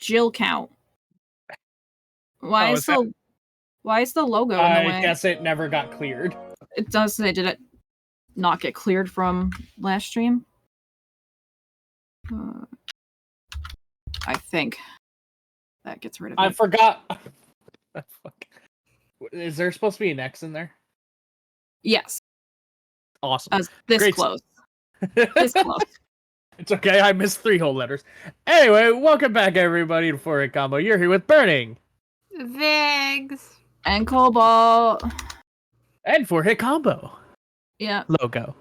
Jill count. Why is the logo in the way? I guess it never got cleared. It does say, did it not get cleared from last stream? I think that gets rid of it. I forgot. Is there supposed to be an X in there? Yes. Awesome. This Great. close. This close. It's okay, I missed 3 whole letters. Anyway, welcome back everybody to 4-Hit Combo. You're here with Burning. Vigs. And Cobalt. And 4-Hit Combo. Yeah. Logo.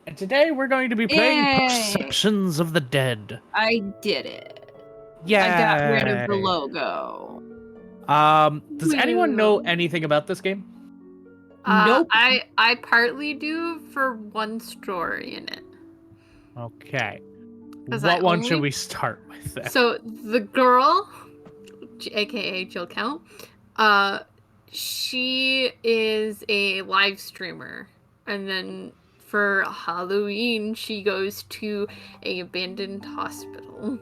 And today we're going to be playing Perceptions of the Dead. I did it. Yeah. I got rid of the logo. Does anyone know anything about this game? Nope. I partly do for one story in it. Okay. What one should we start with then? So the girl, aka Jill Count, she is a live streamer, and then for Halloween she goes to an abandoned hospital.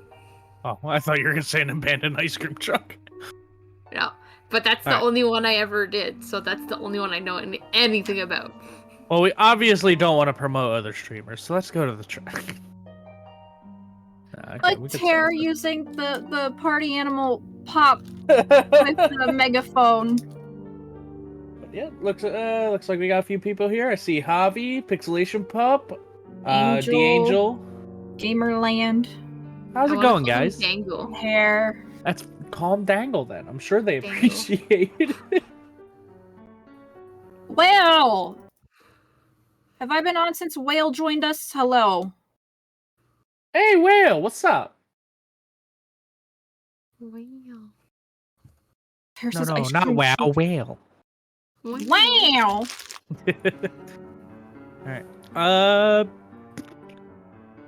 Oh, I thought you were gonna say an abandoned ice cream truck. No, but that's the only one I ever did, so that's the only one I know anything about. Well, we obviously don't want to promote other streamers, so let's go to the track. Okay, like Tara using the party animal pop with the megaphone. Yeah, looks like we got a few people here. I see Javi, Pixelation Pup, Angel, the Angel, Gamerland. How's it going, guys? Dangle. Hair. That's Calm Dangle then. I'm sure they appreciate it. Well, have I been on since Whale joined us? Hello. Hey, Whale, what's up? Whale. No, not wow, Whale. Wow. Alright.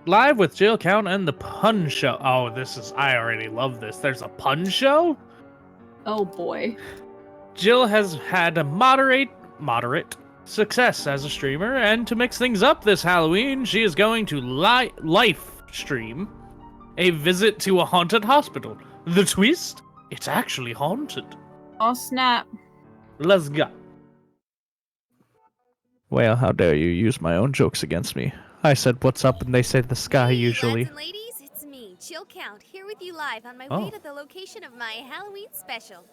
Live with Jill Count and the Pun Show. Oh, I already love this. There's a pun show? Oh boy. Jill has had a moderate success as a streamer, and to mix things up this Halloween, she is going to live stream a visit to a haunted hospital. The twist? It's actually haunted. Oh snap. Let's go. Well, how dare you use my own jokes against me? I said what's up and they said the sky usually. Lads and ladies, it's me, Jill Count, here with you live on my way to the location of my Halloween special.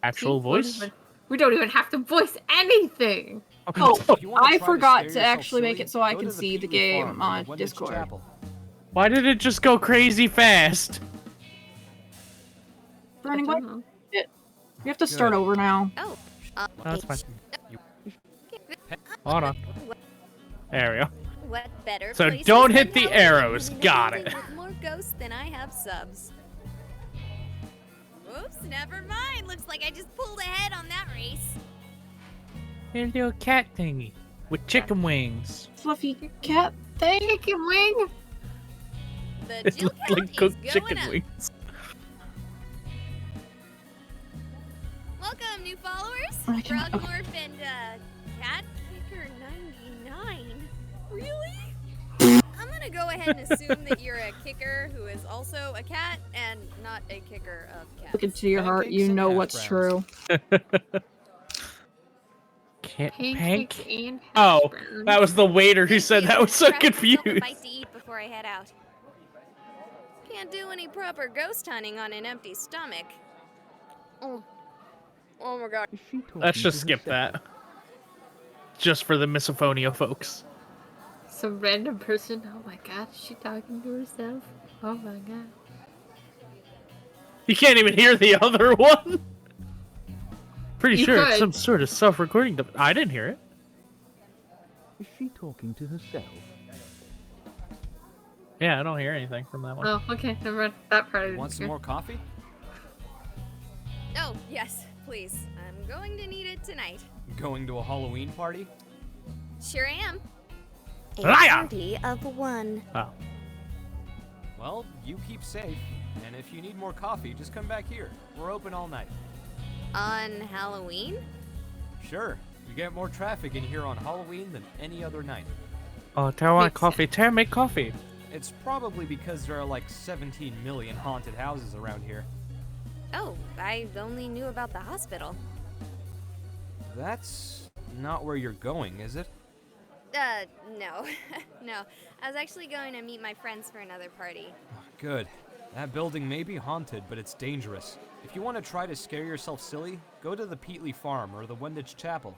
Actual voice? We don't even have to voice anything. Okay. Oh, I forgot to actually make it so I can see the game on Discord. Why did it just go crazy fast? Burning, what? We have to start over now. Oh, That's fine. Hold on. There we go. What better So place don't to hit spend the Halloween arrows. than Got with it. More ghosts than I have subs. Oops, never mind. Looks like I just pulled ahead on that race. Here's a little cat thingy with chicken wings. Fluffy cat thing. Chicken wing. The It Jill looked Count like is cooked going chicken up. wings. Welcome, new followers. I cannot- Frogmorph and Cat Kicker 99. Really? I'm gonna go ahead and assume that you're a kicker who is also a cat and not a kicker of cats. Look into your heart, you know what's true. Pancakes and hash Oh, browns. that was the waiter who said that. I was so Grab myself a confused. bite to eat before I head out. Can't do any proper ghost hunting on an empty stomach. Oh my god. Let's just skip that. Just for the misophonia folks. Some random person. Oh my god, is she talking to herself? Oh my god. You can't even hear the other one. Pretty You sure it's could. some sort of self-recording. I didn't hear it. Is she talking to herself? Yeah, I don't hear anything from that one. Oh, okay, never mind. That part I didn't Want some hear. more coffee? Oh, yes, please. I'm going to need it tonight. Going to a Halloween party? Sure am. A Liar! party of one. Oh. Well, you keep safe. And if you need more coffee, just come back here. We're open all night. On Halloween? Sure. You get more traffic in here on Halloween than any other night. Oh, Tara want Makes coffee. Tara, make coffee. It's probably because there are like 17 million haunted houses around here. Oh, I only knew about the hospital. That's not where you're going, is it? No. No. I was actually going to meet my friends for another party. Good. That building may be haunted, but it's dangerous. If you want to try to scare yourself silly, go to the Peatley Farm or the Wenditch Chapel.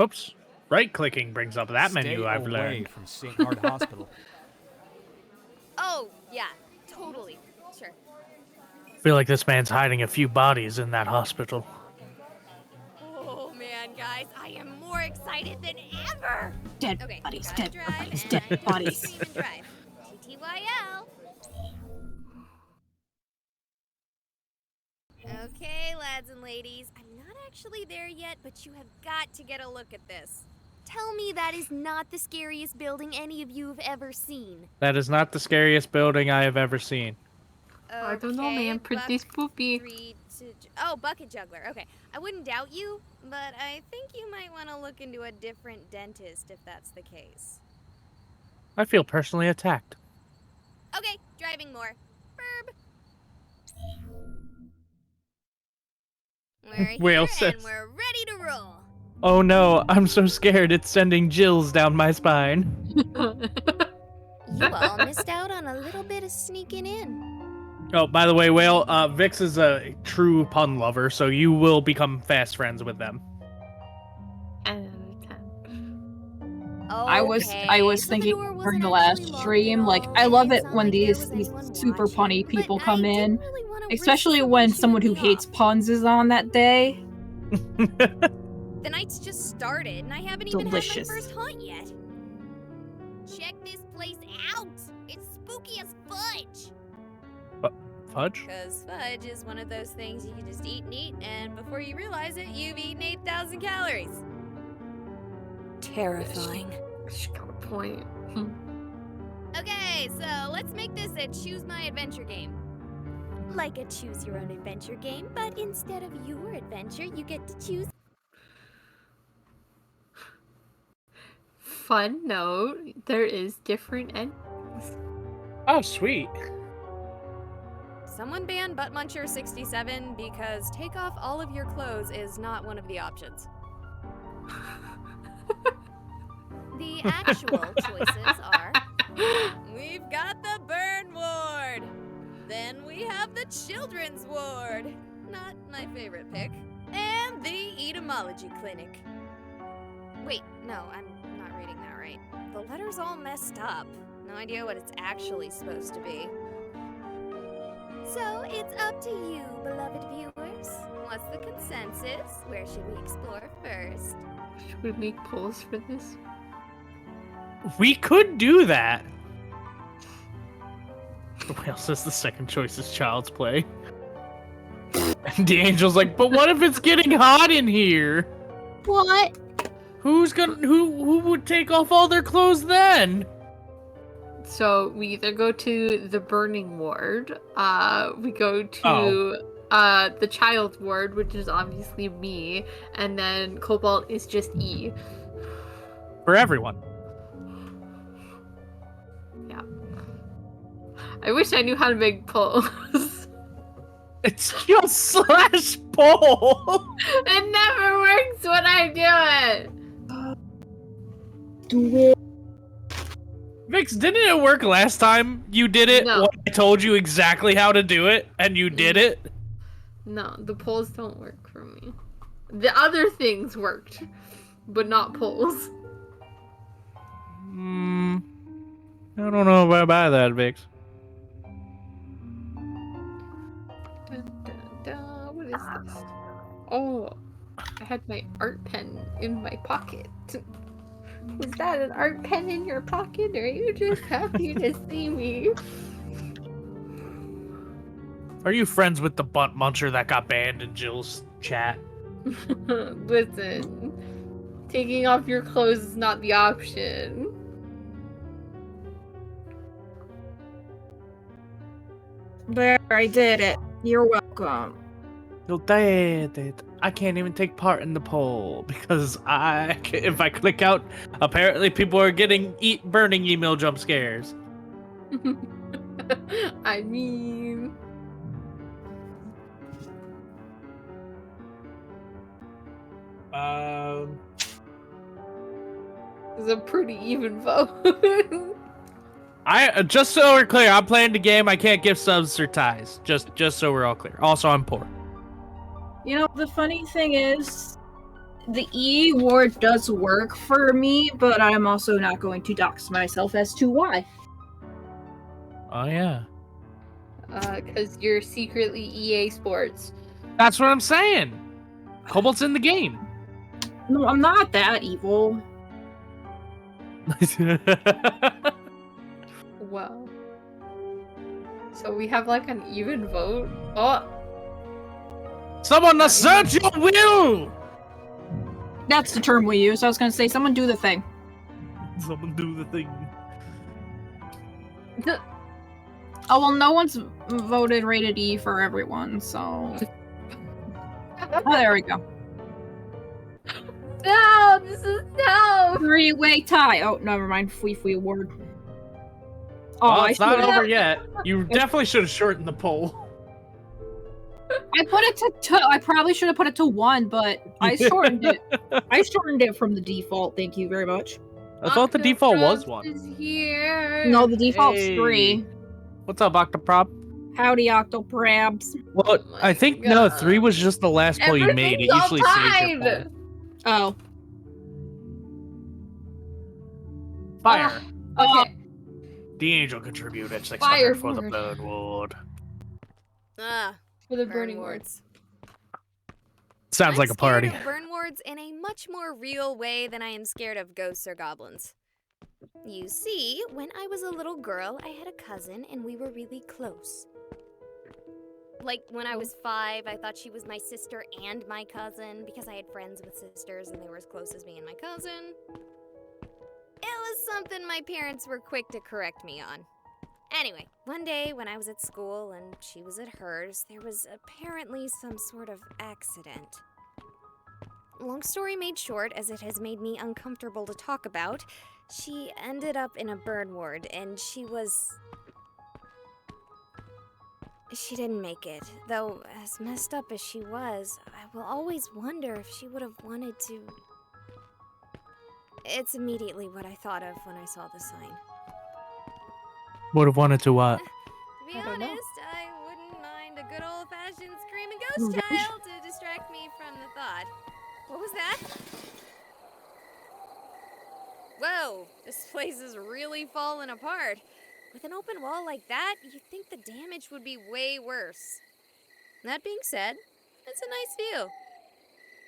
Oops. Right-clicking brings up that menu I've Stay away learned. from St. Hard Hospital. Oh, yeah. Totally. Sure. I feel like this man's hiding a few bodies in that hospital. Oh, man, guys. I am more excited than ever. Dead Okay, bodies, gotta dead drive, bodies, and dead I don't bodies. scream and drive. TTYL. Okay, lads and ladies, I'm not actually there yet, but you have got to get a look at this. Tell me that is not the scariest building any of you have ever seen. That is not the scariest building I have ever seen. I don't know, Okay, man. Pretty spoopy. Bucket juggler. Okay, I wouldn't doubt you, but I think you might want to look into a different dentist if that's the case. I feel personally attacked. Okay, driving more. Burb. We're Whale here says. and we're ready to roll. Oh no, I'm so scared it's sending chills down my spine. You all missed out on a little bit of sneaking in. Oh, by the way, Whale, Vix is a true pun lover, so you will become fast friends with them. I was Okay, so the thinking door wasn't during the last actually locked stream, at like all, I love and it it's not when like there these was these anyone super watching, punny people but come I in, didn't really wanna risk especially someone when someone who shooting me hates off. puns is on that day. The night's just started, and I haven't even had my Delicious. first hunt yet. Check this place out. It's spooky as fudge. Fudge? Because fudge is one of those things you can just eat and eat, and before you realize it, you've eaten 8,000 calories. Terrifying. She got a point. Okay, so let's make this a choose my adventure game. Like a choose your own adventure game, but instead of your adventure, you get to choose. Fun note, there is different endings. Oh, sweet. Someone ban Butt Muncher 67 because take off all of your clothes is not one of the options. The actual choices are, we've got the burn ward. Then we have the children's ward. Not my favorite pick. And the etymology clinic. Wait, no, I'm not reading that right. The letter's all messed up. No idea what it's actually supposed to be. So it's up to you, beloved viewers. What's the consensus? Where should we explore first? Should we make polls for this? We could do that. Whale says the second choice is Child's Play. And the Angel's like, but what if it's getting hot in here? What? Who would take off all their clothes then? So we either go to the burning ward, we go to the child ward, which is obviously me, and then Cobalt is just E. For everyone. Yeah. I wish I knew how to make polls. It's just slash poll. It never works when I do it. Do it. Vix, didn't it work last time you did it? No. When I told you exactly how to do it, and you did it? No, the polls don't work for me. The other things worked, but not polls. I don't know if I buy that, Vix. Dun, dun, dun. What is this? Oh, I had my art pen in my pocket. Was that an art pen in your pocket, or are you just happy to see me? Are you friends with the butt muncher that got banned in Jill's chat? Listen, taking off your clothes is not the option. There, I did it. You're welcome. You're dead. I can't even take part in the poll because if I click out, apparently people are getting burning email jump scares. I mean, it's a pretty even vote. Just so we're clear, I'm playing the game. I can't give subs or ties. Just so we're all clear. Also, I'm poor. You know, the funny thing is, the E ward does work for me, but I'm also not going to dox myself as to why. Oh yeah, Because you're secretly EA Sports. that's what I'm saying. Cobalt's in the game. No, I'm not that evil. Wow. So we have like an even vote? Oh! Someone assert your will. That's the term we use. I was gonna say, someone do the thing. Someone do the thing. Oh, well, no one's voted rated E for everyone, so... Oh, there we go. No! This is no! Three-way tie. Oh, never mind. Fui award. Oh, Well, I it's not should've- over yet. You definitely should have shortened the poll. I put it to 2. I probably should have put it to 1, but I shortened it. I shortened it from the default. Thank you very much. I thought the default was Octopus 1. is here. No, the default's Hey. 3. What's up, Octoprop? Howdy, Octoprabs. Well, Oh I my think no, God. 3 was just the last poll you made. It Everything's all usually saves your tied. poll. Oh. Fire. Okay. The angel contributed 600 Fire for the word. blood ward. Ah, For the burn burning wards. Sounds like a party. I'm scared of burn wards in a much more real way than I am scared of ghosts or goblins. You see, when I was a little girl, I had a cousin and we were really close. Like, when I was 5, I thought she was my sister and my cousin because I had friends with sisters and they were as close as me and my cousin. It was something my parents were quick to correct me on. Anyway, one day when I was at school and she was at hers, there was apparently some sort of accident. Long story made short, as it has made me uncomfortable to talk about, she ended up in a burn ward and she didn't make it. Though, as messed up as she was, I will always wonder if she would have wanted to... It's immediately what I thought of when I saw the sign. Would have wanted to what? To be I don't know. honest, I wouldn't mind a good old-fashioned screaming ghost Revenge? child to distract me from the thought. What was that? Whoa, this place is really falling apart. With an open wall like that, you'd think the damage would be way worse. That being said, it's a nice view.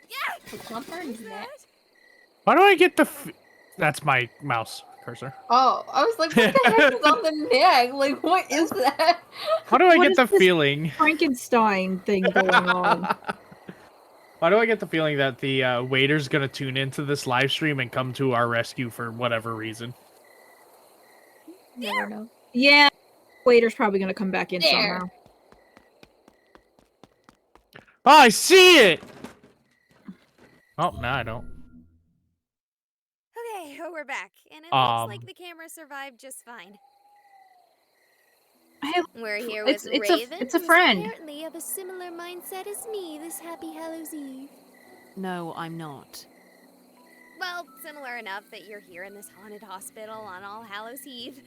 Yeah! It's not burning What's that. that? Why do I get the? That's my mouse cursor. Oh, I was like, what the heck is on the neck? Like, what is that? Why do I What get is the this feeling? Frankenstein thing going on. Why do I get the feeling that the waiter's gonna tune into this live stream and come to our rescue for whatever reason? Never know. Yeah, waiter's probably gonna come back in There. somehow. Oh, I see it. Oh, no, I don't. Okay, we're back, and it looks like the camera survived just fine. Hey, We're here it's- with it's a- Raven, it's a who's friend. apparently of a similar mindset as me this happy Hallows Eve. No, I'm not. Well, similar enough that you're here in this haunted hospital on All Hallows Eve.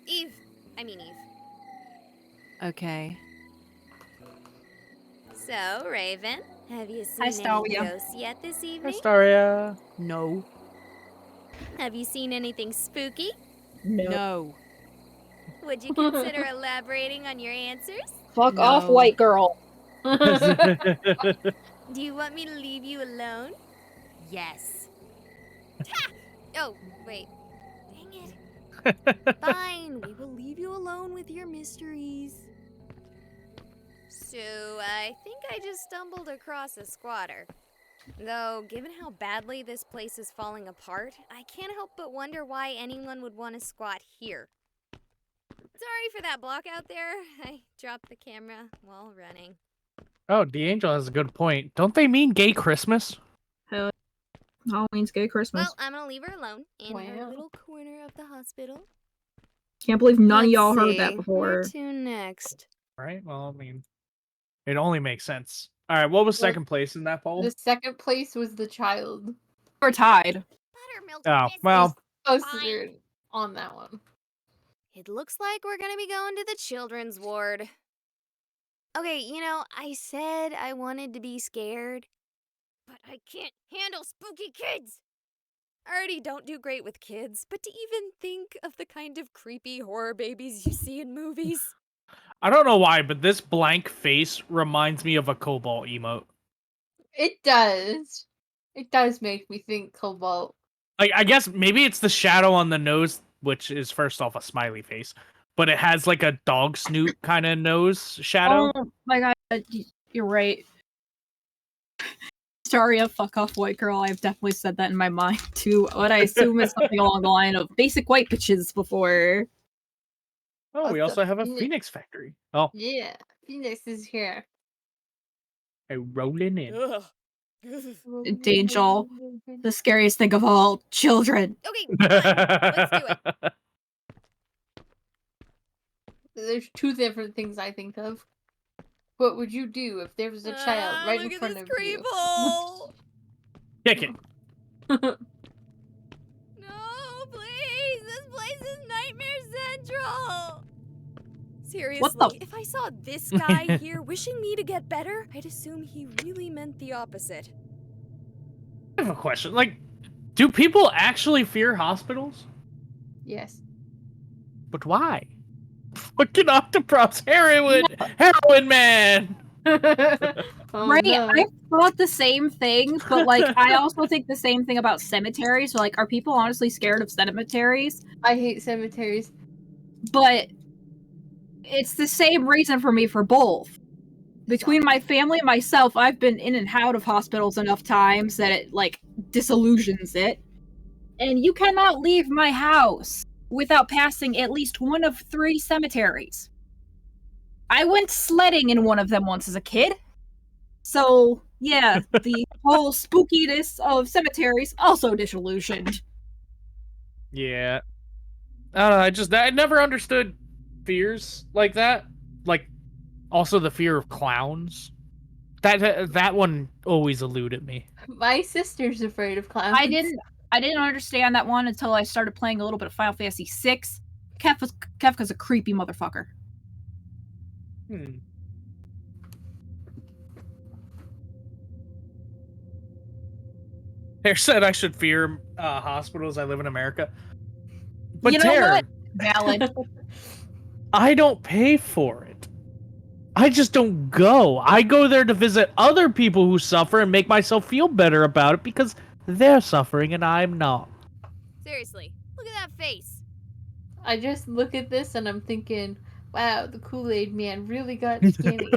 Eve. Okay. So, Raven, have you seen Hi, any Staria. ghosts yet this evening? Astoria. No. Have you seen anything spooky? No. No. Would you consider elaborating on your answers? Fuck off, No. white girl. Do you want me to leave you alone? Yes. Oh, wait. Dang it. Fine, we will leave you alone with your mysteries. So, I think I just stumbled across a squatter. Though, given how badly this place is falling apart, I can't help but wonder why anyone would want to squat here. Sorry for that block out there. I dropped the camera while running. Oh, D'Angel has a good point. Don't they mean gay Christmas? Halloween's gay Christmas. Well, I'm gonna leave her alone in her Wow. little corner of the hospital. Can't believe none of Let's y'all heard see, that before. Where to next? Right? Well, I mean, it only makes sense. All right, what was Well, second place in that poll? The second place was the child. We're tied. Buttermilk Oh, biscuits. well. Closer on that one. It looks like we're gonna be going to the children's ward. Okay, I said I wanted to be scared, but I can't handle spooky kids. I already don't do great with kids, but to even think of the kind of creepy horror babies you see in movies. I don't know why, but this blank face reminds me of a Cobalt emote. It does. It does make me think Cobalt. Like, I guess maybe it's the shadow on the nose, which is first off a smiley face, but it has like a dog snoot kind of nose shadow. Oh my god, you're right. Sorry, a fuck off white girl. I've definitely said that in my mind too. What I assume is something along the line of basic white bitches before. Oh, we What's also up, have a Phoenix? Phoenix factory. Oh, Yeah, Phoenix is here. rolling in. Ugh. D'Angel, the scariest thing of all, children. Okay, fine. Let's do it. There's two different things I think of. What would you do if there was a child right in look front at of this you? creep hole. Kick it. No, please! This place is Nightmare Central! Seriously, if I saw this guy here wishing me to get better, I'd assume he really meant the opposite. I have a question. Like, do people actually fear hospitals? Yes. But why? Fucking Octopus, heroin man. Oh, Right, no. I thought the same thing, but like I also think the same thing about cemeteries. Like, are people honestly scared of cemeteries? I hate cemeteries. But it's the same reason for me for both. Between my family and myself, I've been in and out of hospitals enough times that it like disillusions it. And you cannot leave my house without passing at least one of 3 cemeteries. I went sledding in one of them once as a kid. So, yeah, the whole spookiness of cemeteries also disillusioned. Yeah. I don't know, I never understood fears like that. Like, also the fear of clowns. That one always eluded me. My sister's afraid of clowns. I didn't understand that one until I started playing a little bit of Final Fantasy VI. Kefka's a creepy motherfucker. Hair said I should fear hospitals. I live in America. But You know Tara, what? Valid. I don't pay for it. I just don't go. I go there to visit other people who suffer and make myself feel better about it because they're suffering and I'm not. Seriously, look at that face. I just look at this and I'm thinking, wow, the Kool-Aid man really got skinny.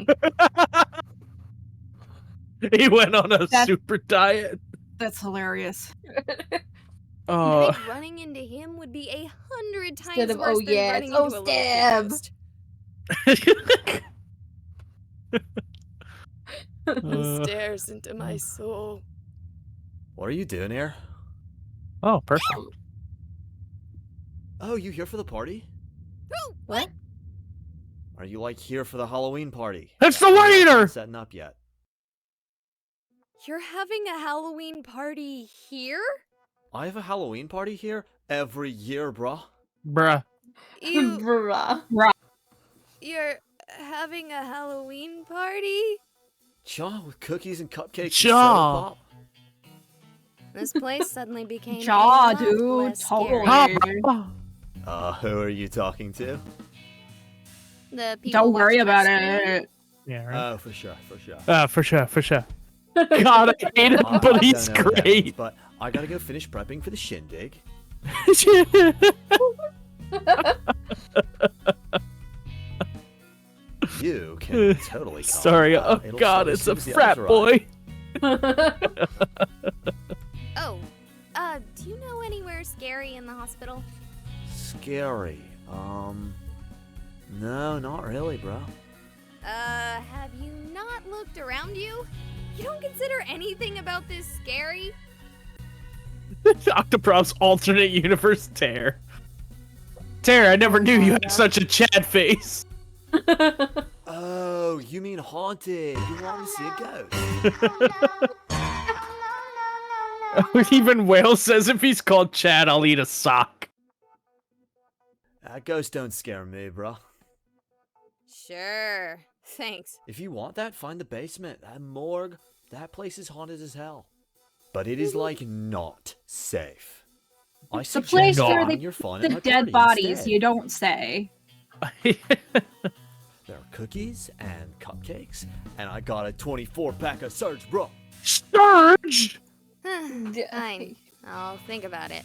He went on a super diet. That's hilarious. I think running into him would be 100 times Instead of, worse oh, than yes, running oh, into a stab. little ghost. Stares into my soul. What are you doing here? Oh, personal. Oh, you here for the party? Who? What? Are you like here for the Halloween party? It's the We're not waiter! setting up yet. You're having a Halloween party here? I have a Halloween party here every year, bruh. Bruh. Bruh. You're having a Halloween party? Cha, with cookies and cupcakes Cha. and soda pop. This place suddenly became Jaw, a lot dude, less totally. scary. Who are you talking to? The people Don't worry watching my about stream? it. Yeah, right. Oh, for sure, for sure. For sure. God, I hate him, I but he's don't know what that means, great. but I gotta go finish prepping for the shindig. You can totally come. Sorry, oh It'll god, start as it's soon a as the frat others arrive. boy. Oh, do you know anywhere scary in the hospital? Scary. No, not really, bro. Have you not looked around you? You don't consider anything about this scary? Octoprop's alternate universe Tear. Tear, I never knew you had such a Chad face. Oh, you mean haunted. You want to see a ghost. Even Whale says if he's called Chad, I'll eat a sock. Ghosts don't scare me, bro. Sure. Thanks. If you want that, find the basement. That morgue, that place is haunted as hell. But it is, like, not safe. I The suggest place where having they your fun put at the my dead party bodies, instead. you don't say. There are cookies and cupcakes, and I got a 24-pack of Surge, bro. Surge! Fine. I'll think about it.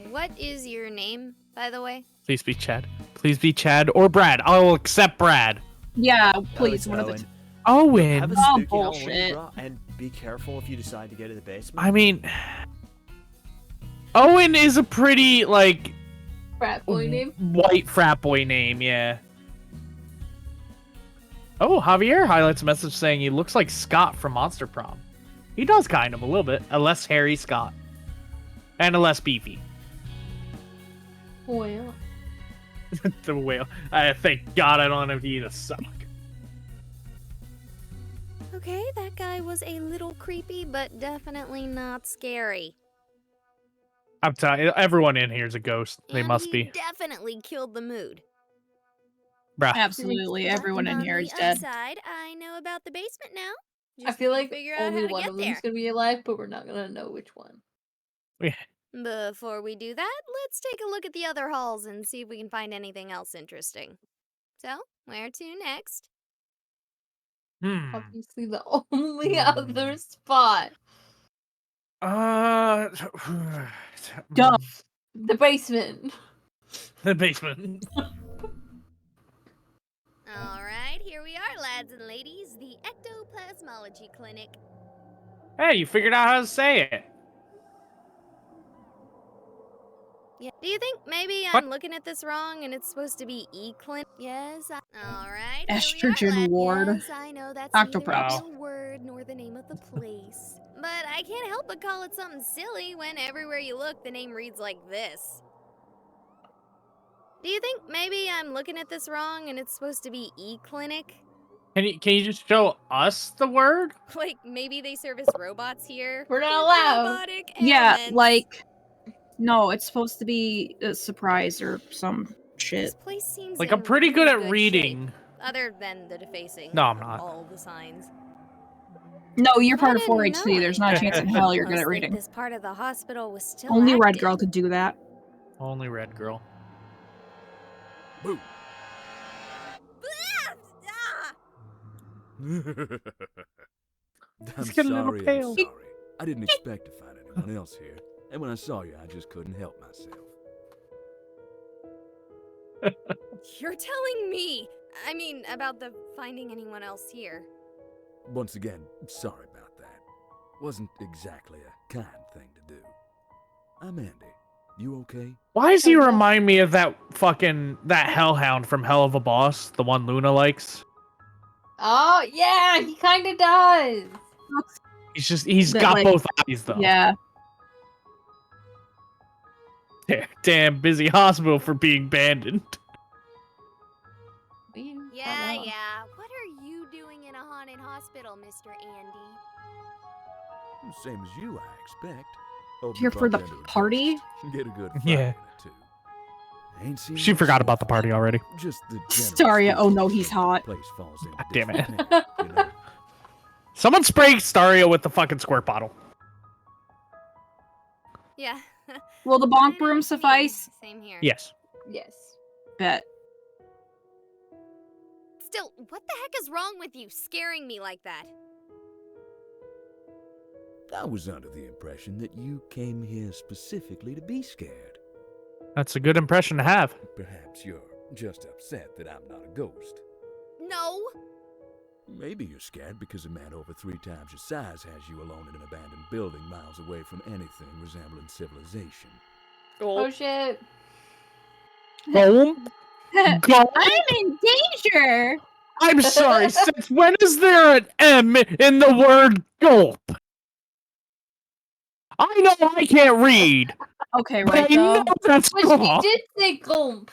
What is your name, by the way? Please be Chad. Please be Chad or Brad. I will accept Brad. Yeah, Oh, please, it's one of the Owen. two. Owen. Have a Oh, spooky bullshit. Halloween, bro, and be careful if you decide to go to the basement. I mean, Owen is a pretty, like, Frat boy name. white frat boy name, yeah. Oh, Javier highlights a message saying he looks like Scott from Monster Prom. He does kind of, a little bit. A less hairy Scott. And a less beefy. Well, The whale. Thank God I don't have to eat a sock. Okay, that guy was a little creepy, but definitely not scary. I'm telling you, everyone in here is a ghost. They And must he be. definitely killed the mood. Bruh. Absolutely, But everyone in on here the is dead. upside, I know about the basement now. I Just feel need to like figure out only how to one get of there. them's gonna be alive, but we're not gonna know which one. Before we do that, let's take a look at the other halls and see if we can find anything else interesting. So, where to next? Obviously, the only other spot, Uh, Duh. the basement. The basement. Alright, here we are, lads and ladies, the Ectoplasmology Clinic. Hey, you figured out how to say it. Yeah. Do you think maybe What? I'm looking at this wrong and it's supposed to be E-Clinic? Yes. Alright, Estrogen ward. Yes, I know that's neither Octoprops. a real word nor the name of the place. But I can't help but call it something silly when everywhere you look the name reads like this. Do you think maybe I'm looking at this wrong and it's supposed to be E-Clinic? Can you just show us the word? Like maybe they service robots here? We're not with allowed. robotic Yeah, ailments? like, no, it's supposed to be a surprise or some shit. This place seems Like, in I'm pretty good really at shape, reading. other than the defacing. No, I'm of not. All the signs. No, you're part of I didn't 4-H, so there's not a know. chance in hell you're good Almost at think reading. This part of the hospital was still Only Red active. Girl could do that. Only red girl. Boo. Ah! I'm He's getting a little sorry, pale. I'm sorry. I didn't expect to find anyone else here. And when I saw you, I just couldn't help myself. You're telling me? I mean, about the finding anyone else here. Once again, sorry about that. Wasn't exactly a kind thing to do. I'm Andy. You okay? Why does he remind me of that hellhound from Hell of a Boss? The one Luna likes? Oh yeah, he kind of does. He's That, got like- both eyes though. Yeah. Damn busy hospital for being abandoned. Yeah. What are you doing in a haunted hospital, Mr. Andy? Same as you, I expect. Hope you Here for bumped the into a party? ghost. Get a good Yeah. fight in it, too. Ain't seen She much forgot so about the far. party already. Just the general Staria, oh feeling no, that he's the hot. Place falls into God damn it. different hands, you know? Someone spray Staria with the fucking squirt bottle. Yeah. Will the bonk broom suffice? Same here. Yes. Yes. Bet. Still, what the heck is wrong with you, scaring me like that? I was under the impression that you came here specifically to be scared. That's a good impression to have. Perhaps you're just upset that I'm not a ghost. No. Maybe you're scared because a man over 3 times your size has you alone in an abandoned building miles away from anything resembling civilization. Oh shit. Boom. Go. I'm in danger! I'm sorry, since when is there an M in the word gulp? I know I can't read, Okay, but right I know though. that's But she wrong. did say gulp.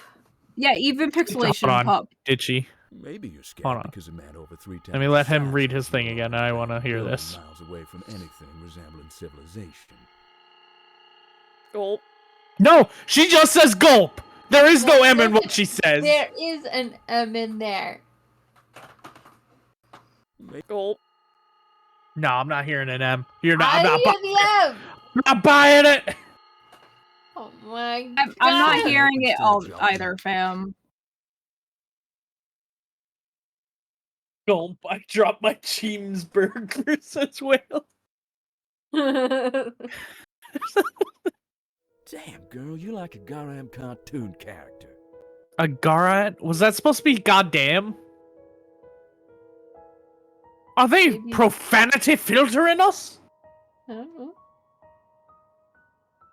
Yeah, even pixelation Hold on. pup. Did she? Maybe you're scared Hold on. because a man over 3 times Let me let your him size read has his thing you again. alone I in a want to hear building this. miles away from anything resembling civilization. Gulp. No, she just says gulp. There is no M in what There she says. is an M in there. Gulp. No, I'm not hearing an M. You're not. I I'm not hear buying the it. M. I'm not buying it. Oh my god. I'm not God. hearing it Instead of all joking. either, fam. Gulp. I dropped my cheeseburgers as well. Damn, girl, you like a Garam cartoon character. A Garat? Was that supposed to be goddamn? Are they Maybe. profanity filtering us? I don't know.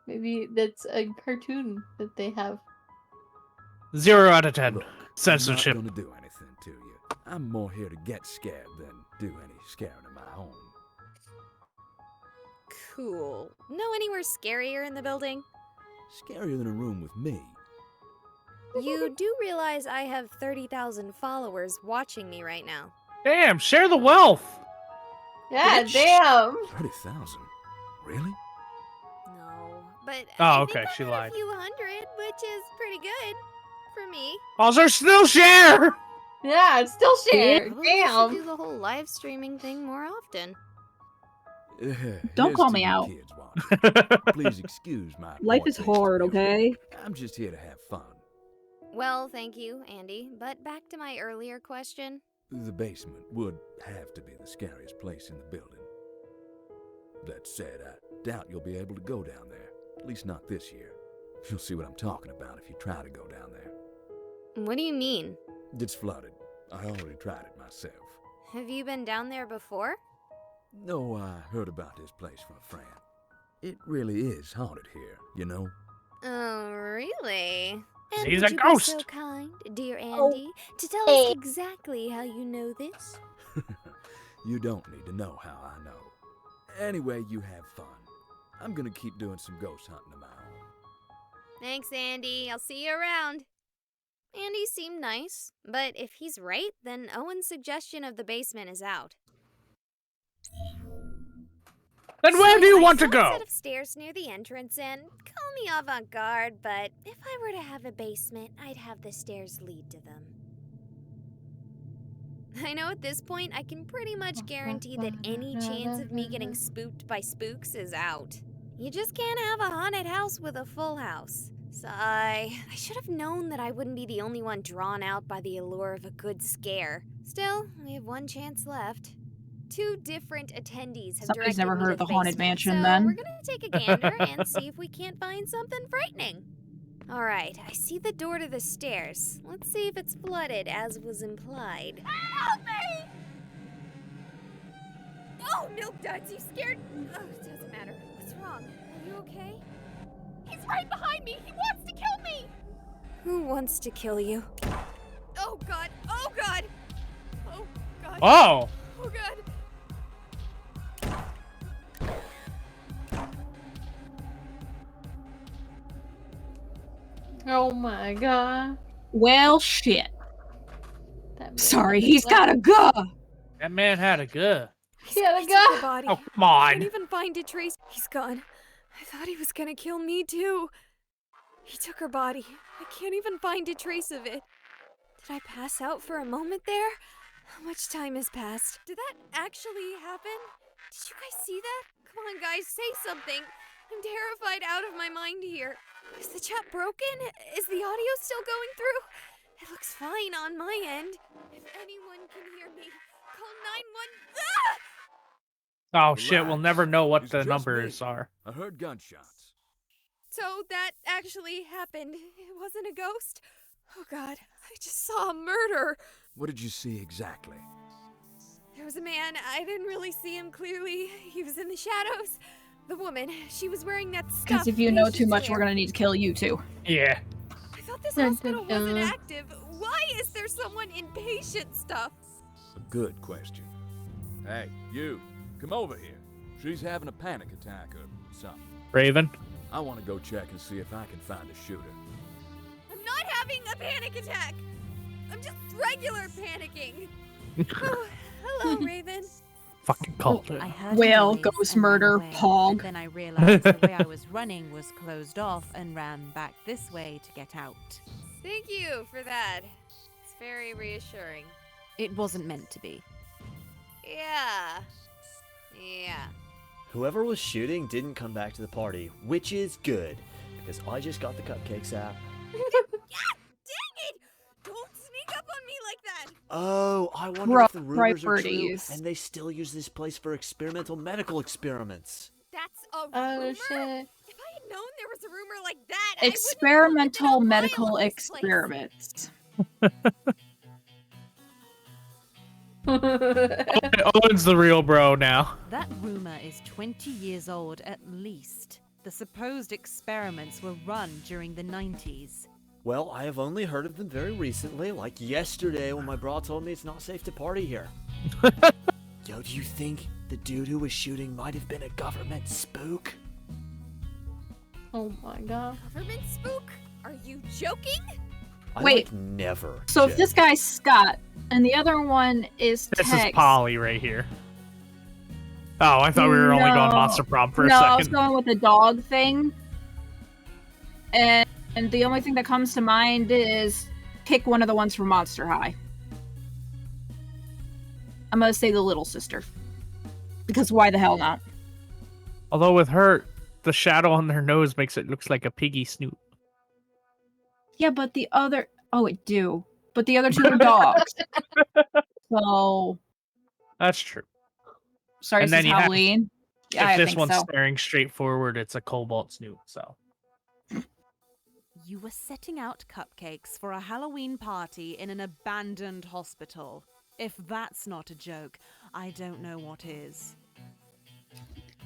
Maybe that's a cartoon that they have. 0 out of 10. Look, Censorship. I'm not gonna do anything to you. I'm more here to get scared than do any scaring of my own. Cool. Know anywhere scarier in the building? Scarier than a room with me. You do realize I have 30,000 followers watching me right now. Damn, share the wealth. Yeah, Bitch. damn. 30,000? Really? No, but Oh, I okay, think she I'm lied. at a few hundred, which is pretty good for me. Also, still share. Yeah, it's still shared. Probably should Damn. do the whole live streaming thing more often. Don't Here's call to me you out. kids watching. Please excuse my Life poor is taste in hard, music. okay? I'm just here to have fun. Well, thank you, Andy. But back to my earlier question. The basement would have to be the scariest place in the building. That said, I doubt you'll be able to go down there. At least not this year. You'll see what I'm talking about if you try to go down there. What do you mean? It's flooded. I already tried it myself. Have you been down there before? No, I heard about this place from a friend. It really is haunted here, you know? Oh, really? And He's would a you ghost. be so kind, dear Oh. Andy, to tell us exactly how you know this? You don't need to know how I know. Anyway, you have fun. I'm gonna keep doing some ghost hunting of my own. Thanks, Andy. I'll see you around. Andy seemed nice, but if he's right, then Owen's suggestion of the basement is out. Then where do you want to I saw a go? set of stairs near the entrance, and call me avant-garde, but if I were to have a basement, I'd have the stairs lead to them. I know at this point I can pretty much guarantee that any chance of me getting spooked by spooks is out. You just can't have a haunted house with a full house. Sigh. I should have known that I wouldn't be the only one drawn out by the allure of a good scare. Still, we have one chance left. 2 different attendees have Somebody's directed never me heard to of the the Haunted basement, Mansion, so then. we're gonna take a gander and see if we can't find something frightening. Alright, I see the door to the stairs. Let's see if it's flooded, as was implied. Help me! Oh, Milk Duds, you scared? Oh, it doesn't matter. What's wrong? Are you okay? He's right behind me! He wants to kill me! Who wants to kill you? Oh, God! Oh, God! Oh, God! Oh. Oh, God! Oh my god. Well, shit. That man Sorry, had he's a gotta go. That man had a good. He had a He took gun. the body. Oh, come I can't on. even find a trace. He's gone. I thought he was gonna kill me too. He took her body. I can't even find a trace of it. Did I pass out for a moment there? How much time has passed? Did that actually happen? Did you guys see that? Come on, guys, say something. I'm terrified out of my mind here. Is the chat broken? Is the audio still going through? It looks fine on my end. If anyone can hear me, call 911. Oh shit, we'll never know what It's the just numbers me. are. I heard gunshots. So that actually happened. It wasn't a ghost? Oh god, I just saw a murder. What did you see exactly? There was a man. I didn't really see him clearly. He was in the shadows. The woman, she was wearing that stuff. Because if you know too much, we're gonna need to kill you too. Yeah. I thought this Dun, hospital dun, wasn't dun. active. Why is there someone in patient stuff? good question. Hey, you, come over here. She's having a panic attack or something. Raven. I want to go check and see if I can find a shooter. I'm not having a panic attack. I'm just regular panicking. Oh, hello, Raven. Fucking called it. I heard Well, a noise ghost and ran murder, away, Pog. but then I realized the way I was running was closed off and ran back this way to get out. Thank you for that. It's very reassuring. It wasn't meant to be. Yeah. Yeah. Whoever was shooting didn't come back to the party, which is good, because I just got the cupcakes out. Dang it! Don't sneak up on me like that! Oh, I wonder if the rumors are true, Priorities. and they still use this place for experimental medical experiments. That's a Oh rumor? shit. If I had known there was a rumor like that, I Experimental wouldn't have medical lived in this place. experiments. Owen's the real bro now. That rumor is 20 years old at least. The supposed experiments were run during the 90s. Well, I have only heard of them very recently, like yesterday when my bra told me it's not safe to party here. Yo, do you think the dude who was shooting might have been a government spook? Oh my god. Government spook? Are you joking? I Wait. like never. So if joke. this guy's Scott and the other one is This Tex. is Polly right here. Oh, I thought we were only going No. Monster Prom for a No, I was second. going with the dog thing. And the only thing that comes to mind is pick one of the ones from Monster High. I'm gonna say the little sister. Because why the hell not? Although with her, the shadow on their nose makes it looks like a piggy snoot. Yeah, but the other... Oh, it do. But the other two are dogs. So... That's true. Sorry, And this then is you have- Halloween. Yeah, I if this think one's so. staring straight forward, it's a cobalt snoot, so. You were setting out cupcakes for a Halloween party in an abandoned hospital. If that's not a joke, I don't know what is.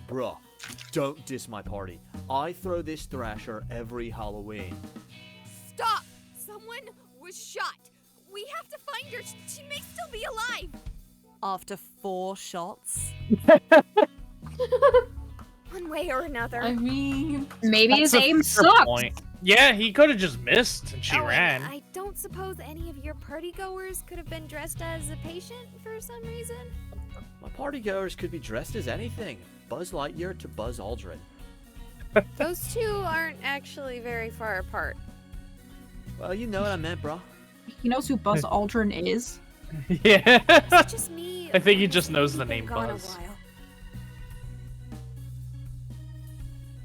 Bruh, don't diss my party. I throw this thrasher every Halloween. Stop! Someone was shot. We have to find her. She may still be alive. After 4 shots? One way or another. I mean, Maybe his That's a aim fair sucks. point. Yeah, he could have just missed and she Oh, and ran. I don't suppose any of your partygoers could have been dressed as a patient for some reason? My partygoers could be dressed as anything. Buzz Lightyear to Buzz Aldrin. Those two aren't actually very far apart. Well, you know what I meant, bruh. He knows who Buzz Aldrin is. Yeah. Is it just me? I think he or just has knows he the been name gone a Buzz. while?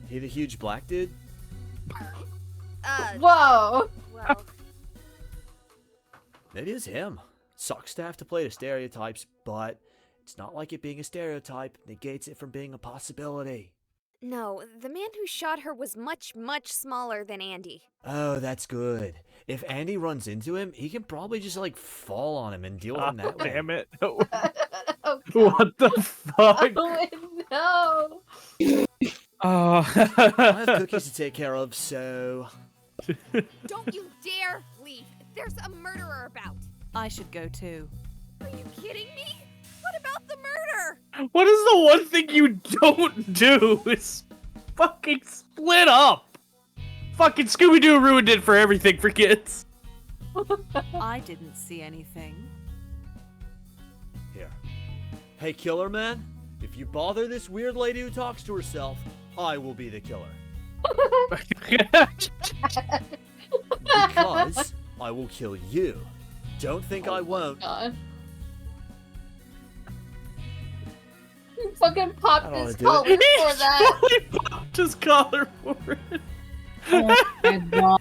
He the huge black dude? whoa. Well, Maybe it's him. Sucks to have to play the stereotypes, but it's not like it being a stereotype negates it from being a possibility. no, the man who shot her was much, much smaller than Andy. Oh, that's good. If Andy runs into him, he can probably just like fall on him and deal with him that way. Damn it. Oh, What the fuck? no. I have Oh. cookies to take care of, so... Don't you dare leave. There's a murderer about. I should go too. Are you kidding me? What about the murder? What is the one thing you don't do is fucking split up? Fucking Scooby-Doo ruined it for everything for kids. I didn't see anything. Here. Hey, Killer Man, if you bother this weird lady who talks to herself, I will be the killer. Because I will kill you. Don't think I won't. God. You fucking popped I don't his wanna do it. collar for that. He popped his collar for it. Oh my god.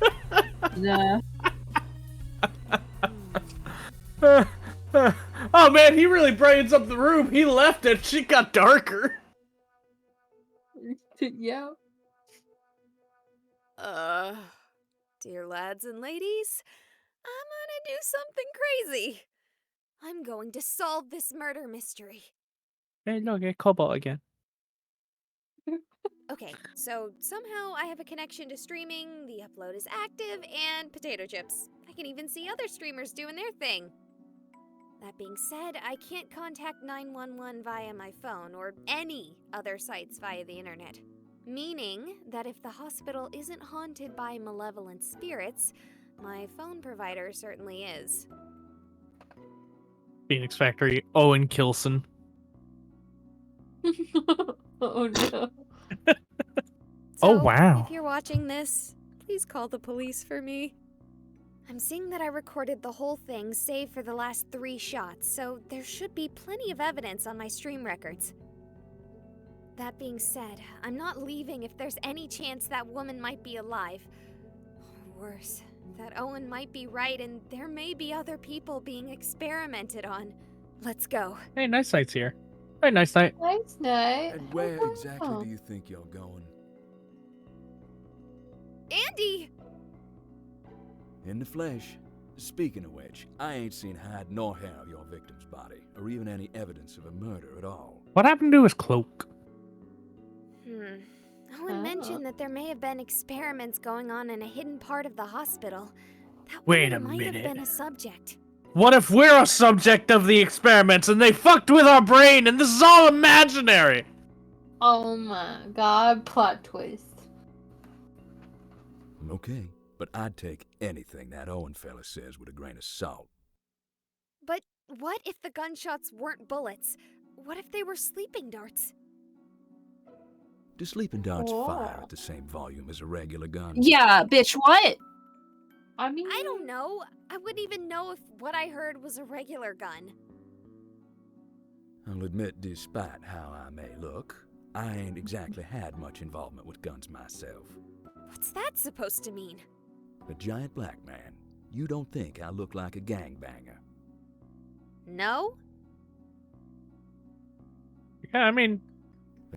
Oh man, he really brightens up the room. He left and shit got darker. Yeah. Dear lads and ladies, I'm gonna do something crazy. I'm going to solve this murder mystery. Hey, look, get Cobalt again. Okay, so somehow I have a connection to streaming, the upload is active, and potato chips. I can even see other streamers doing their thing. That being said, I can't contact 911 via my phone or any other sites via the internet. Meaning that if the hospital isn't haunted by malevolent spirits, my phone provider certainly is. Phoenix Factory, Owen Kilson. Oh no. Oh, So, wow. if you're watching this, please call the police for me. I'm seeing that I recorded the whole thing save for the last 3 shots, so there should be plenty of evidence on my stream records. That being said, I'm not leaving if there's any chance that woman might be alive. Or worse, that Owen might be right and there may be other people being experimented on. Let's go. Hey, nice night's here. Hey, nice night. Nice night. And where Oh, exactly wow. do you think you're going? Andy! In the flesh. Speaking of which, I ain't seen hide nor hair of your victim's body, or even any evidence of a murder at all. What happened to his cloak? Owen mentioned that there may have been experiments going on in a hidden part of the hospital. That Wait a woman might minute. have been a subject. What if we're a subject of the experiments and they fucked with our brain and this is all imaginary? Oh my god, plot twist. Okay, but I'd take anything that Owen fella says with a grain of salt. But what if the gunshots weren't bullets? What if they were sleeping darts? Do sleeping darts Whoa. fire at the same volume as a regular gun? Yeah, bitch, what? I mean, I don't know. I wouldn't even know if what I heard was a regular gun. I'll admit, despite how I may look, I ain't exactly had much involvement with guns myself. What's that supposed to mean? A giant black man. You don't think I look like a gangbanger? No? Yeah, I mean,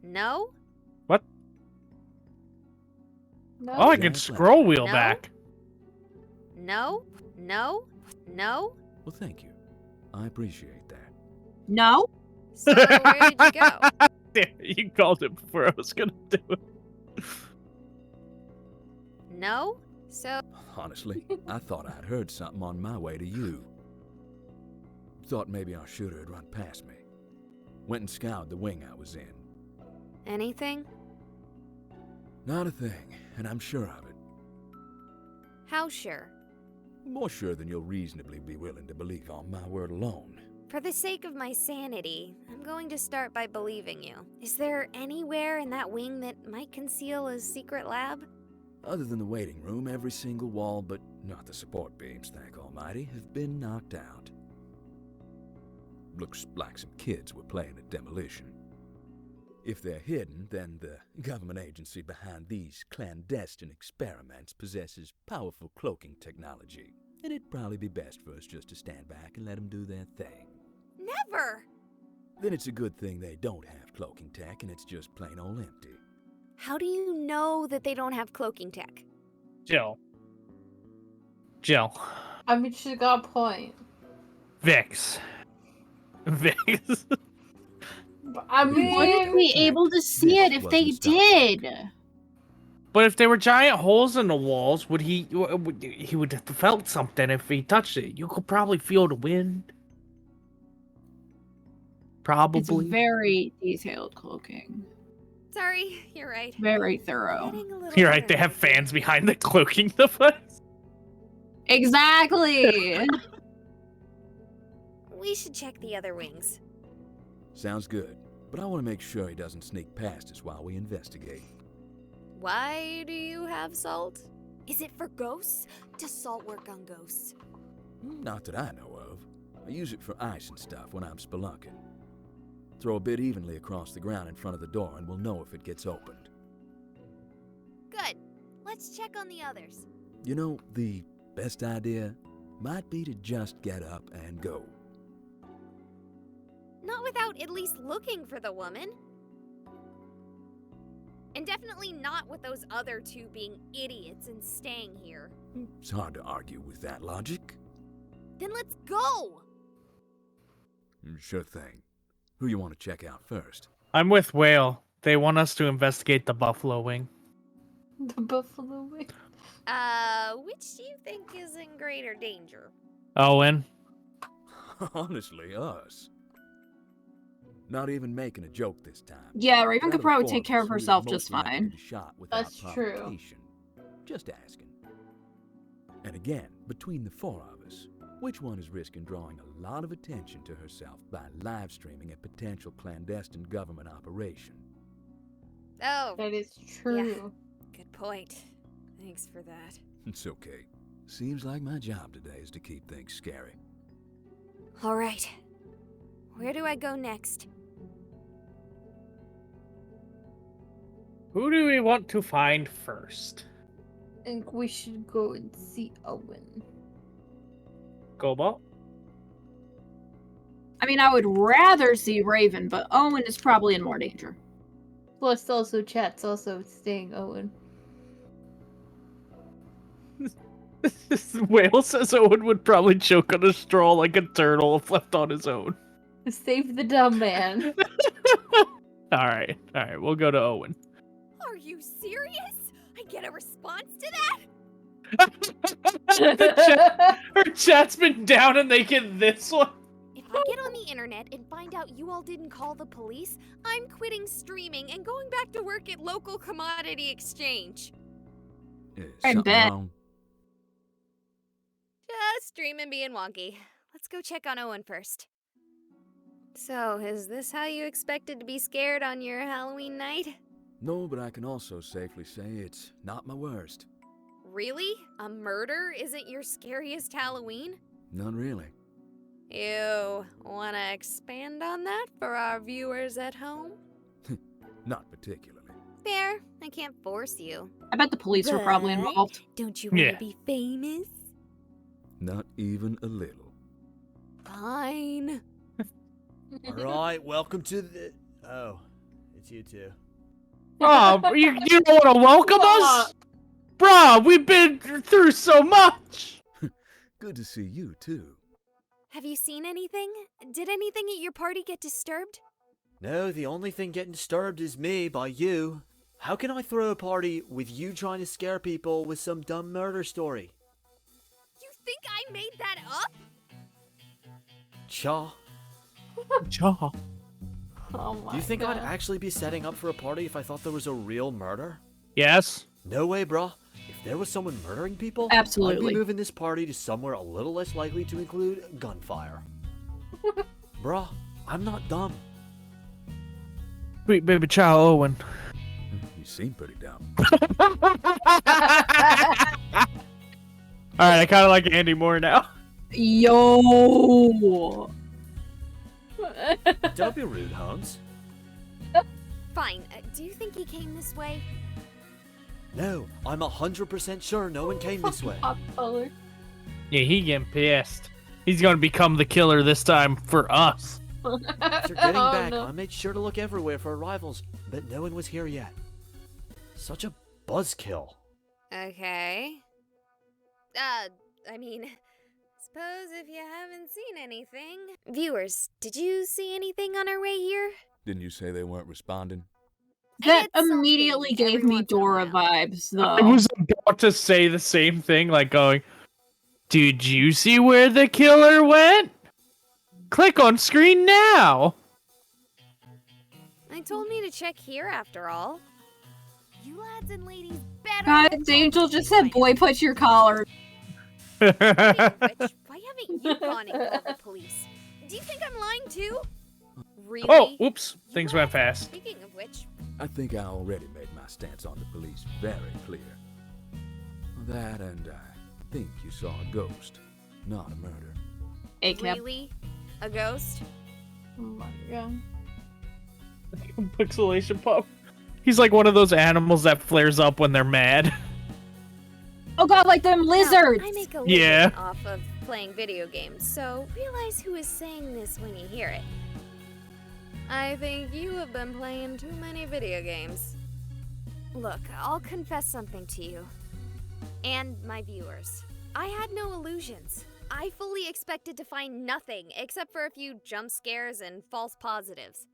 No? what? no. Oh, I can Giant black scroll man. wheel No? back. No? No? No? Well, thank you. I appreciate that. No? So where did you go? Yeah, you called it before I was gonna do it. No? So Honestly, I thought I'd heard something on my way to you. Thought maybe our shooter had run past me. Went and scoured the wing I was in. anything? Not a thing, and I'm sure of it. How sure? More sure than you'll reasonably be willing to believe on my word alone. For the sake of my sanity, I'm going to start by believing you. Is there anywhere in that wing that might conceal a secret lab? Other than the waiting room, every single wall, but not the support beams, thank Almighty, have been knocked out. Looks like some kids were playing at demolition. If they're hidden, then the government agency behind these clandestine experiments possesses powerful cloaking technology, and it'd probably be best for us just to stand back and let them do their thing. Never! Then it's a good thing they don't have cloaking tech and it's just plain old empty. How do you know that they don't have cloaking tech? Jill. Jill. I mean, she got a point. Vix. Vix. But I mean, Wouldn't be able to see it if they did. But if there were giant holes in the walls, he would have felt something if he touched it. You could probably feel the wind. Probably. It's very detailed cloaking. Sorry, you're right. Very thorough. Getting a little You're right, they have paranoid. fans behind the cloaking device. Exactly! We should check the other wings. Sounds good, but I want to make sure he doesn't sneak past us while we investigate. Why do you have salt? Is it for ghosts? Does salt work on ghosts? Not that I know of. I use it for ice and stuff when I'm spelunking. Throw a bit evenly across the ground in front of the door and we'll know if it gets opened. Good. Let's check on the others. You know, the best idea might be to just get up and go. Not without at least looking for the woman. And definitely not with those other two being idiots and staying here. It's hard to argue with that logic. Then let's go! Sure thing. Who you want to check out first? I'm with Whale. They want us to investigate the buffalo wing. the buffalo wing. Which do you think is in greater danger? Owen. Honestly, us. Not even making a joke this time. Yeah, Raven Out could the probably four take care of us, who is herself most just likely to fine. be shot without That's true. provocation? Just asking. And again, between the four of us, which one is risking drawing a lot of attention to herself by live streaming a potential clandestine government operation? Oh, That is true. good point. Thanks for that. It's okay. Seems like my job today is to keep things scary. All right. Where do I go next? Who do we want to find first? I think we should go and see Owen. Cobalt? I mean, I would rather see Raven, but Owen is probably in more danger. Plus, also, chat's also staying Owen. Whale says Owen would probably choke on a straw like a turtle if left on his own. Save the dumb man. Alright, we'll go to Owen. Are you serious? I get a response to Her chat's been down and they get this one. If I get on the internet and find out you all didn't call the police, I'm quitting streaming and going back to work at local commodity exchange. Is I something bet. wrong? Just streaming being wonky. Let's go check on Owen first. So, is this how you expected to be scared on your Halloween night? No, but I can also safely say it's not my worst. Really? A murder isn't your scariest Halloween? None really. You wanna expand on that for our viewers at home? Not particularly. Fair. I can't force you. I bet the police were probably But involved. Don't you want to Yeah. be famous? Not even a little. Fine. Alright, welcome to the... Oh, it's you two. Oh, you don't want to welcome us? Bruh, we've been through so much. Good to see you, too. Have you seen anything? Did anything at your party get disturbed? No, the only thing getting disturbed is me by you. How can I throw a party with you trying to scare people with some dumb murder story? You think I made that up? Cha. Jaw. Oh my Do you think God. I'd actually be setting up for a party if I thought there was a real murder? Yes. No way, bruh. If there was someone murdering people, I'd Absolutely. be moving this party to somewhere a little less likely to include gunfire. Bruh, I'm not dumb. Sweet baby child Owen. You seem pretty dumb. Alright, I kind of like Andy more now. Yo! Don't be rude, Hans. Fine. Do you think he came this way? No, I'm 100% sure no one came this way. Pop color. Yeah, he getting pissed. He's gonna become the killer this time for us. After getting Oh, back, no. I made sure to look everywhere for arrivals, but no one was here yet. Such a buzzkill. Okay. I mean, suppose if you haven't seen anything. Viewers, did you see anything on our way here? Didn't you say they weren't responding? That get something immediately gave every me once in a Dora while. vibes, though. I was about to say the same thing, like going, did you see where the killer went? Click on screen now. They told me to check here after all. You lads and ladies better. God, Angel just said, boy, put your collar. Which, why haven't you gone and called the police? Do you think I'm lying too? Really? Oh, oops. You Things are? went fast. Speaking of which, I think I already made my stance on the police very clear. That and I think you saw a ghost, not a murder. A-cap. really? A ghost? Oh my God. Pixelation pup. He's like one of those animals that flares up when they're mad. Oh god, like them lizards! Now, I make a Yeah. living off of playing video games, so realize who is saying this when you hear it. I think you have been playing too many video games. Look, I'll confess something to you. And my viewers. I had no illusions. I fully expected to find nothing except for a few jump scares and false positives.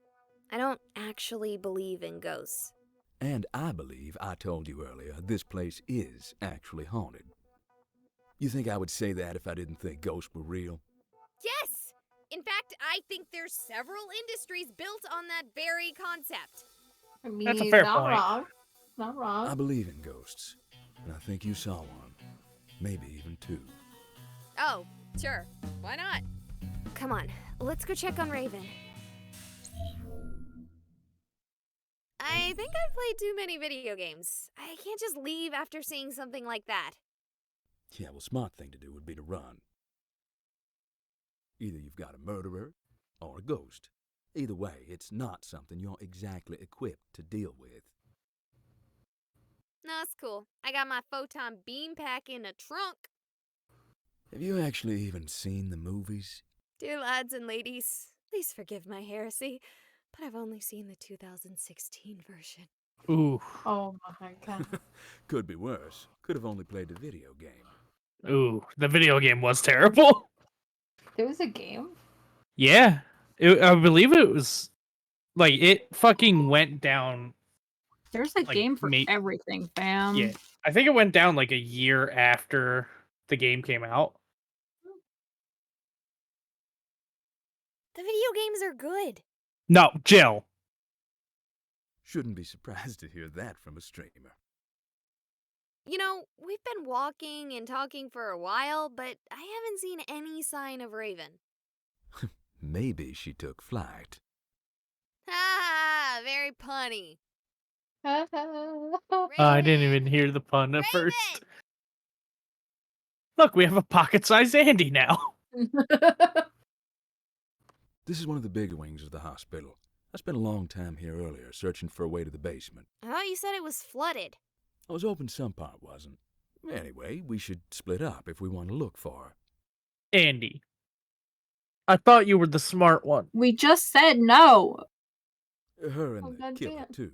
I don't actually believe in ghosts. And I believe I told you earlier this place is actually haunted. You think I would say that if I didn't think ghosts were real? Yes! In fact, I think there's several industries built on that very concept. I mean, That's a fair not point. wrong. Not I wrong. believe in ghosts, and I think you saw one. Maybe even two. Oh, sure. Why not? Come on, let's go check on Raven. I think I've played too many video games. I can't just leave after seeing something like that. Yeah, well, smart thing to do would be to run. Either you've got a murderer or a ghost. Either way, it's not something you're exactly equipped to deal with. No, that's cool. I got my photon beam pack in a trunk. Have you actually even seen the movies? Dear lads and ladies, please forgive my heresy, but I've only seen the 2016 version. Ooh. Oh my god. Could be worse. Could have only played the video game. Ooh. The video game was terrible. There was a game? Yeah. I believe it was... Like, it fucking went down... There's a Like, game for everything, fam. Yeah. I think it went down like a year after the game came out. The video games are good. No, Jill. Shouldn't be surprised to hear that from a streamer. You know, we've been walking and talking for a while, but I haven't seen any sign of Raven. Maybe she took flight. Ha! Very punny. I didn't even hear the pun at first. Raven! Look, we have a pocket-sized Andy now. This is one of the bigger wings of the hospital. I spent a long time here earlier searching for a way to the basement. I thought you said it was flooded. I was hoping some part wasn't. Anyway, we should split up if we want to look for her. Andy. I thought you were the smart one. We just said no. Her and Oh, the killer, goddamn. too.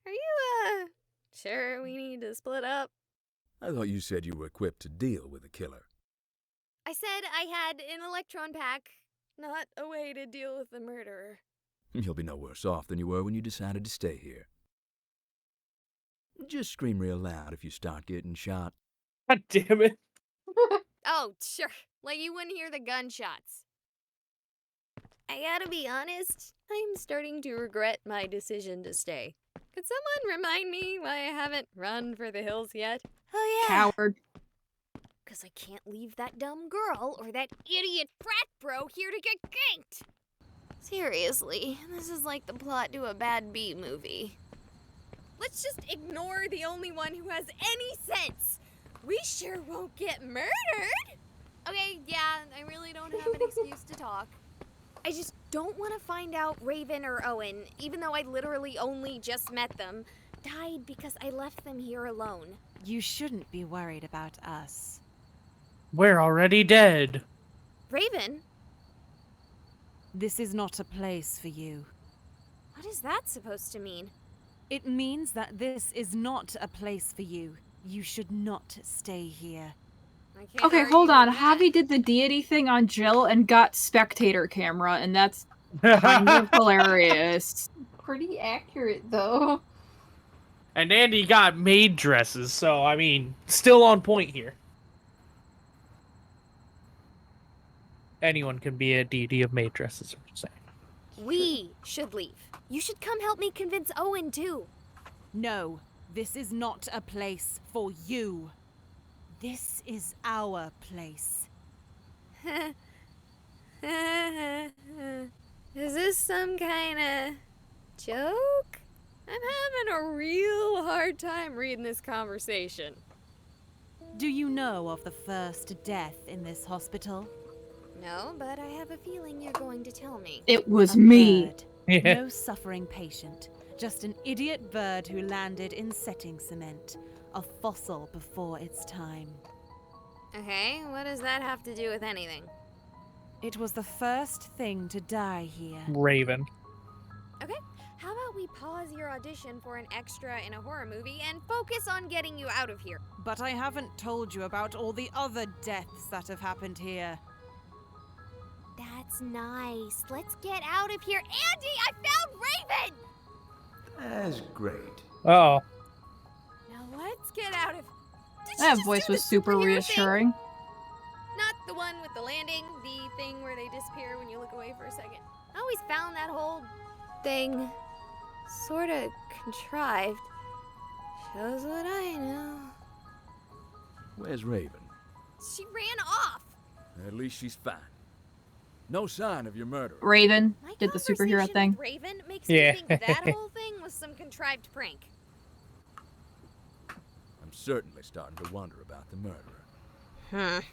Are you, sure we need to split up? I thought you said you were equipped to deal with a killer. I said I had an electron pack, not a way to deal with the murderer. You'll be no worse off than you were when you decided to stay here. Just scream real loud if you start getting shot. God damn it. Oh, sure. Like you wouldn't hear the gunshots. I gotta be honest, I'm starting to regret my decision to stay. Could someone remind me why I haven't run for the hills yet? Oh yeah. Coward. Because I can't leave that dumb girl or that idiot frat bro here to get ganked. Seriously, this is like the plot to a bad B movie. Let's just ignore the only one who has any sense. We sure won't get murdered. Okay, yeah, I really don't have an excuse to talk. I just don't want to find out Raven or Owen, even though I literally only just met them, died because I left them here alone. You shouldn't be worried about us. We're already dead. Raven? This is not a place for you. What is that supposed to mean? It means that this is not a place for you. You should not stay here. I can't Okay, argue hold on. with that. Javi did the deity thing on Jill and got spectator camera, and that's kind of hilarious. Pretty accurate, though. And Andy got maid dresses, so, I mean, still on point here. Anyone can be a deity of maid dresses, I'm just saying. We should leave. You should come help me convince Owen, too. No, this is not a place for you. This is our place. Is this some kind of joke? I'm having a real hard time reading this conversation. Do you know of the first death in this hospital? No, but I have a feeling you're going to tell me. It was A me. bird. Yeah. No suffering patient. Just an idiot bird who landed in setting cement. A fossil before its time. Okay, what does that have to do with anything? It was the first thing to die here. Raven. Okay, how about we pause your audition for an extra in a horror movie and focus on getting you out of here? But I haven't told you about all the other deaths that have happened here. That's nice. Let's get out of here. Andy, I found Raven! That's great. Oh. Now let's get out of... Did she That just voice do was the super superhero reassuring. thing? Not the one with the landing, the thing where they disappear found that whole thing sorta contrived. Shows what I know. Where's Raven? She ran off. At least she's fine. No sign of your murderer. Raven My did the superhero conversation thing. with Raven makes Yeah. me think that whole thing was some contrived prank. I'm certainly starting to wonder about the murderer.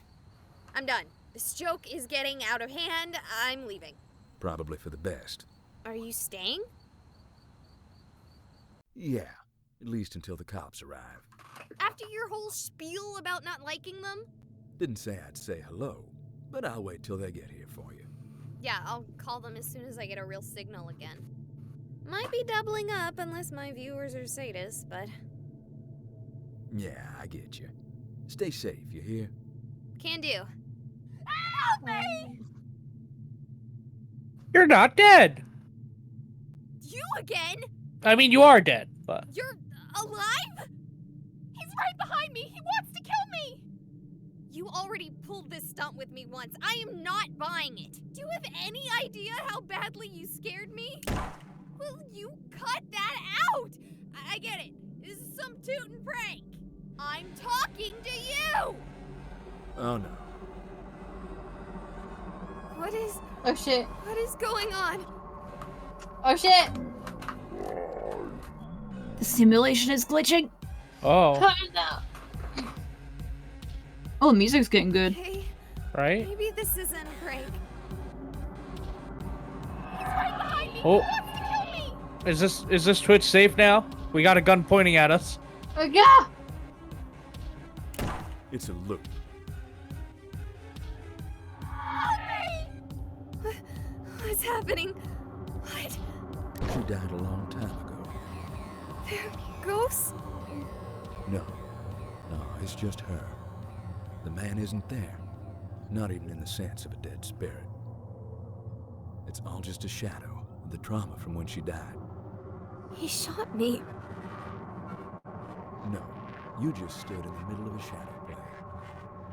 I'm done. This joke is getting out of hand. I'm leaving. Probably for the best. Are you staying? Yeah, at least until the cops arrive. After your whole spiel about not liking them? Didn't say I'd say hello, but I'll wait till they get here for you. Yeah, I'll call them as soon as I get a real signal again. Might be doubling up unless my viewers are sadists, but Yeah, I get you. Stay safe, you hear? can do. Help me! You're not dead. You again? I mean, you are dead, but You're alive? He's right behind me. He wants to kill me. You already pulled this stunt with me once. I am not buying it. Do you have any idea how badly you scared me? Will you cut that out? I get it. This is some tootin' prank. I'm talking to you. Oh no. What is Oh shit. what is going on? Oh shit. The simulation is glitching. oh, No. Oh, the music's getting good. Hey, right? maybe this isn't a prank. He's right behind me. Oh. He wants to kill me. Is this Twitch safe now? We got a gun pointing at us. Oh yeah. It's a loop. Help me! What's happening? What? She died a long time ago. They're ghosts? No. No, it's just her. The man isn't there. Not even in the sense of a dead spirit. It's all just a shadow of the trauma from when she died. He shot me. No, you just stood in the middle of a shadow play.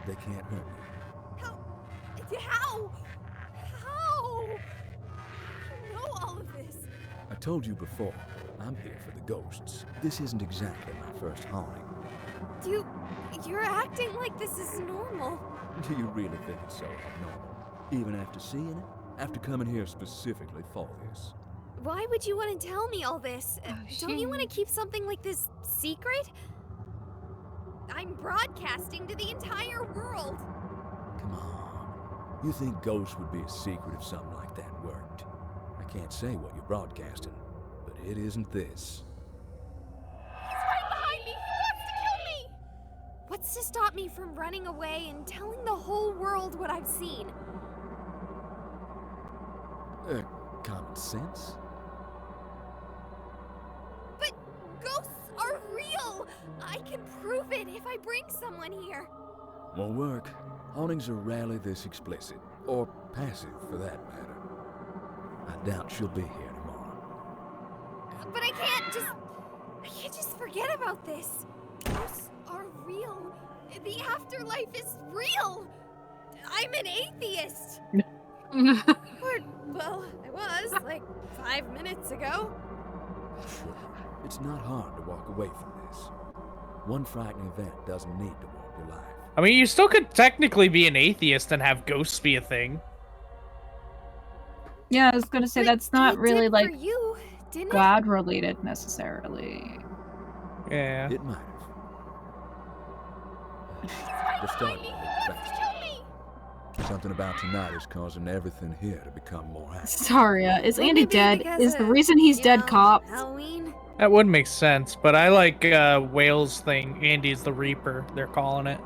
They can't hurt you. How? How? You know all of this. I told you before, I'm here for the ghosts. This isn't exactly my first haunting. You're acting like this is normal. Do you really think it's so abnormal? Even after seeing it? After coming here specifically for this? Why would you want to tell me all this? Don't you want to keep something like this secret? I'm broadcasting to the entire world. Come on. You think ghosts would be a secret if something like that worked? I can't say what you're broadcasting, but it isn't this. He's right behind me. He wants to kill me. What's to stop me from running away and telling the whole world what I've seen? Common sense? But ghosts are real. I can prove it if I bring someone here. Won't work. Hauntings are rarely this explicit, or passive for that matter. I doubt she'll be here tomorrow. But I can't just forget about this. Ghosts are real. The afterlife is real. I'm an atheist. Or, well, I was, like, 5 minutes ago. Sure, it's not hard to walk away from this. One frightening event doesn't need to warp your life. I mean, you still could technically be an atheist and have ghosts be a thing. Yeah, I was gonna say But that's not it really did like for you, didn't it? God related necessarily. Yeah. It might have. They're starting to move faster. Kill me. Something about tonight is causing everything here to become more active. Saria, is Well, Andy maybe dead? because Is the of, reason he's you dead know, cops? Halloween. That would make sense, but I like Whale's thing. Andy's the Reaper, they're calling it.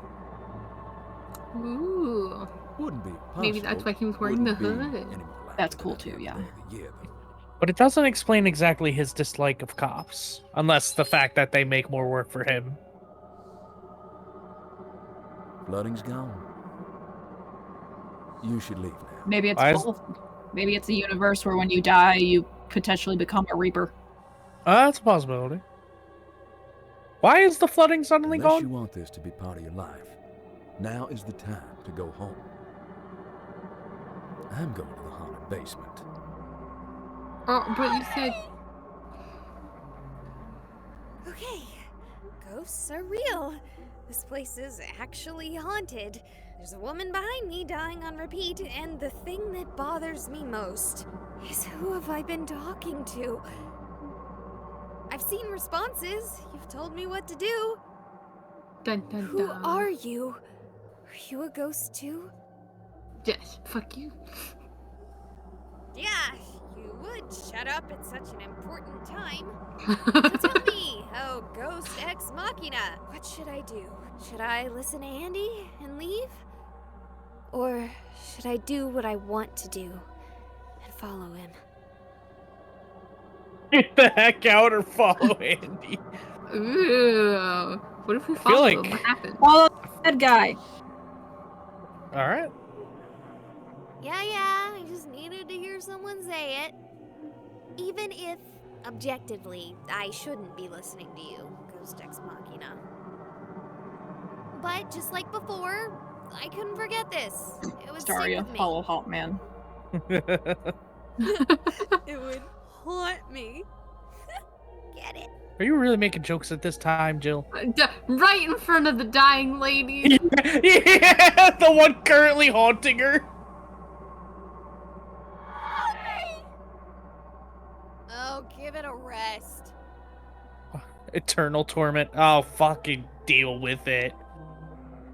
Ooh. Wouldn't be possible. Maybe that's why he was wearing the Wouldn't be hood. any more likely That's cool than too, any yeah. other day of the year, though. But it doesn't explain exactly his dislike of cops, unless the fact that they make more work for him. Flooding's gone. You should leave now. Maybe it's Why is- both. Maybe it's a universe where when you die, you potentially become a Reaper. That's a possibility. Why is the flooding suddenly Unless you gone? want this to be part of your life, now is the time to go home. I'm going to the haunted basement. Oh, but you said... Okay, ghosts are real. This place is actually haunted. There's a woman behind me dying on repeat, and the thing that bothers me most is who have I been talking to? I've seen responses. You've told me what to do. Dun, dun, Who dun. are you? Are you a ghost too? Yes, fuck you. Yeah, you would shut up at such an important time. So tell me, oh ghost ex machina, what should I do? Should I listen to Andy and leave? Or should I do what I want to do and follow him? Get the heck out or follow Andy. Ooh. What if we feel follow like- him? What happens? Follow that guy. All right. Yeah, I just needed to hear someone say it. Even if, objectively, I shouldn't be listening to you, ghost ex machina. But just like before, I couldn't forget this. It would Sorry, stick with me. follow Hot Man. It would haunt me. Get it? Are you really making jokes at this time, Jill? Right in front of the dying lady. Yeah, the one currently haunting her. Oh, give it a rest. Eternal torment. Oh, fucking deal with it.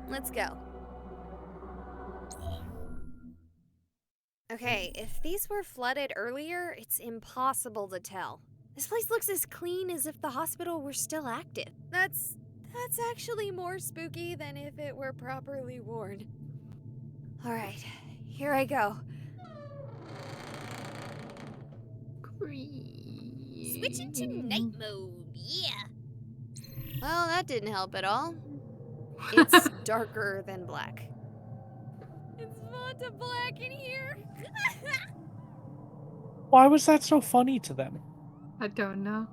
Let's go. Okay, if these were flooded earlier, it's impossible to tell. This place looks as clean as if the hospital were still active. That's actually more spooky than if it were properly worn. All right, here I go. Switch into night mode, yeah. Well, that didn't help at all. It's darker than black. It's Vanta Black in here. Why was that so funny to them? I don't know.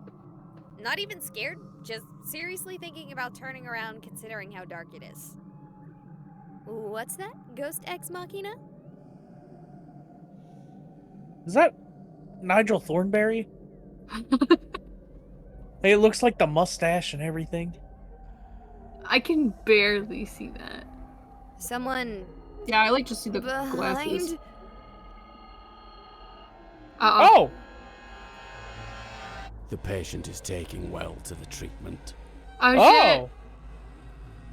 Not even scared, just seriously thinking about turning around considering how dark it is. What's that? Ghost ex machina? Is that Nigel Thornberry? It looks like the mustache and everything. I can barely see that. Someone Yeah, I like to see the glasses. behind? Uh-oh. Oh! The patient is taking well to the treatment. Oh, shit.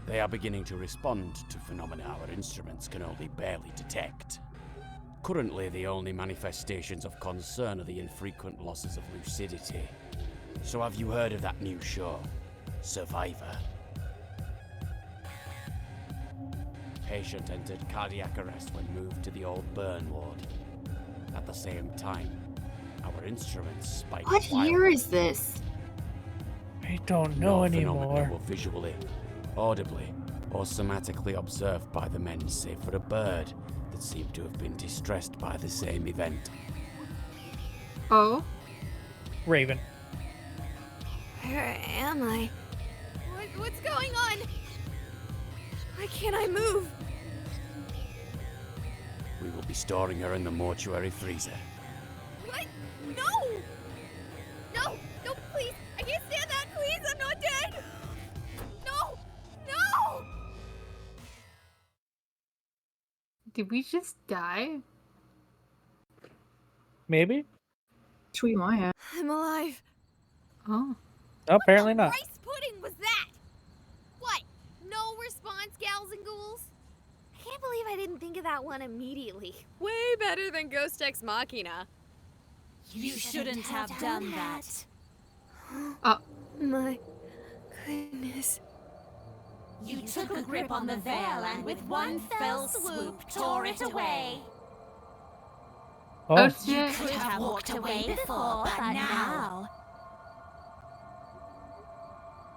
They are beginning to respond to phenomena our instruments can only barely detect. Currently, the only manifestations of concern are the infrequent losses of lucidity. So have you heard of that new show, Survivor? Patient entered cardiac arrest when moved to the old burn ward. At the same time, our instruments spiked What year is this? I don't know phenomena anymore. were visually, audibly, or somatically observed by the men, save for a bird that seemed to have been distressed by the same event. Oh. Raven. Where am I? What's going on? Why can't I move? We will be storing her in the mortuary freezer. What? No! No, please! I can't stand that, please! I'm not dead! No! Did we just die? Maybe? Tweet my hat. I'm alive. Oh. Apparently not. Rice pudding was that? What? No response, gals and ghouls? I can't believe I didn't think of that one immediately. Way better than Ghost Ex Machina. You shouldn't have done that. My goodness. You took a grip on the veil and with one fell swoop tore it away. Oh, Oh, shit. Could have walked away before, but now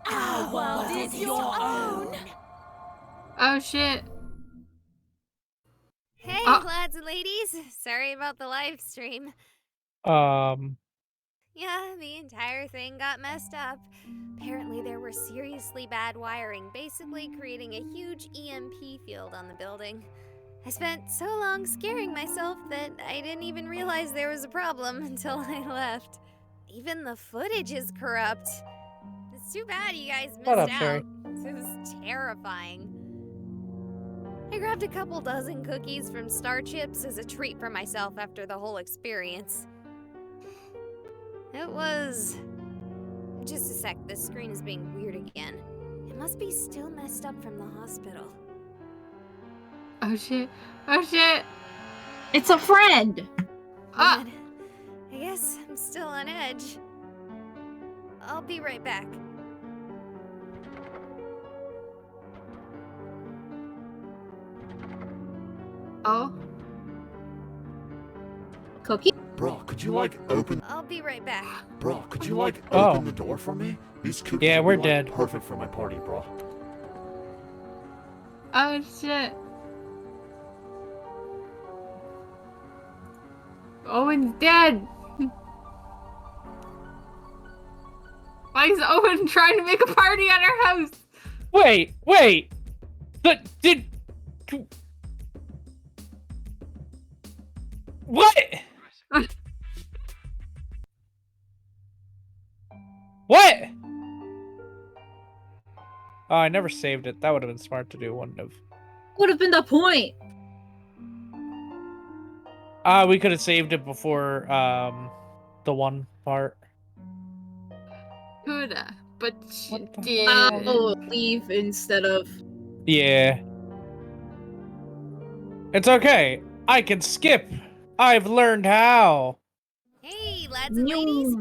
our world is your own. Oh, shit. Hey, Ah. lads and ladies. Sorry about the live stream. Yeah, the entire thing got messed up. Apparently there were seriously bad wiring, basically creating a huge EMP field on the building. I spent so long scaring myself that I didn't even realize there was a problem until I left. Even the footage is corrupt. It's too bad you guys missed Shut up, out. Sherry. It was terrifying. I grabbed a couple dozen cookies from Star Chips as a treat for myself after the whole experience. It was... Just a sec, this screen is being weird again. It must be still messed up from the hospital. Oh shit. Oh shit. It's a friend! Ah! Man, I guess I'm still on edge. I'll be right back. Oh. Cookie? Bro, could you like open? I'll be right back. Bro, could you like Oh. open the door for me? These cookies Yeah, would we're be, dead. like, perfect for my party, bro. Oh shit. Owen's dead. Why is Owen trying to make a party at our house? Wait. Did. What? What? Oh, I never saved it. That would have been smart to do, wouldn't have. Would have been the point. We could have saved it before the one part. Coulda, but she What the did. Oh, leave instead of... Yeah. It's okay. I can skip. I've learned how. Hey, lads and ladies.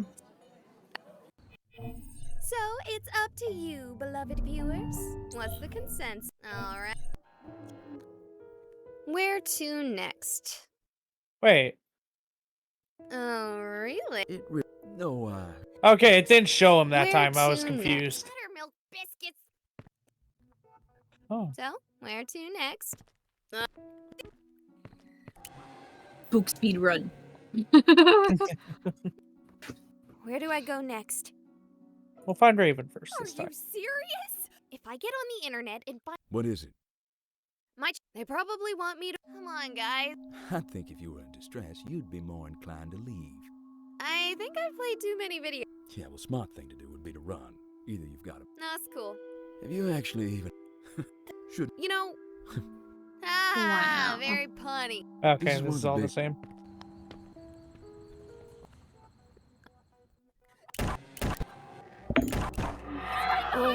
So, it's up to you, beloved viewers. What's the consensus? Alright. Where to next? Wait. Oh, really? No, Okay, it didn't show him that Where time. I was to confused. next? Buttermilk biscuits. Oh. So, where to next? Book speed run. Where do I go next? We'll find Raven first Are this you time. serious? If I get on the internet and find what is it? they probably want me to. Come on, guys. I think if you were in distress, you'd be more inclined to leave. I think I've played too many videos. Yeah, well, smart thing to do would be to run. Either you've got to... No, it's cool. Have you actually even... should... You know. Ah, Wow. very punny. Okay, This is this one is of the all the big- same. Or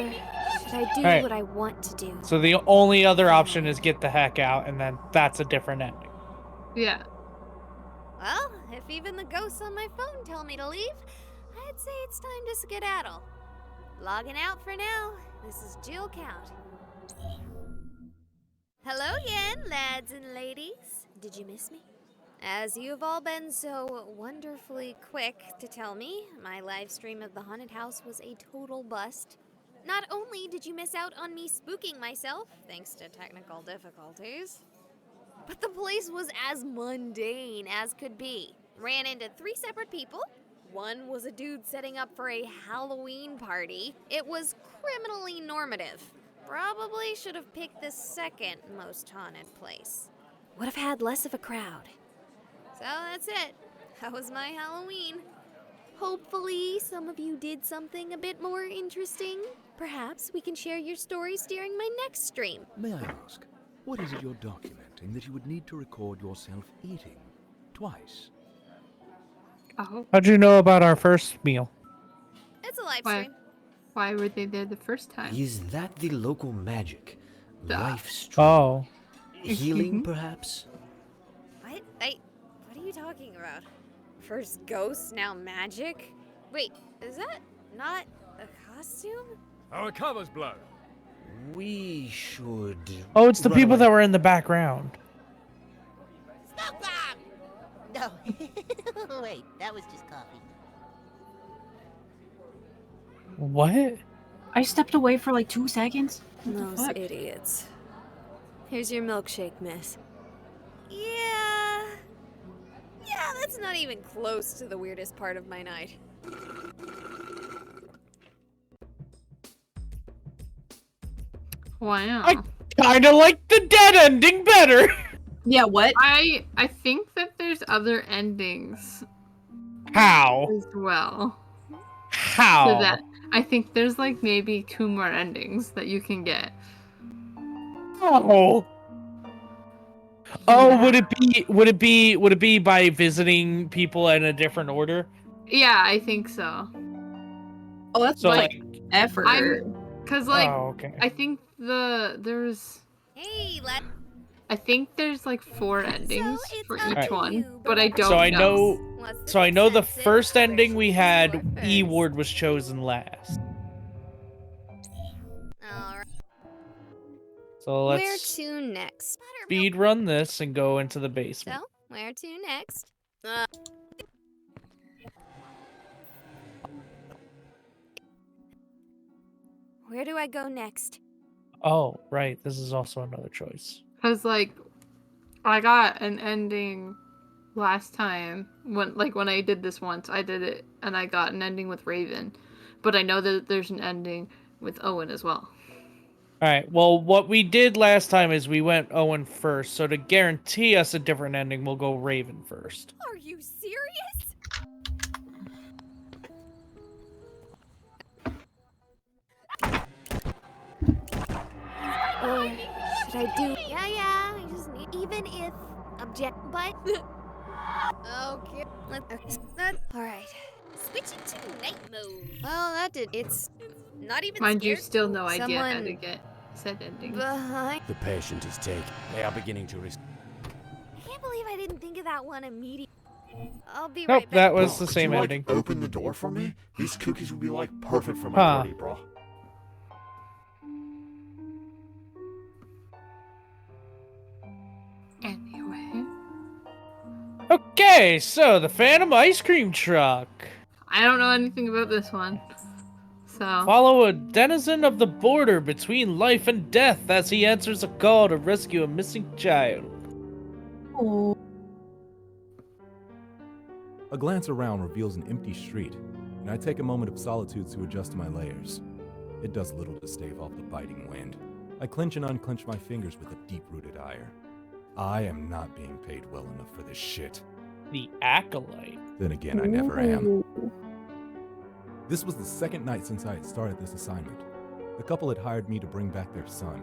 should I do Alright. what I want to do? So the only other option is get the heck out, and then that's a different ending. Yeah. Well, if even the ghosts on my phone tell me to leave, I'd say it's time to skedaddle. Logging out for now. This is Jill Count. Hello again, lads and ladies. Did you miss me? As you have all been so wonderfully quick to tell me, my live stream of the haunted house was a total bust. Not only did you miss out on me spooking myself, thanks to technical difficulties, but the place was as mundane as could be. Ran into 3 separate people. One was a dude setting up for a Halloween party. It was criminally normative. Probably should have picked the second most haunted place. Would have had less of a crowd. So that's it. That was my Halloween. Hopefully some of you did something a bit more interesting. Perhaps we can share your stories during my next stream. May I ask, what is it you're documenting that you would need to record yourself eating? Twice? Oh. How'd you know about our first meal? It's a live Why? stream. Why were they there the first time? Is that the local magic? Duh. Life stream? Oh. Healing, perhaps? What? What are you talking about? First ghosts, now magic? Wait, is that not a costume? Our cover's blown. We should... Oh, it's the run people away. that were in the background. Smoke bomb! No. Wait, that was just coffee. What? I stepped away for like 2 seconds. What the Those fuck? idiots. Here's your milkshake, miss. Yeah, that's not even close to the weirdest part of my night. Wow. I kinda like the dead ending better. Yeah, what? I think that there's other endings How? as well. How? So that I think there's like maybe 2 more endings that you can get. Oh. Oh, would it be by visiting people in a different order? Yeah, I think so. Oh, that's So like effort. Cause like oh, okay. I think there's Hey, I think there's like 4 endings it's for up each to one, you, but I don't So I know. So I know the consensus? first ending we Which had, you are E first. Ward was chosen last. All right. So Where let's to next? speed run this and go into the basement. So, where to next? Where do I go next? Oh, right. This is also another choice. Cause like I got an ending last time when I did this once. I did it and I got an ending with Raven, but I know that there's an ending with Owen as well. All right. Well, what we did last time is we went Owen first. So to guarantee us a different ending, we'll go Raven first. Are you serious? Or should I do? Yeah, I just need. Even if object, but. Okay. All right. Switching to night mode. Well, that did. It's not even. Mind you, scared. still no idea how Someone to get said ending. behind. The patient is taken. They are beginning to I can't believe I didn't think of that one immediately. I'll be Nope, right back. that was Bro, the could same you, ending. Open the door for me? These cookies would be like perfect for my Huh. party, bro. Anyway, Okay, so the Phantom Ice Cream Truck. I don't know anything about this one, so Follow a denizen of the border between life and death as he answers a call to rescue a missing child. Oh. A glance around reveals an empty street, and I take a moment of solitude to adjust my layers. It does little to stave off the biting wind. I clench and unclench my fingers with a deep-rooted ire. I am not being paid well enough for this shit. The Acolyte. Then again, I never am. This was the second night since I had started this assignment. The couple had hired me to bring back their son.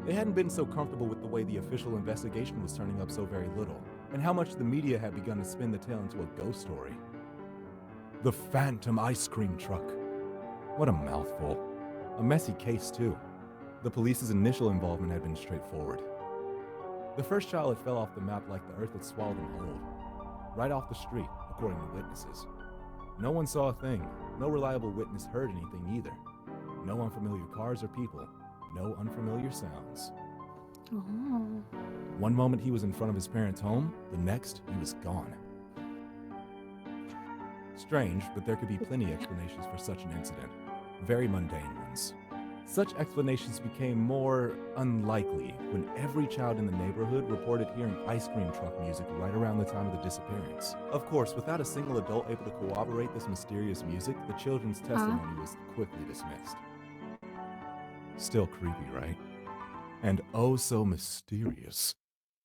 They hadn't been so comfortable with the way the official investigation was turning up so very little, and how much the media had begun to spin the tale into a ghost story. The Phantom Ice Cream Truck. What a mouthful. A messy case, too. The police's initial involvement had been straightforward. The first child had fell off the map like the earth had swallowed him whole. Right off the street, according to witnesses. No one saw a thing. No reliable witness heard anything either. No unfamiliar cars or people. No unfamiliar sounds. oh. One moment he was in front of his parents' home, the next he was gone. Strange, but there could be plenty explanations for such an incident. Very mundane ones. Such explanations became more unlikely when every child in the neighborhood reported hearing ice cream truck music right around the time of the disappearance. Of course, without a single adult able to corroborate this mysterious music, the children's testimony was quickly dismissed. Still creepy, right? And oh so mysterious.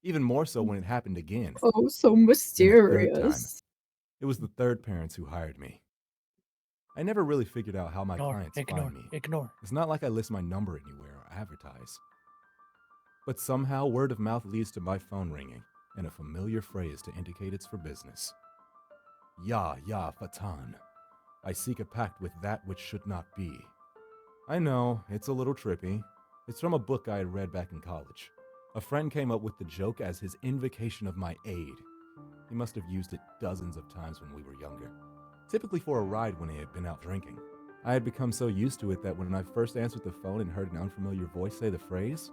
Even more so when it happened again. Oh, so And the third time. mysterious. It was the third parents who hired me. I never really figured out how my Ignore, clients ignore, find me. ignore. It's not like I list my number anywhere or advertise. But somehow word of mouth leads to my phone ringing and a familiar phrase to indicate it's for business. Ya Fatan. I seek a pact with that which should not be. I know, it's a little trippy. It's from a book I had read back in college. A friend came up with the joke as his invocation of my aid. He must have used it dozens of times when we were younger. Typically for a ride when he had been out drinking. I had become so used to it that when I first answered the phone and heard an unfamiliar voice say the phrase,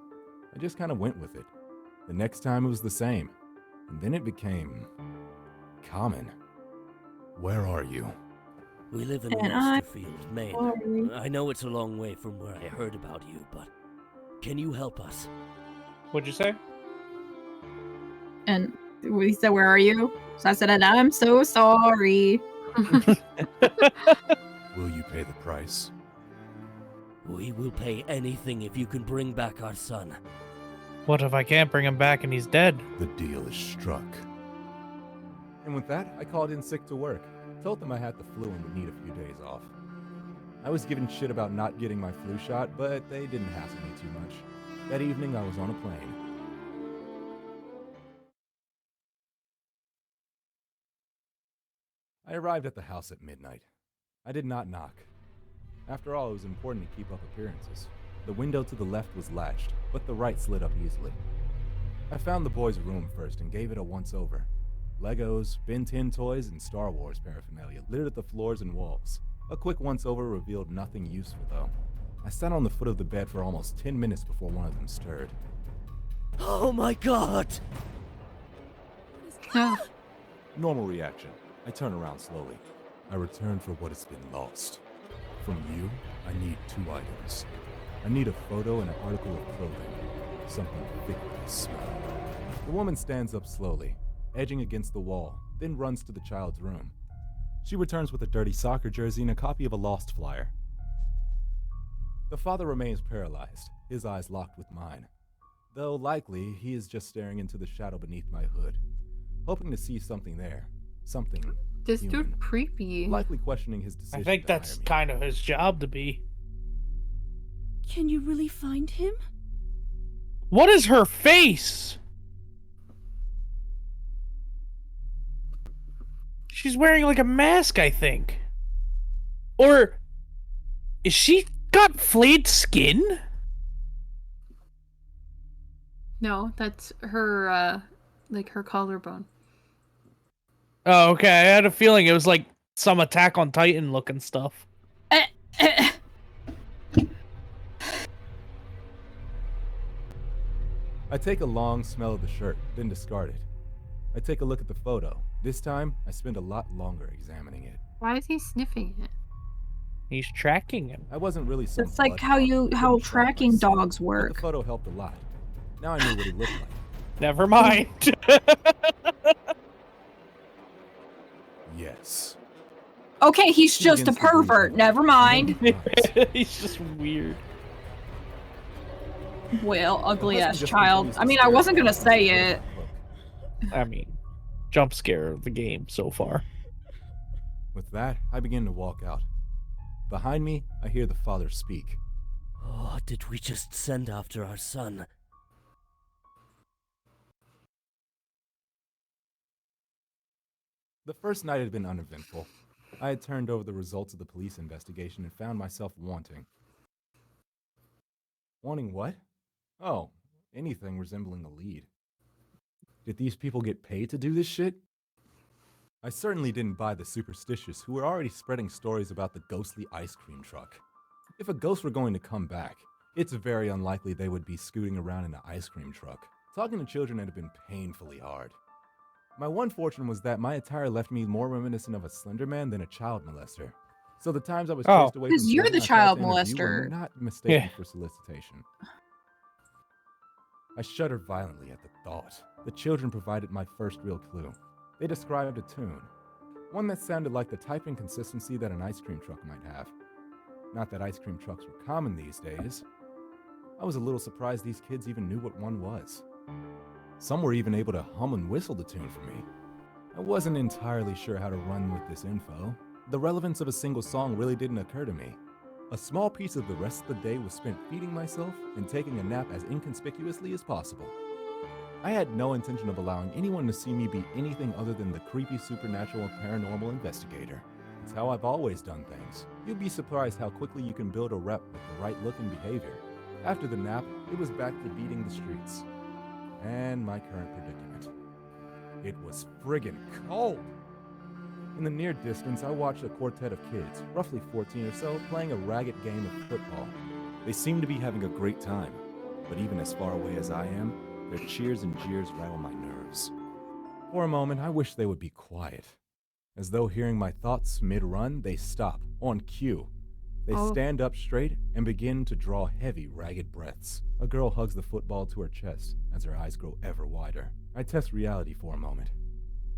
I just kind of went with it. The next time it was the same, and then it became common. Where are you? We live in And I'm Westerfield, Maine. sorry. I know it's a long way from where I heard about you, but can you help us? What'd you say? And we said, "Where are you?" So I said, "And I'm so sorry." Will you pay the price? We will pay anything if you can bring back our son. What if I can't bring him back and he's dead? The deal is struck. And with that, I called in sick to work. Told them I had the flu and would need a few days off. I was given shit about not getting my flu shot, but they didn't hassle me too much. That evening, I was on a plane. I arrived at the house at midnight. I did not knock. After all, it was important to keep up appearances. The window to the left was latched, but the right slid up easily. I found the boys' room first and gave it a once-over. Legos, Ben 10 toys, and Star Wars paraphernalia littered the floors and walls. A quick once-over revealed nothing useful, though. I sat on the foot of the bed for almost 10 minutes before one of them stirred. Oh my god! Normal reaction. I turn around slowly. I return for what has been lost. From you, I need 2 items. I need a photo and an article of clothing. Something thick with a smell. The woman stands up slowly, edging against the wall, then runs to the child's room. She returns with a dirty soccer jersey and a copy of a Lost flyer. The father remains paralyzed, his eyes locked with mine. Though likely, he is just staring into the shadow beneath my hood, hoping to see something there. Something This human. dude creepy. Likely questioning his decision. I think to hire that's me. kind of his job to be. Can you really find him? What is her face? She's wearing like a mask, I think. Or is she got flayed skin? No, that's her, like her collarbone. Oh, okay. I had a feeling it was like some Attack on Titan looking stuff. I take a long smell of the shirt, then discard it. I take a look at the photo. This time, I spend a lot longer examining it. Why is he sniffing it? He's tracking him. I wasn't really some It's like blood how dog. you I how couldn't track tracking myself, dogs but work. the photo helped a lot. Now I knew what he looked like. Never mind. Yes. Okay, he's He just a begins to breathe pervert. heavily. Never mind. He's just weird. Well, ugly The ass husband just child. continues I to mean, I stare wasn't at gonna the say photo it. with I mean, jump scare of the game so far. With that, I begin to walk out. Behind me, I hear the father speak. Oh, did we just send after our son? The first night had been uneventful. I had turned over the results of the police investigation and found myself wanting. Wanting what? Oh, anything resembling a lead. Did these people get paid to do this shit? I certainly didn't buy the superstitious who were already spreading stories about the ghostly ice cream truck. If a ghost were going to come back, it's very unlikely they would be scooting around in an ice cream truck. Talking to children had been painfully hard. My one fortune was that my attire left me more reminiscent of a Slender Man than a child molester. So the times I was chased away from 'Cause you're children the I tried child to interview were molester. not mistaken Yeah. for solicitation. I shuddered violently at the thought. The children provided my first real clue. They described a tune, one that sounded like the type and consistency that an ice cream truck might have. Not that ice cream trucks were common these days. I was a little surprised these kids even knew what one was. Some were even able to hum and whistle the tune for me. I wasn't entirely sure how to run with this info. The relevance of a single song really didn't occur to me. A small piece of the rest of the day was spent feeding myself and taking a nap as inconspicuously as possible. I had no intention of allowing anyone to see me be anything other than the creepy supernatural paranormal investigator. It's how I've always done things. You'd be surprised how quickly you can build a rep with the right look and behavior. After the nap, it was back to beating the streets. And my current predicament. It was friggin' cold! In the near distance, I watched a quartet of kids, roughly 14 or so, playing a ragged game of football. They seemed to be having a great time, but even as far away as I am, their cheers and jeers rattle my nerves. For a moment, I wish they would be quiet. As though hearing my thoughts mid-run, they stop, on cue. They stand up straight and begin to draw heavy, ragged breaths. A girl hugs the football to her chest as her eyes grow ever wider. I test reality for a moment.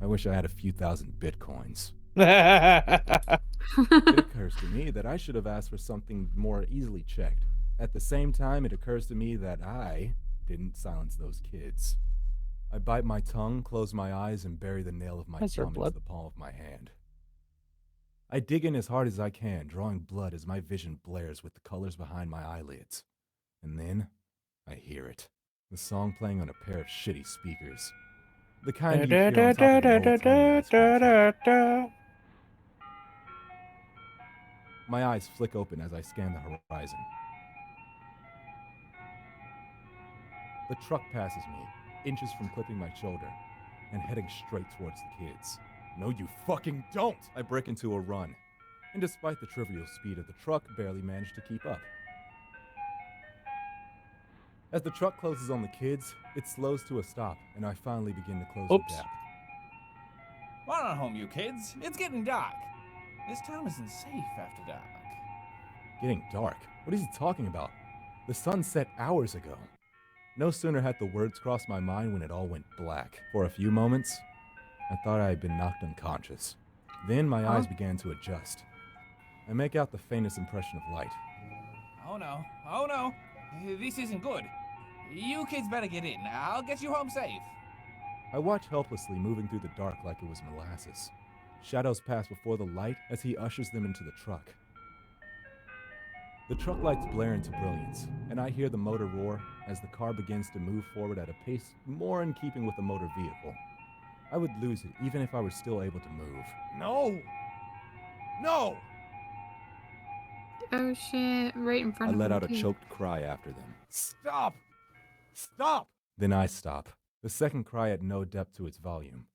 I wish I had a few thousand bitcoins. It occurs to me that I should have asked for something more easily checked. At the same time, it occurs to me that I didn't silence those kids. I bite my tongue, close my eyes, and bury the nail of my That's your thumb into blood. the palm of my hand. I dig in as hard as I can, drawing blood as my vision blares with the colors behind my eyelids. And then, I hear it. The song playing on a pair of shitty speakers. The kind you hear on top of an old-timey ice cream truck. My eyes flick open as I scan the horizon. The truck passes me, inches from clipping my shoulder, and heading straight towards the kids. No, you fucking don't! I break into a run, and despite the trivial speed of the truck, barely manage to keep up. As the truck closes on the kids, it slows to a stop, and I finally begin to close the gap. Run on home, you kids. It's getting dark. This town isn't safe after dark. Getting dark? What is he talking about? The sun set hours ago. No sooner had the words crossed my mind when it all went black. For a few moments, I thought I had been knocked unconscious. Then my eyes began to adjust. I make out the faintest impression of light. Oh no. Oh no. This isn't good. You kids better get in. I'll get you home safe. I watch helplessly, moving through the dark like it was molasses. Shadows pass before the light as he ushers them into the truck. The truck lights blare into brilliance, and I hear the motor roar as the car begins to move forward at a pace more in keeping with a motor vehicle. I would lose it even if I were still able to move. No! No! Oh shit, right in front I of let him, out a too. choked cry after them. Stop! Stop! Then I stop. The second cry had no depth to its volume.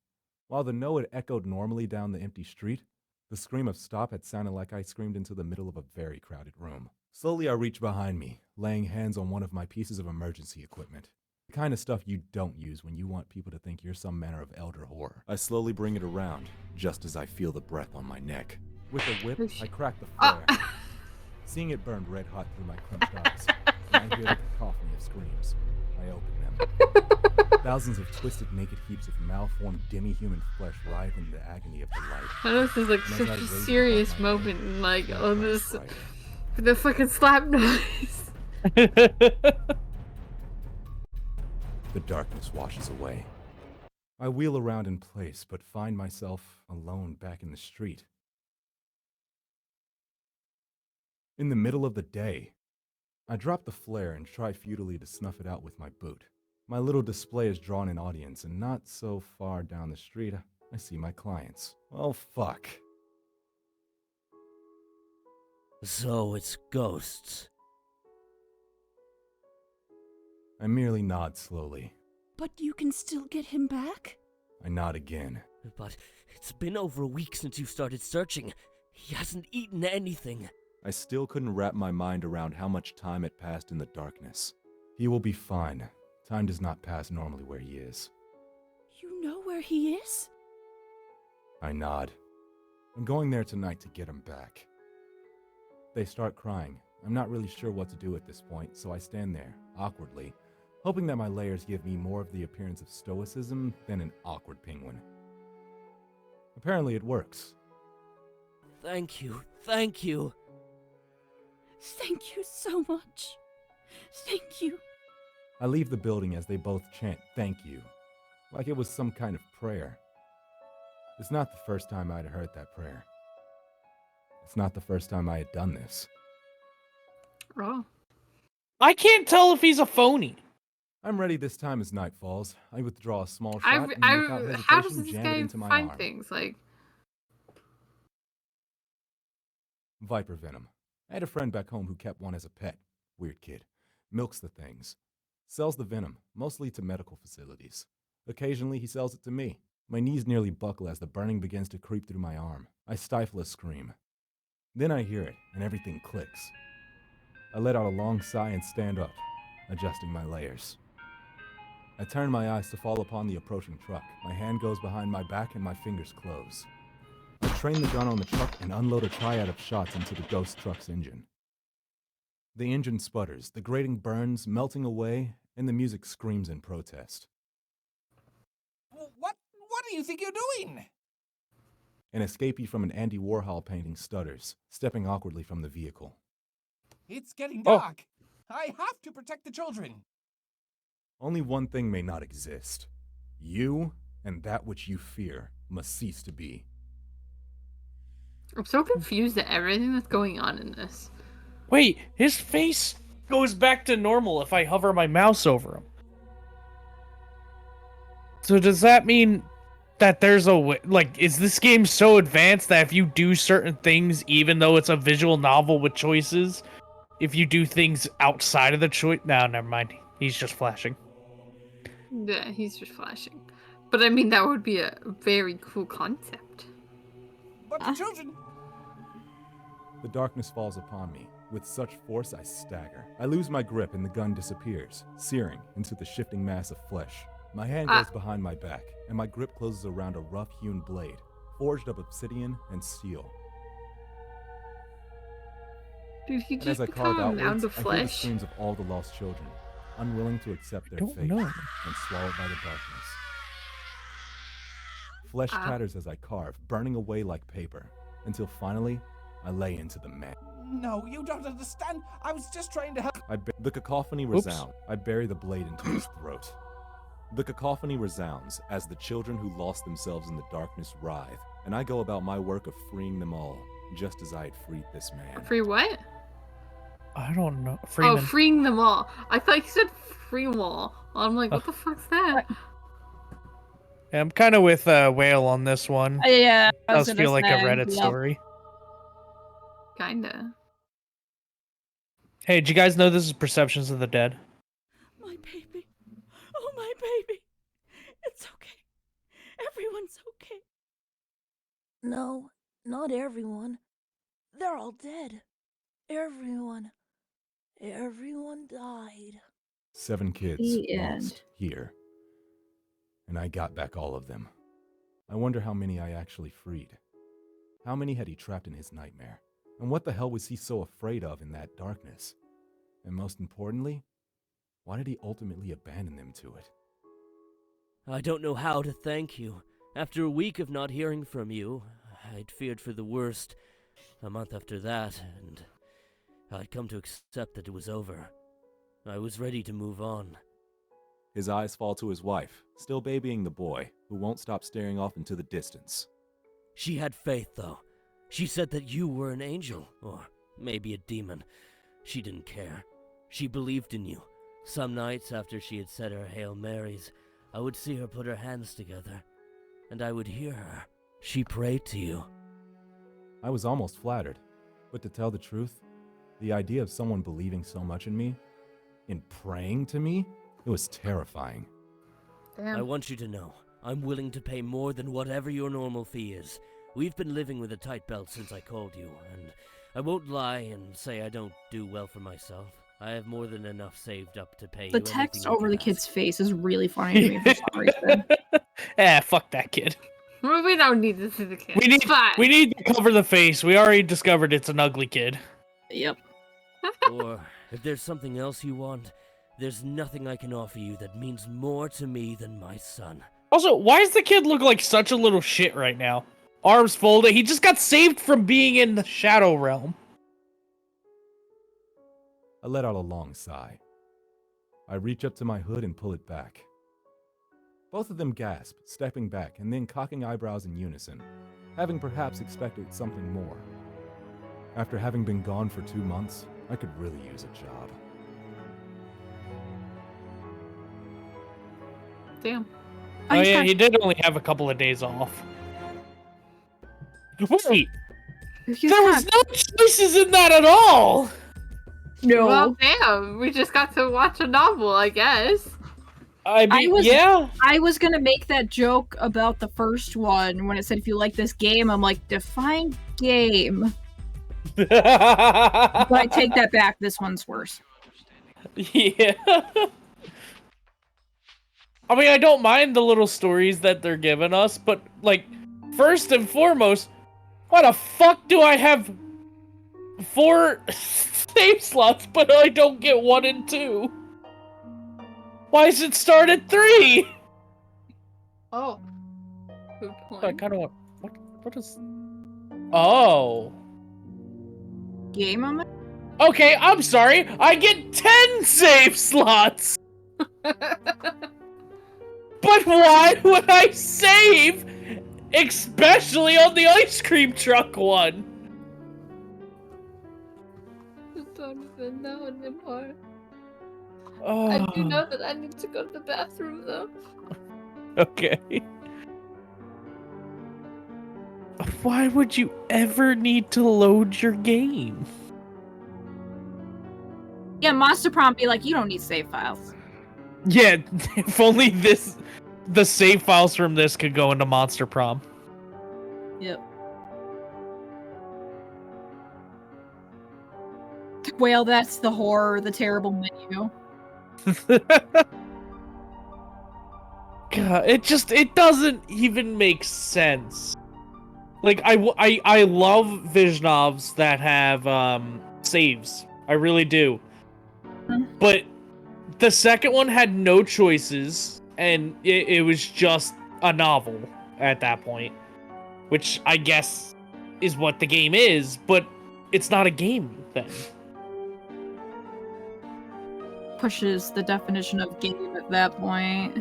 While the no had echoed normally down the empty street, the scream of stop had sounded like I screamed into the middle of a very crowded room. Slowly I reach behind me, laying hands on one of my pieces of emergency equipment. The kind of stuff you don't use when you want people to think you're some manner of elder horror. I slowly bring it around, just as I feel the breath on my neck. With a whip, I crack the flare. Seeing it burned red hot through my clenched eyes, and I hear the cacophony of screams. I open them. Thousands of twisted, naked heaps of malformed, demi-human flesh writhe in the agony of the light. I know this is like And as such I a raise it serious above my moment, head, and like, I oh, cry this, brighter. the fucking slap noise. The darkness washes away. I wheel around in place, but find myself alone back in the street. In the middle of the day, I drop the flare and try futilely to snuff it out with my boot. My little display has drawn an audience, and not so far down the street, I see my clients. Well, fuck. So it's ghosts. I merely nod slowly. But you can still get him back? I nod again. But it's been over a week since you started searching. He hasn't eaten anything. I still couldn't wrap my mind around how much time had passed in the darkness. He will be fine. Time does not pass normally where he is. You know where he is? I nod. I'm going there tonight to get him back. They start crying. I'm not really sure what to do at this point, so I stand there, awkwardly, hoping that my layers give me more of the appearance of stoicism than an awkward penguin. Apparently it works. Thank you. Thank you. Thank you so much. Thank you. I leave the building as they both chant thank you, like it was some kind of prayer. It's not the first time I'd heard that prayer. It's not the first time I had done this. Oh. I can't tell if he's a phony. I'm ready this time as night falls. I withdraw a small shot and without hesitation how does this jam it guy into my find arm. things? Like, Viper venom. I had a friend back home who kept one as a pet. Weird kid. Milks the things. Sells the venom, mostly to medical facilities. Occasionally he sells it to me. My knees nearly buckle as the burning begins to creep through my arm. I stifle a scream. Then I hear it, and everything clicks. I let out a long sigh and stand up, adjusting my layers. I turn my eyes to fall upon the approaching truck. My hand goes behind my back and my fingers close. I train the gun on the truck and unload a triad of shots into the ghost truck's engine. The engine sputters, the grating burns, melting away, and the music screams in protest. What do you think you're doing? An escapee from an Andy Warhol painting stutters, stepping awkwardly from the vehicle. It's getting dark. I have to protect the children. Only one thing may not exist. You and that which you fear must cease to be. I'm so confused at everything that's going on in this. Wait, his face goes back to normal if I hover my mouse over him. So does that mean that there's a way, like, is this game so advanced that if you do certain things, even though it's a visual novel with choices, if you do things outside of the choice, no, never mind. He's just flashing. Yeah, he's just flashing. But I mean, that would be a very cool concept. But the children... The darkness falls upon me. With such force, I stagger. I lose my grip and the gun disappears, searing into the shifting mass of flesh. My hand goes behind my back, and my grip closes around a rough-hewn blade, forged of obsidian and steel. Did he And just as I carve become a mound outwards, of I hear the flesh? screams of all the lost children, unwilling to accept their fate and swallowed by the darkness. Flesh tatters as I carve, burning away like paper, until finally, I lay into the mat. No, you don't understand. I was just trying to help. The cacophony resounds. I bury the blade into his throat. The cacophony resounds as the children who lost themselves in the darkness writhe, and I go about my work of freeing them all, just as I had freed this man. Free what? I don't know. Oh, freeing them all. I thought you said free them all. I'm like, what the fuck's that? Yeah, I'm kind of with Whale on this one. Yeah, it does feel like a Reddit story. Kinda. Hey, did you guys know this is Perceptions of the Dead? My baby. Oh, my baby. It's okay. Everyone's okay. No, not everyone. They're all dead. Everyone died. 7 kids The lost end. here. And I got back all of them. I wonder how many I actually freed. How many had he trapped in his nightmare? And what the hell was he so afraid of in that darkness? And most importantly, why did he ultimately abandon them to it? I don't know how to thank you. After a week of not hearing from you, I'd feared for the worst. A month after that, and I'd come to accept that it was over. I was ready to move on. His eyes fall to his wife, still babying the boy, who won't stop staring off into the distance. She had faith, though. She said that you were an angel, or maybe a demon. She didn't care. She believed in you. Some nights after she had said her Hail Marys, I would see her put her hands together, and I would hear her. She prayed to you. I was almost flattered, but to tell the truth, the idea of someone believing so much in me, in praying to me, it was terrifying. Damn. I want you to know, I'm willing to pay more than whatever your normal fee is. We've been living with a tight belt since I called you, and I won't lie and say I don't do well for myself. I have more than enough saved up to pay The you text anything you over the can kid's face is really funny to me for some reason. Fuck that kid. We don't need to see the kid. We need to cover the face. We already discovered it's an ugly kid. Yep. Or, if there's something else you want, there's nothing I can offer you that means more to me than my son. Also, why does the kid look like such a little shit right now? Arms folded. He just got saved from being in the Shadow Realm. I let out a long sigh. I reach up to my hood and pull it back. Both of them gasp, stepping back and then cocking eyebrows in unison, having perhaps expected something more. After having been gone for 2 months, I could really use a job. Damn. Oh yeah, he did only have a couple of days off. Wait! There was no choices in that at all! No. Well, damn. We just got to watch a novel, I guess. I mean, I was gonna make that joke about the first one when it said if you like this game. I'm like, define game. But I take that back. This one's worse. Yeah. I mean, I don't mind the little stories that they're giving us, but, like, first and foremost, why the fuck do I have 4 save slots, but I don't get 1 and 2? Why does it start at 3? Oh. Good point. I kind of want... What is... Oh. Game moment? Okay, I'm sorry. I get 10 save slots! But why would I save? Especially on the ice cream truck one. I don't even know anymore. Oh. I do know that I need to go to the bathroom though. Okay. Why would you ever need to load your game? Yeah, Monster Prom be like, you don't need save files. Yeah, if only the save files from this could go into Monster Prom. Yep. Well, that's the horror, the terrible menu. God, it doesn't even make sense. Like, I love Viznovs that have saves. I really do. But the second one had no choices, and it was just a novel at that point. Which I guess is what the game is, but it's not a game then. Pushes the definition of game at that point.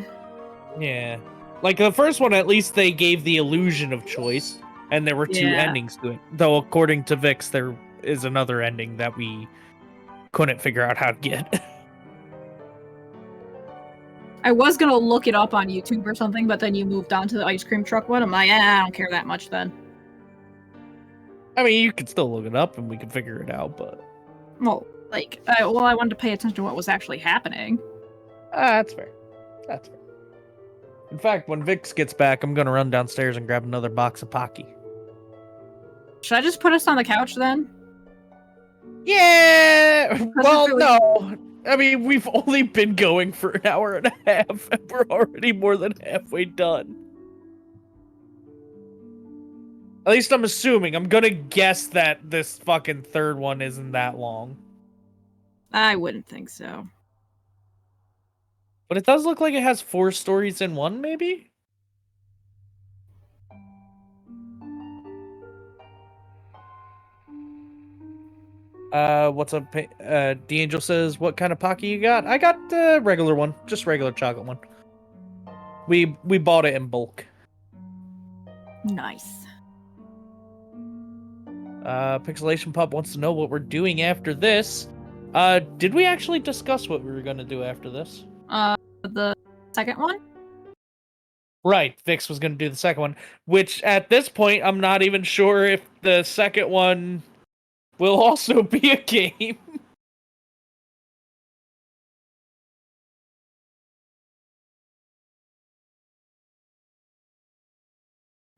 Yeah. Like, the first one, at least they gave the illusion of choice, and there were two Yeah. endings to it. Though, according to Vix, there is another ending that we couldn't figure out how to get. I was gonna look it up on YouTube or something, but then you moved on to the ice cream truck one. I'm like, I don't care that much then. I mean, you could still look it up and we could figure it out, but... Well, like, I wanted to pay attention to what was actually happening. That's fair. That's fair. In fact, when Vix gets back, I'm gonna run downstairs and grab another box of Pocky. Should I just put us on the couch then? Yeah! Well, really- no. I mean, we've only been going for an hour and a half, and we're already more than halfway done. At least I'm assuming. I'm gonna guess that this fucking third one isn't that long. I wouldn't think so. But it does look like it has 4 stories in one, maybe? What's up? D'Angel says, what kind of Pocky you got? I got the regular one. Just regular chocolate one. We bought it in bulk. Nice. Pixelation Pup wants to know what we're doing after this. Did we actually discuss what we were gonna do after this? The second one? Right, Vix was gonna do the second one, which at this point, I'm not even sure if the second one will also be a game.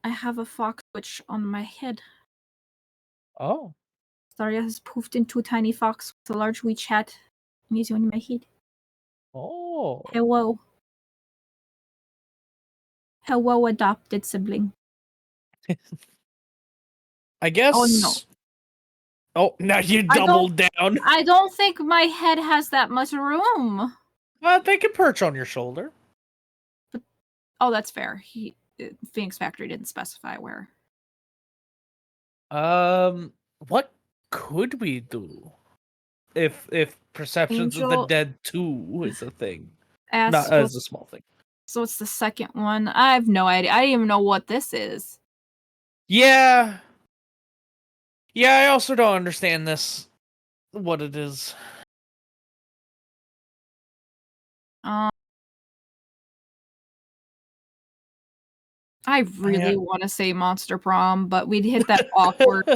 I have a fox switch on my head. Oh. Staria has poofed into a tiny fox with a large witch hat and is on my head. Oh. Hello. Hello, adopted sibling. I guess. Oh, no. Oh, now you doubled down. I don't think my head has that much room. They can perch on your shoulder. But, oh, that's fair. Phoenix Factory didn't specify where. What could we do if Perceptions of the Angel Dead 2 is a thing? asked Not as a small thing. So it's the second one. I have no idea. I didn't even know what this is. Yeah. Yeah, I also don't understand this. What it is. I really want to say Monster Prom, but we'd hit that awkward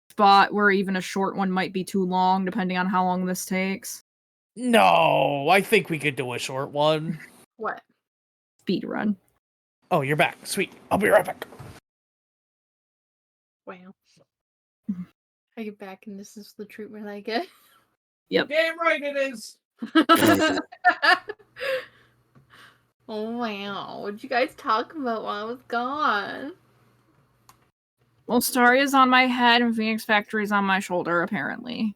spot where even a short one might be too long, depending on how long this takes. No, I think we could do a short one. What? Speed run. Oh, you're back. Sweet. I'll be right back. Wow. I get back and this is the treatment I get. Yep. Damn right it is. Oh wow. What'd you guys talk about while I was gone? Well, Staria's on my head and Phoenix Factory's on my shoulder, apparently.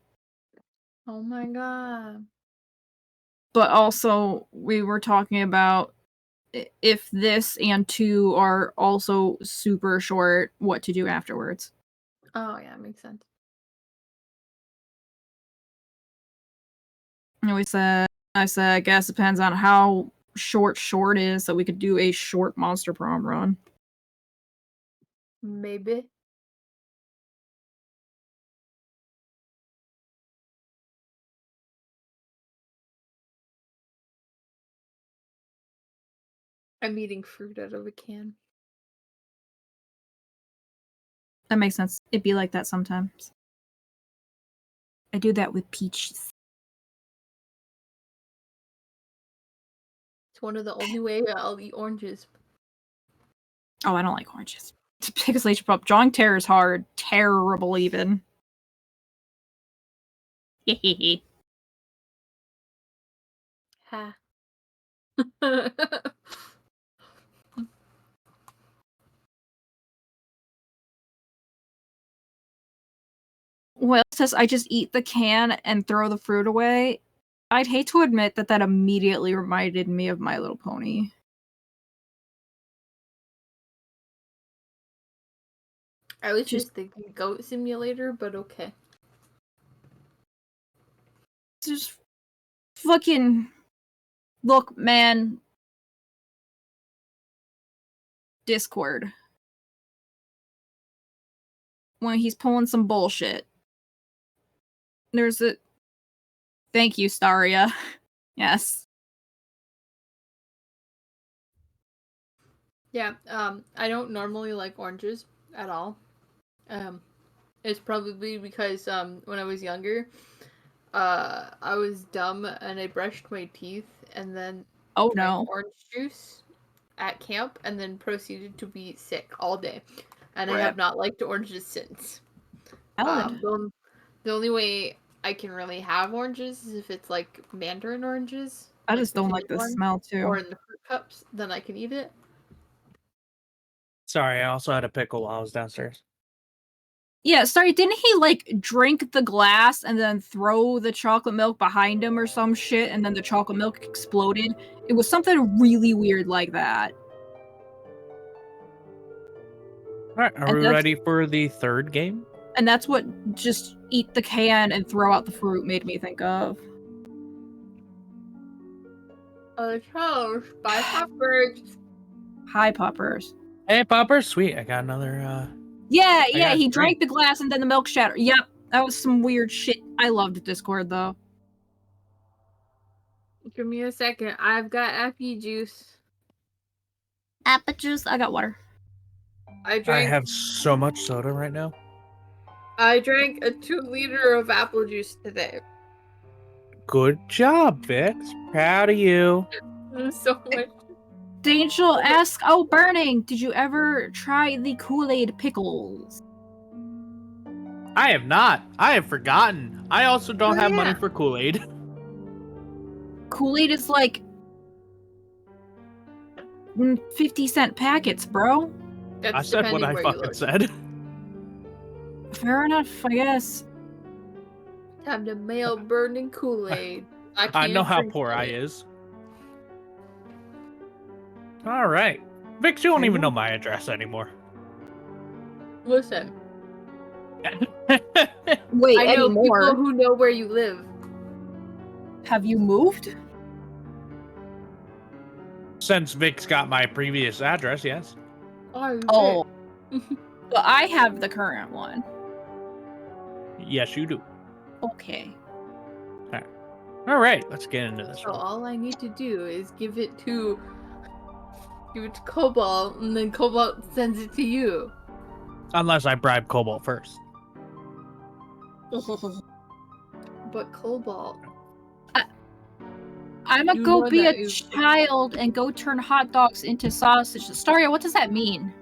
Oh my god. But also, we were talking about if this and 2 are also super short, what to do afterwards. Oh yeah, makes sense. And we said I said, I guess depends on how short is, so we could do a short Monster Prom run. Maybe. I'm eating fruit out of a can. That makes sense. It'd be like that sometimes. I do that with peaches. It's one of the only way I'll eat oranges. Oh, I don't like oranges. Biggest leash problem. Drawing terror is hard. Terrible, even. Hehehe. Ha. Well, it says I just eat the can and throw the fruit away. I'd hate to admit that that immediately reminded me of My Little Pony. I was just thinking Goat Simulator, but okay. Just fucking look, man. Discord. When he's pulling some bullshit. There's a... Thank you, Staria. Yes. Yeah, I don't normally like oranges at all. It's probably because, when I was younger, I was dumb and I brushed my teeth and then drank orange juice at camp and then proceeded to be sick all day. And I have not liked oranges since. The only way I can really have oranges is if it's like mandarin oranges. I just don't like the one, smell, too. Or in the fruit cups, then I can eat it. Sorry, I also had a pickle while I was downstairs. Yeah, sorry, didn't he, like, drink the glass and then throw the chocolate milk behind him or some shit, and then the chocolate milk exploded? It was something really weird like that. Alright, are we ready for the third game? And that's what just eat the can and throw out the fruit made me think of. Charles, buy poppers. Hi, Poppers. Hey, Popper, sweet. I got another, Yeah, I got he a drank the glass and then the milk shattered. Yep, that was some weird shit. I loved Discord, though. Give me a second. I've got apple juice. Apple juice? I got water. I have so much soda right now. I drank a 2-liter of apple juice today. Good job, Vix. Proud of you. So much. Angel asks, oh, Burning, did you ever try the Kool-Aid pickles? I have not. I have forgotten. I also don't have money for Kool-Aid. Kool-Aid is like 50-cent packets, bro. I said what I fucking said. Fair enough, I guess. Time to mail Burning Kool-Aid. I know how poor I is. All right. Vix, you don't even know my address anymore. Listen. Wait, I know anymore? people who know where you live. Have you moved? Since Vix got my previous address, yes. Oh. But I have the current one. Yes, you do. Okay. All right, let's get into this. So all I need to do is give it to Cobalt, and then Cobalt sends it to you. Unless I bribe Cobalt first. But Cobalt. I'm gonna go be a child and go turn hot dogs into sausage. Staria, what does that mean?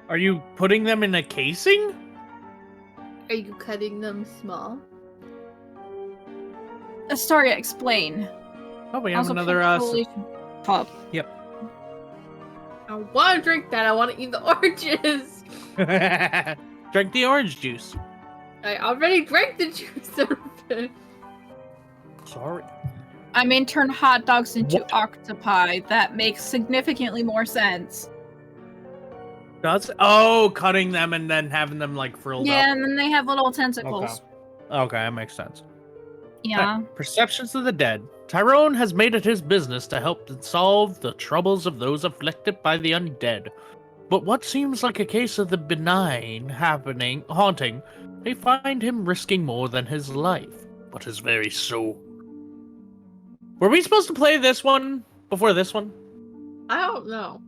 Are you putting them in a casing? Are you cutting them small? Staria, explain. Oh, we have another pub. Yep. I want to drink that. I want to eat the oranges. Drink the orange juice. I already drank the juice. Sorry. I mean, turn hot dogs into octopi. That makes significantly more sense. Does? Oh, cutting them and then having them like frilled up. Yeah, and then they have little tentacles. Okay, that makes sense. Yeah. Perceptions of the dead. Tyrone has made it his business to help solve the troubles of those afflicted by the undead. But what seems like a case of the benign haunting, may find him risking more than his life, but his very soul. Were we supposed to play this one before this one? I don't know.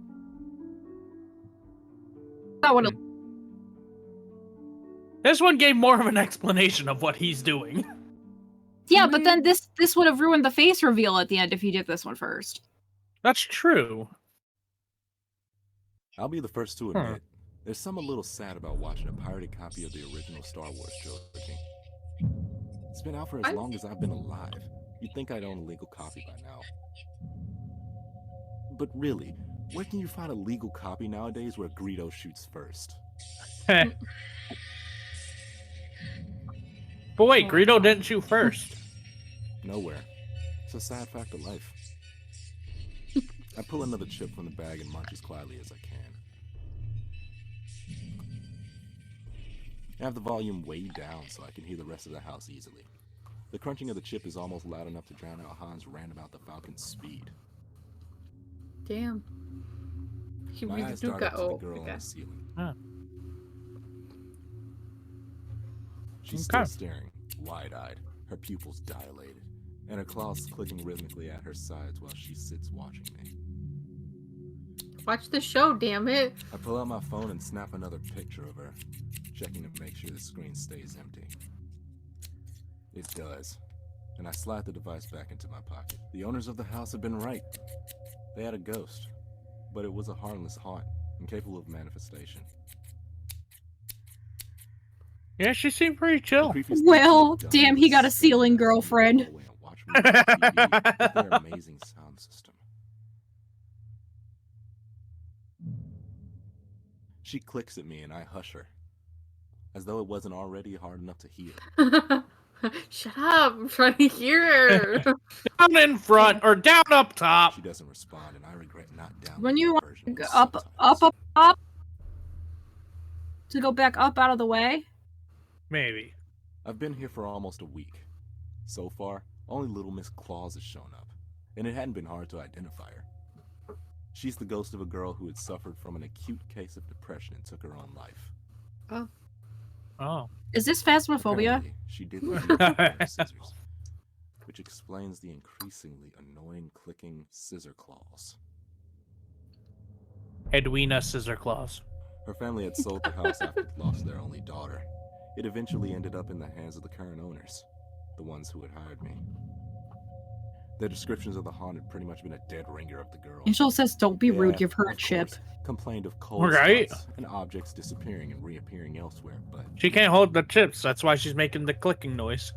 This one gave more of an explanation of what he's doing. Yeah, but then this would have ruined the face reveal at the end if you did this one first. That's true. I'll be the first to admit, there's something a little sad about watching a pirated copy of the original Star Wars trilogy. It's been out for as long as I've been alive. You'd think I'd own a legal copy by now. But really, where can you find a legal copy nowadays where Greedo shoots first? But wait, Greedo didn't shoot first. Nowhere. It's a sad fact of life. I pull another chip from the bag and munch as quietly as I can. I have the volume way down so I can hear the rest of the house easily. The crunching of the chip is almost loud enough to drown out Han's rant about the Falcon's speed. Damn. He My really eyes do dart got up to the old. girl on Okay. the ceiling. Huh. She's still staring, wide-eyed, her pupils dilated, and her claws clicking rhythmically at her sides while she sits watching me. Watch the show, damn it. I pull out my phone and snap another picture of her, checking to make sure the screen stays empty. It does, and I slide the device back into my pocket. The owners of the house had been right. They had a ghost, but it was a harmless haunt, incapable of manifestation. Yeah, she seemed pretty chill. Well, damn, he got a ceiling girlfriend. Their amazing sound system. She clicks at me and I hush her, as though it wasn't already hard enough to hear. Shut up, I'm trying to hear. Down in front or down up top. She doesn't respond and I regret not downloading When you the want version to with go up, to go back up out of the way. Maybe. I've been here for almost a week. So far, only Little Miss Claus has shown up, and it hadn't been hard to identify her. She's the ghost of a girl who had suffered from an acute case of depression and took her own life. Oh. Oh. Is this phasmophobia? Apparently, she did lose her scissors, which explains the increasingly annoying clicking scissor claws. Edwina Scissor Claws. Her family had sold the house after it lost their only daughter. It eventually ended up in the hands of the current owners, the ones who had hired me. Their descriptions of the haunt had pretty much been a dead ringer of the girl. Angel says, "Don't be rude. They, Give her a of chip." course, complained of cold Right. spots and objects disappearing and reappearing elsewhere, but She can't hold the chips. That's why she's making the clicking noise.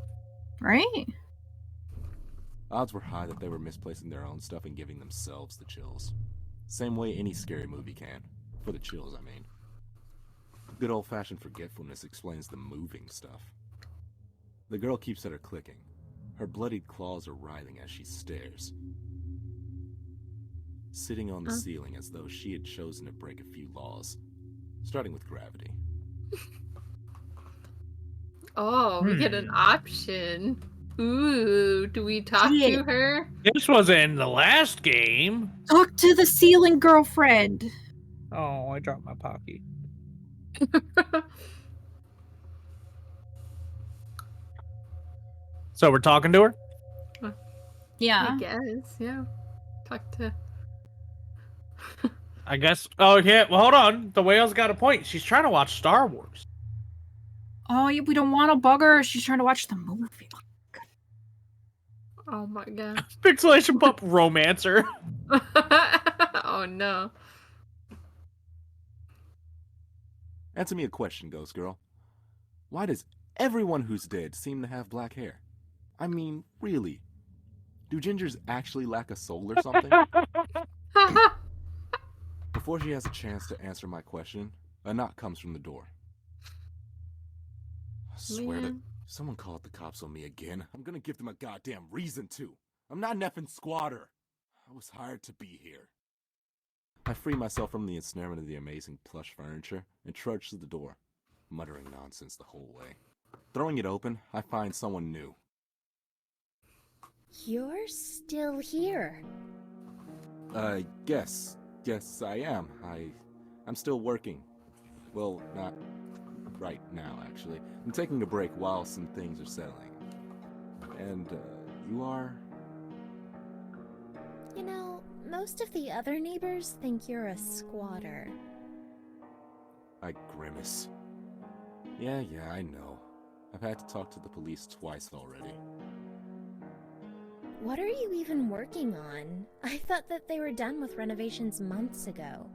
Right? odds were high that they were misplacing their own stuff and giving themselves the chills. Same way any scary movie can. For the chills, I mean. Good old-fashioned forgetfulness explains the moving stuff. The girl keeps at her clicking. Her bloodied claws are writhing as she stares, sitting on the ceiling as though she had chosen to break a few laws, starting with gravity. Oh, we get an option. Ooh, do we talk Yeah. to her? This wasn't in the last game. Talk to the ceiling girlfriend. Oh, I dropped my pocket. So we're talking to her? Yeah. I guess, yeah. Talk to... I guess. Oh, yeah. Well, hold on. The whale's got a point. She's trying to watch Star Wars. Oh, we don't want to bug her. She's trying to watch the movie. Oh my god. Pixelation Pup romancer. Oh no. Answer me a question, Ghost Girl. Why does everyone who's dead seem to have black hair? I mean, really? Do gingers actually lack a soul or something? Before she has a chance to answer my question, a knock comes from the door. I swear that someone called the cops on me again. I'm gonna give them a goddamn reason to. I'm not an effing squatter. I was hired to be here. I free myself from the ensnarement of the amazing plush furniture and trudge to the door, muttering nonsense the whole way. Throwing it open, I find someone new. You're still here. Yes. Yes, I am. I'm still working. Well, not right now, actually. I'm taking a break while some things are settling. And, you are? You know, most of the other neighbors think you're a squatter. I grimace. Yeah, I know. I've had to talk to the police twice already. What are you even working on? I thought that they were done with renovations months ago.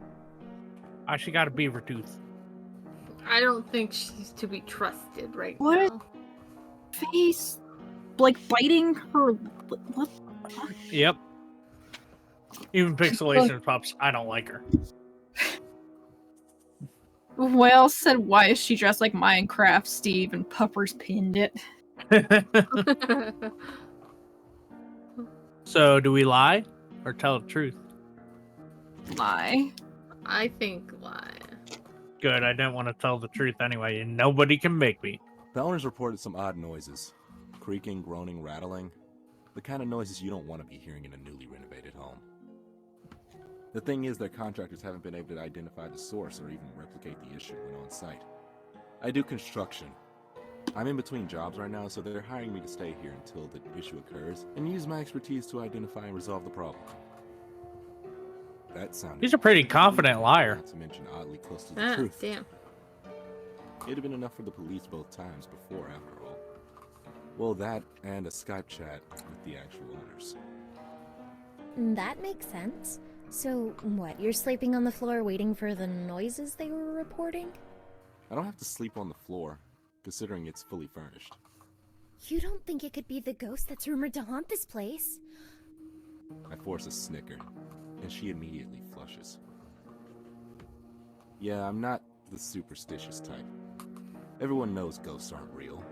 She got a beaver tooth. I don't think she's to be trusted right What? now. Face, like biting her. What? Yep. Even Pixelation Pups, I don't like her. Whale said, "Why is she dressed like Minecraft Steve?" And Puppers pinned it. So, do we lie or tell the truth? Lie. I think lie. Good, I didn't want to tell the truth anyway, and nobody can make me. The owners reported some odd noises. Creaking, groaning, rattling. The kind of noises you don't want to be hearing in a newly renovated home. The thing is, their contractors haven't been able to identify the source or even replicate the issue when on site. I do construction. I'm in between jobs right now, so they're hiring me to stay here until the issue occurs and use my expertise to identify and resolve the problem. That sounded... He's a pretty confident liar. Not to mention oddly close to the truth. Damn. It'd have been enough for the police both times before, after all. Well, that and a Skype chat with the actual owners. That makes sense. So, what, you're sleeping on the floor waiting for the noises they were reporting? I don't have to sleep on the floor, considering it's fully furnished. You don't think it could be the ghost that's rumored to haunt this place? I force a snicker, and she immediately flushes. Yeah, I'm not the superstitious type. Everyone knows ghosts aren't real.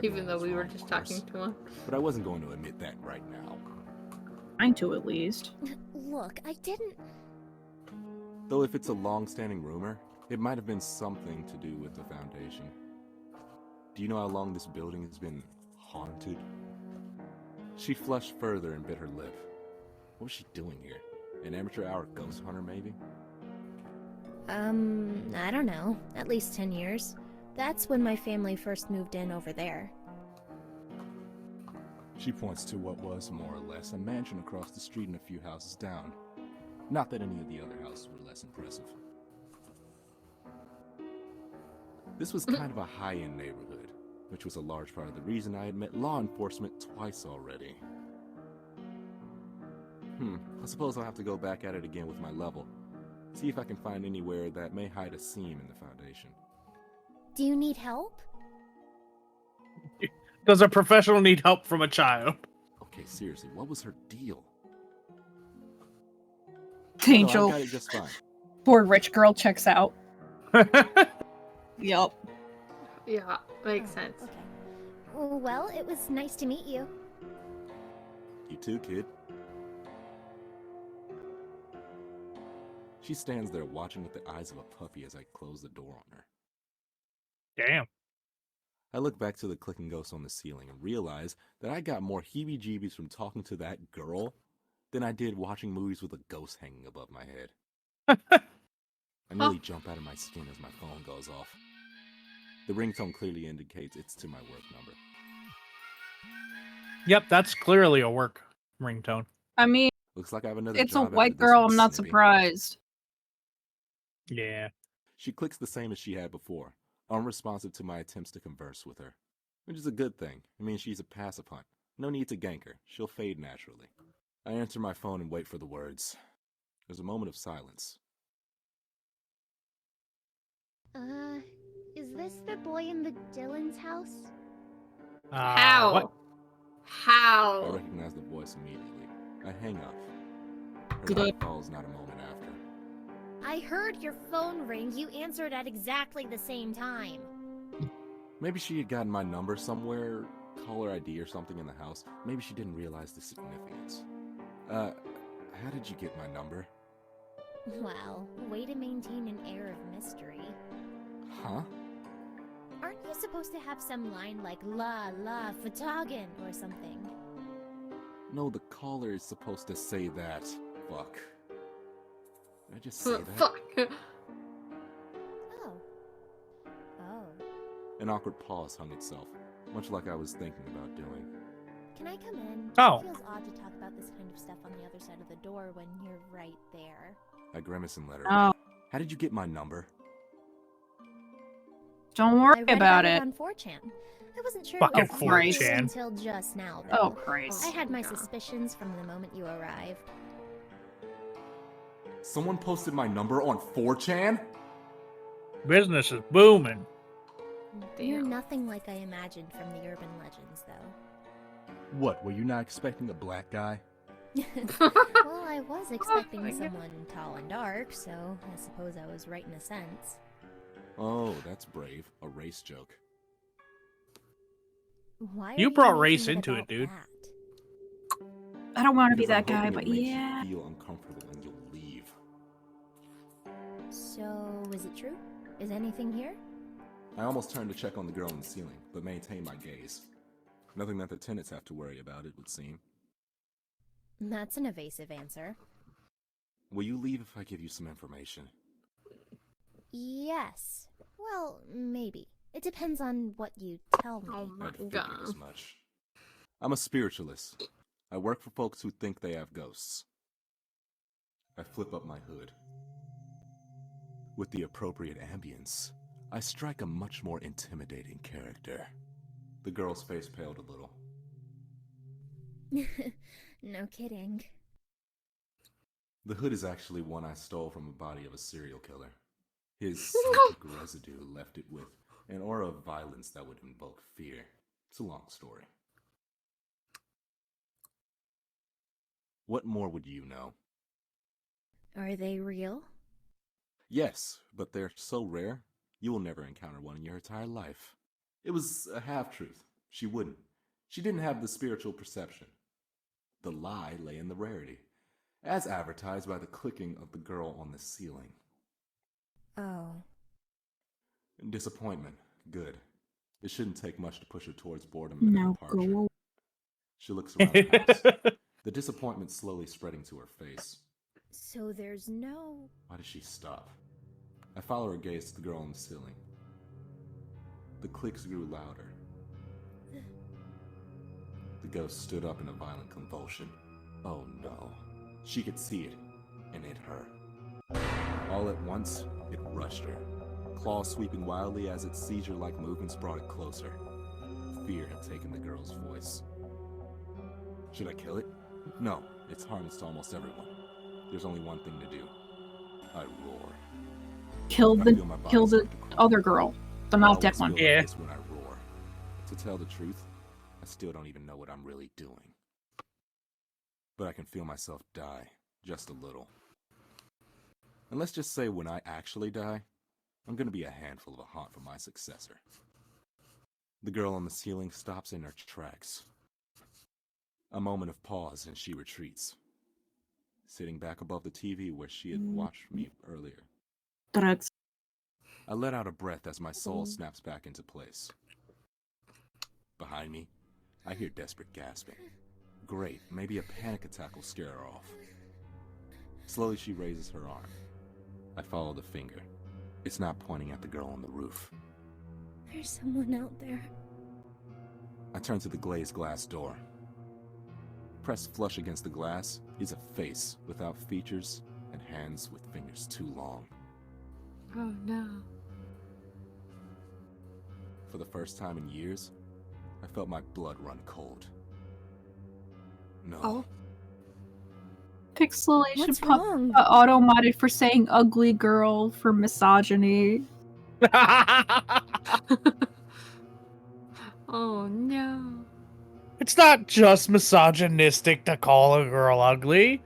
Even though we were just talking to him. But I wasn't going to admit that right now. Trying to, at least. Look, I didn't... Though if it's a long-standing rumor, it might have been something to do with the foundation. Do you know how long this building has been haunted? She flushed further and bit her lip. What was she doing here? An amateur hour ghost hunter, maybe? I don't know. At least 10 years. That's when my family first moved in over there. She points to what was, more or less, a mansion across the street and a few houses down. Not that any of the other houses were less impressive. This was kind of a high-end neighborhood, which was a large part of the reason I had met law enforcement twice already. I suppose I'll have to go back at it again with my level. See if I can find anywhere that may hide a seam in the foundation. Do you need help? Does a professional need help from a child? Okay, seriously, what was her deal? Angel. I got it just fine. Poor rich girl checks out. Yup. Yeah, makes sense. Okay. Well, it was nice to meet you. You too, kid. She stands there watching with the eyes of a puppy as I close the door on her. Damn. I look back to the clicking ghost on the ceiling and realize that I got more heebie-jeebies from talking to that girl than I did watching movies with a ghost hanging above my head. I nearly jump out of my skin as my phone goes off. The ringtone clearly indicates it's to my work number. Yep, that's clearly a work ringtone. I mean, looks like I have another it's a job white after this girl, one, I'm not Snippy. surprised. Yeah. She clicks the same as she had before, unresponsive to my attempts to converse with her. Which is a good thing. It means she's a passive hunt. No need to gank her. She'll fade naturally. I answer my phone and wait for the words. There's a moment of silence. Is this the boy in the Dylan's house? How? What? How? I recognize the voice immediately. I hang up. Her Good. wife calls not a moment after. I heard your phone ring. You answered at exactly the same time. Maybe she had gotten my number somewhere, caller ID or something in the house. Maybe she didn't realize the significance. How did you get my number? Well, way to maintain an air of mystery. Huh? Aren't you supposed to have some line like La La Fatagan or something? No, the caller is supposed to say that. Fuck. Did I just say that? Fuck. Oh. Oh. An awkward pause hung itself, much like I was thinking about doing. Can I come in? Oh. It feels odd to talk about this kind of stuff on the other side of the door when you're right there. I grimace and let her. Oh. How did you get my number? Don't I worry read about it it. on 4chan. I wasn't sure Fucking it was you 4chan. until just now, though. Oh, Christ. I had my suspicions from the moment you arrived. Someone posted my number on 4chan? Business is booming. You're nothing like I imagined from the urban legends, though. What, were you not expecting a black guy? Well, I was expecting someone tall and dark, so I suppose I was right in a sense. Oh, that's brave. A race joke. Why are You brought making race into about it, dude. that? I don't want to be Because I'm that guy, hoping but it makes yeah. you feel uncomfortable and you'll leave. So, is it true? Is anything here? I almost turned to check on the girl in the ceiling, but maintained my gaze. Nothing that the tenants have to worry about, it would seem. That's an evasive answer. Will you leave if I give you some information? Yes. Well, maybe. It depends on what you tell me. Oh my I'd figured god. as much. I'm a spiritualist. I work for folks who think they have ghosts. I flip up my hood. With the appropriate ambience, I strike a much more intimidating character. The girl's face paled a little. No kidding. The hood is actually one I stole from the body of a serial killer. His psychic residue left it with an aura of violence that would invoke fear. It's a long story. What more would you know? Are they real? Yes, but they're so rare, you will never encounter one in your entire life. It was a half-truth. She wouldn't. She didn't have the spiritual perception. The lie lay in the rarity, as advertised by the clicking of the girl on the ceiling. Oh. Disappointment. Good. It shouldn't take much to push her towards boredom and Now departure. go. She looks around the house, the disappointment slowly spreading to her face. So there's no... Why does she stop? I follow her gaze to the girl on the ceiling. The clicks grew louder. The ghost stood up in a violent convulsion. Oh no. She could see it, and it hurt. All at once, it rushed her. Claws sweeping wildly as its seizure-like movements brought it closer. Fear had taken the girl's voice. Should I kill it? No, it's harmless to almost everyone. There's only one thing to do. I roar. Kill the other girl. The mouth deck one. Yeah. When I roar. To tell the truth, I still don't even know what I'm really doing. But I can feel myself die, just a little. And let's just say when I actually die, I'm gonna be a handful of a haunt for my successor. The girl on the ceiling stops in her tracks. A moment of pause and she retreats, sitting back above the TV where she had watched me earlier. I let out a breath as my soul snaps back into place. Behind me, I hear desperate gasping. Great, maybe a panic attack will scare her off. Slowly she raises her arm. I follow the finger. It's not pointing at the girl on the roof. There's someone out there. I turn to the glazed glass door. Pressed flush against the glass is a face without features and hands with fingers too long. Oh no. For the first time in years, I felt my blood run cold. No. Oh. Pixelation What's wrong? auto-modded for saying ugly girl for misogyny. Oh no. It's not just misogynistic to call a girl ugly.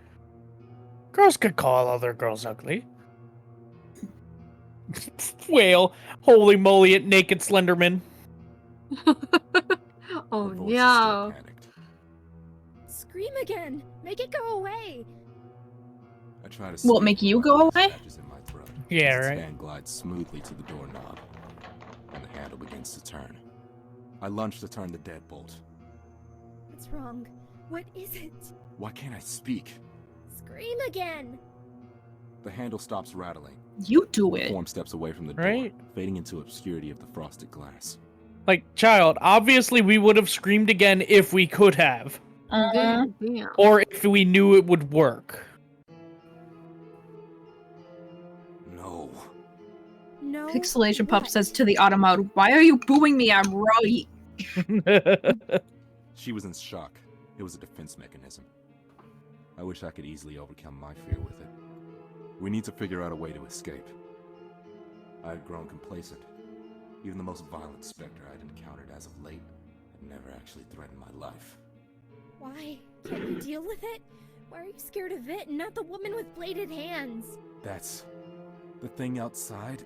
Girls could call other girls ugly. Wail, holy moly at naked Slenderman. Oh Her voice is still no. panicked. Scream again! Make it go away! I try to Will it speak, make you but go my away? catches in my throat Yeah, as its right. hand glides smoothly to the doorknob, and the handle begins to turn. I lunge to turn the deadbolt. What's wrong? What is it? Why can't I speak? Scream again! The handle stops rattling. You do The it. form steps away from the door, Right? fading into obscurity of the frosted glass. Like, child, obviously we would have screamed again if we could have. Damn. Or if we knew it would work. No. No. Pixelation Pup says to the Automode, "Why are you booing me? I'm right." She was in shock. It was a defense mechanism. I wish I could easily overcome my fear with it. We need to figure out a way to escape. I had grown complacent. Even the most violent specter I'd encountered as of late had never actually threatened my life. Why? Can't you deal with it? Why are you scared of it and not the woman with bladed hands? That's the thing outside.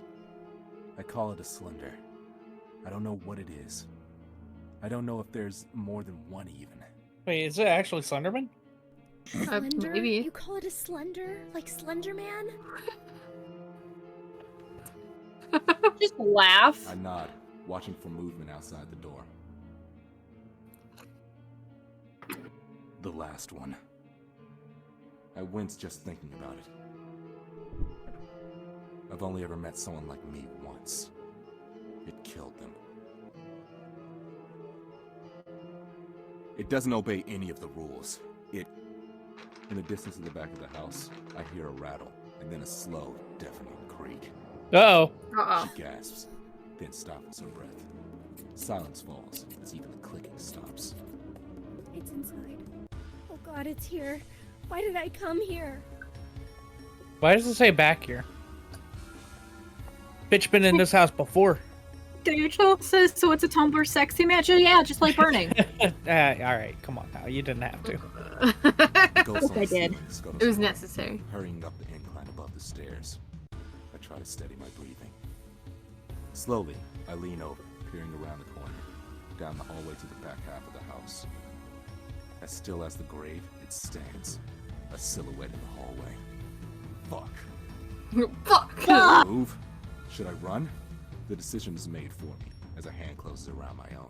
I call it a slender. I don't know what it is. I don't know if there's more than one even. Wait, is it actually Slenderman? Slender? maybe. You call it a slender? Like Slender Man? Just laugh. I nod, watching for movement outside the door. The last one. I wince just thinking about it. I've only ever met someone like me once. It killed them. It doesn't obey any of the rules. In the distance of the back of the house, I hear a rattle, and then a slow, deafening creak. Uh-oh. She gasps, then stifles her breath. Silence falls as even the clicking stops. It's inside. Oh god, it's here. Why did I come here? Why does it say back here? Bitch been in this house before. Rachel says, so it's a Tumblr sex image? Yeah, just like burning. Alright, come on now. You didn't have to. Ghost on I the did. ceiling scuttles It was around, necessary. hurrying up the incline above the stairs. I try to steady my breathing. Slowly, I lean over, peering around the corner, down the hallway to the back half of the house. As still as the grave, it stands, a silhouette in the hallway. Fuck. Fuck! Move? Should I run? The decision is made for me, as a hand closes around my own.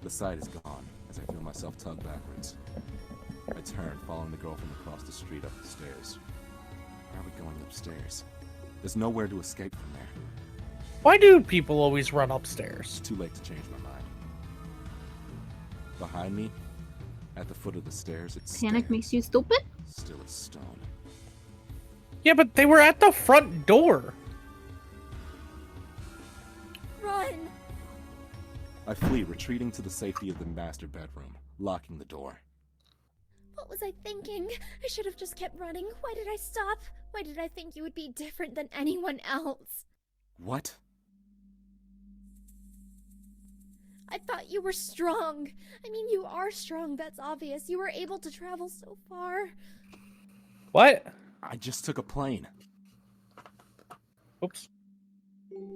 The sight is gone, as I feel myself tug backwards. I turn, following the girl from across the street up the stairs. Why are we going upstairs? There's nowhere to escape from there. Why do people always run upstairs? It's too late to change my mind. Behind me, at the foot of the stairs, it's Panic makes you stupid? still as stone. Yeah, but they were at the front door. Run! I flee, retreating to the safety of the master bedroom, locking the door. What was I thinking? I should have just kept running. Why did I stop? Why did I think you would be different than anyone else? What? I thought you were strong. I mean, you are strong, that's obvious. You were able to travel so far. What? I just took a plane. Oops.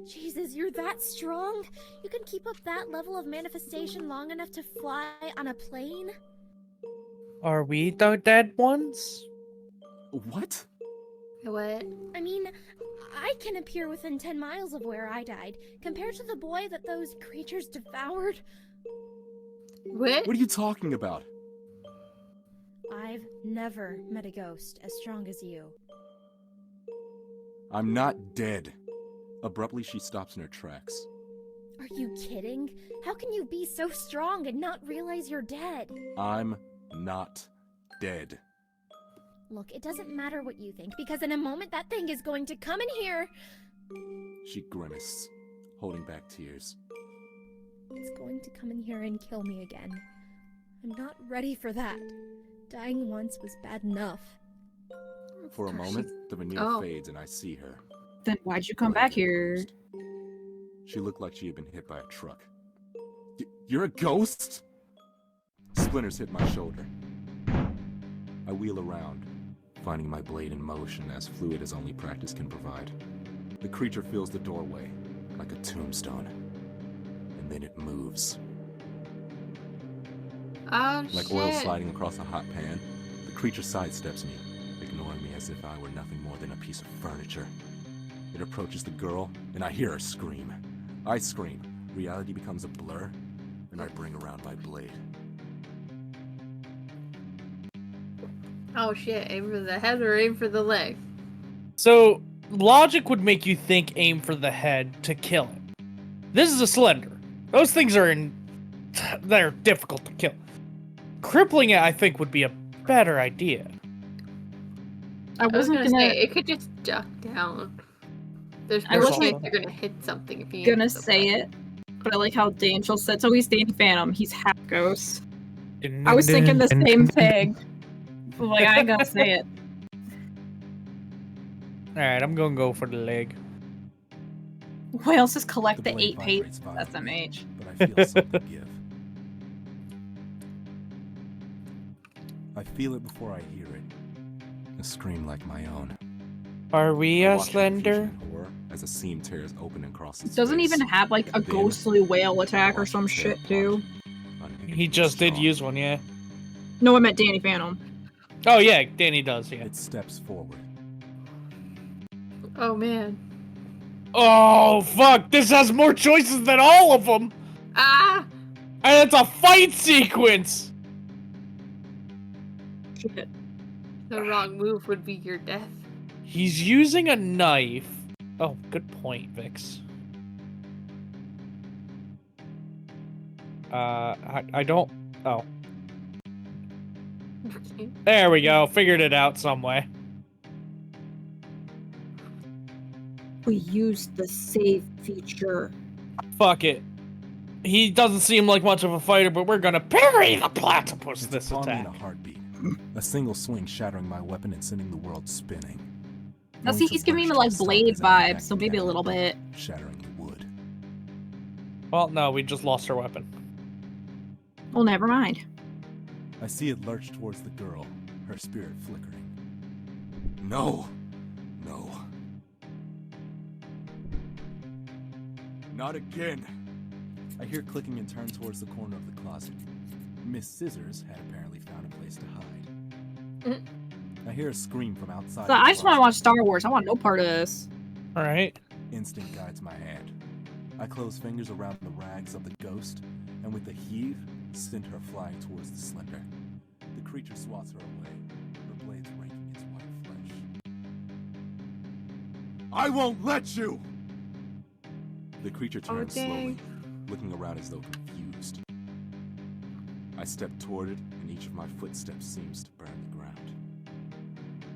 Jesus, you're that strong? You can keep up that level of manifestation long enough to fly on a plane? Are we the dead ones? What? What? I mean, I can appear within 10 miles of where I died, compared to the boy that those creatures devoured. What? What are you talking about? I've never met a ghost as strong as you. I'm not dead. Abruptly, she stops in her tracks. Are you kidding? How can you be so strong and not realize you're dead? I'm not dead. Look, it doesn't matter what you think, because in a moment that thing is going to come in here. She grimaced, holding back tears. It's going to come in here and kill me again. I'm not ready for that. Dying once was bad enough. For a moment, the veneer fades and I see her. Then why'd you come back here? She looked like she had been hit by a truck. You're a ghost? Splinters hit my shoulder. I wheel around, finding my blade in motion as fluid as only practice can provide. The creature fills the doorway, like a tombstone. And then it moves. Oh, Like oil sliding across a hot pan, the creature sidesteps me, ignoring me as if I were nothing more than a piece of furniture. It approaches the girl, and I hear her scream. I scream. Reality becomes a blur, and I bring around my blade. Oh shit, aim for the head or aim for the leg? So, logic would make you think aim for the head to kill him. This is a Slender. Those things they're difficult to kill. Crippling it, I think, would be a better idea. I was gonna say, it could just duck down. There's I more wasn't chance you're gonna hit something if you gonna say it, but I like how Daniel said, so he's Danny Phantom, he's half ghost. I was thinking the same thing. But like, I ain't gonna say it. Alright, I'm gonna go for the leg. Wales just collect the blade 8 pages. vibrates That's violently, SMH. but I feel something give. I feel it before I hear it. A scream like my own. Are we I a watch Slender? confusion and horror as a seam tears open across its It doesn't face. even have like a Then, ghostly whale attack or watch some it tear shit apart. too. He just did use one, yeah. No, I meant Danny Phantom. Oh yeah, Danny does, yeah. It steps forward. Oh man. Oh fuck! This has more choices than all of them. Ah! And it's a fight sequence. Shit. The wrong move would be your death. He's using a knife. Oh, good point, Vix. I don't. Oh, there we go. Figured it out some way. We used the save feature. Fuck it. He doesn't seem like much of a fighter, but we're gonna parry the platypus this Upon me in attack. a heartbeat. A single swing shattering my weapon and sending the world spinning. Now see, he's giving me like Blade vibes, so maybe a little bit. Shattering the wood. Well, no, we just lost our weapon. Well, never mind. I see it lurch towards the girl, her spirit flickering. No! No. Not again! I hear clicking and turn towards the corner of the closet. Miss Scissors had apparently found a place to hide. I hear a scream from outside. So I just want to watch Star Wars. I want no part of this. Alright. Instinct guides my hand. I close fingers around the rags of the ghost, and with a heave, send her flying towards the Slender. The creature swats her away, her blades raking its white flesh. I won't let you! The creature turns slowly, looking around as though confused. I step toward it, and each of my footsteps seems to burn the ground.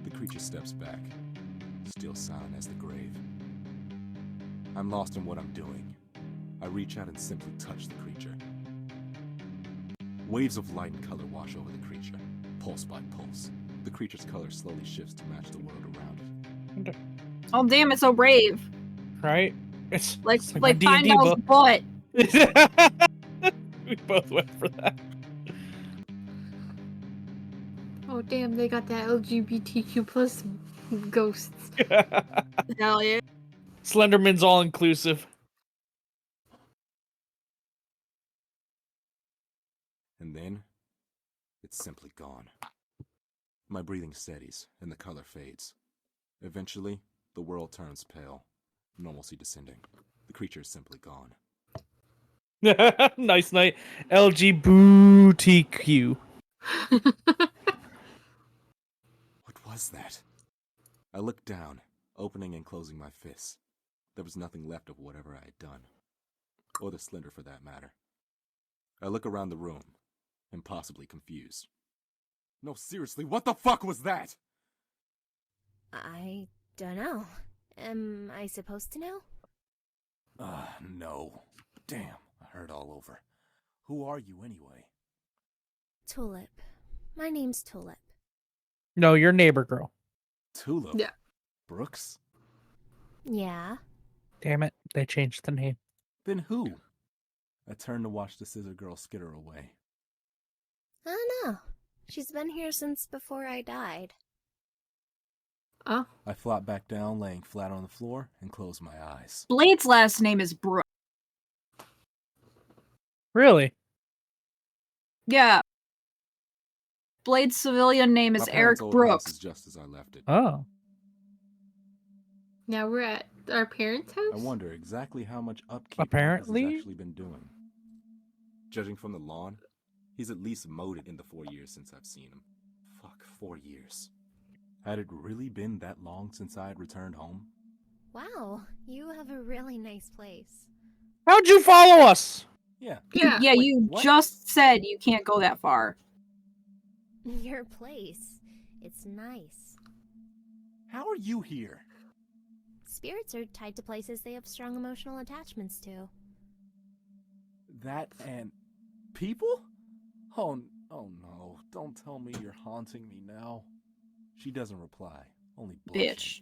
The creature steps back, still silent as the grave. I'm lost in what I'm doing. I reach out and simply touch the creature. Waves of light and color wash over the creature, pulse by pulse. The creature's color slowly shifts to match the world around it. Oh damn, it's so brave. Right? It's like my D&D Findall's book. butt. We both went for that. Oh damn, they got that LGBTQ plus ghosts. Hell yeah. Slenderman's all inclusive. And then, it's simply gone. My breathing steadies, and the color fades. Eventually, the world turns pale, normalcy descending. The creature is simply gone. Nice night. LGBTQ. What was that? I looked down, opening and closing my fists. There was nothing left of whatever I had done. Or the Slender for that matter. I look around the room, impossibly confused. No, seriously, what the fuck was that? I don't know. Am I supposed to know? No. Damn, I hurt all over. Who are you anyway? Tulip. My name's Tulip. No, your neighbor girl. Tulip? Yeah. Brooks? Yeah. Damn it, they changed the name. Then who? I turned to watch the scissor girl skitter away. I don't know. She's been here since before I died. Oh. I flopped back down, laying flat on the floor, and closed my eyes. Blade's last name is Brooke. Really? Yeah. Blade's civilian name is My Eric parents' old house Brooks. is just as I left it. Oh. Now we're at our parents' house? I wonder exactly how much upkeep Marcus Apparently. has actually been doing. Judging from the lawn, he's at least mowed it in the 4 years since I've seen him. Fuck, 4 years. Had it really been that long since I had returned home? Wow, you have a really nice place. How'd you follow us? Yeah. Yeah, Wait, you what? just said you can't go that far. Your place. It's nice. How are you here? Spirits are tied to places they have strong emotional attachments to. That and people? Oh no, don't tell me you're haunting me now. She doesn't reply, only blushing. Bitch.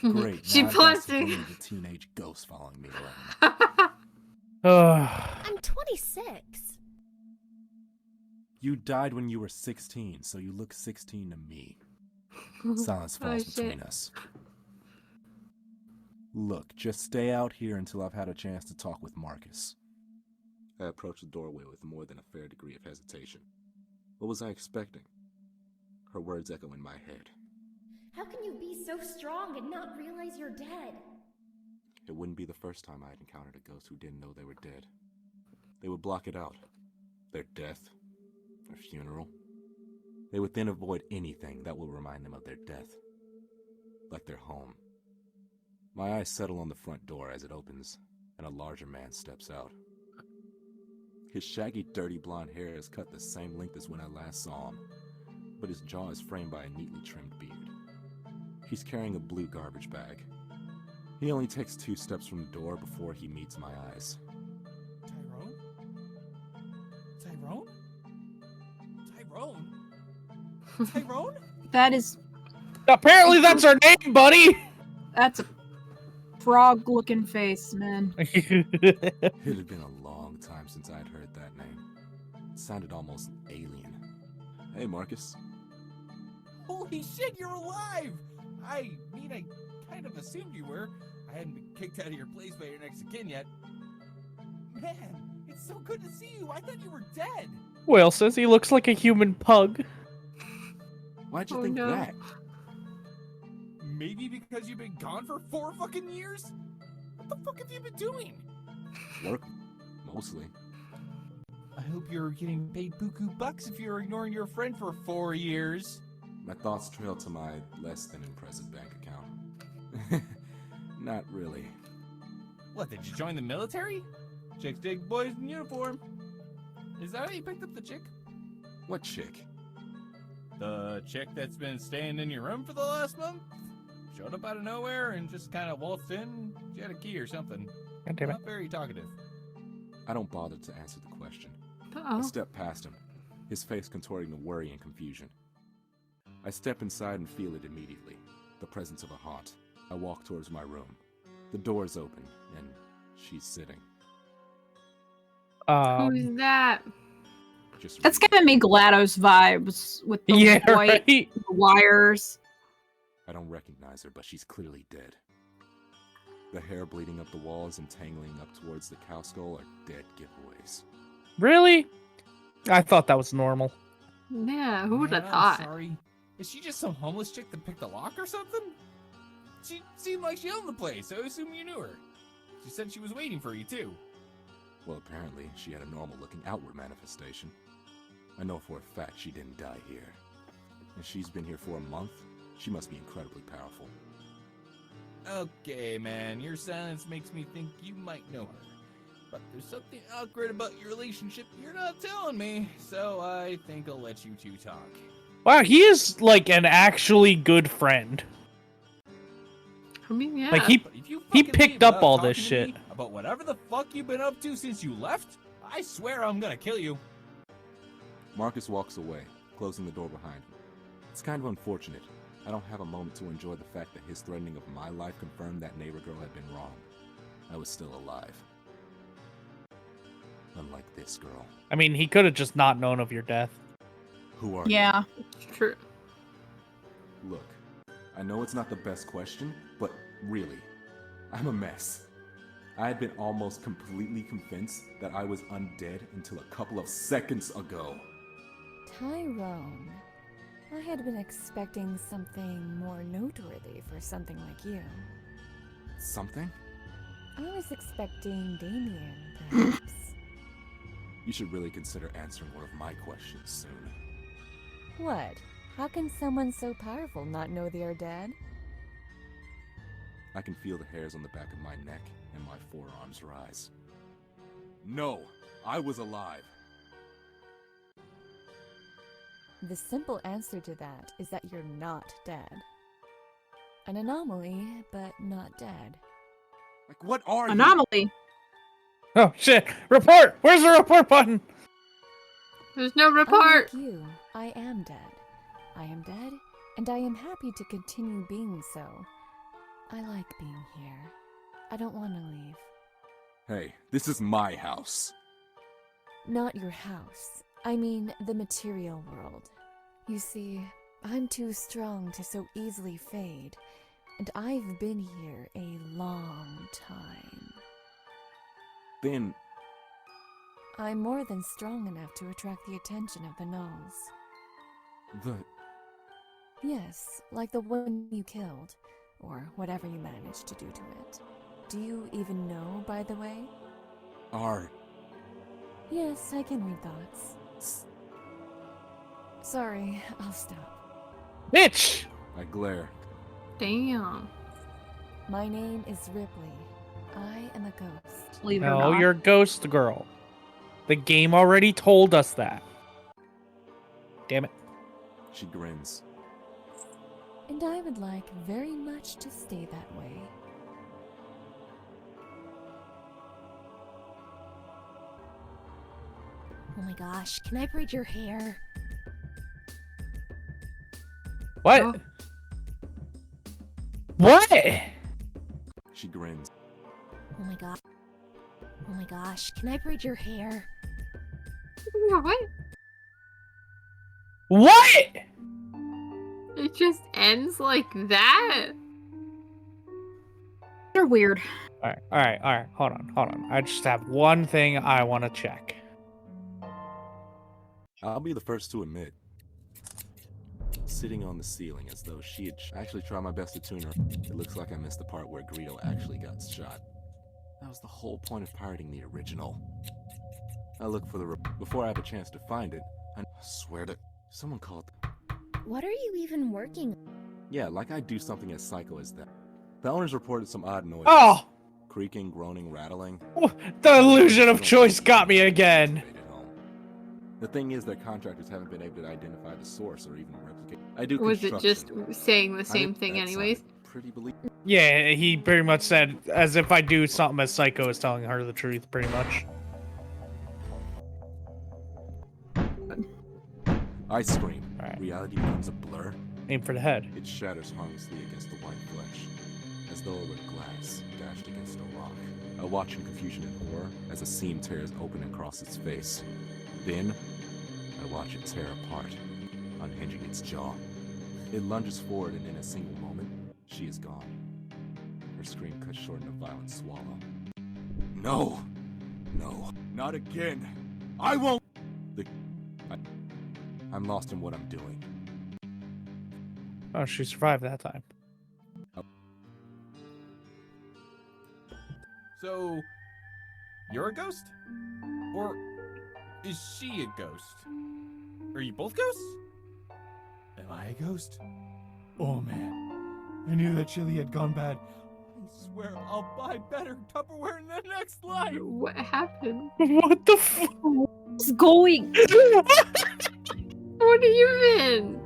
Great, She now I've got to blushing. believe the teenage ghost following me around. I'm 26. You died when you were 16, so you look 16 to me. Silence Oh, falls shit. between us. Look, just stay out here until I've had a chance to talk with Marcus. I approached the doorway with more than a fair degree of hesitation. What was I expecting? Her words echo in my head. How can you be so strong and not realize you're dead? It wouldn't be the first time I had encountered a ghost who didn't know they were dead. They would block it out. Their death, their funeral. They would then avoid anything that will remind them of their death. Like their home. My eyes settle on the front door as it opens, and a larger man steps out. His shaggy, dirty blonde hair is cut the same length as when I last saw him, but his jaw is framed by a neatly trimmed beard. He's carrying a blue garbage bag. He only takes 2 steps from the door before he meets my eyes. Tyrone? Tyrone? Tyrone? Tyrone? That is... Apparently that's our name, buddy! That's a frog-looking face, man. It had been a long time since I'd heard that name. It sounded almost alien. Hey, Marcus. Holy shit, you're alive! I mean, I kind of assumed you were. I hadn't been kicked out of your place by your next of kin yet. Man, it's so good to see you. I thought you were dead. Will says he looks like a human pug. Why'd you Oh, think no. that? Maybe because you've been gone for 4 fucking years? What the fuck have you been doing? Work, mostly. I hope you're getting paid buku bucks if you're ignoring your friend for 4 years. My thoughts trail to my less than impressive bank account. Not really. What, did you join the military? Chicks dig boys in uniform. Is that how you picked up the chick? What chick? The chick that's been staying in your room for the last month? Showed up out of nowhere and just kind of waltzed in. She had a key or something. God damn it. Not very talkative. I don't bother to answer the question. Uh-oh. I step past him, his face contorting to worry and confusion. I step inside and feel it immediately, the presence of a haunt. I walk towards my room. The door is open, and she's sitting. Who's that? Just That's giving me GLaDOS vibes with the white right? wires. I don't recognize her, but she's clearly dead. The hair bleeding up the walls and tangling up towards the cow skull are dead giveaways. Really? I thought that was normal. Yeah, who would have Man, thought? I'm sorry. Is she just some homeless chick that picked a lock or something? She seemed like she owned the place, so I assume you knew her. She said she was waiting for you, too. Well, apparently, she had a normal-looking outward manifestation. I know for a fact she didn't die here. And she's been here for a month. She must be incredibly powerful. Okay, man, your silence makes me think you might know her. But there's something awkward about your relationship you're not telling me, so I think I'll let you two talk. Wow, he is like an actually good friend. I mean, yeah. Like he Fucking picked leave up without all talking this to shit. me about whatever the fuck you've been up to since you left, I swear I'm gonna kill you. Marcus walks away, closing the door behind him. It's kind of unfortunate. I don't have a moment to enjoy the fact that his threatening of my life confirmed that neighbor girl had been wrong. I was still alive. Unlike this girl. I mean, he could have just not known of your death. Who are Yeah. True. you? Look, I know it's not the best question, but really, I'm a mess. I had been almost completely convinced that I was undead until a couple of seconds ago. Tyrone, I had been expecting something more noteworthy for something like you. Something? I was expecting Damien, perhaps. You should really consider answering one of my questions soon. What? How can someone so powerful not know they are dead? I can feel the hairs on the back of my neck and my forearms rise. No, I was alive. The simple answer to that is that you're not dead. An anomaly, but not dead. Like, what are Anomaly. Oh shit! Report! Where's the report button? There's no report. Unlike you, I am dead. I am dead, and I am happy to continue being so. I like being here. I don't want to leave. Hey, this is my house. Not your house. I mean, the material world. You see, I'm too strong to so easily fade, and I've been here a long time. Then... I'm more than strong enough to attract the attention of the gnolls. Yes, like the one you killed, or whatever you managed to do to it. Do you even know, by the way? Yes, I can read thoughts. Sorry, I'll stop. Bitch! I glare. Damn. My name is Ripley. I am a ghost. Believe it or No, not. you're Ghost Girl. The game already told us that. Damn it. She grins. And I would like very much to stay that way. Oh my gosh, can I braid your hair? What? Oh. What? She grins. Oh my god. Oh my gosh, can I braid your hair? What? What? It just ends like that? They're weird. Alright. Hold on. I just have one thing I want to check. I'll be the first to admit. Sitting on the ceiling as though she had actually tried my best to tune her. It looks like I missed the part where Greedo actually got shot. That was the whole point of pirating the original. I look for the before I have a chance to find it. I swear to someone called. What are you even working on? Yeah, like I do something as psycho as that. The owners reported some odd noises. Oh! Creaking, groaning, rattling. The illusion of choice got me again. The thing is, their contractors haven't been able to identify the source or even replicate. I do. Was it just saying the same think thing that anyways? sounded pretty believable. Yeah, he pretty much said, as if I do something as psycho as telling her the truth, pretty much. I scream. Reality becomes a blur. Aim for the head. It shatters harmlessly against the white flesh, as though it were glass dashed against a rock. I watch in confusion and horror as a seam tears open across its face. Then, I watch it tear apart, unhinging its jaw. It lunges forward, and in a single moment, she is gone. Her scream cut short in a violent swallow. No! No, not again! I won't! I'm lost in what I'm doing. Oh, she survived that time. So, you're a ghost? Or is she a ghost? Are you both ghosts? Am I a ghost? Oh man, I knew that chili had gone bad. I swear I'll buy better Tupperware in the next life. What happened? What the fuck? What's going? What do you mean?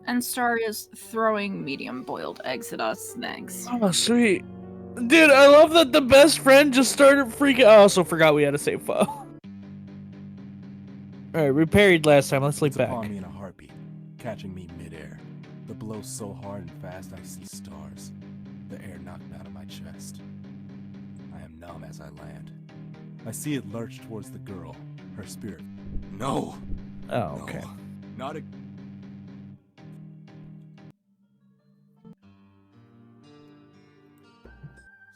And Star is throwing medium boiled eggs at us next. Oh, sweet. Dude, I love that the best friend just started freaking. I also forgot we had a save file. Alright, we parried last time. Let's leap back. Upon me in a heartbeat, catching me midair. The blow so hard and fast I see stars. The air knocked out of my chest. I am numb as I land. I see it lurch towards the girl, her spirit. No! Oh, okay. No, not a...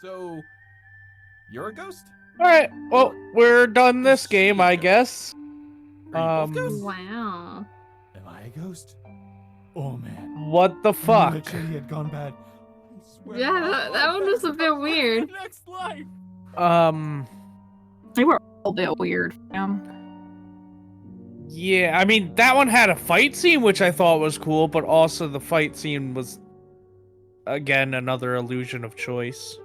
So, you're a ghost? Alright, well, we're done this game, I guess. Are you both ghosts? Wow. Am I a ghost? Oh man. What the I knew fuck? that chili had gone bad. I swear Yeah, I'll that buy one was a better bit Tupperware in weird. the next life. They were a little bit weird. Yeah, I mean, that one had a fight scene, which I thought was cool, but also the fight scene was, again, another illusion of choice.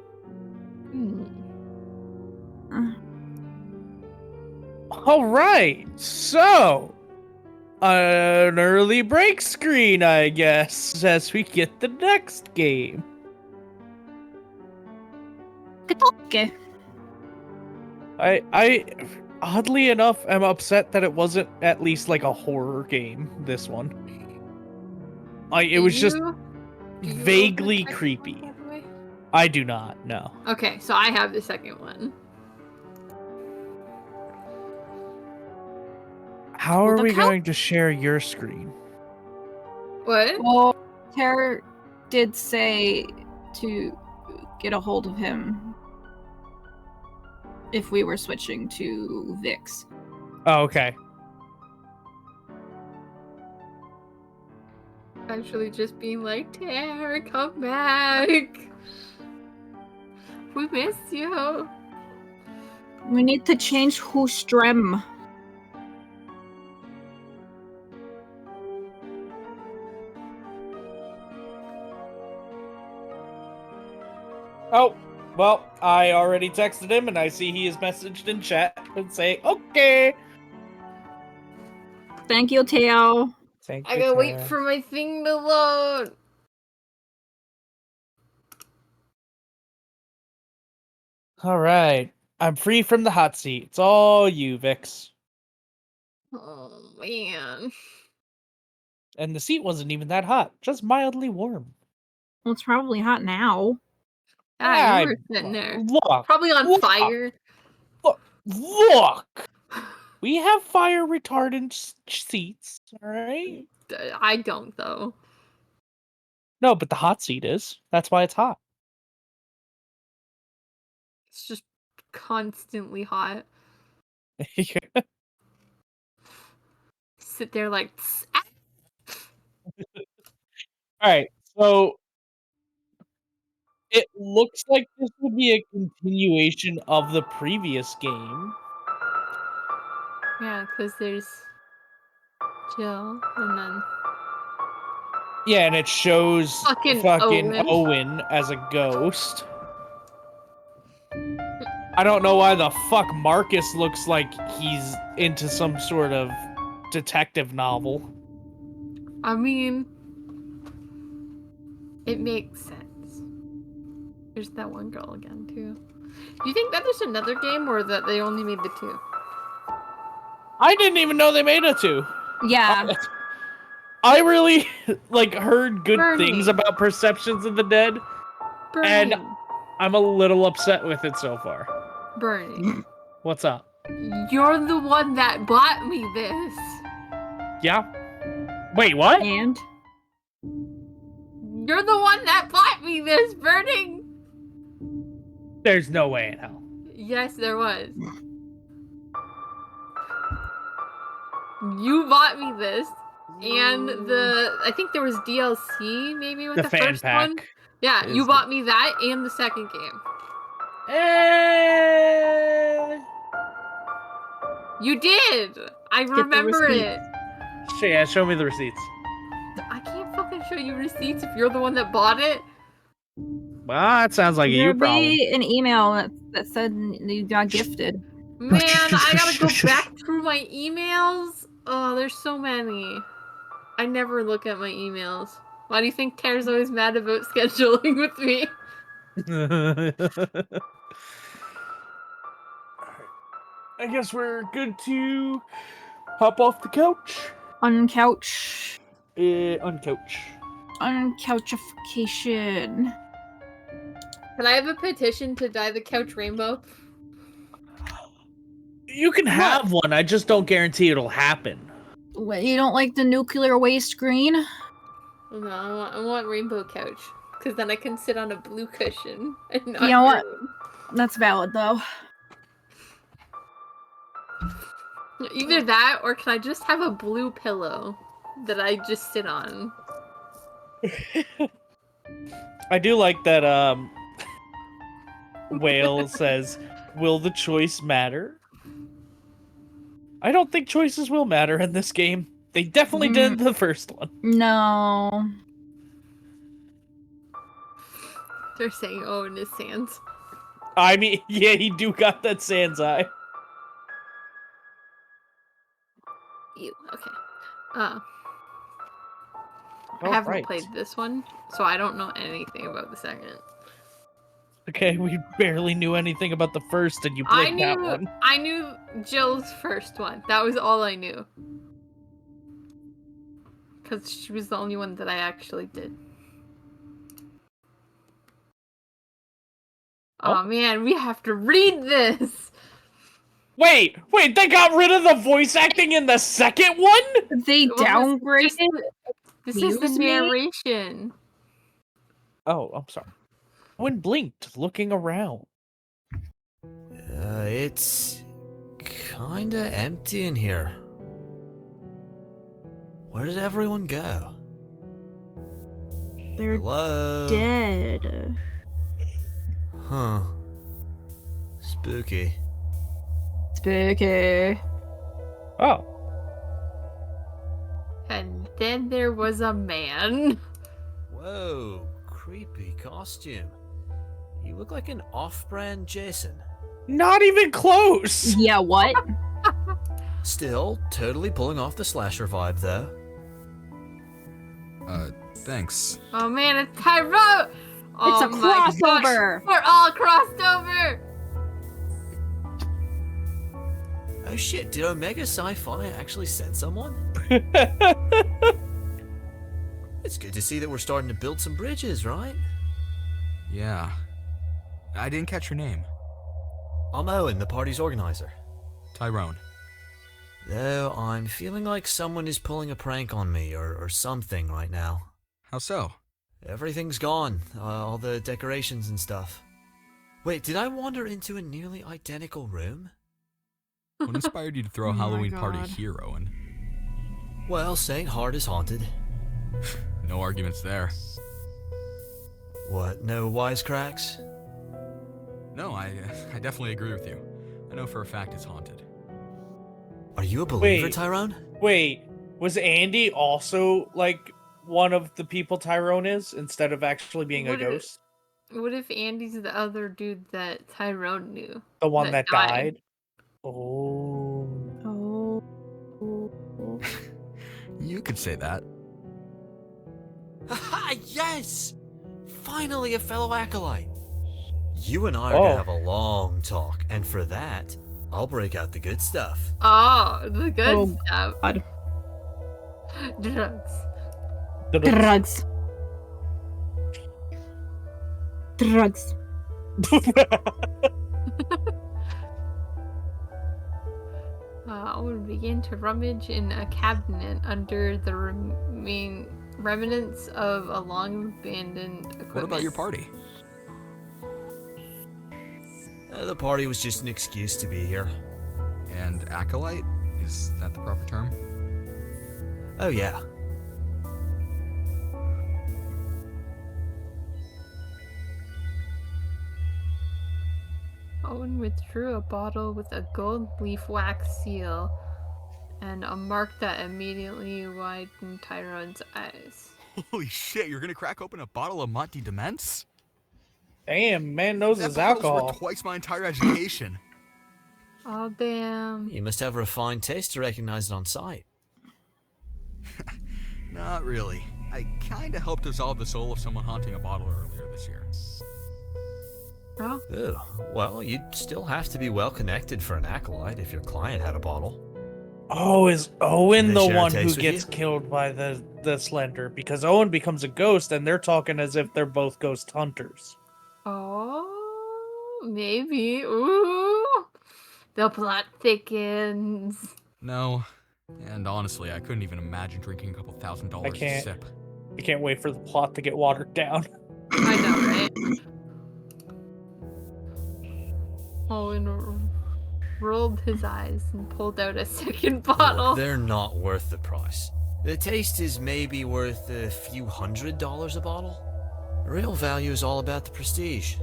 All right, so an early break screen, I guess, as we get the next game. Okay. I oddly enough am upset that it wasn't at least like a horror game, this one. It was just vaguely creepy. I do not, no. Okay, so I have the second one. How are we going to share your screen? What? Well, Tara did say to get a hold of him if we were switching to Vix. Oh, okay. Actually just being like, Tara, come back. We miss you. We need to change Hustrem. Oh, well, I already texted him, and I see he has messaged in chat and say, okay. Thank you, Teo. Thank I gotta wait for my thing to load. All right. I'm free from the hot seat. It's all you, Vix. Oh, man. And the seat wasn't even that hot, just mildly warm. Well, it's probably hot now. Ah, you were sitting there. Look. Probably on fire. Look! We have fire retardant seats, all right? I don't, though. No, but the hot seat is. That's why it's hot. It's just constantly hot. Sit there like... Alright, so it looks like this would be a continuation of the previous game. Yeah, because there's Jill, and then... Yeah, and it shows Fucking Owen as a ghost. I don't know why the fuck Marcus looks like he's into some sort of detective novel. I mean... It makes sense. There's that one girl again, too. Do you think that there's another game, or that they only made the 2? I didn't even know they made a 2. Yeah. I really heard good things about Perceptions of the Dead, and I'm a little upset with it so far. Bernie. What's up? You're the one that bought me this. Yeah? Wait, what? And? You're the one that bought me this, Burning! There's no way in hell. Yes, there was. You bought me this, and I think there was DLC maybe with the fan first pack one. Yeah, you bought me that and the second game. You did! I remember it. Yeah, show me the receipts. I can't fucking show you receipts if you're the one that bought it. Well, that sounds like a you There'd problem. be an email that said you got gifted. Man, I gotta go back through my emails. Oh, there's so many. I never look at my emails. Why do you think Tara's always mad about scheduling with me? I guess we're good to hop off the couch. Uncouch. Uncouch. Uncouchification. Can I have a petition to dye the couch rainbow? You can have one, I just don't guarantee it'll happen. What, you don't like the nuclear waste green? No, I want rainbow couch. Because then I can sit on a blue cushion and not You know what? green. That's valid, though. Either that, or can I just have a blue pillow that I just sit on? I do like that, Whale says, will the choice matter? I don't think choices will matter in this game. They definitely did the first one. No. They're saying, oh, in his sands. I mean, yeah, he do got that Sans eye. Ew, okay. I haven't played this one, so I don't know anything about the second. Okay, we barely knew anything about the first, and you played that one. I knew Jill's first one. That was all I knew. Because she was the only one that I actually did. Oh man, we have to read this! Wait, they got rid of the voice acting in the second one? They downgraded This is the narration. Oh, I'm sorry. Owen blinked, looking around. It's kinda empty in here. Where did everyone go? They're Hello? dead. Huh. Spooky. Spooky. Oh. And then there was a man. Whoa, creepy costume. You look like an off-brand Jason. Not even close! Yeah, what? Still, totally pulling off the slasher vibe, though. Thanks. Oh man, it's Tyrone! It's a crossover! We're all crossed over! Oh shit, did Omega Sci-Fi actually send someone? It's good to see that we're starting to build some bridges, right? Yeah. I didn't catch your name. I'm Owen, the party's organizer. Tyrone. Though I'm feeling like someone is pulling a prank on me or something right now. How so? Everything's gone, all the decorations and stuff. Wait, did I wander into a nearly identical room? What inspired you to throw a Halloween party here, Owen? Well, St. Hart is haunted. No arguments there. What, no wisecracks? No, I definitely agree with you. I know for a fact it's haunted. Are you a believer, Wait. Tyrone? Wait, was Andy also, like, one of the people Tyrone is, instead of actually being a ghost? What if Andy's the other dude that Tyrone knew? The one that died? Oh. You could say that. Haha, yes! Finally a fellow acolyte. You and I are gonna have a long talk, and for that, I'll break out the good stuff. Oh, the good stuff. God. Drugs. Drugs. Drugs. I would begin to rummage in a cabinet under the remnants of a long abandoned equipment. What about your party? The party was just an excuse to be here. And acolyte? Is that the proper term? Oh yeah. Owen withdrew a bottle with a gold leaf wax seal and a mark that immediately widened Tyrone's eyes. Holy shit, you're gonna crack open a bottle of Monty Dements? Damn, man knows his alcohol. Worth twice my entire education. Oh, damn. You must have a refined taste to recognize it on sight. Not really. I kinda helped dissolve the soul of someone haunting a bottle earlier this year. Oh? Ew. Well, you'd still have to be well connected for an acolyte if your client had a bottle. Oh, is Owen Did the they share a one who taste with gets you? killed by the Slender? Because Owen becomes a ghost, and they're talking as if they're both ghost hunters. Oh, maybe. Ooh. The plot thickens. No. And honestly, I couldn't even imagine drinking a couple $1,000 a sip. I can't wait for the plot to get watered down. I know, right? Owen rolled his eyes and pulled out a second bottle. Look, they're not worth the price. The taste is maybe worth a few $100 a bottle. The real value is all about the prestige.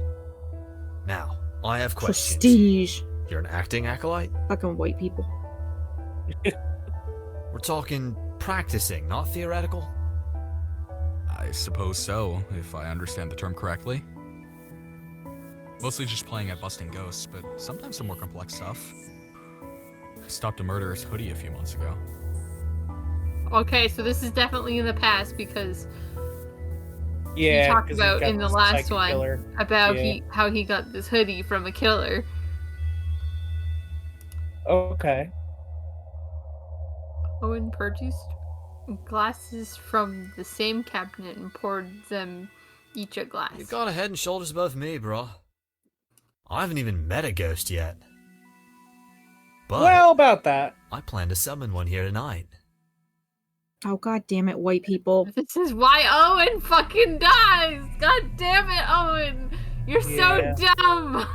Now, I have questions. Prestige. You're an acting acolyte? Fucking white people. We're talking practicing, not theoretical? I suppose so, if I understand the term correctly. Mostly just playing at busting ghosts, but sometimes some more complex stuff. I stopped a murderer's hoodie a few months ago. Okay, so this is definitely in the past because Yeah, he talked 'cause he's about got in the this last psychic one killer. about Yeah. how he got this hoodie from a killer. Okay. Owen purchased glasses from the same cabinet and poured them each a glass. You've got a head and shoulders above me, bro. I haven't even met a ghost yet. But Well, about that. I plan to summon one here tonight. Oh, god damn it, white people. This is why Owen fucking dies! God damn it, Owen! You're Yeah. so dumb!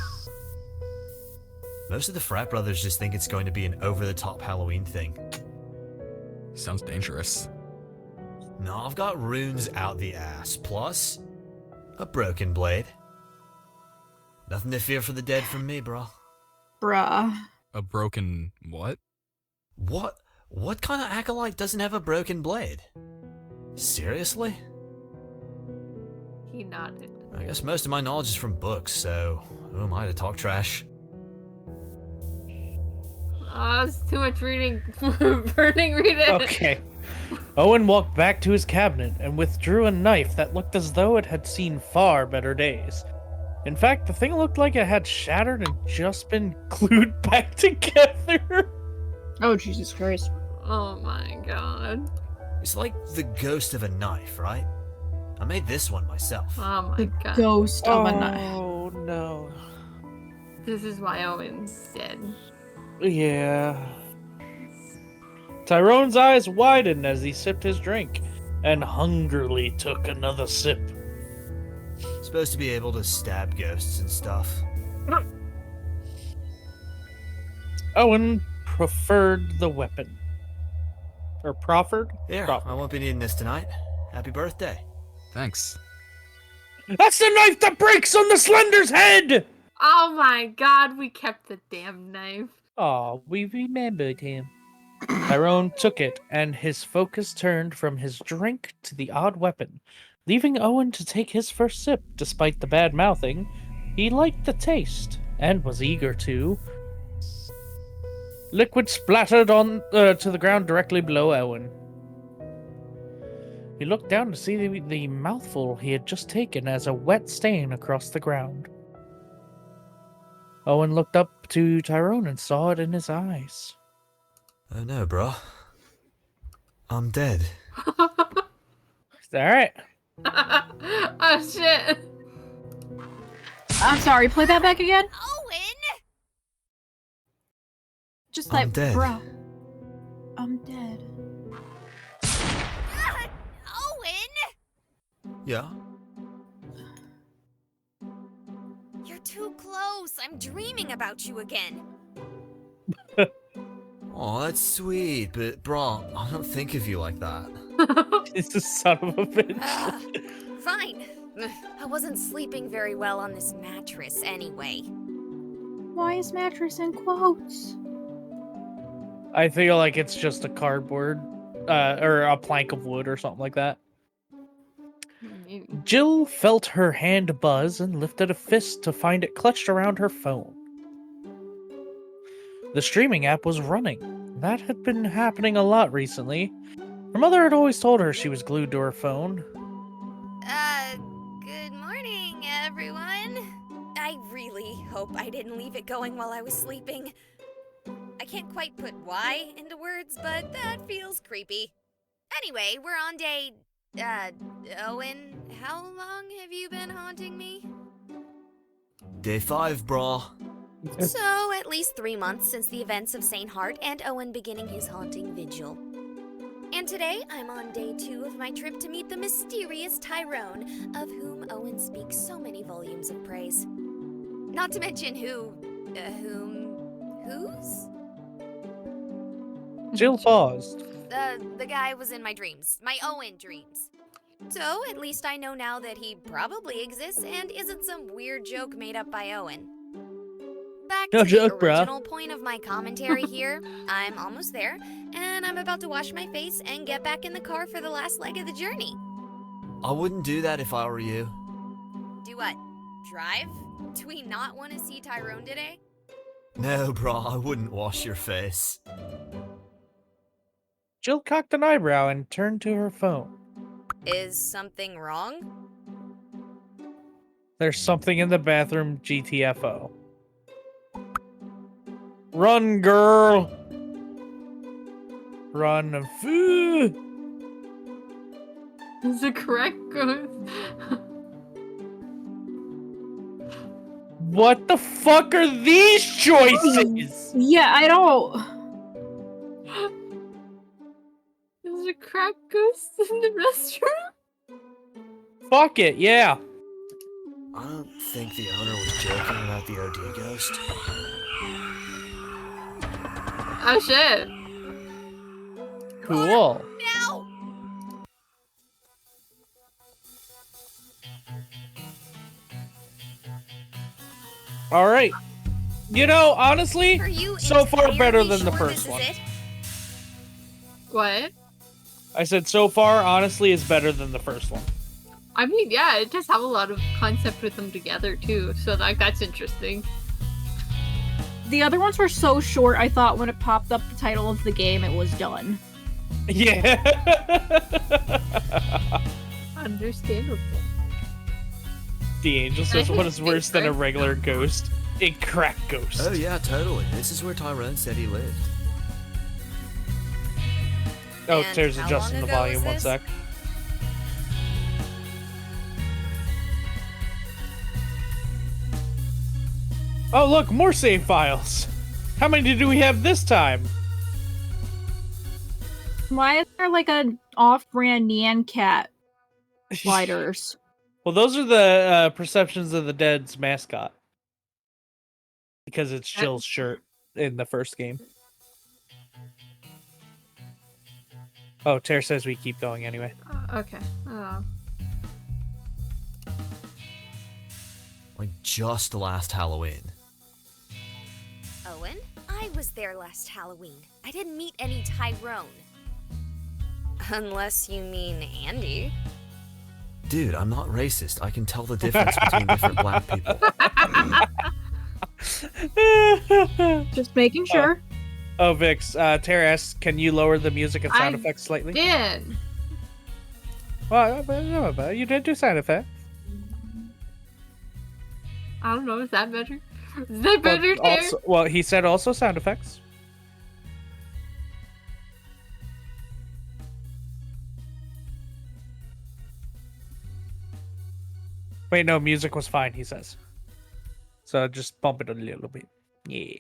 Most of the frat brothers just think it's going to be an over-the-top Halloween thing. Sounds dangerous. No, I've got runes out the ass, plus a broken blade. Nothing to fear for the dead from me, bro. Bruh. A broken what? What kind of acolyte doesn't have a broken blade? Seriously? He nodded. I guess most of my knowledge is from books, so who am I to talk trash? Oh, it's too much reading. Burning, read it. Okay. Owen walked back to his cabinet and withdrew a knife that looked as though it had seen far better days. In fact, the thing looked like it had shattered and just been glued back together. Oh, Jesus Christ. Oh my god. It's like the ghost of a knife, right? I made this one myself. Oh my god. Ghost of a knife. Oh, no. This is why Owen's dead. Yeah. Tyrone's eyes widened as he sipped his drink and hungrily took another sip. Supposed to be able to stab ghosts and stuff. Owen preferred the weapon. Or proffered? Here, Proffered. I won't be needing this tonight. Happy birthday. Thanks. That's the knife that breaks on the Slender's head! Oh my god, we kept the damn knife. Aw, we remembered him. Tyrone took it, and his focus turned from his drink to the odd weapon, leaving Owen to take his first sip. Despite the bad mouthing, he liked the taste, and was eager to. Liquid splattered on to the ground directly below Owen. He looked down to see the mouthful he had just taken as a wet stain across the ground. Owen looked up to Tyrone and saw it in his eyes. Oh no, bro. I'm dead. Alright. Oh shit. I'm sorry, play that back again? Owen! Just I'm like, dead. bruh. I'm dead. Owen! Yeah? You're too close. I'm dreaming about you again. Oh, that's sweet, but bro, I don't think of you like that. It's a son of a bitch. Fine. I wasn't sleeping very well on this mattress anyway. Why is mattress in quotes? I feel like it's just a cardboard, or a plank of wood or something like that. Jill felt her hand buzz and lifted a fist to find it clutched around her phone. The streaming app was running. That had been happening a lot recently. Her mother had always told her she was glued to her phone. Good morning, everyone. I really hope I didn't leave it going while I was sleeping. I can't quite put why into words, but that feels creepy. Anyway, we're on day... Owen, how long have you been haunting me? Day 5, bro. So, at least 3 months since the events of St. Hart and Owen beginning his haunting vigil. And today, I'm on day 2 of my trip to meet the mysterious Tyrone, of whom Owen speaks so many volumes of praise. Not to mention whose? Jill paused. The guy was in my dreams. My Owen dreams. So, at least I know now that he probably exists and isn't some weird joke made up by Owen. Back back No to joke, the bruh. original point of my commentary here. I'm almost there, and I'm about to wash my face and get back in the car for the last leg of the journey. I wouldn't do that if I were you. Do what? Drive? Do we not want to see Tyrone today? No, brah, I wouldn't wash your face. Jill cocked an eyebrow and turned to her phone. Is something wrong? There's something in the bathroom, GTFO. Run, girl! Run, food! Is it correct, ghost? What the fuck are these choices? Yeah, I don't. Is it crack ghost in the restroom? Fuck it, yeah. I don't think the owner was joking about the OD ghost. Oh shit. Cool. Now! Alright. You know, honestly, so far better than the first one. What? I said so far, honestly, is better than the first one. I mean, yeah, it does have a lot of concept with them together too, so like that's interesting. The other ones were so short, I thought when it popped up the title of the game, it was done. Yeah. Understandable. The angel says, what is worse than a regular ghost? A crack ghost. Oh yeah, totally. This is where Tyrone said he lived. Oh, And Tara's how adjusting long the ago volume, was one this? sec. Oh, look, more save files. How many do we have this time? Why is there like an off-brand Nyan Cat sliders? Well, those are the Perceptions of the Dead's mascot. Because it's Jill's shirt in the first game. Oh, Tara says we keep going anyway. Okay. Like just last Halloween. Owen? I was there last Halloween. I didn't meet any Tyrone. Unless you mean Andy. Dude, I'm not racist. I can tell the difference between different black people. Just making sure. Oh, Vix, Tara asks, can you lower the music and sound effects slightly? Did. Well, you did do sound effects. I don't know, is that better? Is that better, Tara? Well, he said also sound effects. Wait, no, music was fine, he says. So just bump it a little bit. Yeah.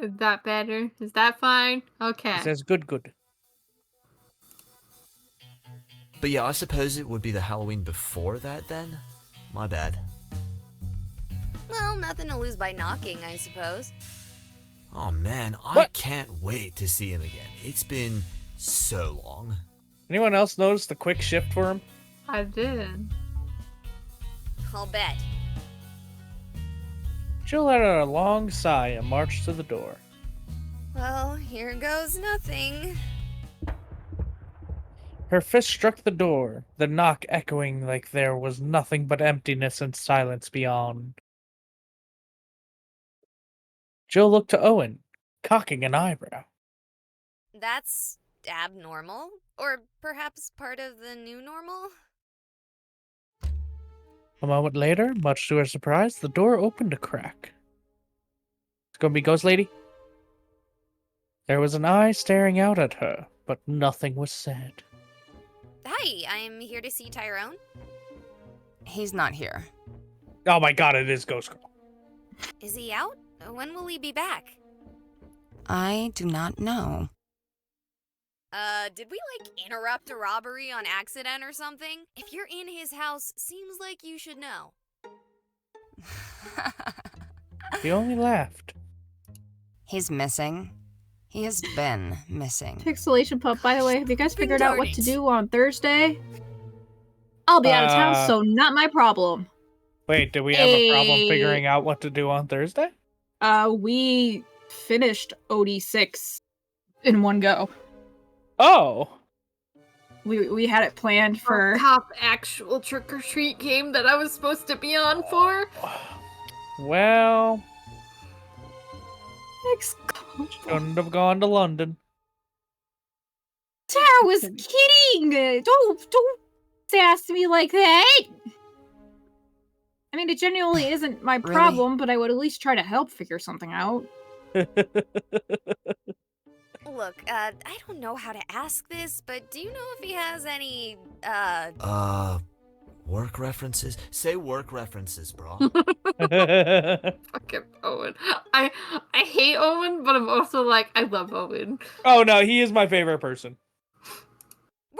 Is that better? Is that fine? Okay. He says good. But yeah, I suppose it would be the Halloween before that then? My bad. Well, nothing to lose by knocking, I suppose. Oh man, I can't wait to see him again. It's been so long. Anyone else notice the quick shift for him? I did. I'll bet. Jill let out a long sigh and marched to the door. Well, here goes nothing. Her fist struck the door, the knock echoing like there was nothing but emptiness and silence beyond. Jill looked to Owen, cocking an eyebrow. That's abnormal? Or perhaps part of the new normal? A moment later, much to her surprise, the door opened a crack. It's gonna be Ghost Lady? There was an eye staring out at her, but nothing was said. Hi, I'm here to see Tyrone. He's not here. Oh my god, it is Ghost Girl. Is he out? When will he be back? I do not know. Did we, like, interrupt a robbery on accident or something? If you're in his house, seems like you should know. He only laughed. He's missing. He has been missing. Pixelation Pup, by the way, have you guys figured out what to do on Thursday? I'll be out of town, so not my problem. Wait, do we have a problem figuring out what to do on Thursday? We finished OD6 in one go. Oh. We had it planned for top actual trick or treat game that I was supposed to be on for. Well, shouldn't have gone to London. Tara was kidding. Don't sass me like that. I mean, it genuinely isn't my problem, but I would at least try to help figure something out. Look, I don't know how to ask this, but do you know if he has any, Work references? Say work references, bro. Fucking Owen. I hate Owen, but I'm also like, I love Owen. Oh no, he is my favorite person.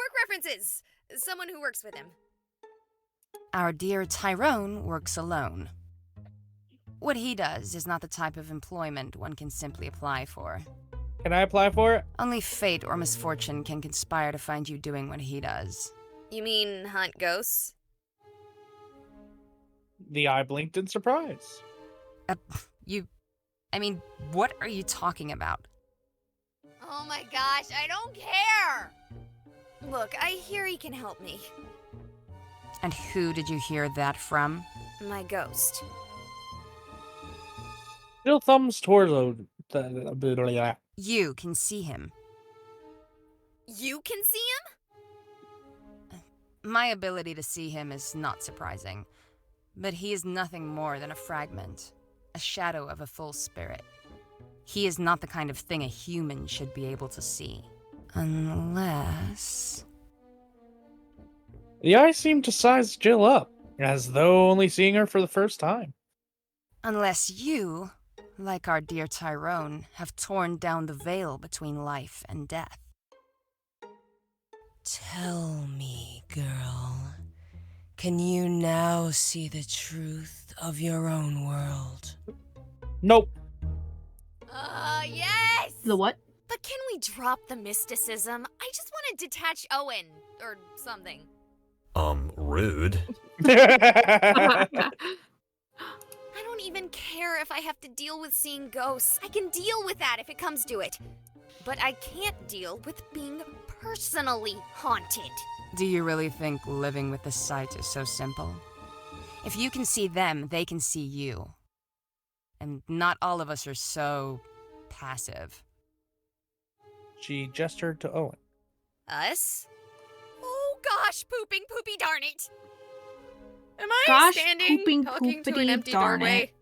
work references! Someone who works with him. Our dear Tyrone works alone. What he does is not the type of employment one can simply apply for. Can I apply for it? Only fate or misfortune can conspire to find you doing what he does. You mean hunt ghosts? The eye blinked in surprise. I mean, what are you talking about? Oh my gosh, I don't care! Look, I hear he can help me. And who did you hear that from? My ghost. Still thumbs towards You can see him. You can see him? My ability to see him is not surprising, but he is nothing more than a fragment, a shadow of a full spirit. He is not the kind of thing a human should be able to see. Unless... The eyes seem to size Jill up, as though only seeing her for the first time. Unless you, like our dear Tyrone, have torn down the veil between life and death. Tell me, girl, can you now see the truth of your own world? Nope. Yes! The what? But can we drop the mysticism? I just want to detach Owen, or something. Rude. I don't even care if I have to deal with seeing ghosts. I can deal with that if it comes to it. But I can't deal with being personally haunted. Do you really think living with the sight is so simple? If you can see them, they can see you. And not all of us are so... passive. She gestured to Owen. Us? Oh gosh, pooping poopy darn it! Am I Gosh, standing pooping talking to an poopity empty darn doorway?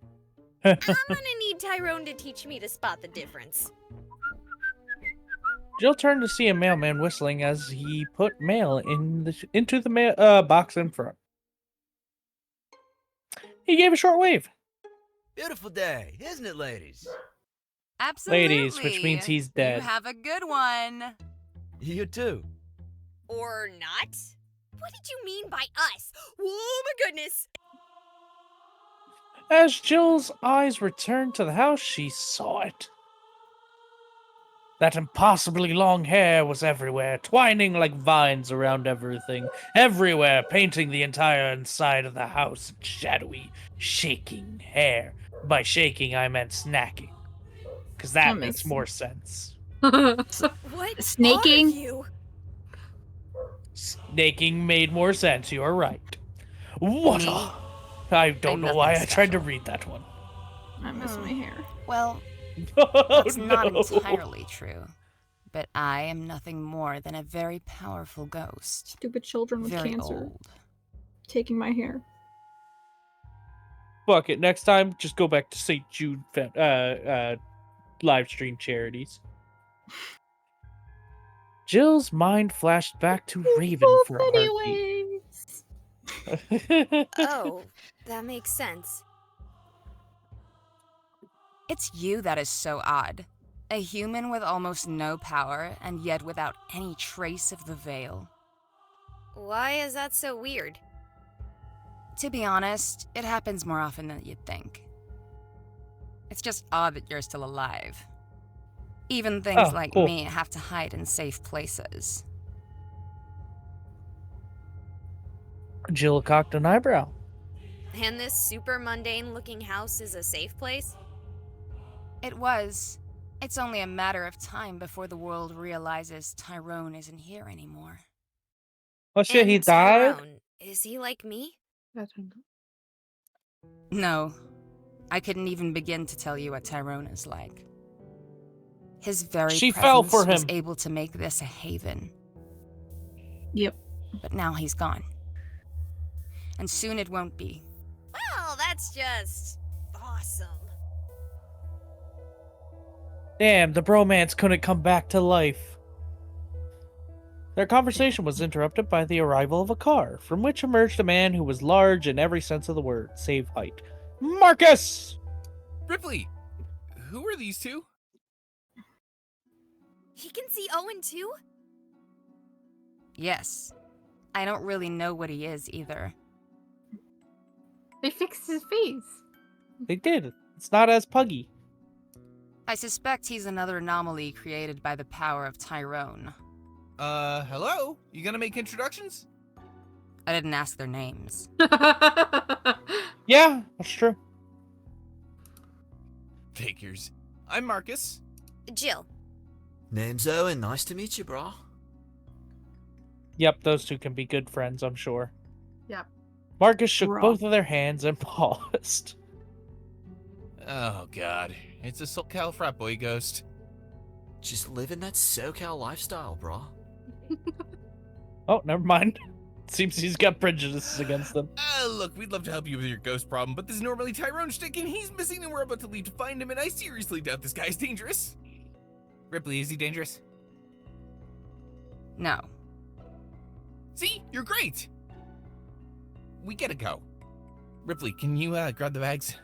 it. I'm gonna need Tyrone to teach me to spot the difference. Jill turned to see a mailman whistling as he put mail into the box in front. He gave a short wave. Beautiful day, isn't it, ladies? Absolutely. Ladies, which means he's dead. You have a good one. You too. Or not? What did you mean by us? Oh my goodness! As Jill's eyes returned to the house, she saw it. That impossibly long hair was everywhere, twining like vines around everything, everywhere, painting the entire inside of the house in shadowy, shaking hair. By shaking, I meant snacking, because that makes more sense. What Snaking? are you? Snaking made more sense, you're right. What I don't know why I tried to read that one. I miss my hair. Well, Oh, that's not no. entirely true. But I am nothing more than a very powerful ghost. Stupid children with Very cancer. old. Taking my hair. Fuck it, next time, just go back to St. Jude live stream charities. Jill's mind flashed back to Raven for a heartbeat. Oh, that makes sense. It's you that is so odd. A human with almost no power, and yet without any trace of the veil. Why is that so weird? To be honest, it happens more often than you'd think. It's just odd that you're still alive. Even things like me have to hide in safe places. Jill cocked an eyebrow. And this super mundane looking house is a safe place? It was. It's only a matter of time before the world realizes Tyrone isn't here anymore. Oh shit, he And died? Tyrone, is he like me? No. I couldn't even begin to tell you what Tyrone is like. His very She presence fell for was him. able to make this a haven. Yep. But now he's gone. And soon it won't be. Well, that's just awesome. Damn, the bromance couldn't come back to life. Their conversation was interrupted by the arrival of a car, from which emerged a man who was large in every sense of the word, save height. Marcus! Ripley! Who are these two? He can see Owen too? Yes. I don't really know what he is either. They fixed his face. They did. It's not as puggy. I suspect he's another anomaly created by the power of Tyrone. Hello? You gonna make introductions? I didn't ask their names. Yeah, that's true. Figures. I'm Marcus. Jill. Name's Owen. Nice to meet you, brah. Yep, those two can be good friends, I'm sure. Yep. Marcus shook both of their hands and paused. Oh god, it's a SoCal frat boy ghost. Just living that SoCal lifestyle, brah. Oh, never mind. Seems he's got prejudices against them. Look, we'd love to help you with your ghost problem, but this is normally Tyrone shtick and he's missing and we're about to leave to find him and I seriously doubt this guy's dangerous. Ripley, is he dangerous? No. See? You're great! We gotta go. Ripley, can you, grab the bags?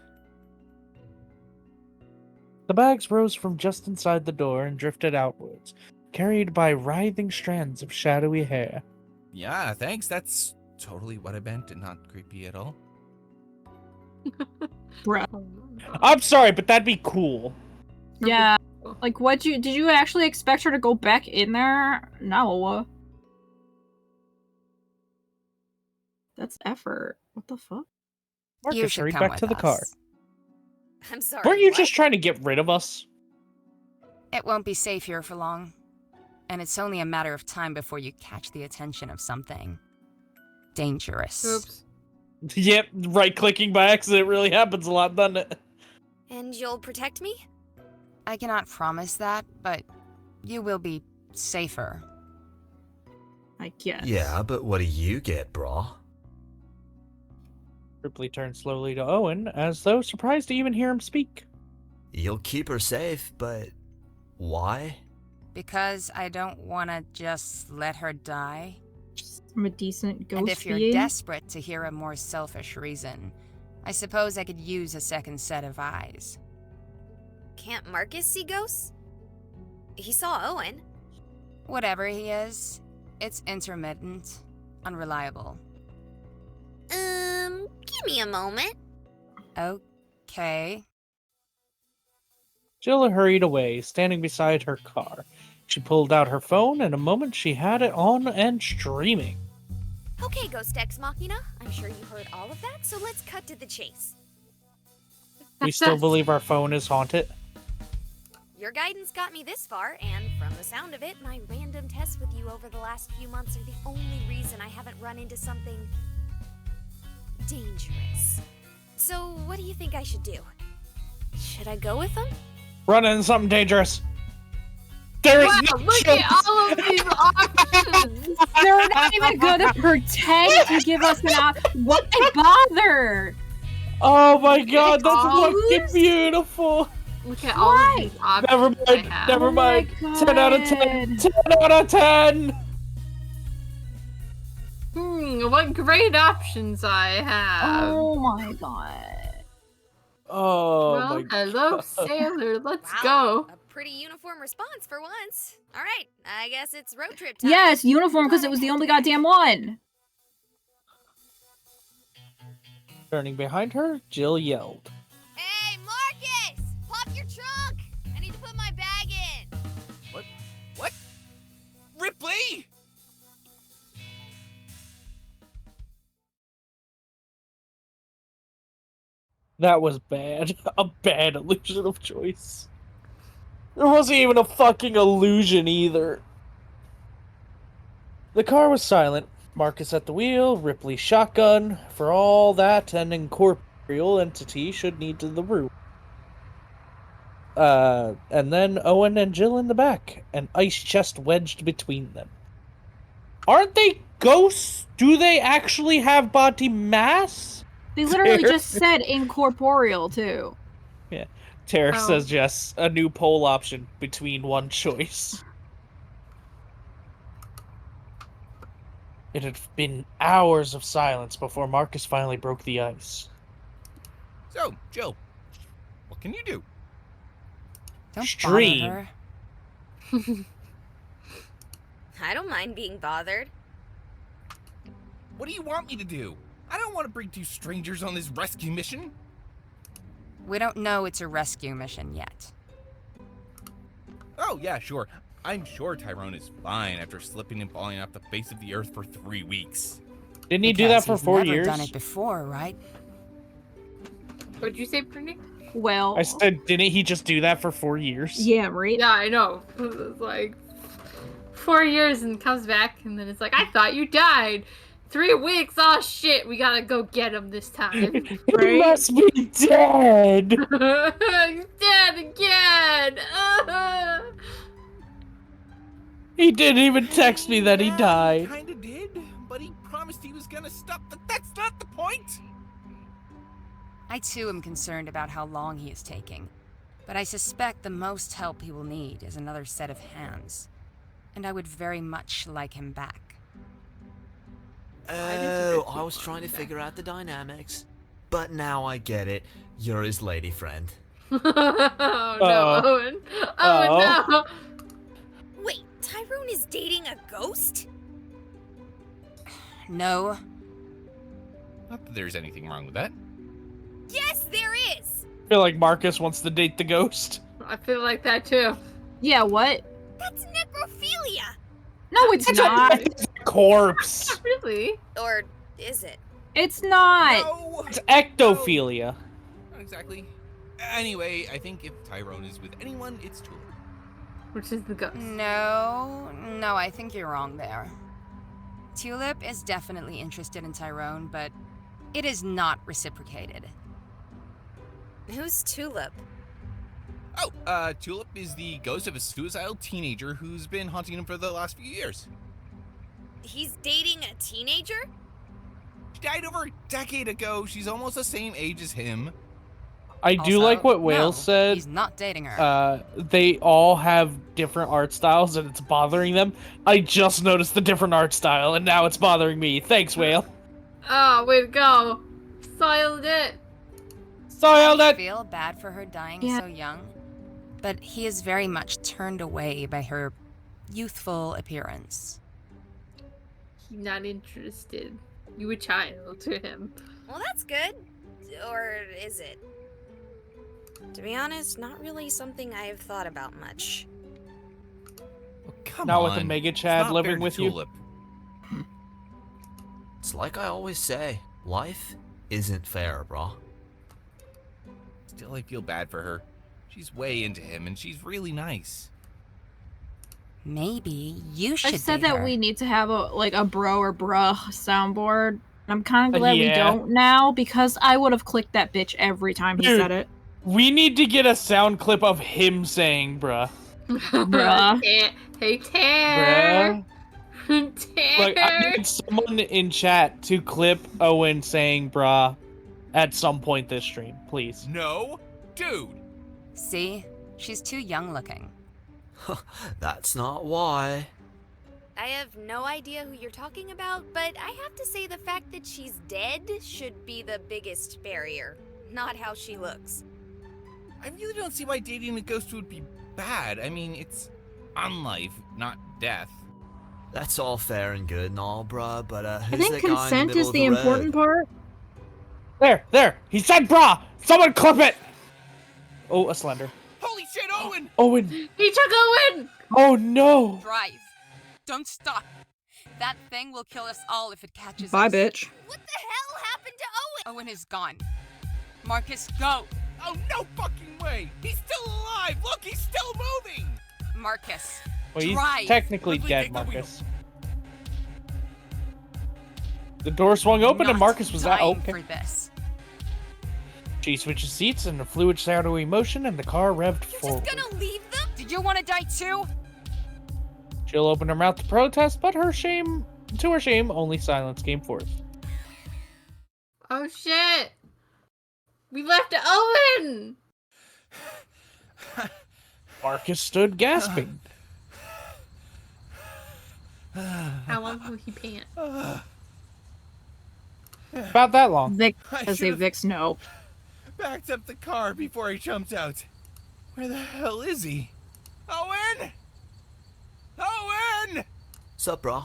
The bags rose from just inside the door and drifted outwards, carried by writhing strands of shadowy hair. Yeah, thanks. That's totally what I meant and not creepy at all. Bruh. I'm sorry, but that'd be cool. Yeah. Like, did you actually expect her to go back in there? No. That's effort. What the fuck? Marcus hurried back to the car. I'm sorry. Weren't you what? just trying to get rid of us? It won't be safe here for long. And it's only a matter of time before you catch the attention of something dangerous. Oops. Yep, right-clicking by accident really happens a lot, doesn't it? And you'll protect me? I cannot promise that, but you will be safer. I guess. Yeah, but what do you get, brah? Ripley turned slowly to Owen, as though surprised to even hear him speak. You'll keep her safe, but why? Because I don't want to just let her die. I'm a decent ghost And if you're being. desperate to hear a more selfish reason, I suppose I could use a second set of eyes. Can't Marcus see ghosts? He saw Owen. Whatever he is, it's intermittent, unreliable. Give me a moment. Okay. Jill hurried away, standing beside her car. She pulled out her phone, and in a moment she had it on and streaming. Okay, Ghost Ex Machina. I'm sure you heard all of that, so let's cut to the chase. We still believe our phone is haunted. Your guidance got me this far, and from the sound of it, my random tests with you over the last few months are the only reason I haven't run into something dangerous. So, what do you think I should do? Should I go with him? Run into something dangerous. There is no look choice. at all of these options. They're not even gonna pretend to give us an option. Why bother? Oh my god, that's all fucking beautiful. Look at all of these options. Never I mind, have. never mind. my 10 out of 10. 10 out of 10. What great options I have. Oh my god. Oh Well, my hello, god. sailor. Let's Wow, go. a pretty uniform response for once. All right, I guess it's road trip time. Yes, uniform because it was the only goddamn one. Turning behind her, Jill yelled. Hey, Marcus! Pop your trunk! I need to put my bag in. What? Ripley! That was bad. A bad illusion of choice. There wasn't even a fucking illusion either. The car was silent. Marcus at the wheel, Ripley shotgun. For all that, an incorporeal entity should need to the room. And then Owen and Jill in the back, an ice chest wedged between them. Aren't they ghosts? Do they actually have body mass? They literally just said incorporeal, too. Yeah. Tara says yes, a new poll option between one choice. It had been hours of silence before Marcus finally broke the ice. So, Jill, what can you do? Don't Stream. bother her. I don't mind being bothered. What do you want me to do? I don't want to bring two strangers on this rescue mission. We don't know it's a rescue mission yet. Oh, yeah, sure. I'm sure Tyrone is fine after slipping and falling off the face of the earth for 3 weeks. Didn't he do that for 4 years? He's never done it before, right? What'd you say, Brittany? Well, I said, didn't he just do that for 4 years? Yeah, right? Yeah, I know. It's like 4 years and comes back, and then it's like, I thought you died. 3 weeks. Oh shit, we gotta go get him this time. He must be dead. He's dead again. He didn't even text me that he died. Kinda did, but he promised he was gonna stop. But that's not the point. I too am concerned about how long he is taking, but I suspect the most help he will need is another set of hands, and I would very much like him back. Oh, I was trying to figure out the dynamics. But now I get it. You're his lady friend. Oh no, Owen. Oh no. Wait, Tyrone is dating a ghost? No. Not that there's anything wrong with that. Yes, there is! I feel like Marcus wants to date the ghost. I feel like that too. Yeah, what? That's necrophilia! No, it's not. It's a corpse. Really? Or is it? It's not. No! It's ectophilia. Not exactly. Anyway, I think if Tyrone is with anyone, it's Tulip. Which is the ghost. No, I think you're wrong there. Tulip is definitely interested in Tyrone, but it is not reciprocated. Who's Tulip? Oh, Tulip is the ghost of a suicidal teenager who's been haunting him for the last few years. He's dating a teenager? She died over a decade ago. She's almost the same age as him. I do like what Wales said. He's not dating her. They all have different art styles and it's bothering them. I just noticed the different art style and now it's bothering me. Thanks, Whale. Oh, way to go. Soiled it. I feel bad for her dying so young, but he is very much turned away by her youthful appearance. He's not interested. You a child to him. Well, that's good. Or is it? To be honest, not really something I have thought about much. Come Not on. with a Mega It's Chad not living fair to with you. Tulip. It's like I always say, life isn't fair, brah. Still, I feel bad for her. She's way into him, and she's really nice. Maybe you should I said date that her. we need to have a bro or bruh soundboard. I'm kind of glad we Yeah. don't now because I would have clicked that bitch every time he Dude, said it. We need to get a sound clip of him saying, bruh. Bruh. Hey, Tara. Bruh. Like, I need someone in chat to clip Owen saying, bruh, at some point this stream, please. No, dude. See? She's too young looking. That's not why. I have no idea who you're talking about, but I have to say the fact that she's dead should be the biggest barrier, not how she looks. I really don't see why dating a ghost would be bad. I mean, it's on life, not death. That's all fair and good and all, bruh, but who's I think that guy in the consent middle is of the road? important part. There! He said, bruh! Someone clip it! Oh, a slender. Holy shit, Owen! Owen! He took Owen! Oh no! Drive. Don't stop. That thing will kill us all if it catches Bye, us. bitch. What the hell happened to Owen? Owen is gone. Marcus, go! Oh, no fucking way! He's still alive! Look, he's still moving! Marcus, Well, he's drive! technically Ripley, dead, take the wheel. Marcus. The door swung open and Not Marcus was out. dying Okay. for this. She switches seats and the fluid started to motion and the car revved forward. Just gonna leave them? Did you want to die too? Jill opened her mouth to protest, but to her shame, only silence came forth. Oh shit! We left Owen! Marcus stood gasping. How long will he pant? About that long. Vic, I as a should've- Vic's no. Backed up the car before he jumped out. Where the hell is he? Owen! Owen! Sup, bro?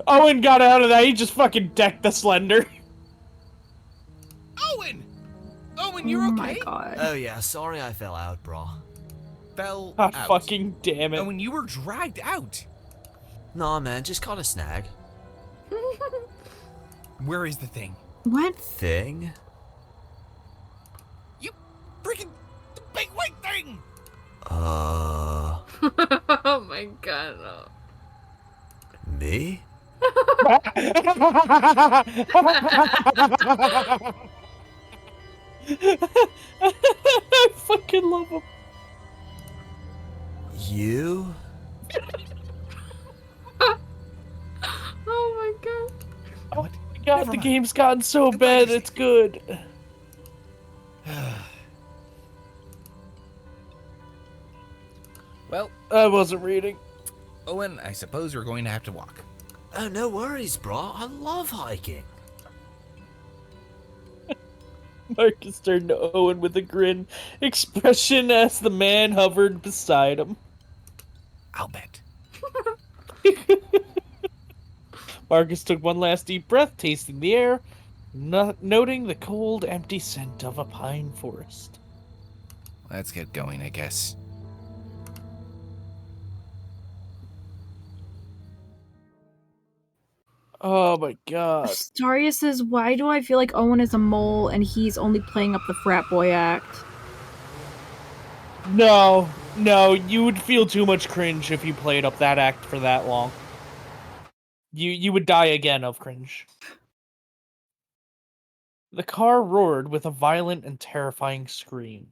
Owen got out of that. He just fucking decked the Slender. Owen! Owen, you're okay? Oh my god. Oh yeah, sorry I fell out, bro. Fell God out. fucking damn it. Owen, you were dragged out. Nah, man, just caught a snag. Where is the thing? What? Thing? You freaking the big white thing! Oh my god, no. Me? I fucking love him. You? Oh my god. Oh my god, the game's gotten so bad, it's good. Well, I wasn't reading. Owen, I suppose we're going to have to walk. Oh, no worries, bro. I love hiking. Marcus turned to Owen with a grin expression as the man hovered beside him. I'll bet. Marcus took one last deep breath, tasting the air, noting the cold, empty scent of a pine forest. Let's get going, I guess. Oh my god. Staria says, why do I feel like Owen is a mole and he's only playing up the frat boy act? No, you would feel too much cringe if you played up that act for that long. You would die again of cringe. The car roared with a violent and terrifying scream.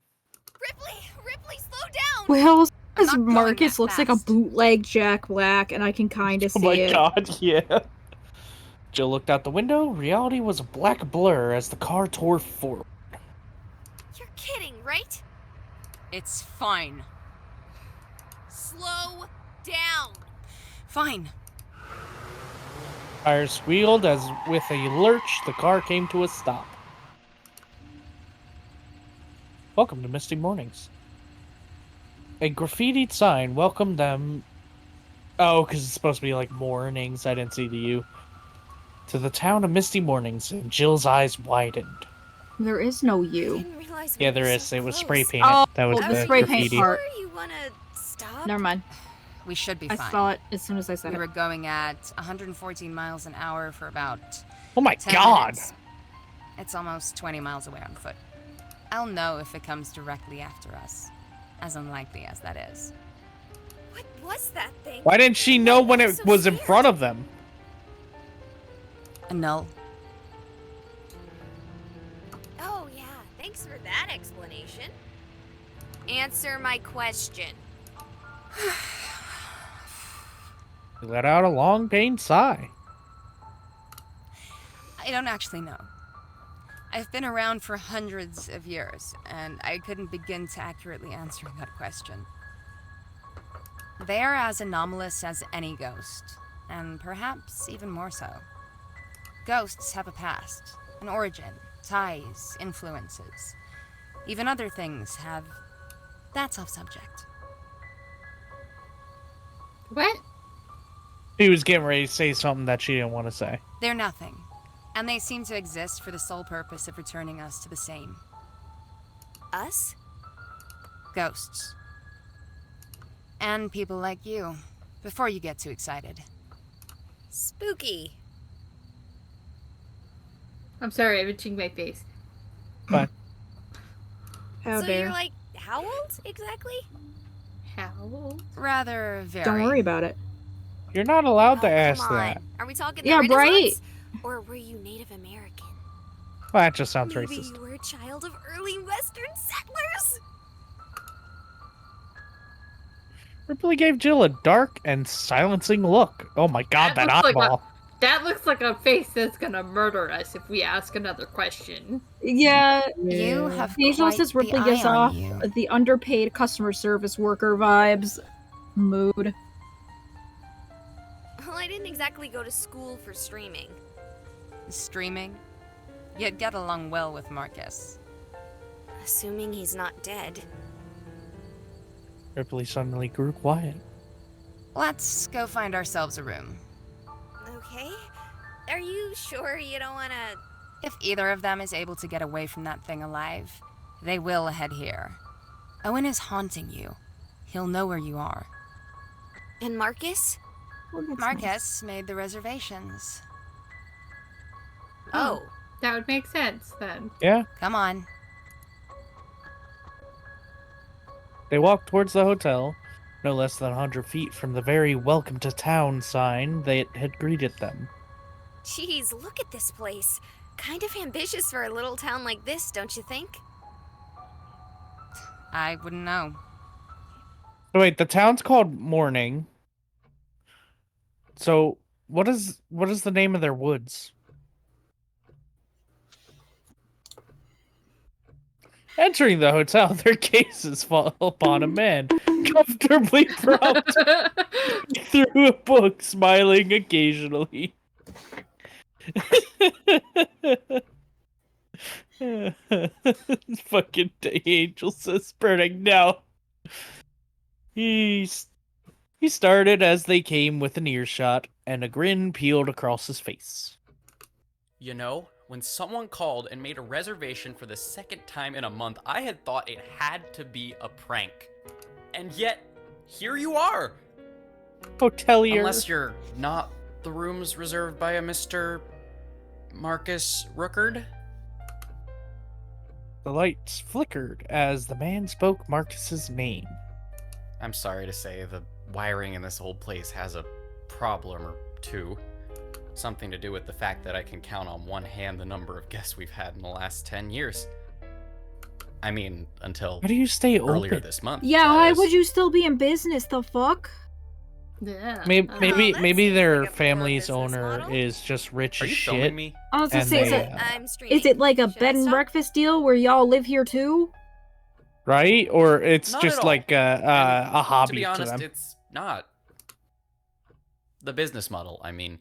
Ripley, slow down! Well, I'm as not going Marcus that looks like a fast. bootleg Jack Black, and I can kind of see Oh my it. god, yeah. Jill looked out the window. Reality was a black blur as the car tore forward. You're kidding, right? It's fine. Slow down. Fine. Tires squealed as, with a lurch, the car came to a stop. Welcome to Misty Mornings. A graffitied sign welcomed them. Oh, because it's supposed to be like mornings. I didn't see the U. To the town of Misty Mornings, and Jill's eyes widened. There is no you. Yeah, there is. It was spray painted. Oh, that was the the spray paint graffiti. part. You wanna stop? Never mind. We should be I fine. saw it as soon as I said We it. were going at 114 miles an hour for about Oh my 10 god! minutes. It's almost 20 miles away on foot. I'll know if it comes directly after us, as unlikely as that is. What was that thing? Why didn't she know when it was in front of them? A null. Oh yeah, thanks for that explanation. Answer my question. He let out a long, pained sigh. I don't actually know. I've been around for hundreds of years, and I couldn't begin to accurately answer that question. They are as anomalous as any ghost, and perhaps even more so. Ghosts have a past, an origin, ties, influences. Even other things have... That's off subject. What? She was getting ready to say something that she didn't want to say. They're nothing, and they seem to exist for the sole purpose of returning us to the same. Us? Ghosts. And people like you, before you get too excited. Spooky. I'm sorry, I'm itching my face. Fine. How so dare. you're like, how old exactly? How old? Rather very. Don't worry about it. You're not allowed to Oh, ask come on. that. Are we talking Yeah, the right. Renaissance? Or were you Native American? Well, that just sounds Maybe racist. you were a child of early Western settlers? Ripley gave Jill a dark and silencing look. Oh my god, that eyeball. That looks like a face that's gonna murder us if we ask another question. Yeah. You have Angel quite says the Ripley eye gives on off you. the underpaid customer service worker vibes. Mood. Well, I didn't exactly go to school for streaming. Streaming? You'd get along well with Marcus. Assuming he's not dead. Ripley suddenly grew quiet. Let's go find ourselves a room. Okay. Are you sure you don't want to... If either of them is able to get away from that thing alive, they will head here. Owen is haunting you. He'll know where you are. And Marcus? Marcus made the reservations. Oh, that would make sense then. Yeah. Come on. They walked towards the hotel, no less than 100 feet from the very welcome to town sign that had greeted them. Jeez, look at this place. Kind of ambitious for a little town like this, don't you think? I wouldn't know. So wait, the town's called Morning. So what is the name of their woods? Entering the hotel, their gazes fall upon a man, comfortably propped through a book, smiling occasionally. Fucking Angel says burning now. He started as they came within earshot, and a grin peeled across his face. You know, when someone called and made a reservation for the second time in a month, I had thought it had to be a prank. And yet, here you are! Hotelier. Unless you're not the rooms reserved by a Mr. Marcus Rookard? The lights flickered as the man spoke Marcus's name. I'm sorry to say, the wiring in this old place has a problem or two. Something to do with the fact that I can count on one hand the number of guests we've had in the last 10 years. I mean, until Why do you stay earlier open? this month. Yeah, that why is. would you still be in business? The fuck? Yeah. Maybe their family's owner is just rich Are as you shit. filming me? I was gonna and say, they, is it like a bed and breakfast deal where y'all live here too? right? Or it's Not just at all. like a hobby To be honest, them. it's not. The business model, I mean.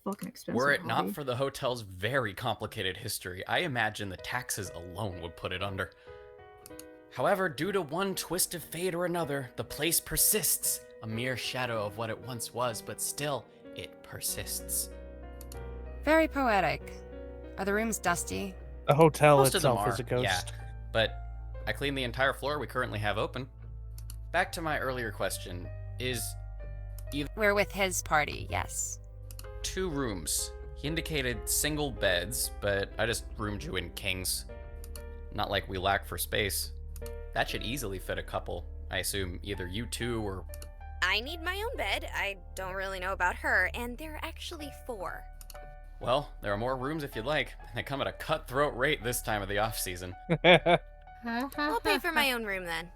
Fucking expensive. Were it hobby. not for the hotel's very complicated history, I imagine the taxes alone would put it under. However, due to one twist of fate or another, the place persists. A mere shadow of what it once was, but still, it persists. Very poetic. Are the rooms dusty? The hotel Most of them itself are, is a ghost. yeah. But I cleaned the entire floor we currently have open. Back to my earlier question, is either... We're with his party, yes. 2 rooms. He indicated single beds, but I just roomed you in kings. Not like we lack for space. That should easily fit a couple. I assume either you two or... I need my own bed. I don't really know about her, and there are actually 4. Well, there are more rooms if you'd like. They come at a cutthroat rate this time of the off-season. I'll pay for my own room then.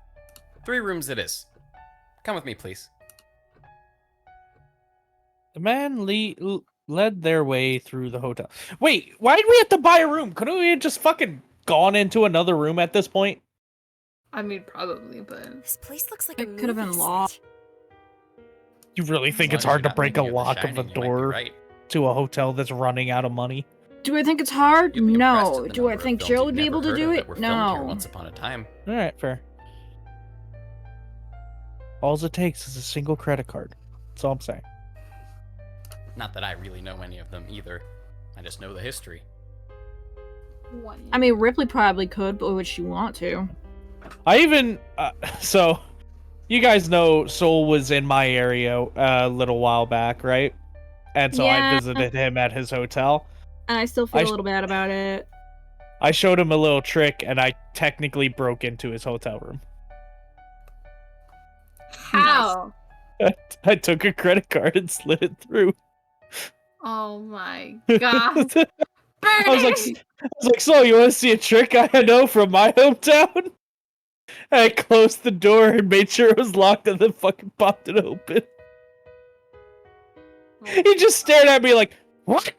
3 rooms it is. Come with me, please. The man led their way through the hotel. Wait, why did we have to buy a room? Couldn't we have just fucking gone into another room at this point? I mean, probably, but This place looks like a It could have been movie locked. set. You really think As it's long as hard you to got break a Lady of the lock of a Shining, you might be door right. to a hotel that's running out of money? Do I think it's hard? You'll be impressed No. at the Do I number of think films Jill you've would be never able to heard do of it? that were filmed here No. once upon a time. All right, fair. All it takes is a single credit card. That's all I'm saying. Not that I really know any of them either. I just know the history. I mean, Ripley probably could, but would she want to? I even so, you guys know Soul was in my area a little while back, right? And so I Yeah. visited him at his hotel. And I still feel a little bad about it. I showed him a little trick, and I technically broke into his hotel room. How? I took a credit card and slid it through. Oh my god. I was like, so you want to see a trick I know from my hometown? And I closed the door and made sure it was locked, and then fucking popped it open. He just stared at me like, what?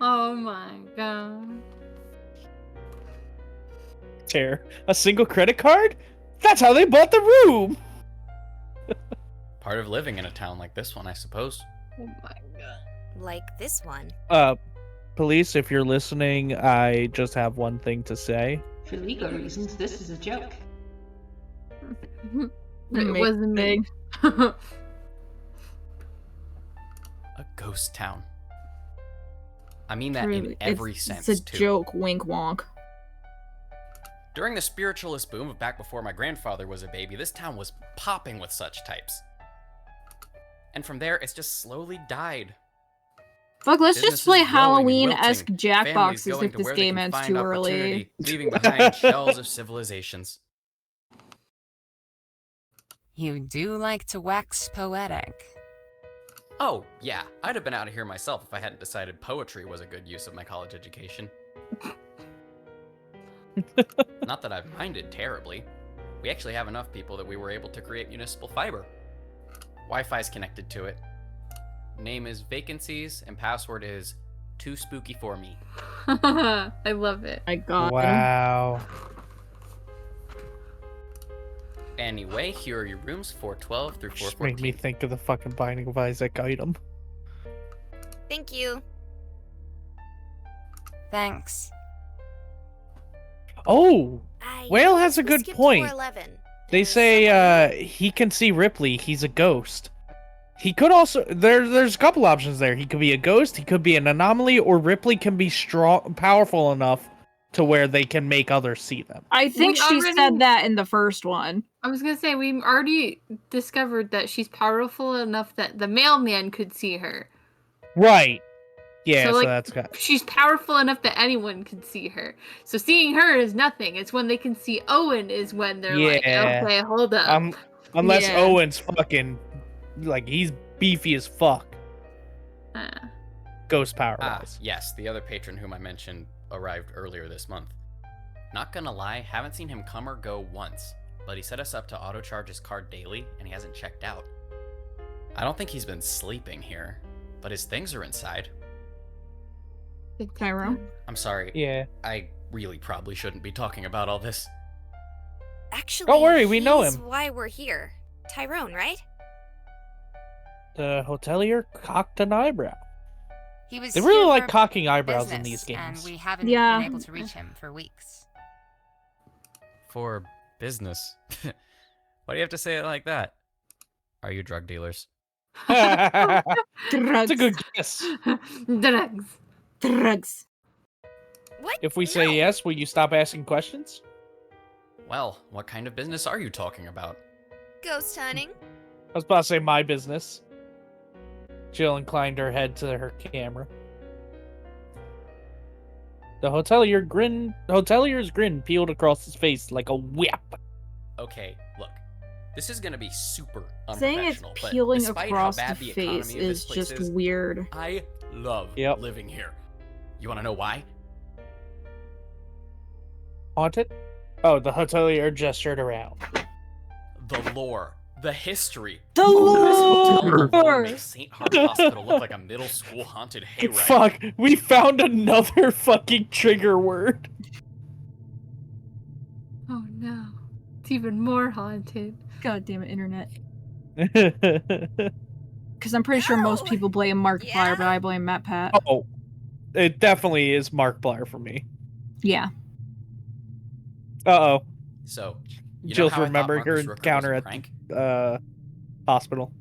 Oh my god. Tear. A single credit card? That's how they bought the room! Part of living in a town like this one, I suppose. Oh my god. Like this one. Police, if you're listening, I just have one thing to say. For legal reasons, this is a joke. It wasn't me. A ghost town. I mean that in every sense, It's a too. joke, wink wonk. During the spiritualist boom of back before my grandfather was a baby, this town was popping with such types. And from there, it's just slowly died. Fuck, let's just Businesses play growing and Halloween-esque wilting, Jackboxes families going if to this where they game can ends find too opportunity, early. leaving behind shells of civilizations. You do like to wax poetic. Oh, yeah, I'd have been out of here myself if I hadn't decided poetry was a good use of my college education. Not that I've minded terribly. We actually have enough people that we were able to create municipal fiber. Wi-Fi's connected to it. Name is vacancies, and password is too spooky for me. I love it. My god. Wow. Anyway, here are your rooms 412 through Just 414. made me think of the fucking Binding of Isaac item. Thank you. Thanks. Oh! Whale has a we good skipped point. 411. They say he can see Ripley. He's a ghost. He could also there's a couple options there. He could be a ghost, he could be an anomaly, or Ripley can be powerful enough to where they can make others see them. I think she said that in the first one. I was gonna say, we already discovered that she's powerful enough that the mailman could see her. Right. Yeah, so like, that's good. she's powerful enough that anyone can see her. So seeing her is nothing. It's when they can see Owen is when they're like, okay, hold up. Unless Yeah. Owen's fucking like he's beefy as fuck. Ghost power wise. Yes, the other patron whom I mentioned arrived earlier this month. Not gonna lie, haven't seen him come or go once, but he set us up to auto-charge his card daily, and he hasn't checked out. I don't think he's been sleeping here, but his things are inside. Tyrone? I'm sorry. Yeah. I really probably shouldn't be talking about all this. Actually, Don't worry, we know he's him. why we're here. Tyrone, right? The hotelier cocked an eyebrow. He was They really here like for cocking eyebrows in business, these games. and we haven't Yeah. been able to reach him for weeks. For business. Why do you have to say it like that? Are you drug dealers? That's a good guess. Drugs. Drugs. What? If we say yes, will you stop asking questions? Well, what kind of business are you talking about? Ghost hunting. I was about to say my business. Jill inclined her head to her camera. The hotelier's grin peeled across his face like a whip. Okay, look. This is gonna be super Saying it's unprofessional, but peeling despite across how bad the the face economy of this is place just weird. I love living here. You wanna know why? Haunted? Oh, the hotelier gestured around. The lore. The history. The This lore! hotel alone makes St. Heart Hospital look like a middle school haunted hayride. Fuck, we found another fucking trigger word. Oh no. It's even more haunted. God damn it, internet. Because I'm pretty sure most people blame Markiplier, but I blame Matt Pat. Oh, it definitely is Markiplier for me. Yeah. Uh-oh. So, you Jill's know how I thought remembering her Marcus Rooker was encounter a at prank? the hospital.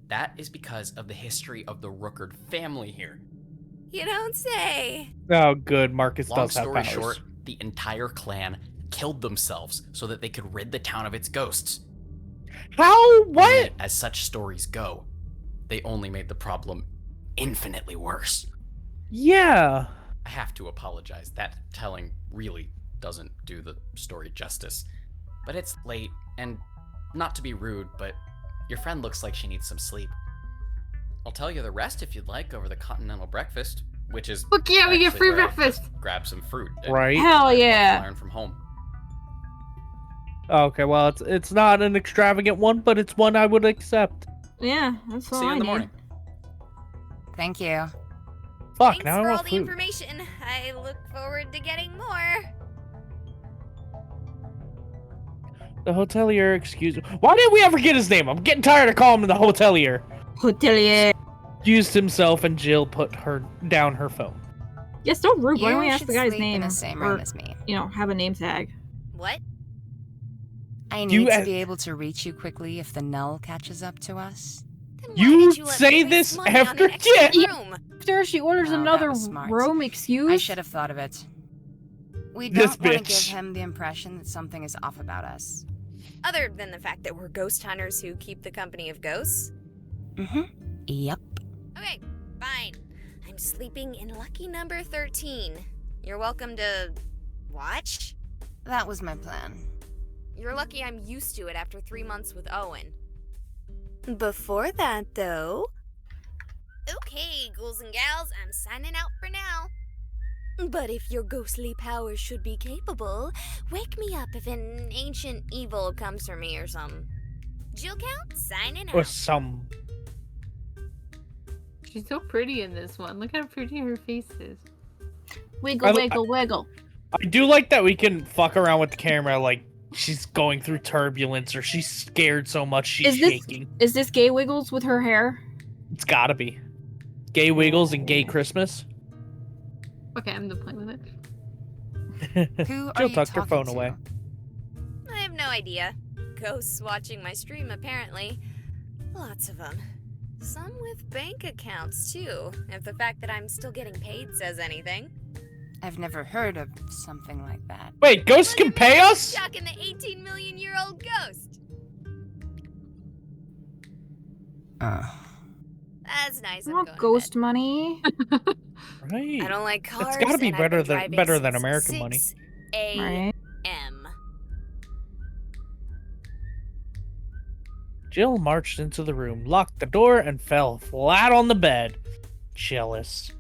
That is because of the history of the Rookard family here. You don't say. Oh, good. Marcus Long does have story powers. short, the entire clan killed themselves so that they could rid the town of its ghosts. How? What? As such stories go, they only made the problem infinitely worse. Yeah. I have to apologize. That telling really doesn't do the story justice. But it's late, and not to be rude, but your friend looks like she needs some sleep. I'll tell you the rest if you'd like over the continental breakfast, which is Fuck yeah, we get actually free where I breakfast. just grab some fruit. And Right. Hell yeah. learn from home. Okay, well, it's not an extravagant one, but it's one I would accept. Yeah, that's all See you I in the need. morning. Thank you. Fuck, Thanks now I for all want the food. information. I look forward to getting more. The hotelier, excuse me. Why didn't we ever get his name? I'm getting tired of calling him the hotelier. Hotelier. Used himself, and Jill put her down her phone. Yeah, still rude. Why don't we You ask should the guy's sleep name? in the same or, room as me. You know, have a name tag. What? I need to be able to reach you quickly if the null catches up to us. You say this after After she orders Oh, that another was smart. room excuse? I should have thought of it. We This don't want to bitch. give him the impression that something is off about us. Other than the fact that we're ghost hunters who keep the company of ghosts? Mm-hmm. Yep. Okay, fine. I'm sleeping in lucky number 13. You're welcome to watch. That was my plan. You're lucky I'm used to it after 3 months with Owen. Before that, though... Okay, ghouls and gals, I'm signing out for now. But if your ghostly powers should be capable, wake me up if an ancient evil comes for me or some. Jill Count, signing out. Or some. She's so pretty in this one. Look how pretty her face is. Wiggle, wiggle, wiggle. I do like that we can fuck around with the camera, like she's going through turbulence or she's scared so much she's shaking. Is this Gay Wiggles with her hair? It's gotta be. Gay Wiggles and Gay Christmas. Okay, I'm done playing with it. Who are Jill you tucked her talking phone to? away. I have no idea. Ghosts watching my stream, apparently. Lots of them. Some with bank accounts, too, if the fact that I'm still getting paid says anything. I've never heard of something like that. Wait, ghosts can pay us? Chuck in the 18 million year old ghost. That's nice. I I'm want going ghost money. Right. I don't like cars. It's gotta be and I've better been than driving better than since American money. 6 Right. a.m. Jill marched into the room, locked the door, and fell flat on the bed. Jealous.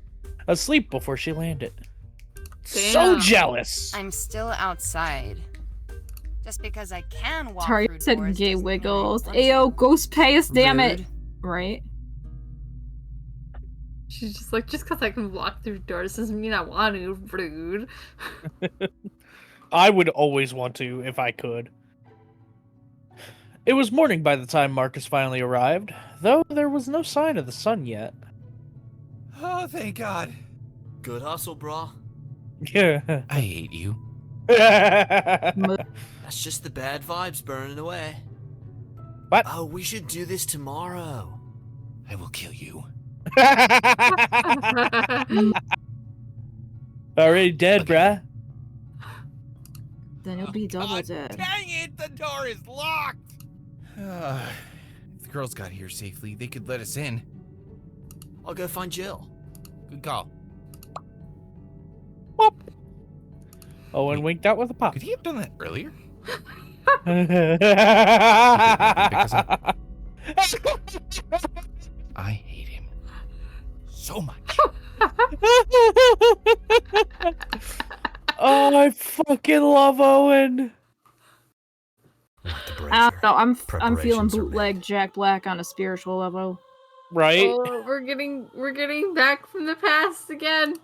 Asleep before she landed. So Damn. jealous. I'm still outside. Just because I can walk Sorry, through said doors Gay doesn't mean I Wiggles. want Ayo, to. ghost pay us, damn it. Rude. Right. She's just like, just because I can walk through doors doesn't mean I want to. Rude. I would always want to if I could. It was morning by the time Marcus finally arrived, though there was no sign of the sun yet. Oh, thank God. Good hustle, brah. Yeah. I hate you. That's just the bad vibes burning away. What? Oh, we should do this tomorrow. I will kill you. Already dead, bruh. Then it'll be double dead. Dang it, the door is locked! If the girls got here safely, they could let us in. I'll go find Jill. Good call. Owen winked out with a pop. Could he have done that earlier? I hate him so much. Oh, I fucking love Owen. I don't know. I'm feeling Preparations are bootleg Jack Black on a spiritual level. Right? Oh, we're getting back from the past again.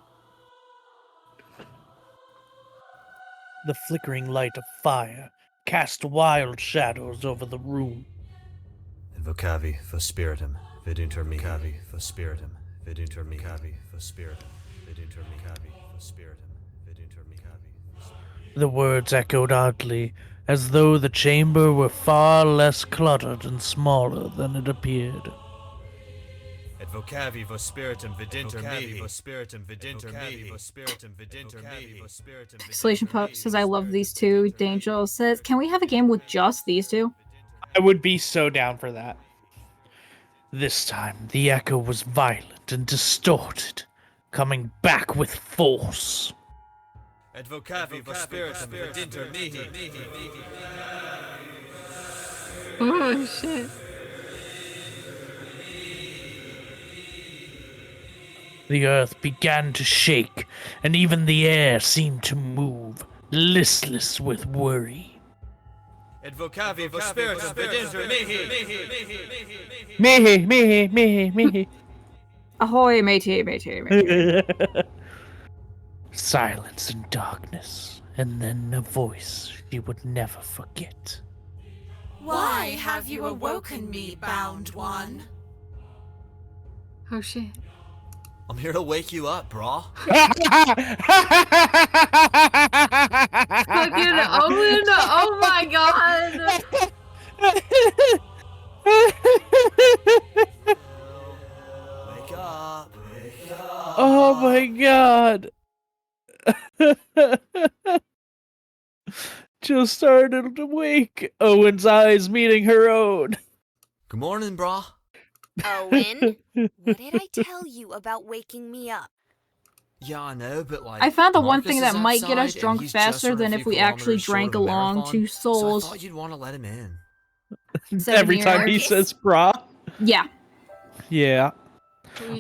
The flickering light of fire cast wild shadows over the room. Invocavi for spiritum, vidunter me. Invocavi for spiritum, vidunter me. Invocavi for spiritum, vidunter me. Invocavi for spiritum, vidunter me. The words echoed oddly, as though the chamber were far less cluttered and smaller than it appeared. Advocavi vos spiritum vidinter me, vos spiritum vidinter me, vos spiritum vidinter me, vos spiritum. Isolation Pup says, I love these two. Dangel says, can we have a game with just these two? I would be so down for that. This time, the echo was violent and distorted, coming back with force. Advocavi spiritum vidinter mihi. Oh shit. The earth began to shake, and even the air seemed to move, listless with worry. Advocavi spiritum vidinter mihi. Mihi. Ahoy, matey, matey, matey. Silence and darkness, and then a voice she would never forget. Why have you awoken me, bound one? Oh shit. I'm here to wake you up, brah. Fucking Owen! Oh my god! Wake up. Wake up. Oh my god! Jill started to wake, Owen's eyes meeting her own. Good morning, brah. Owen, what did I tell you about waking me up? Yeah, I know, but like... I found the one Marcus thing is that might get us outside, and drunk he's faster just than a if few we actually kilometers short drank of a along marathon, two souls. So I thought you'd want to let him in. Every time he says brah. Yeah. Yeah.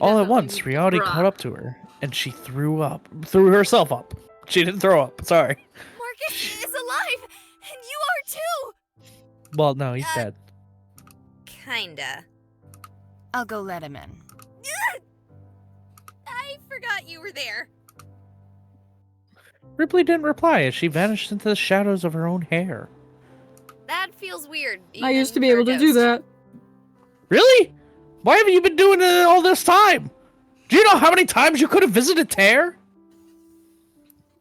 All at once, reality caught up to her, and she threw herself up. She didn't throw up, sorry. Marcus is alive, and you are too! Well, no, he's dead. Kinda. I'll go let him in. I forgot you were there. Ripley didn't reply as she vanished into the shadows of her own hair. That feels weird. I used to be able to do that. Really? Why haven't you been doing it all this time? Do you know how many times you could have visited Tear?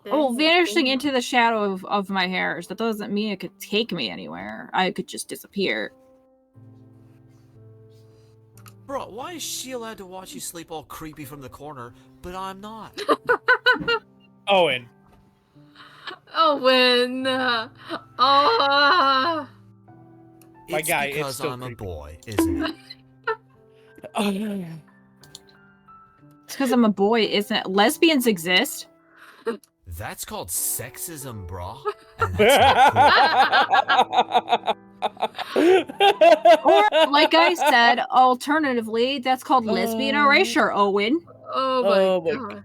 Oh, vanishing into the shadow of my hairs. That doesn't mean it could take me anywhere. I could just disappear. Bro, why is she allowed to watch you sleep all creepy from the corner, but I'm not? Owen. Owen! Oh! My guy, because it's still I'm creepy. a boy, isn't it? It's because I'm a boy, isn't it? Lesbians exist. That's called sexism, brah. And that's not Or, like I said, alternatively, that's called lesbian erasure, Owen. Oh my god.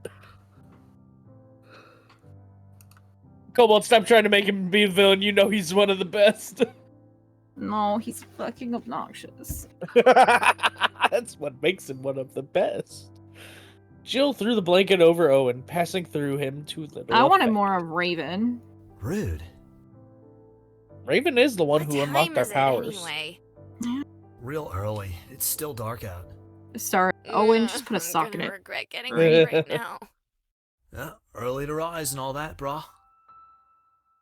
Cobalt, stop trying to make him be a villain. You know he's one of the best. No, he's fucking obnoxious. That's what makes him one of the best. Jill threw the blanket over Owen, passing through him to little. I wanted more of Raven. Rude. Raven is the one who unlocked our powers. Anyway? Real early. It's still dark out. Sorry, Owen, just put a sock in I it. regret getting ready right now. Yeah, early to rise and all that, brah.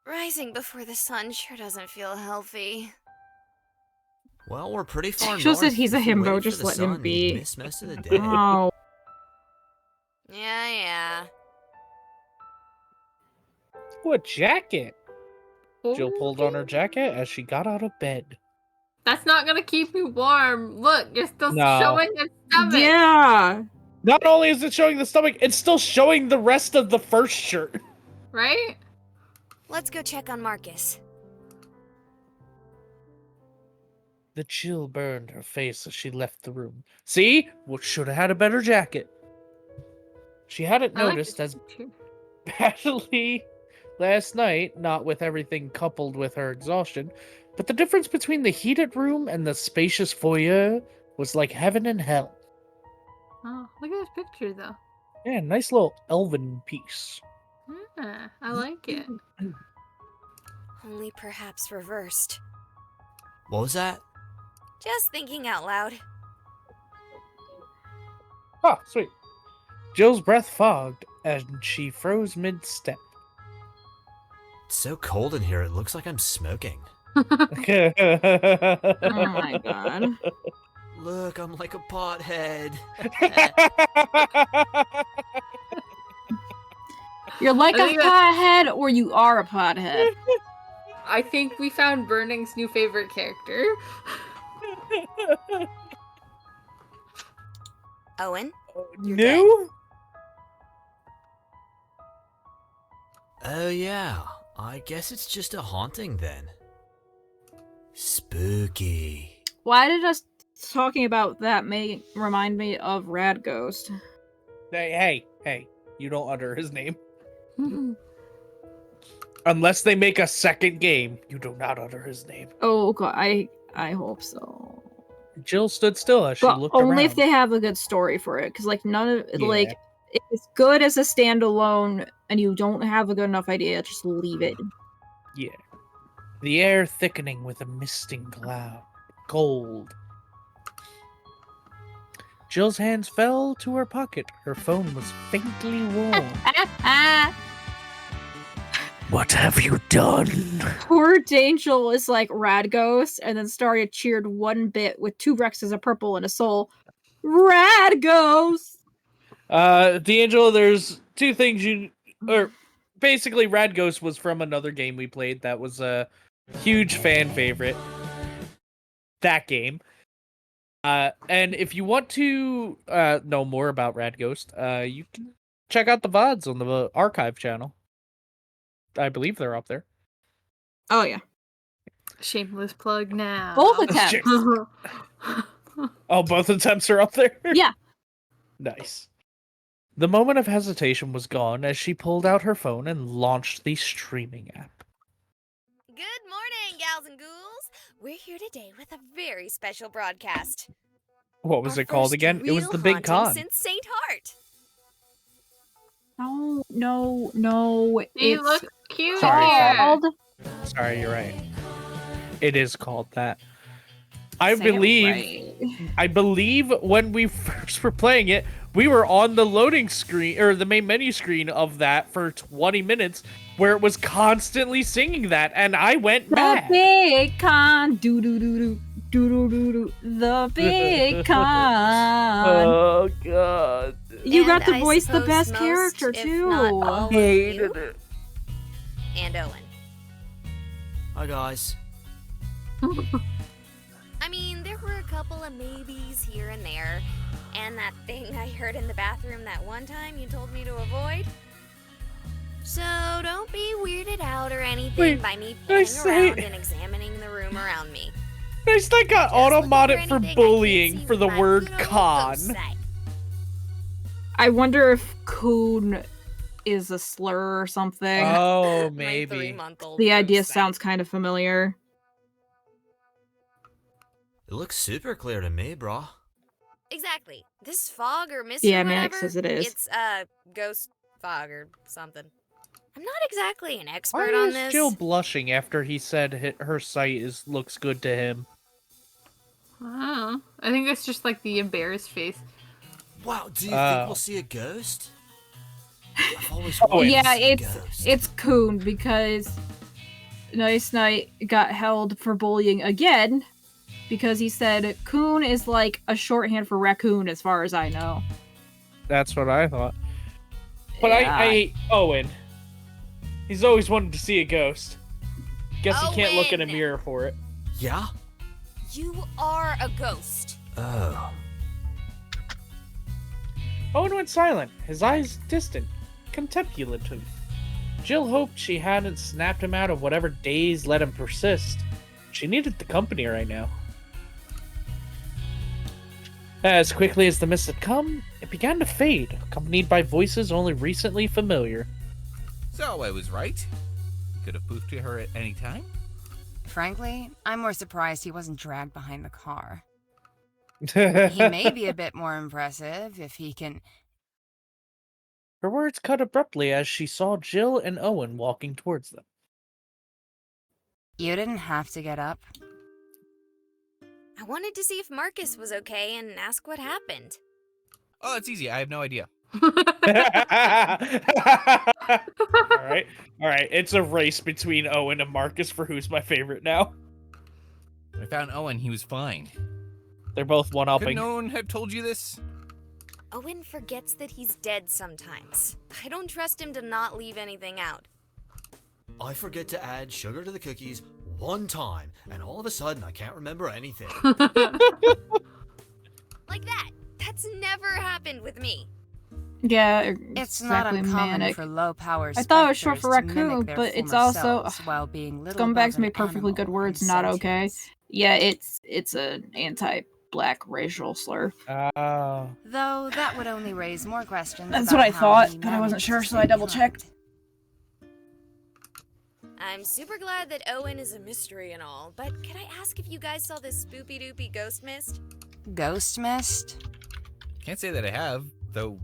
Rising before the sun sure doesn't feel healthy. Well, we're pretty far Jill north. said he's a If you himbo, waited for just the let him sun, be. you'd miss most of the day. Oh. Yeah. What jacket? Jill pulled on her jacket as she got out of bed. That's not gonna keep you warm. Look, you're still No. showing your stomach. Yeah. Not only is it showing the stomach, it's still showing the rest of the first shirt. Right? Let's go check on Marcus. The chill burned her face as she left the room. See? What should have had a better jacket. She hadn't I like noticed this as picture. badly last night, not with everything coupled with her exhaustion, but the difference between the heated room and the spacious foyer was like heaven and hell. Oh, look at this picture though. Yeah, nice little elven piece. Yeah, I like it. Only perhaps reversed. What was that? Just thinking out loud. Ah, sweet. Jill's breath fogged and she froze mid-step. It's so cold in here, it looks like I'm smoking. Oh my god. Look, I'm like a pothead. You're like I a think that- pothead, or you are a pothead. I think we found Burning's new favorite character. Owen? New? Oh yeah, I guess it's just a haunting then. Spooky. Why did us talking about that remind me of Rad Ghost? Hey, you don't utter his name. Unless they make a second game, you do not utter his name. Oh god, I hope so. Jill stood still as she But looked only around. if they have a good story for it, because like none of Yeah. like if it's good as a standalone and you don't have a good enough idea, just leave it. Yeah. The air thickening with a misting cloud. Cold. Jill's hands fell to her pocket. Her phone was faintly warm. What have you done? Poor D'Angel was like Rad Ghost, and then started cheered one bit with 2 Rexes, a purple, and a soul. Rad Ghost! D'Angelo, there's 2 things basically Rad Ghost was from another game we played that was a huge fan favorite. That game. And if you want to know more about Rad Ghost, you can check out the VODs on the archive channel. I believe they're up there. Oh yeah. Shameless plug now. Both attempts. Oh, both attempts are up there? Yeah. Nice. The moment of hesitation was gone as she pulled out her phone and launched the streaming app. Good morning, gals and ghouls. We're here today with a very special broadcast. What was Our it called first again? It was real the Big haunting Con. since St. Heart. No. You It's look cute called... Sorry, you're right. It is called that. I Say it believe when we first were playing it, we were on the loading screen or the main menu screen of that for 20 minutes where it was constantly singing that, and I went The mad. Big Con. Do. The Big Con. Oh god. You got to I voice the suppose best most, character if too. not all of Hated you. it. And Owen. Hi guys. I mean, there were a couple of maybes here and there, and that thing I heard in the bathroom that one time you told me to avoid. So don't be weirded out or anything by me pulling around and examining the room around me. Nice, that got auto-modded for bullying for the word con. I wonder if coon is a slur or something. Oh, maybe. The idea sounds kind of familiar. It looks super clear to me, brah. Exactly. This fog or mist Yeah, or Manic whatever, says it is. it's ghost fog or something. I'm not exactly an Why expert on is this. Jill blushing after he said her sight looks good to him? I think it's just like the embarrassed face. Wow, do you think we'll see a ghost? I've always wanted Yeah, to see a ghost. it's coon because Nice Knight got held for bullying again because he said coon is like a shorthand for raccoon as far as I know. That's what I thought. But Yeah. I hate Owen. He's always wanted to see a ghost. Guess he can't look in a mirror for it. Yeah? You are a ghost. Oh. Owen went silent, his eyes distant, contemplative. Jill hoped she hadn't snapped him out of whatever daze let him persist. She needed the company right now. As quickly as the mist had come, it began to fade, accompanied by voices only recently familiar. So I was right. You could have poofed to her at any time. Frankly, I'm more surprised he wasn't dragged behind the car. He may be a bit more impressive if he can... Her words cut abruptly as she saw Jill and Owen walking towards them. You didn't have to get up. I wanted to see if Marcus was okay and ask what happened. Oh, it's easy. I have no idea. Alright. It's a race between Owen and Marcus for who's my favorite now. I found Owen. He was fine. They're both one-upping. Could no one have told you this? Owen forgets that he's dead sometimes. I don't trust him to not leave anything out. I forget to add sugar to the cookies one time, and all of a sudden I can't remember anything. Like that. That's That's never happened with me. Yeah, It's not exactly, uncommon manic. for low-power I thought it was short for specters to mimic raccoon, their but it's former also selves while being little scumbags above an make perfectly good animal words, in not okay. sentience. Yeah, it's an anti-black racial slur. Oh. Though that would only raise more questions That's about what I how thought, he but I wasn't managed sure, to so I stay double behind. checked. I'm super glad that Owen is a mystery and all, but could I ask if you guys saw this spoopy doopy ghost mist? Ghost mist? Can't say that I have, though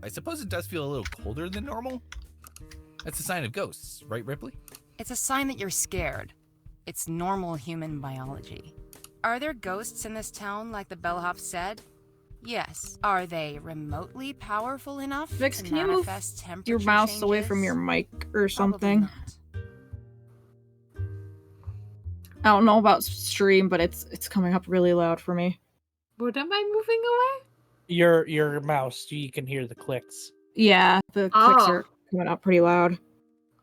I suppose it does feel a little colder than normal. That's a sign of ghosts, right, Ripley? It's a sign that you're scared. It's normal human biology. Are there ghosts in this town like the bellhop said? Yes. Are they remotely powerful enough Vix, to can you move manifest temperature your mouse changes? away from your mic or something? not. I don't know about stream, but it's coming up really loud for me. What am I moving away? Your mouse, you can hear the clicks. Yeah, the clicks Oh. are coming up pretty loud.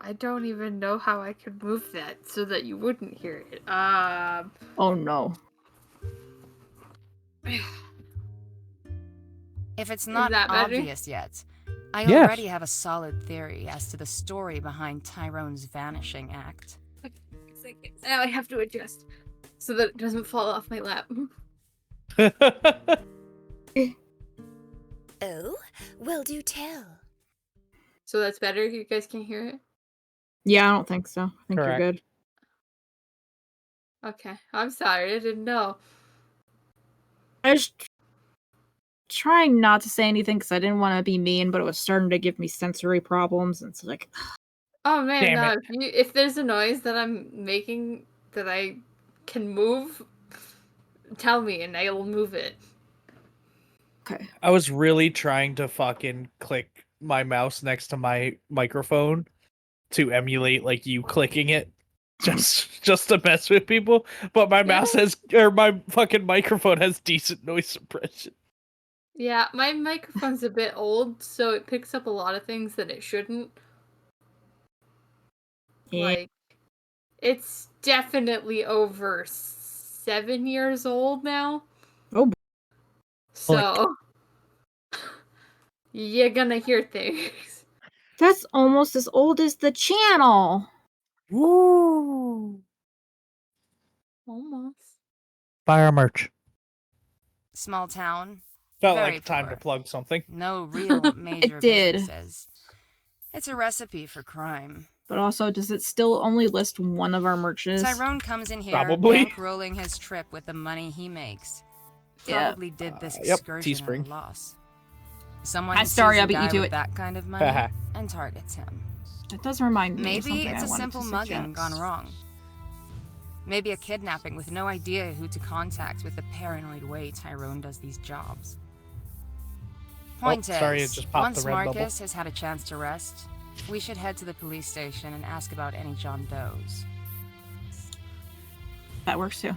I don't even know how I could move that so that you wouldn't hear it. Oh no. If it's not that better? obvious yet, I Yes. already have a solid theory as to the story behind Tyrone's vanishing act. Now I have to adjust so that it doesn't fall off my lap. Oh, well, do tell. So that's better? You guys can hear it? Yeah, I don't think so. I think Correct. you're good. Okay. I'm sorry, I didn't know. I was trying not to say anything because I didn't want to be mean, but it was starting to give me sensory problems, and it's like, Oh man, Damn no, it. if there's a noise that I'm making that I can move, tell me and I will move it. okay. I was really trying to fucking click my mouse next to my microphone to emulate like you clicking it just to mess with people, but my mouse has or my fucking microphone has decent noise suppression. Yeah, my microphone's a bit old, so it picks up a lot of things that it shouldn't. Yeah. Like, it's definitely over 7 years old now. Oh. So, you're gonna hear things. That's almost as old as the channel. Woo! Almost. Fire merch. Small town. Felt very like time poor. to plug something. No real major did. businesses. It's a recipe for crime. But also, does it still only list one of our merches? Tyrone comes in here Probably. bankrolling his trip with the money he makes. Yeah. Probably did this Yep, excursion at a Teespring. loss. Someone Hi, sees Starry, a I beat you guy to with it. that kind of money and targets him. That does remind me of Maybe something it's I a wanted simple to mugging suggest. gone wrong. Maybe a kidnapping with no idea who to contact with the paranoid way Tyrone does these jobs. Point sorry, is, it just popped once the red bubble. Marcus has had a chance to rest, we should head to the police station and ask about any John Does. That works too.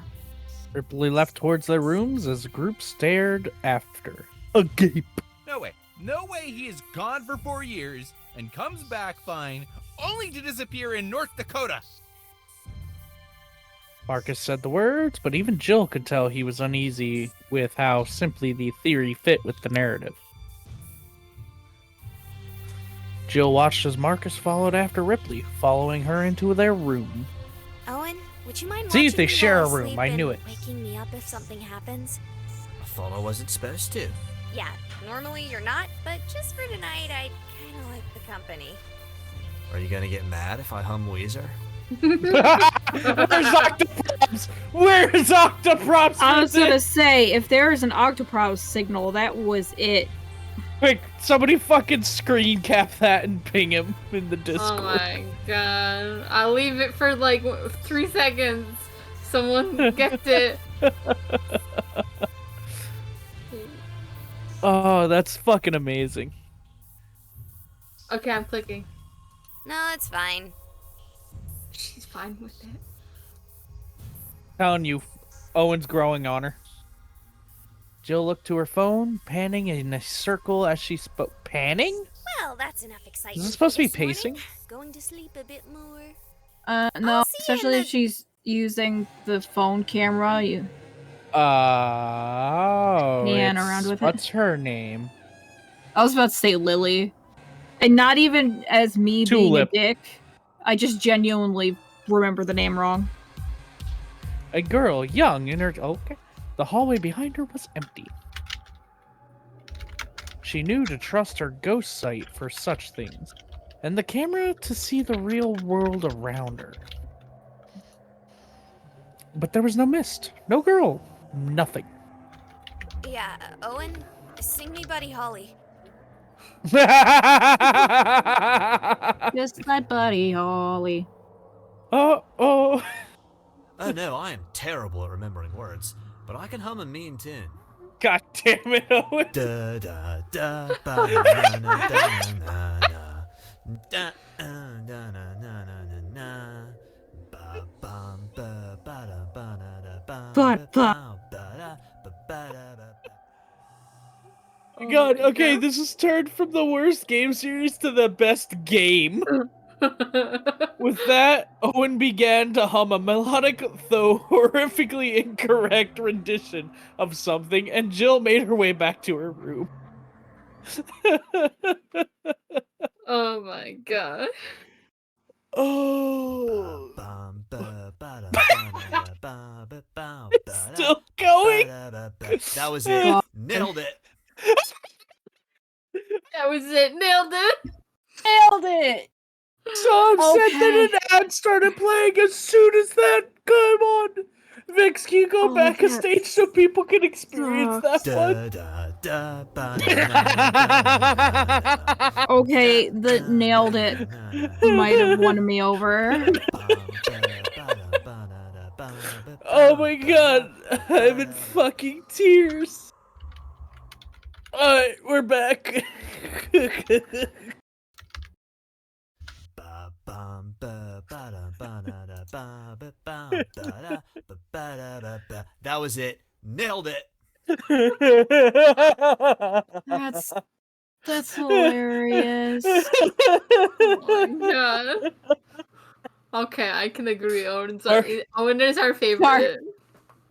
Ripley left towards their rooms as the group stared after. Agape. No way. No way he is gone for 4 years and comes back fine, only to disappear in North Dakota. Marcus said the words, but even Jill could tell he was uneasy with how simply the theory fit with the narrative. Jill watched as Marcus followed after Ripley, following her into their room. Owen, would you mind See if watching they me share while a room, asleep I knew and it. waking me up if something happens? I thought I wasn't supposed to. Yeah, normally you're not, but just for tonight, I kind of like the company. Are you gonna get mad if I hum Weezer? Where's Octoprops? Where's Octoprops? I was gonna say, if there is an Octoprops signal, that was it. Quick, somebody fucking screen cap that and ping him in the Discord. Oh my god. I'll leave it for like 3 seconds. Someone gets it. Oh, that's fucking amazing. Okay, I'm clicking. No, it's fine. She's fine with it. Telling you, Owen's growing on her. Jill looked to her phone, panning in a circle as she spoke. Panning? Well, that's enough excitement. Is this supposed to be for this pacing? morning. Going to sleep a bit more. No, I'll see you in especially the- if she's using the phone camera. around with it. What's her name? I was about to say Lily. And not even as me Tulip. being a dick. I just genuinely remember the name wrong. A girl, young in her... Okay. The hallway behind her was empty. She knew to trust her ghost sight for such things, and the camera to see the real world around her. But there was no mist, no girl, nothing. Yeah, Owen, sing me Buddy Holly. Just like Buddy Holly. Oh. Oh no, I am terrible at remembering words, but I can hum a mean tune. God damn it, Owen. Da da da ba na na da na na da na na na na na ba bum ba ba da ba na da ba ba ba da ba ba da ba. God, okay, this has turned from the worst game series to the best game. With that, Owen began to hum a melodic, though horrifically incorrect rendition of something, and Jill made her way back to her room. Oh my god. Oh. Still going? That was it. Nailed it. That was it. Nailed it. Nailed it. So upset that an ad started playing as soon as that came on. Vix, can you go back a stage so people can experience that one? Okay, the nailed it might have won me over. Oh my god, I'm in fucking tears. Alright, we're back. That was it. Nailed it. That's hilarious. Oh my god. Okay, I can agree. Owen is our favorite.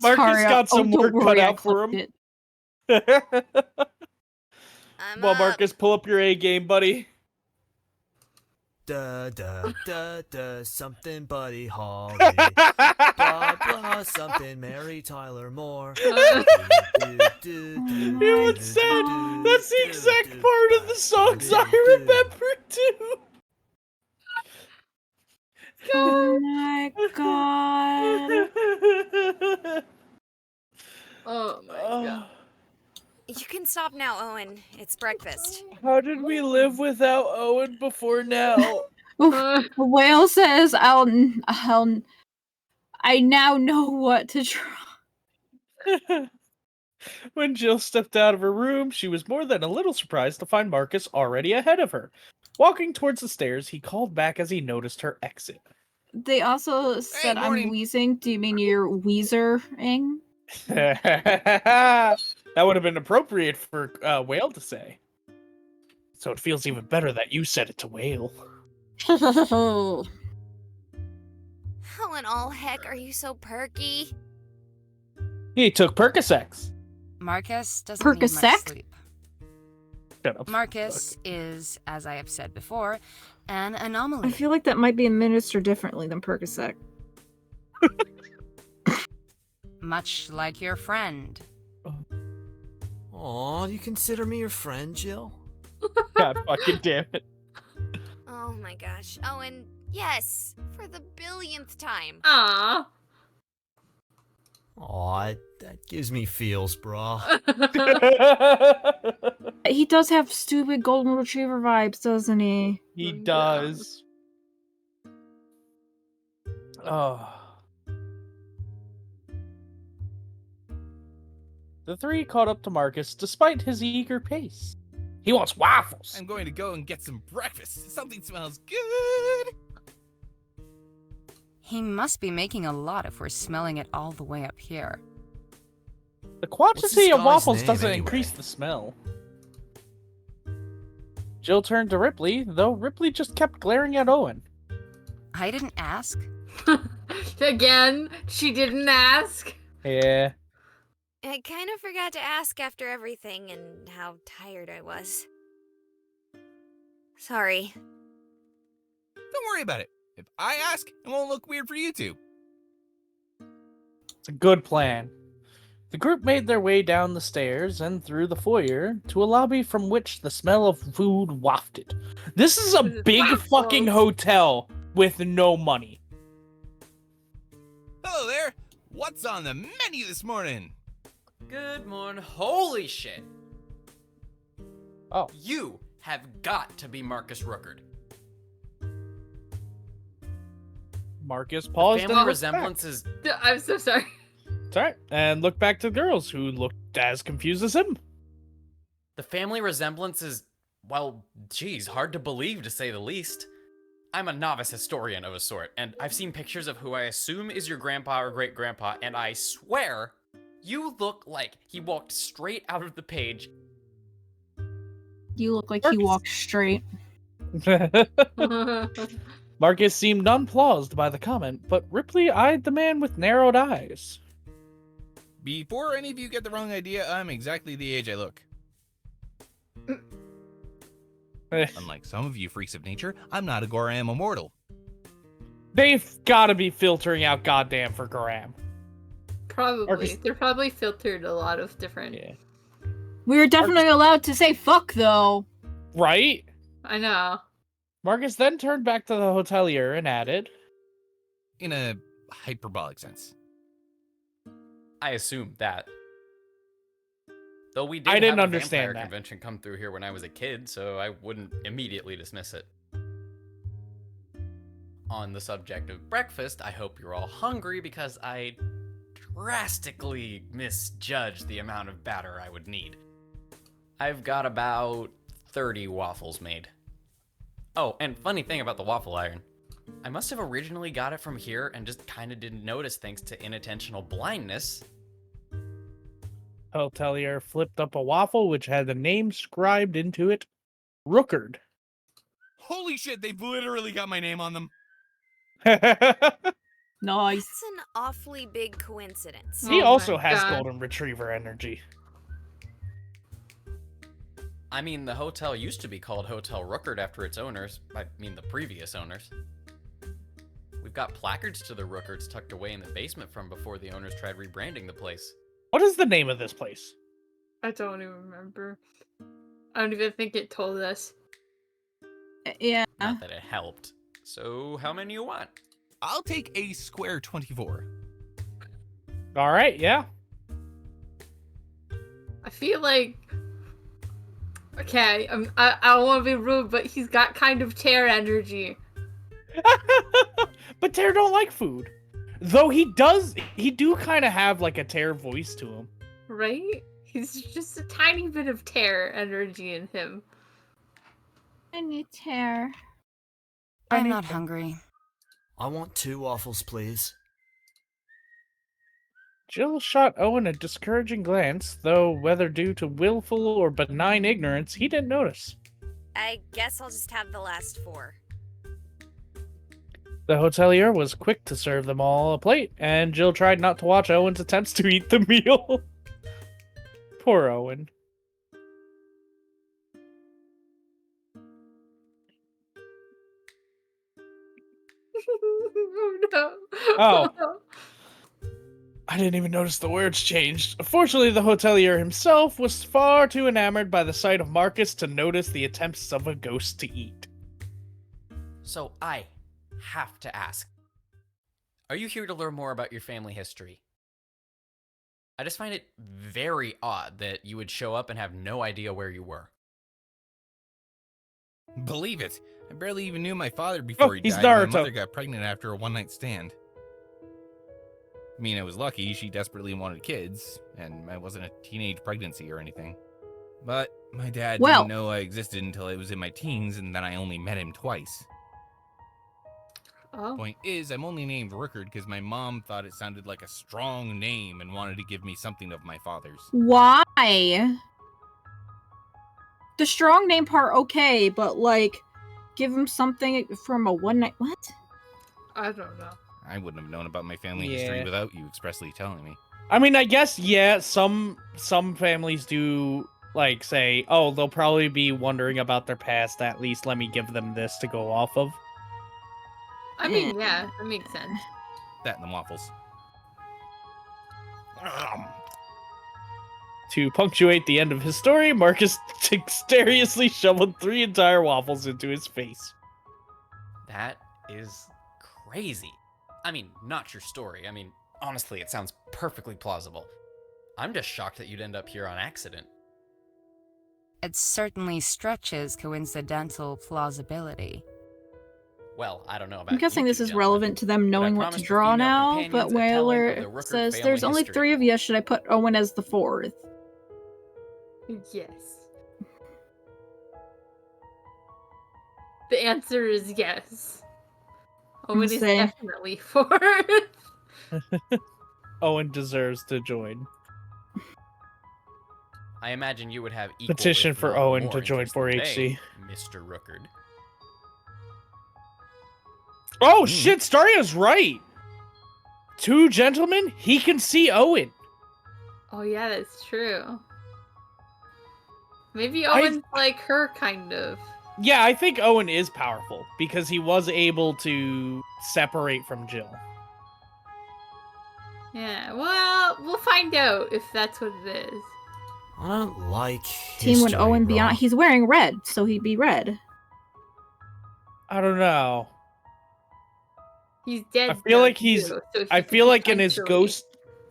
Marcus got some work cut out for him. Well, Marcus, pull up your A game, buddy. Da da da da something Buddy Holly. Blah blah something Mary Tyler Moore. You know what's sad? That's the exact part of the songs I remember too. Oh my god. Oh my god. You can stop now, Owen. It's breakfast. How did we live without Owen before now? Whale says, I now know what to try. When Jill stepped out of her room, she was more than a little surprised to find Marcus already ahead of her. Walking towards the stairs, he called back as he noticed her exit. They also said I'm wheezing. Do you mean you're Weezering? That would have been appropriate for Whale to say. So it feels even better that you said it to Whale. How in all heck are you so perky? He took Percocets. Marcus doesn't need much Percocet? sleep. Shut up. Marcus is, as I have said before, an anomaly. I feel like that might be administered differently than Percocet. Much like your friend. Aw, do you consider me your friend, Jill? God fucking damn it. Oh my gosh. Owen, yes, for the billionth time. Aww. Aw, that gives me feels, brah. He does have stupid golden retriever vibes, doesn't he? He does. Oh. The three caught up to Marcus despite his eager pace. He wants waffles. I'm going to go and get some breakfast. Something smells good. He must be making a lot if we're smelling it all the way up here. The quantity of waffles doesn't anyway? increase the smell. Jill turned to Ripley, though Ripley just kept glaring at Owen. I didn't ask. Again, she didn't ask. Yeah. I kind of forgot to ask after everything and how tired I was. Sorry. Don't worry about it. If I ask, it won't look weird for you two. It's a good plan. The group made their way down the stairs and through the foyer to a lobby from which the smell of food wafted. This is a big fucking hotel with no money. Hello there. What's on the menu this morning? Good morning. Holy shit. Oh. You have got to be Marcus Rookard. Marcus paused. Family resemblance is... I'm so sorry. It's alright. And looked back to the girls, who looked as confused as him. The family resemblance is, well, geez, hard to believe to say the least. I'm a novice historian of a sort, and I've seen pictures of who I assume is your grandpa or great-grandpa, and I swear, you look like he walked straight out of the page. You look like he walked straight. Marcus seemed nonplussed by the comment, but Ripley eyed the man with narrowed eyes. Before any of you get the wrong idea, I'm exactly the age I look. Unlike some of you freaks of nature, I'm not a Goram immortal. They've gotta be filtering out goddamn for Graham. Probably. Marcus... They're probably filtered a lot of different... Yeah. We were definitely allowed to say fuck, though. Right? I know. Marcus then turned back to the hotelier and added, in a hyperbolic sense. I assumed that. Though we did I didn't have a understand vampire that. convention come through here when I was a kid, so I wouldn't immediately dismiss it. On the subject of breakfast, I hope you're all hungry because I drastically misjudged the amount of batter I would need. I've got about 30 waffles made. Oh, and funny thing about the waffle iron. I must have originally got it from here and just kind of didn't notice thanks to inattentional blindness. hotelier flipped up a waffle which had the name scribed into it, Rookard. Holy shit, they've literally got my name on them. Nice. That's an awfully big coincidence. He also has golden retriever energy. I mean, the hotel used to be called Hotel Rookard after its owners. I mean, the previous owners. We've got placards to the Rookards tucked away in the basement from before the owners tried rebranding the place. What is the name of this place? I don't even remember. I don't even think it told us. Yeah. Not that it helped. So, how many you want? I'll take a square 24. All right, yeah. I feel like... Okay, I don't want to be rude, but he's got kind of tear energy. But Tear don't like food. Though he do kind of have like a Tear voice to him. Right? He's just a tiny bit of tear energy in him. I need Tear. I'm not hungry. I want 2 waffles, please. Jill shot Owen a discouraging glance, though whether due to willful or benign ignorance, he didn't notice. I guess I'll just have the last 4. The hotelier was quick to serve them all a plate, and Jill tried not to watch Owen's attempts to eat the meal. Poor Owen. Oh no. Oh. I didn't even notice the words changed. Fortunately, the hotelier himself was far too enamored by the sight of Marcus to notice the attempts of a ghost to eat. So, I have to ask. Are you here to learn more about your family history? I just find it very odd that you would show up and have no idea where you were. Believe it. I barely even knew my father before he he's died. Naruto. My mother got pregnant after a one-night stand. I mean, I was lucky. She desperately wanted kids, and I wasn't a teenage pregnancy or anything. But my dad didn't know I existed until I was in my teens, and then I only met him twice. Oh. Point is, I'm only named Rookard because my mom thought it sounded like a strong name and wanted to give me something of my father's. Why? The strong name part, okay, but like, give him something from a one night. What? I don't know. I wouldn't have known about my family history without you expressly telling me. I mean, I guess, yeah, some families do, like, say, oh, they'll probably be wondering about their past, at least let me give them this to go off of. I mean, yeah, that makes sense. That and the waffles. To punctuate the end of his story, Marcus dexterously shoveled 3 entire waffles into his face. That is crazy. I mean, not your story. I mean, honestly, it sounds perfectly plausible. I'm just shocked that you'd end up here on accident. It certainly stretches coincidental plausibility. Well, I don't know about I'm guessing you this two is gentlemen, relevant to them knowing what to promised the draw female now, companions but a telling of Whaler the Rookert says family there's only history. 3 of you. Should I put Owen as the 4th? Yes. The answer is yes. Owen is Insane. definitely 4. Owen deserves to join. I imagine you would have equal, Petition if for not Owen more to join interest than 4HC. they, Mr. Rookard. Oh, shit, Stario's right! 2 gentlemen, he can see Owen. Oh yeah, that's true. Maybe Owen's like her, kind of. Yeah, I think Owen is powerful, because he was able to separate from Jill. Yeah, well, we'll find out if that's what it is. I don't like Team would history, Owen be bro. on. He's wearing red, so he'd be red. I don't know. He's dead. I feel though, like he's. too, so I he feel could like in his potentially- ghost.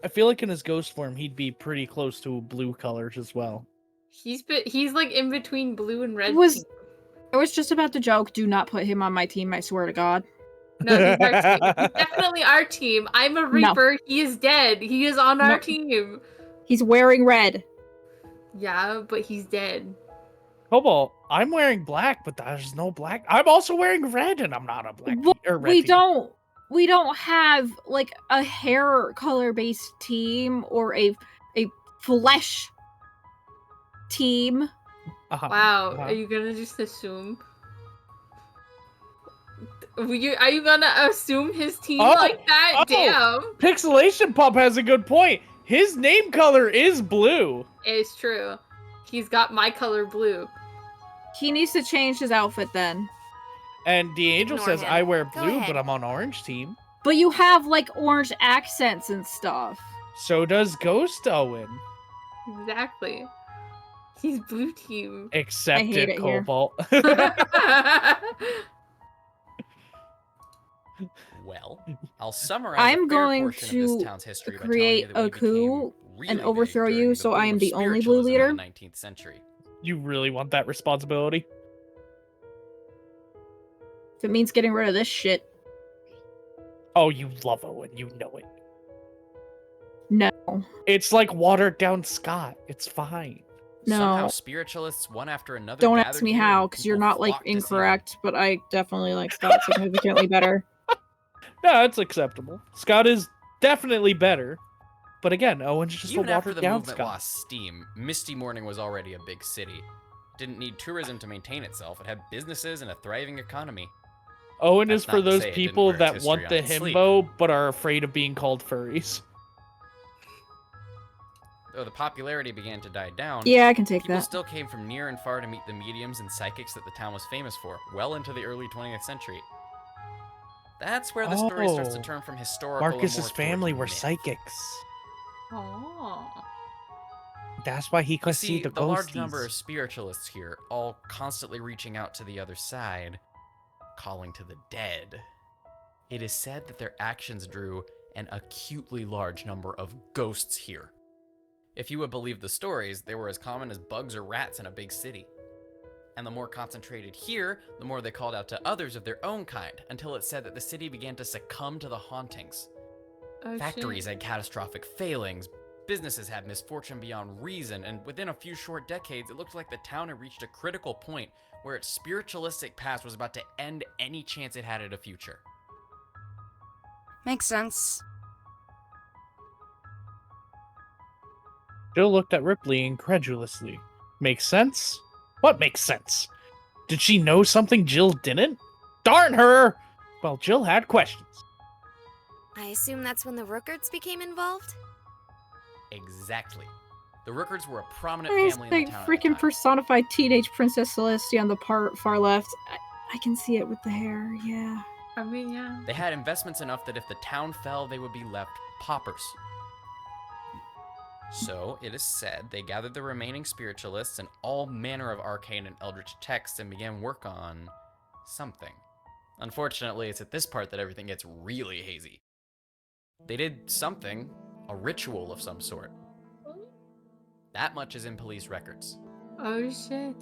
I feel like in his ghost form, he'd be pretty close to blue colors as well. He's like in between blue and red. It was just about the joke. Do not put him on my team. I swear to God. No, he's our team. He's definitely our team. I'm a Reaper. He is dead. He is on our No. team. He's wearing red. Yeah, but he's dead. Cobalt, I'm wearing black, but there's no black. I'm also wearing red, and I'm not a black Well, or red we team. don't have like a hair color based team or a flesh team. Wow, are you gonna just assume? Are you gonna assume his team like that? Damn. Pixelation Pup has a good point. His name color is blue. It's true. He's got my color blue. He needs to change his outfit then. And the angel Ignore says him. I wear Go blue, ahead. but I'm on orange team. But you have like orange accents and stuff. So does Ghost Owen. Exactly. He's blue team. Accept hate it, it here. Cobalt. Well, I'll summarize I'm a fair going portion of this to town's history by create telling you a that we became coup really and big overthrow during you, the so boom I am of the only blue spiritualism leader. in the 19th century. You really want that responsibility? If it means getting rid of this shit. Oh, you love Owen. You know it. No. It's like watered down Scott. It's fine. No. Somehow spiritualists one after another Don't gathered ask me here how, and because you're people not like flocked to see them. incorrect, but I definitely like Scott significantly better. No, it's acceptable. Scott is definitely better. But again, Owen's just Even a after watered the down movement Scott. lost steam, Misty Morning was already a big city. It didn't need tourism to maintain itself. It had businesses and a thriving economy. Owen That's is for not to those say it didn't people wear its that history want on the its sleeve. himbo but are afraid of being called furries. Though the popularity began to die down, Yeah, I can take people that. still came from near and far to meet the mediums and psychics that the town was famous for, well into the early 20th century. That's where the story starts to Oh. turn from historical and Marcus's more family towards were myth. psychics. Oh. That's why he You could see, see the the large number ghosties. of spiritualists here, all constantly reaching out to the other side, calling to the dead. It is said that their actions drew an acutely large number of ghosts here. If you would believe the stories, they were as common as bugs or rats in a big city. And the more concentrated here, the more they called out to others of their own kind, until it said that the city began to succumb to the hauntings. Oh, Factories shit. had catastrophic failings, businesses had misfortune beyond reason, and within a few short decades, it looked like the town had reached a critical point where its spiritualistic past was about to end any chance it had at a future. Makes sense. Jill looked at Ripley incredulously. Makes sense? What makes sense? Did she know something Jill didn't? Darn her! Well, Jill had questions. I assume that's when the Rookards became involved? Exactly. The Rookards were a prominent There's family in the the town. freaking personified teenage Princess Celestia on the far left. I can see it with the hair, yeah. I mean, yeah. They had investments enough that if the town fell, they would be left paupers. So, it is said, they gathered the remaining spiritualists and all manner of arcane and eldritch texts and began work on something. Unfortunately, it's at this part that everything gets really hazy. They did something, a ritual of some sort. That much is in police records. Oh shit.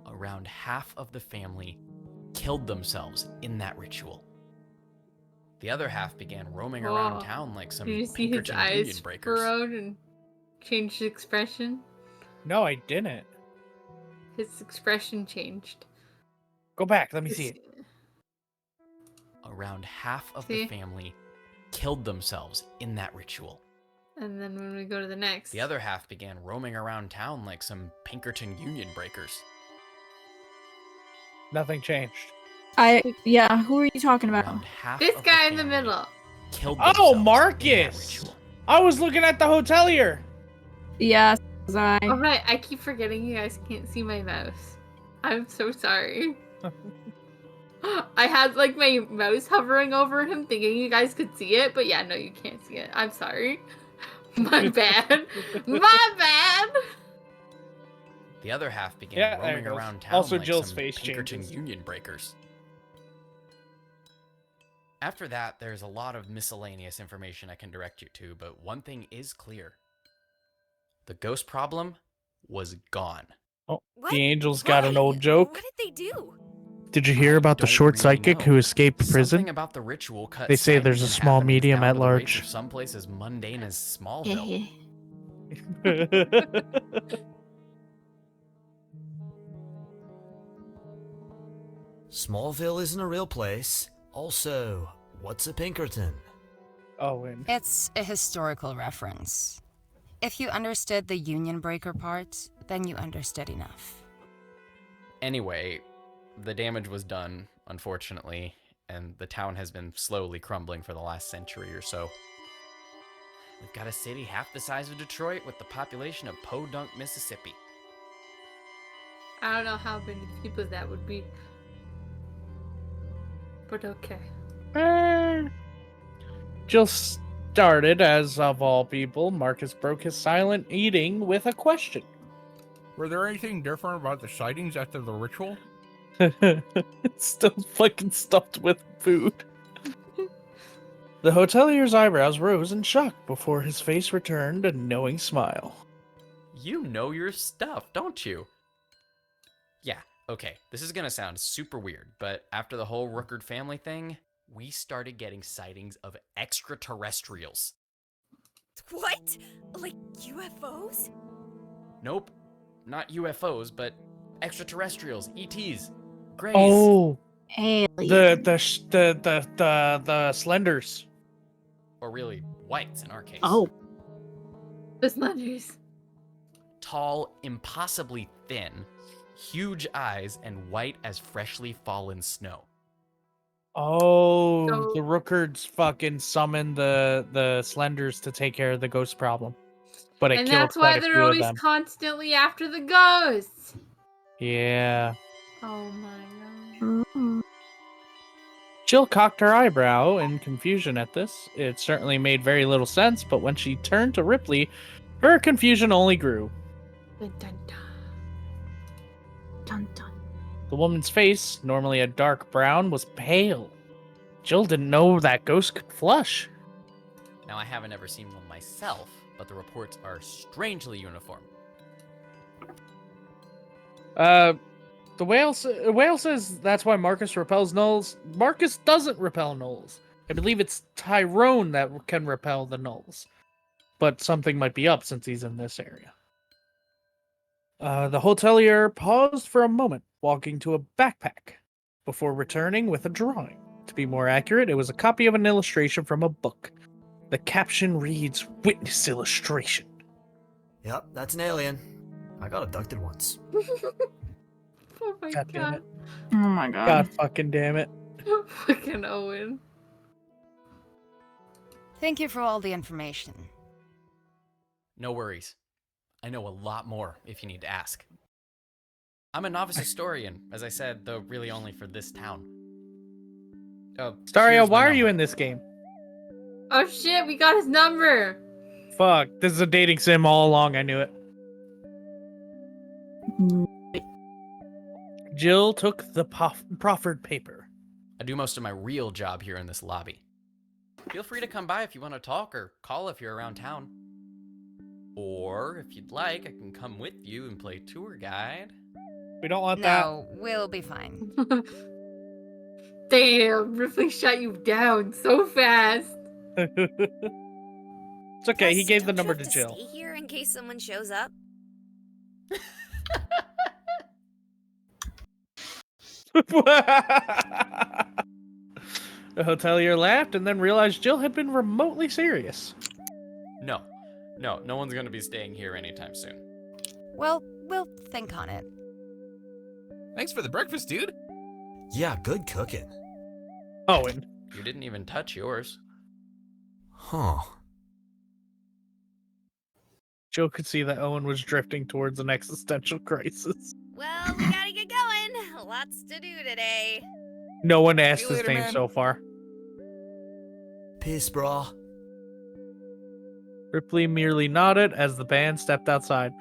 Around half of the family killed themselves in that ritual. The other half began roaming around town like some Did you see his Pinkerton eyes Union breakers. furrowed and changed expression? No, I didn't. His expression changed. Go back, let me see it. Around half of the family killed themselves in that ritual. And then when we go to the next. The other half began roaming around town like some Pinkerton Union breakers. Nothing changed. Yeah, who are you talking about? Around half This of guy the in the family middle. Killed Oh, themselves in that Marcus! ritual. I was looking at the hotelier. Yeah, Oh right, I keep forgetting you guys can't see my mouse. I'm so sorry. I had like my mouse hovering over him thinking you guys could see it, but yeah, no, you can't see it. I'm sorry. My bad. My bad. The other half began there it roaming goes. around town Also, like Jill's some face Pinkerton changes. Union breakers. After that, there's a lot of miscellaneous information I can direct you to, but one thing is clear. The ghost problem was gone. Oh, the angels got an old joke. What did they do? Did you hear about the short psychic who escaped prison? Something about the ritual cut They say there's a sightings and small happenings medium down at to the rates large. of someplace as mundane as Smallville. Smallville isn't a real place. Also, what's a Pinkerton? Owen. It's a historical reference. If you understood the Union Breaker part, then you understood enough. Anyway, the damage was done, unfortunately, and the town has been slowly crumbling for the last century or so. We've got a city half the size of Detroit with the population of Podunk, Mississippi. I don't know how many people that would be. But okay. Jill started, as of all people, Marcus broke his silent eating with a question. Were there anything different about the sightings after the ritual? It's still fucking stuffed with food. The hotelier's eyebrows rose in shock before his face returned a knowing smile. You know your stuff, don't you? Yeah, okay, this is gonna sound super weird, but after the whole Rookard family thing, we started getting sightings of extraterrestrials. What? Like UFOs? Nope, not UFOs, but extraterrestrials, ETs, Greys. Oh, alien. the Slenders. Or really, whites in our case. Oh. The Slenders. Tall, impossibly thin, huge eyes, and white as freshly fallen snow. Oh, So- the Rookards fucking summoned the Slenders to take care of the ghost problem. But it And killed that's quite why a they're few of always them. constantly after the ghosts. Yeah. Oh my god. Jill cocked her eyebrow in confusion at this. It certainly made very little sense, but when she turned to Ripley, her confusion only grew. Dun, dun, dun. Dun, dun. The woman's face, normally a dark brown, was pale. Jill didn't know that ghosts could flush. Now, I haven't ever seen one myself, but the reports are strangely uniform. The whale says that's why Marcus repels gnolls. Marcus doesn't repel gnolls. I believe it's Tyrone that can repel the gnolls. But something might be up since he's in this area. The hotelier paused for a moment, walking to a backpack, before returning with a drawing. To be more accurate, it was a copy of an illustration from a book. The caption reads, "Witness illustration." Yep, that's an alien. I got abducted once. Oh my God damn it. Oh my god. God fucking damn it. Fucking Owen. Thank you for all the information. No worries. I know a lot more if you need to ask. I'm a novice historian, as I said, though really only for this town. Staria, Here's my why are you number. in this game? Oh shit, we got his number! Fuck, this is a dating sim all along, I knew it. Jill took the proffered paper. I do most of my real job here in this lobby. Feel free to come by if you want to talk, or call if you're around town. Or, if you'd like, I can come with you and play tour guide. We don't want No, we'll be fine. Damn, Ripley shut you down so fast. It's okay, he gave the number to Jill. Stay here in case someone shows up. The hotelier laughed and then realized Jill had been remotely serious. No one's gonna be staying here anytime soon. Well, we'll think on it. Thanks for the breakfast, dude. Yeah, good cooking. Owen. You didn't even touch yours. Huh. Jill could see that Owen was drifting towards an existential crisis. Well, we gotta get going. Lots to do today. No one asked See you his later, name man. so far. Peace, brah. Ripley merely nodded as the band stepped outside.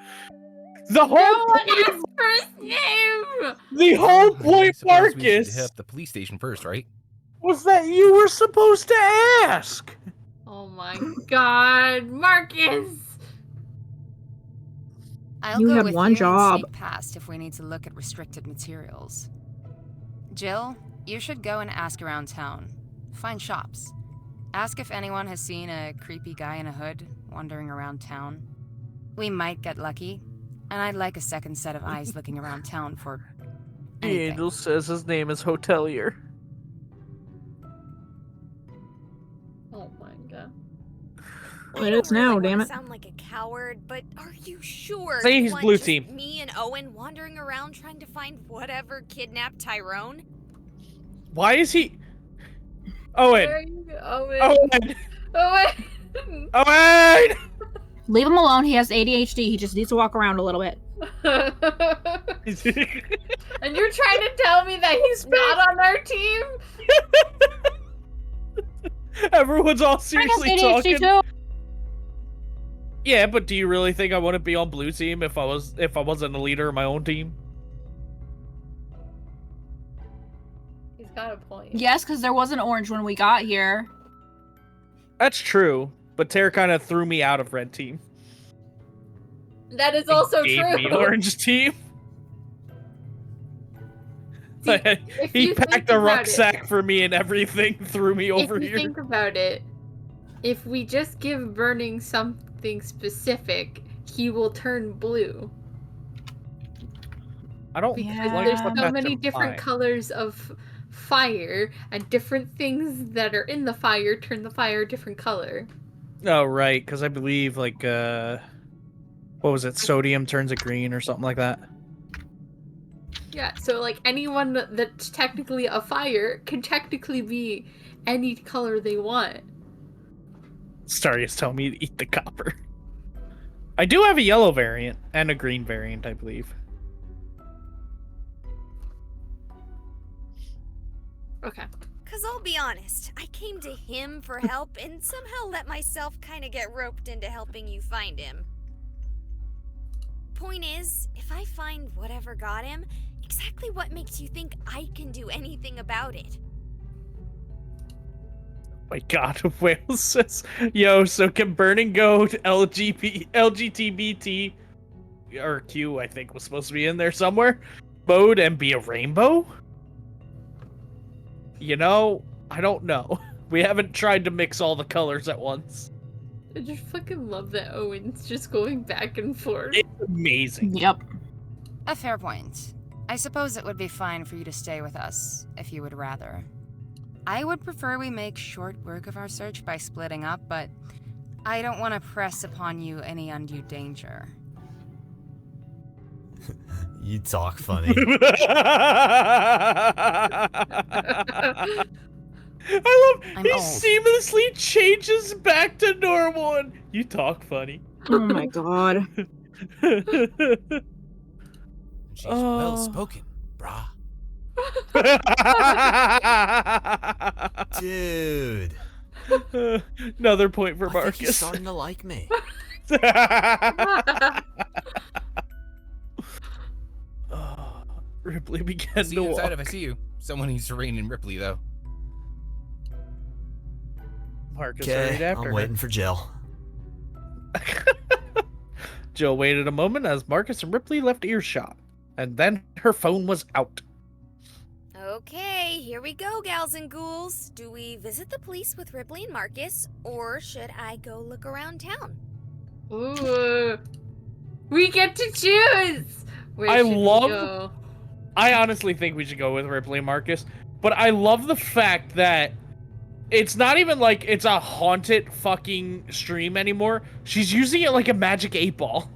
The whole No one point, asked for his name! the whole I point, suppose we should Marcus, hit up the police station first, right? was that you were supposed to ask. Oh my god, Marcus! I'll You go had with one you job. and sneak past if we need to look at restricted materials. Jill, you should go and ask around town. Find shops. Ask if anyone has seen a creepy guy in a hood wandering around town. We might get lucky, and I'd like a second set of eyes looking around town for The anything. angel says his name is Hotelier. Oh my god. It is now, really damn wanna it. Sound like a coward, but are you sure? Say you he's want blue just team. Me and Owen wandering around trying to find whatever kidnapped Tyrone. Why is he... Where Owen! are you? Owen. Owen! Owen! Owen! Leave him alone. He has ADHD. He just needs to walk around a little bit. And you're trying to tell me that he's not on our team? Everyone's all I have seriously ADHD talking. too. Yeah, but do you really think I wouldn't be on blue team if I wasn't a leader of my own team? He's got a point. Yes, because there was an orange when we got here. That's true, but Tara kind of threw me out of red team. That is also Gave true. me orange team. if He you packed think a about rucksack for me and everything, threw me over if you here. think about it, if we just give Burning something specific, he will turn blue. I don't Because like there's what so that's many different implying. colors of fire, and different things that are in the fire turn the fire a different color. Oh, right, because I believe, like, what was it? Sodium turns it green or something like that. Yeah, so like anyone that's technically a fire can technically be any color they want. Starius telling me to eat the copper. I do have a yellow variant and a green variant, I believe. Okay. Cause I'll be honest, I came to him for help and somehow let myself kind of get roped into helping you find him. Point is, if I find whatever got him, exactly what makes you think I can do anything about it? My God, Wales says, yo, so can Burning go to LGBT, or Q, I think was supposed to be in there somewhere, mode and be a rainbow? You know, I don't know. We haven't tried to mix all the colors at once. I just fucking love that Owen's just going back and forth. It's amazing. Yep. A fair point. I suppose it would be fine for you to stay with us, if you would rather. I would prefer we make short work of our search by splitting up, but I don't want to press upon you any undue danger. You talk funny. I love I'm he old. seamlessly changes back to normal and you talk funny. Oh my god. She's well spoken, brah. Dude. Another point for I Marcus. think he's starting to like me. Ripley I'll began see to you inside walk. if I see you. Someone needs to rein in Ripley, though. Marcus hurried after I'm her. waiting for Jill. Jill waited a moment as Marcus and Ripley left earshot, and then her phone was out. Okay, here we go, gals and ghouls. Do we visit the police with Ripley and Marcus, or should I go look around town? Ooh. We get to choose! Where I should we love. go? I honestly think we should go with Ripley and Marcus, but I love the fact that it's not even like it's a haunted fucking stream anymore. She's using it like a magic 8-ball.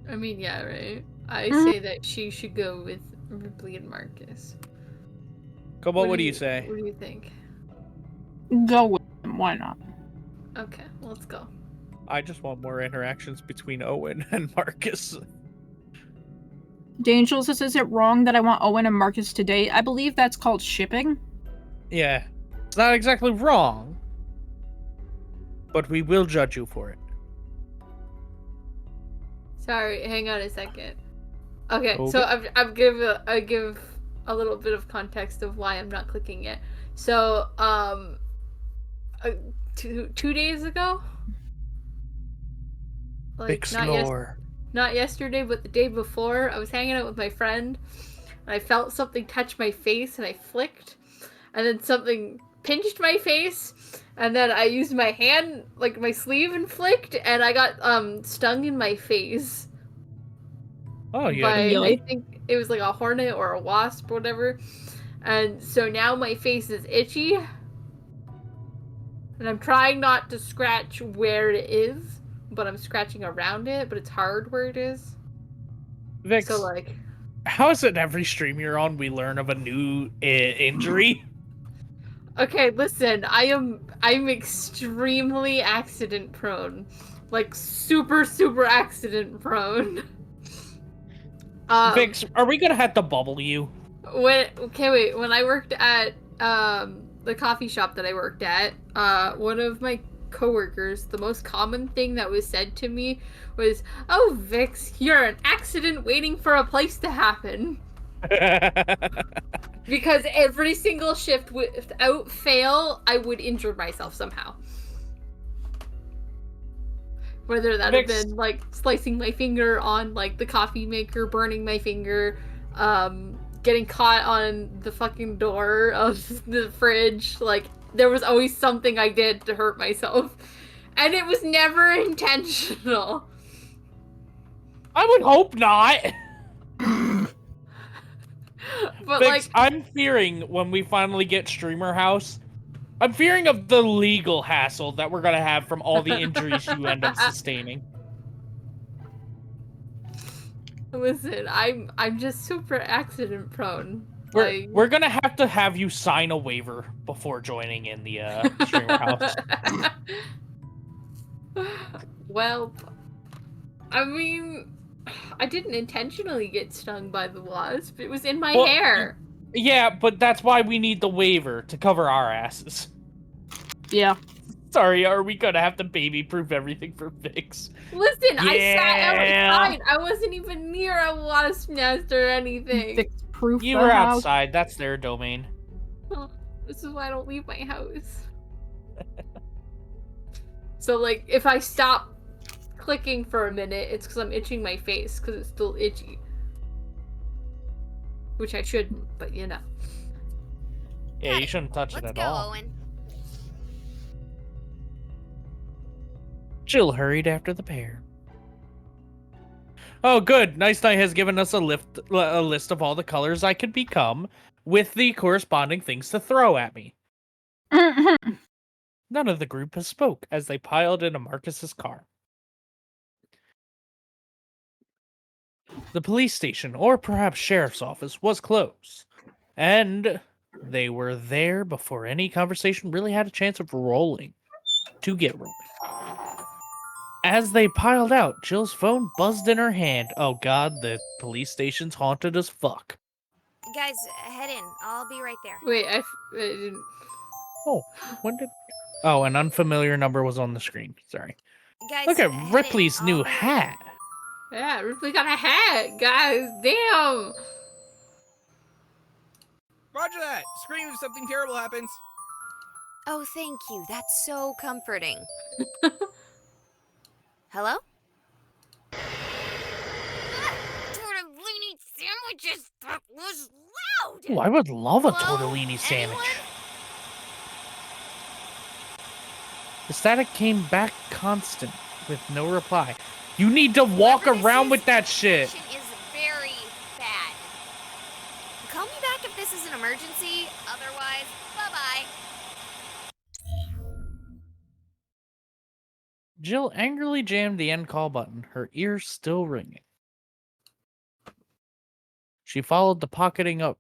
I mean, yeah, right? I say that she should go with Ripley and Marcus. Come on, what do you say? What do you think? Go with him. Why not? Okay, let's go. I just want more interactions between Owen and Marcus. D'Angel says, is it wrong that I want Owen and Marcus to date? I believe that's called shipping. Yeah. It's not exactly wrong, but we will judge you for it. Sorry, hang on a second. Okay, Okay. so I give a little bit of context of why I'm not clicking it. So, 2 days ago, like Explore. not yesterday, but the day before, I was hanging out with my friend, and I felt something touch my face, and I flicked, and then something pinched my face, and then I used my hand, like my sleeve, and flicked, and I got stung in my face. Oh, yeah. By, I think it was like a hornet or a wasp or whatever. And so now my face is itchy. And I'm trying not to scratch where it is, but I'm scratching around it, but it's hard where it is. Vix, So like, how is it every stream you're on we learn of a new injury? okay, listen, I'm extremely accident prone. Like super accident prone. Vix, are we gonna have to bubble you? When I worked at the coffee shop that I worked at, one of my coworkers, the most common thing that was said to me was, "Oh, Vix, you're an accident waiting for a place to happen." Because every single shift, without fail, I would injure myself somehow. Whether that had been like slicing my finger on like the coffee maker, burning my finger, getting caught on the fucking door of the fridge, like there was always something I did to hurt myself. And it was never intentional. I would hope not. But Vix, like, I'm fearing when we finally get Streamer House, I'm fearing of the legal hassle that we're gonna have from all the injuries you end up sustaining. listen, I'm just super accident prone. We're gonna have to have you sign a waiver before joining in the Streamer House. Well, I mean, I didn't intentionally get stung by the wasp. It was in my hair. Yeah, but that's why we need the waiver to cover our asses. Yeah. Sorry, are we gonna have to baby-proof everything for Vix? Listen, I sat Yeah. outside. I wasn't even near a wasp nest or anything. Proof You were outside. That's their domain. Oh, this is why I don't leave my house. So, like, if I stop clicking for a minute, it's because I'm itching my face because it's still itchy. Which I shouldn't, but you know. Yeah, you shouldn't touch it at all. Owen. Jill hurried after the pair. Oh, good. Nice Night has given us a list of all the colors I could become, with the corresponding things to throw at me. None of the group has spoke as they piled into Marcus's car. The police station, or perhaps sheriff's office, was closed, and they were there before any conversation really had a chance of rolling. To get rolling. As they piled out, Jill's phone buzzed in her hand. Oh god, the police station's haunted as fuck. Guys, head in. I'll be right there. Wait, I didn't. Oh, when did... Oh, an unfamiliar number was on the screen. Sorry. Guys, Look at head Ripley's in. new I'll be right hat. Yeah, Ripley got a hat, guys. Damn. Roger that. Scream if something terrible happens. Oh, thank you. That's so comforting. Hello? Tortellini sandwiches. That was loud. Ooh, I would love a Hello? tortellini sandwich. Anyone? The static came back constant with no reply. You need to walk around with that shit. Is very bad. Call me back if this is an emergency. Otherwise, bye-bye. Jill angrily jammed the end call button, her ears still ringing. She followed the pocketing of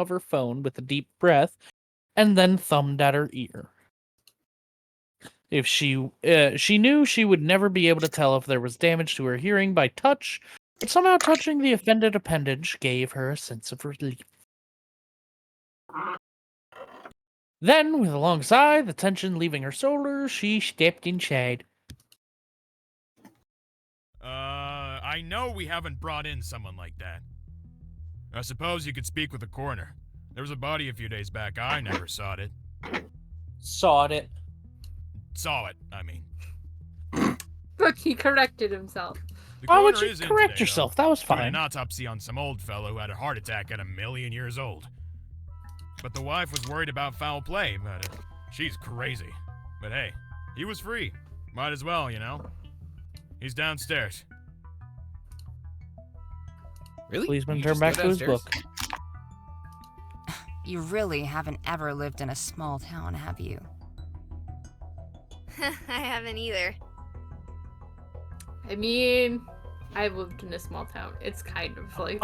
her phone with a deep breath and then thumbed at her ear. If she knew she would never be able to tell if there was damage to her hearing by touch, but somehow touching the offended appendage gave her a sense of relief. Then, with a long sigh, the tension leaving her shoulders, she stepped inside. I know we haven't brought in someone like that. I suppose you could speak with the coroner. There was a body a few days back. I never saw it. Saw it. Saw it, I mean. Look, he corrected himself. The Why would coroner you is in correct today, yourself? though, That was doing fine. an autopsy on some old fellow who had a heart attack at 1,000,000 years old. But the wife was worried about foul play, but she's crazy. But hey, he was free. Might as well, you know. He's downstairs. Really? Policeman You turned just back go to his downstairs? book. You really haven't ever lived in a small town, have you? I haven't either. I mean, I lived in a small town. It's kind of like.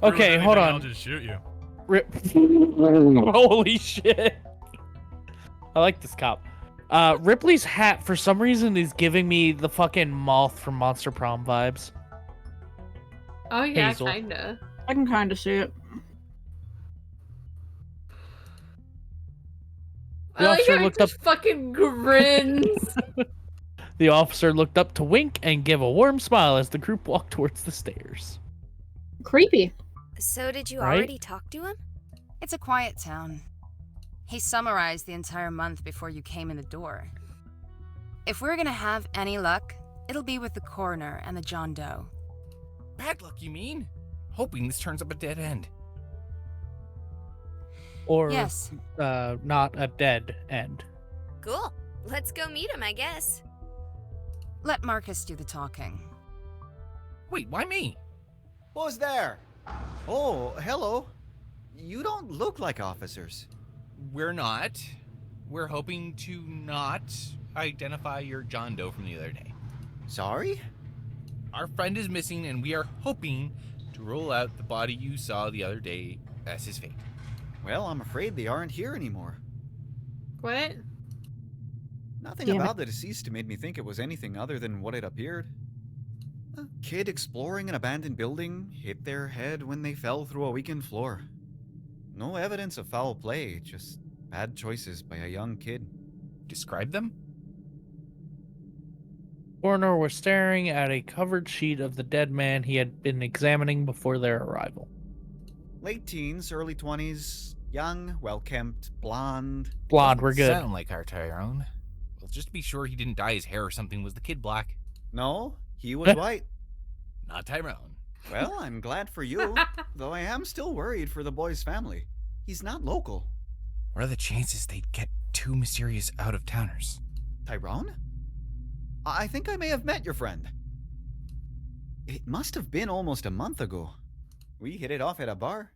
Okay, hold on. I'll just shoot you. Holy shit. I like this cop. Ripley's hat, for some reason, is giving me the fucking moth from Monster Prom vibes. Oh yeah, Hazel. kinda. I can kind of see it. The I like officer how he looked up. just fucking grins. The officer looked up to wink and give a warm smile as the group walked towards the stairs. Creepy. So did you Right? already talk to him? It's a quiet town. He summarized the entire month before you came in the door. If we're gonna have any luck, it'll be with the coroner and the John Doe. Bad luck, you mean? Hoping this turns up a dead end. Or, Yes. not a dead end. Cool. Let's go meet him, I guess. Let Marcus do the talking. Wait, why me? Who's there? Oh, hello. You don't look like officers. We're not. We're hoping to not identify your John Doe from the other day. Sorry? Our friend is missing, and we are hoping to rule out the body you saw the other day as his fate. Well, I'm afraid they aren't here anymore. What? Nothing Damn it. about the deceased made me think it was anything other than what it appeared. A kid exploring an abandoned building hit their head when they fell through a weakened floor. No evidence of foul play, just bad choices by a young kid. Describe them? Coroner was staring at a covered sheet of the dead man he had been examining before their arrival. Late teens, early 20s, young, well-kempt, blonde. Blonde, we're good. Sound like our Tyrone. Well, just to be sure he didn't dye his hair or something. Was the kid black? No, he was white. Not Tyrone. Well, I'm glad for you, though I am still worried for the boy's family. He's not local. What are the chances they'd get two mysterious out-of-towners? Tyrone? I think I may have met your friend. It must have been almost a month ago. We hit it off at a bar.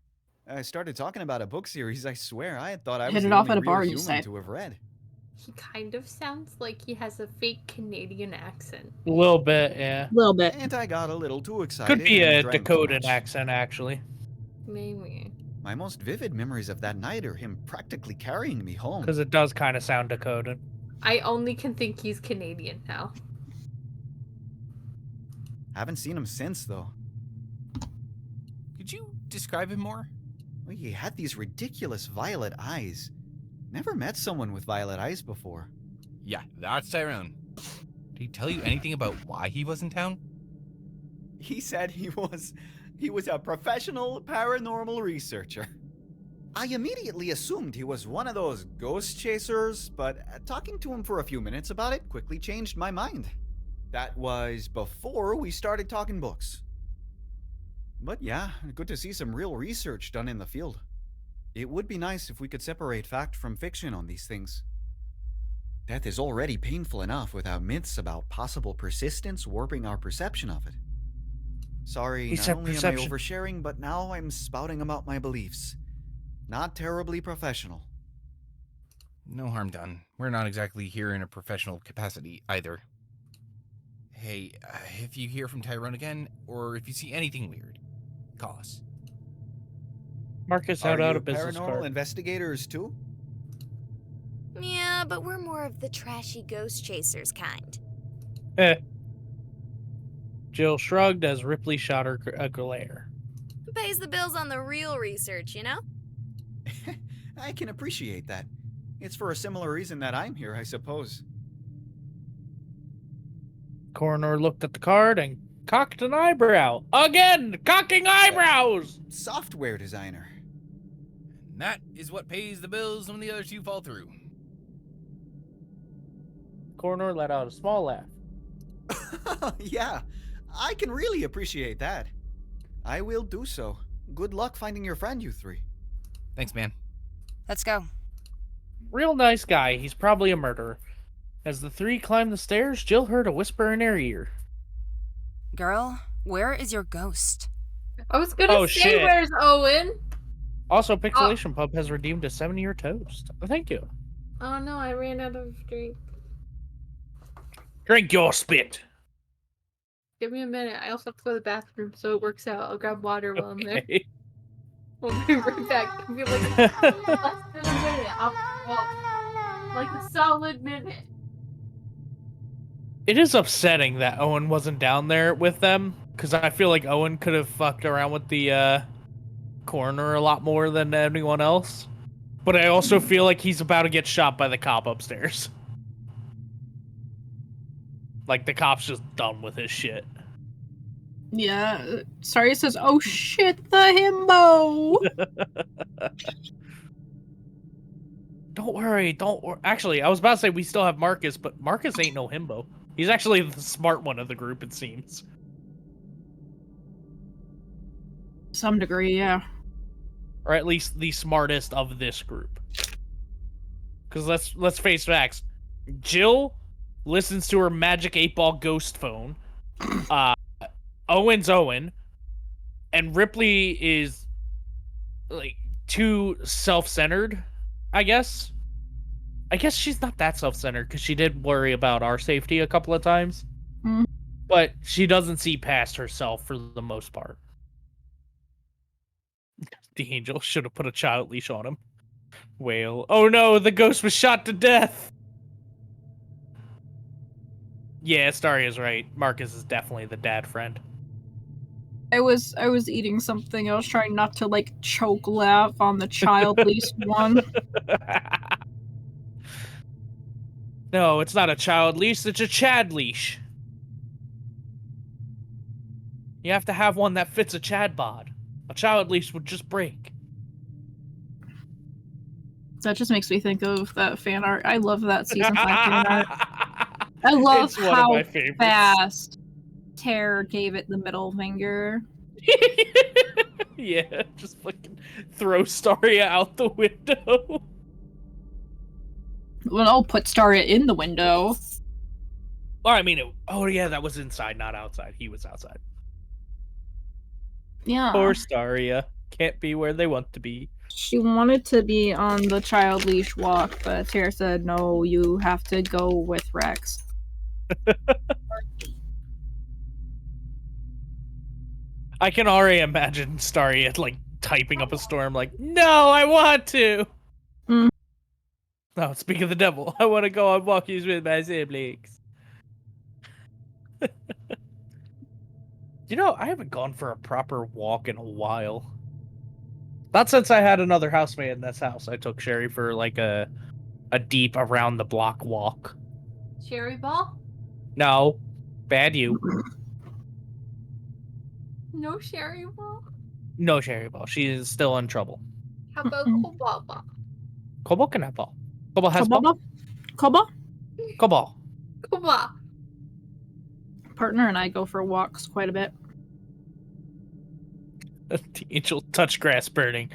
I started talking about a book series I swear I had thought I was Hit it the off only at a real bar, you human say? to have read. He kind of sounds like he has a fake Canadian accent. A little bit, yeah. A little bit. And I got a little too excited. Could be and a drank too Dakotan much. accent, actually. Maybe. My most vivid memories of that night are him practically carrying me home. Because it does kind of sound Dakotan. I only can think he's Canadian now. Haven't seen him since, though. Could you describe him more? Well, he had these ridiculous violet eyes. Never met someone with violet eyes before. Yeah, that's Tyrone. Did he tell you anything about why he was in town? He said he was a professional paranormal researcher. I immediately assumed he was one of those ghost chasers, but talking to him for a few minutes about it quickly changed my mind. That was before we started talking books. But yeah, good to see some real research done in the field. It would be nice if we could separate fact from fiction on these things. Death is already painful enough without myths about possible persistence warping our perception of it. Sorry, not only am I oversharing, but now I'm spouting about my beliefs. Not terribly professional. No harm done. We're not exactly here in a professional capacity either. Hey, if you hear from Tyrone again, or if you see anything weird, call us. Marcus Are out you a business paranormal card. investigators too? Yeah, but we're more of the trashy ghost chasers kind. Jill shrugged as Ripley shot her a glare. Pays the bills on the real research, you know? I can appreciate that. It's for a similar reason that I'm here, I suppose. Coroner looked at the card and cocked an eyebrow. Again! Cocking eyebrows! Software designer. And that is what pays the bills when the other two fall through. Coroner let out a small laugh. Yeah, I can really appreciate that. I will do so. Good luck finding your friend, you three. Thanks, man. Let's go. Real nice guy. He's probably a murderer. As the three climbed the stairs, Jill heard a whisper in her ear. Girl, where is your ghost? I was gonna say, where's Owen? Also, Pixelation Pub has redeemed a 7-year toast. Thank you. Oh no, I ran out of drink. Drink your spit. Give me a minute. I also have to go to the bathroom, so it works out. I'll grab water while I'm there. We'll be right back. I feel like less than a minute. Like a solid minute. It is upsetting that Owen wasn't down there with them, because I feel like Owen could have fucked around with the coroner a lot more than anyone else. But I also feel like he's about to get shot by the cop upstairs. Like, the cop's just done with his shit. Yeah, sorry, it says, oh shit, the himbo! Don't worry. Actually, I was about to say we still have Marcus, but Marcus ain't no himbo. He's actually the smart one of the group, it seems. Some degree, yeah. Or at least the smartest of this group. Because let's face facts. Jill listens to her magic 8-ball ghost phone. Owen's Owen. And Ripley is, like, too self-centered, I guess. I guess she's not that self-centered, because she did worry about our safety a couple of times. Mm. But she doesn't see past herself for the most part. The angel should have put a child leash on him. Wail. Oh no, the ghost was shot to death! Yeah, Staria's right. Marcus is definitely the dad friend. I was eating something. I was trying not to, like, choke laugh on the child leash one. No, it's not a child leash, it's a Chad leash. You have to have one that fits a Chad bod. A child leash would just break. That just makes me think of that fan art. I love that season 5 fan art. I love how fast Terror gave it the middle finger. Yeah, just fucking throw Staria out the window. Well, I'll put Staria in the window. Or I mean, oh yeah, that was inside, not outside. He was outside. Yeah. Poor Staria. Can't be where they want to be. She wanted to be on the child leash walk, but Terror said, no, you have to go with Rex. I can already imagine Staria, like, typing up a storm like, no, I want to! Mm. No, speak of the devil. I want to go on walkies with my siblings. You know, I haven't gone for a proper walk in a while. Not since I had another housemate in this house. I took Sherry for like a deep around the block walk. Cherry ball? No, bad you. No cherry ball? No Sherry ball. She is still in trouble. How about cobalt ball? Kobo can have ball. Kobo has Kobo? ball. Kobo? Kobo. Cobalt. Partner and I go for walks quite a bit. The angel touch grass burning.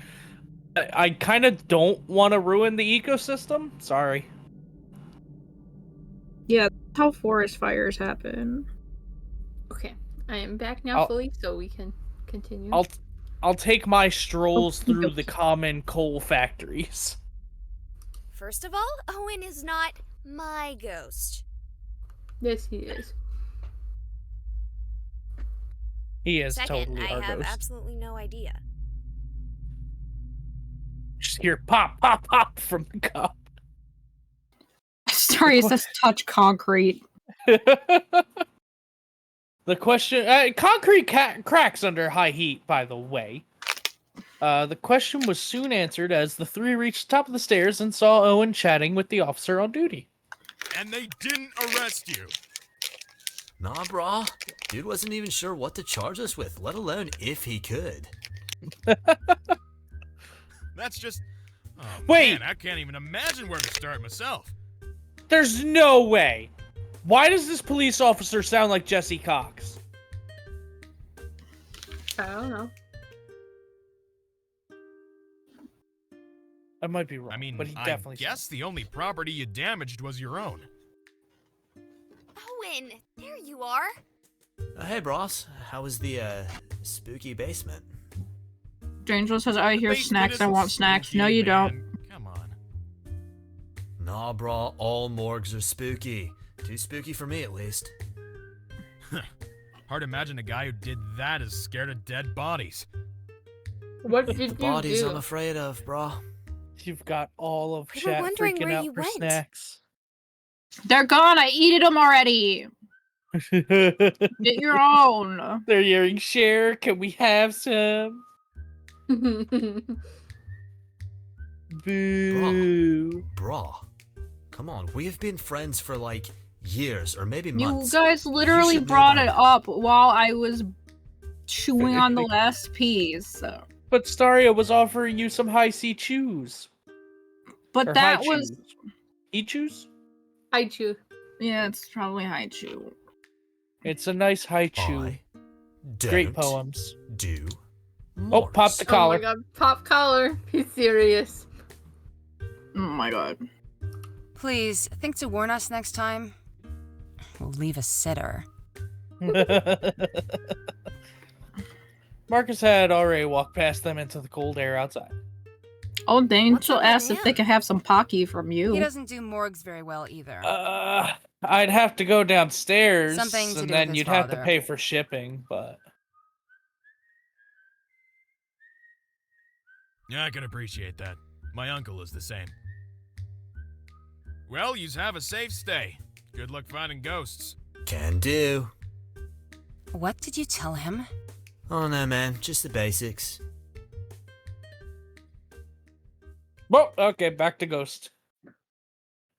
I kind of don't want to ruin the ecosystem. Sorry. Yeah, that's how forest fires happen. Okay, I am back now fully, so we can continue. I'll take my strolls through the common coal factories. First of all, Owen is not my ghost. Yes, he is. He is Second, totally I our have ghost. absolutely no idea. Just hear pop, pop, pop from the cup. Sorry, it says touch concrete. The question... concrete cracks under high heat, by the way. The question was soon answered as the three reached the top of the stairs and saw Owen chatting with the officer on duty. And they didn't arrest you. Nah, brah. Dude wasn't even sure what to charge us with, let alone if he could. That's just... Oh, Wait! Man, I can't even imagine where to start myself. There's no way! Why does this police officer sound like Jesse Cox? I don't know. I might be wrong, I mean, but he I definitely... guess the only property you damaged was your own. Owen, there you are. Hey, Bros. How was the, spooky basement? Angel says, I hear snacks, I want snacks. No, you don't. Come on. Nah, brah. All morgues are spooky. Too spooky for me, at least. Hard to imagine a guy who did that is scared of dead bodies. What did The you bodies do? I'm afraid of, brah. You've got all of We were chat wondering freaking where out you for went. snacks. They're gone, I eated them already. Get your own. They're hearing share. Can we have some? Boo. Brah. Come on, we have been friends for like years or maybe You months. guys literally should know brought by it now. up while I was chewing on the last piece. So. But Staria was offering you some high C chews. But Or that high was... chews. E-chews? I chew. Yeah, it's probably high chew. It's a nice high chew. Great Don't poems. Do. Oh, pop the collar. Oh my god, pop collar. He's serious. Oh my god. Please, think to warn us next time. We'll leave a sitter. Marcus had already walked past them into the cold air outside. Oh, the angel asked if they could have some Pocky from you. He doesn't do morgues very well either. I'd have to go downstairs, Something to and do then with his you'd have to father. pay for shipping, but... Yeah, I can appreciate that. My uncle is the same. Well, yous have a safe stay. Good luck finding ghosts. Can do. What did you tell him? Oh no, man. Just the basics. Well, okay, back to Ghost.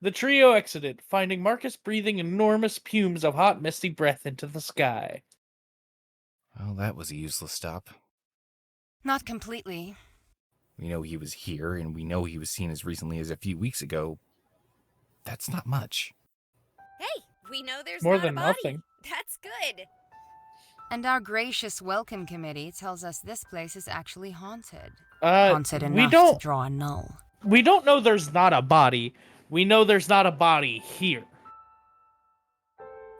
The trio exited, finding Marcus breathing enormous fumes of hot, misty breath into the sky. Well, that was a useless stop. Not completely. We know he was here, and we know he was seen as recently as a few weeks ago. That's not much. Hey, we know there's More not than a body. nothing. That's good. And our gracious welcome committee tells us this place is actually haunted. We Haunted enough to don't- draw a null. We don't know there's not a body. We know there's not a body here.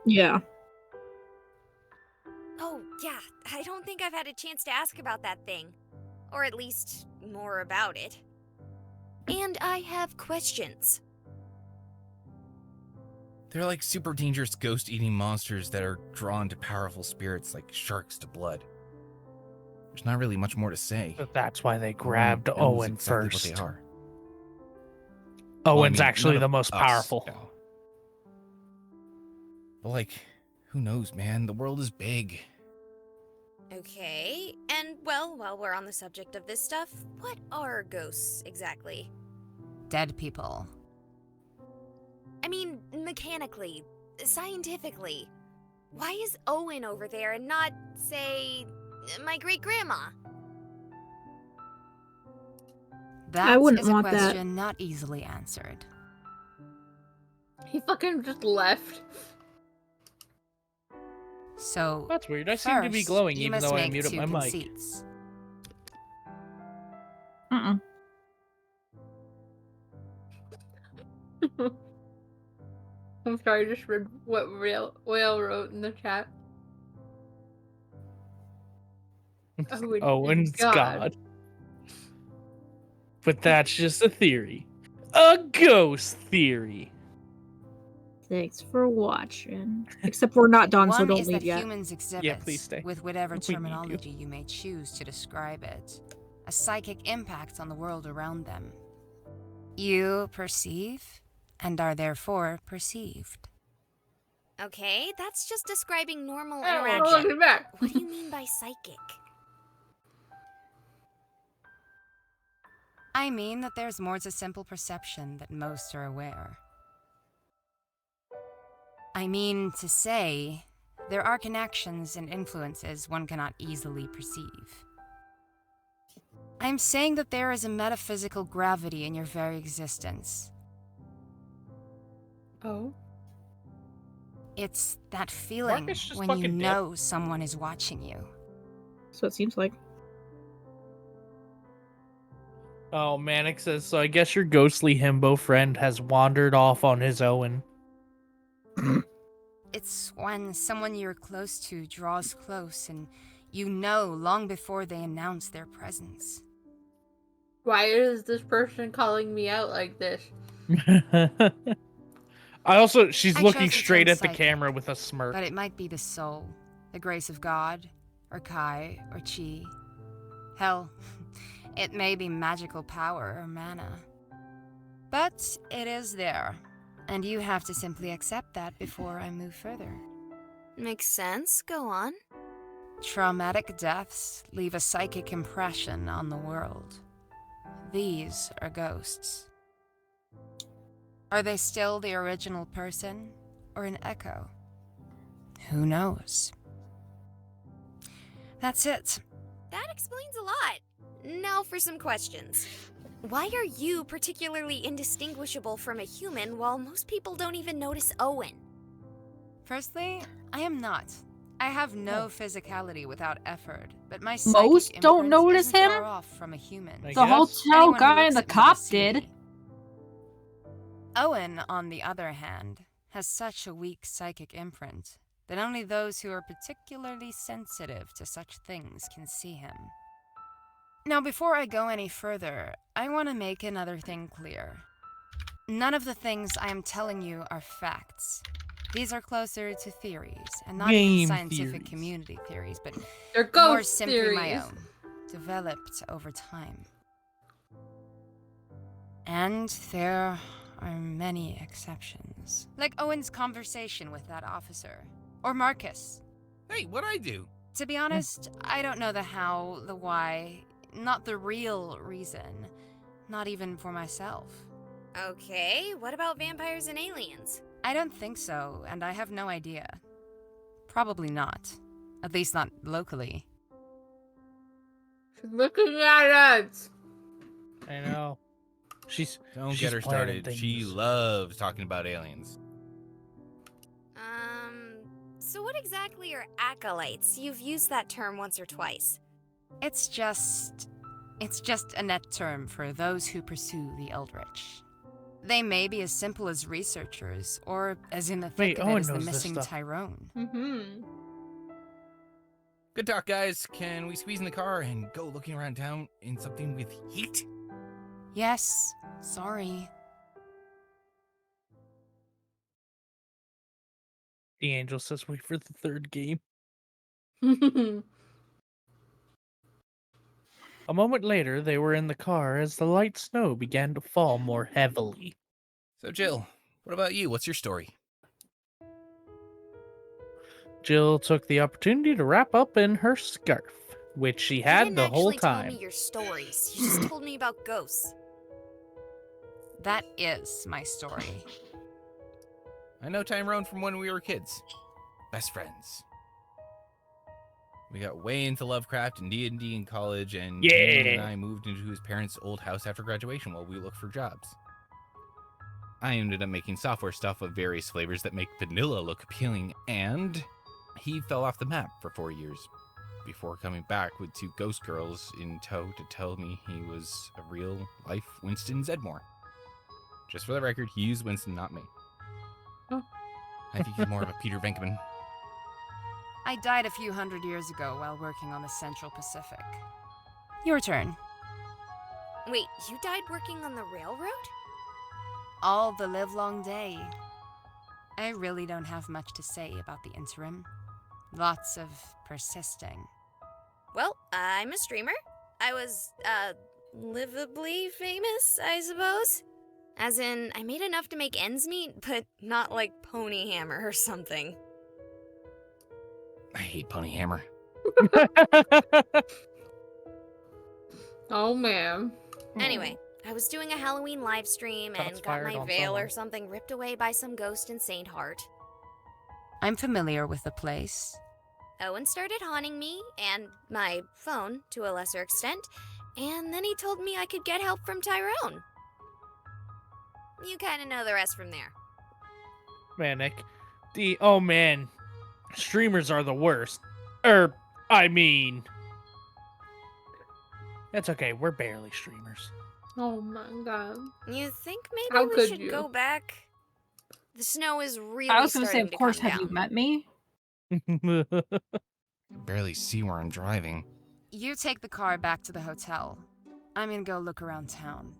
Yeah. Oh, yeah. I don't think I've had a chance to ask about that thing. Or at least, more about it. And I have questions. They're like super dangerous ghost-eating monsters that are drawn to powerful spirits like sharks to blood. There's not really much more to say. But that's why they grabbed No one knows Owen exactly first. What they are. Owen's none actually of the most us powerful. know. But like, who knows, man? The world is big. Okay, and well, while we're on the subject of this stuff, what are ghosts exactly? Dead people. I mean, mechanically, scientifically. Why is Owen over there and not, say, my great-grandma? That wouldn't is a want that. question not easily answered. He fucking just left. So That's weird. I seem to be first, glowing you even must though I make muted two my mic. conceits. I'm sorry, I just read what Whale wrote in the chat. Owen's God. But that's just a theory. A ghost theory. Thanks for watching. Except we're not done, so One don't is leave that yet. humans exhibit, Yeah, please stay. with whatever We need you. terminology you may choose to describe it, a psychic impact on the world around them. You perceive, and are therefore perceived. Okay, that's just describing normal Oh, interaction. look at that. What do you mean by psychic? I mean that there's more to simple perception that most are aware. I mean to say, there are connections and influences one cannot easily perceive. I'm saying that there is a metaphysical gravity in your very existence. Oh? It's that feeling Marcus just when you fucking know someone is watching you. So it seems like. Oh, Manic says, so I guess your ghostly himbo friend has wandered off on his own. It's when someone you're close to draws close and you know long before they announce their presence. Why is this person calling me out like this? She's I looking chose the straight term at the psychic, camera with a smirk. But it might be the soul, the grace of God, or Kai, or Chi. Hell, it may be magical power or mana. But it is there, and you have to simply accept that before I move further. Makes sense. Go on. Traumatic deaths leave a psychic impression on the world. These are ghosts. Are they still the original person, or an echo? Who knows? That's it. That explains a lot. Now for some questions. Why are you particularly indistinguishable from a human while most people don't even notice Owen? Firstly, I am not. I have no physicality without effort, but my Most psychic don't imprint notice isn't him? far off from a human. The hotel Anyone who guy looks and the at me cop will see did. me. Owen, on the other hand, has such a weak psychic imprint that only those who are particularly sensitive to such things can see him. Now, before I go any further, I want to make another thing clear. None of the things I am telling you are facts. These are closer to theories, and not even Game scientific theories. community theories, but They're more ghost simply my theories. own, developed over time. And there are many exceptions. Like Owen's conversation with that officer. Or Marcus. Hey, what'd I do? To be honest, I don't know the how, the why, not the real reason. Not even for myself. Okay, what about vampires and aliens? I don't think so, and I have no idea. Probably not. At least not locally. She's looking at us. I know. Don't she's get her planning started. She things. loves talking about aliens. So what exactly are acolytes? You've used that term once or twice. It's just a net term for those who pursue the Eldritch. They may be as simple as researchers, or as in the thick of it Owen as the knows this missing stuff. Tyrone. Mm-hmm. Good talk, guys. Can we squeeze in the car and go looking around town in something with heat? Yes, sorry. The angel says wait for the third game. A moment later, they were in the car as the light snow began to fall more heavily. So, Jill, what about you? What's your story? Jill took the opportunity to wrap up in her scarf, which she had the whole You didn't actually tell time. me your stories. You just told me about ghosts. That is my story. I know Tyrone from when we were kids. Best friends. We got way into Lovecraft and D&D in college, and Damien and I moved into his parents' old house after graduation while we looked for jobs. I ended up making software stuff of various flavors that make vanilla look appealing, and he fell off the map for 4 years before coming back with 2 ghost girls in tow to tell me he was a real-life Winston Zedmore. Just for the record, he used Winston, not me. Oh. I think he's more of a Peter Venkman. I died a few hundred years ago while working on the Central Pacific. Your turn. Wait, you died working on the railroad? All the livelong day. I really don't have much to say about the interim. Lots of persisting. Well, I'm a streamer. I was, livably famous, I suppose. As in, I made enough to make ends meet, but not like Pony Hammer or something. I hate Pony Hammer. Oh, man. Anyway, I was doing a Halloween live stream and got my veil or something ripped away by some ghost in St. Heart. I'm familiar with the place. Owen started haunting me, and my phone, to a lesser extent, and then he told me I could get help from Tyrone. You kinda know the rest from there. Man, Nick. Oh man, streamers are the worst. I mean, that's okay. We're barely streamers. Oh my god. You think maybe How we could should you? go back? The snow is really I was gonna say, starting of to course, come have you down. met me? Barely see where I'm driving. You take the car back to the hotel. I'm gonna go look around town.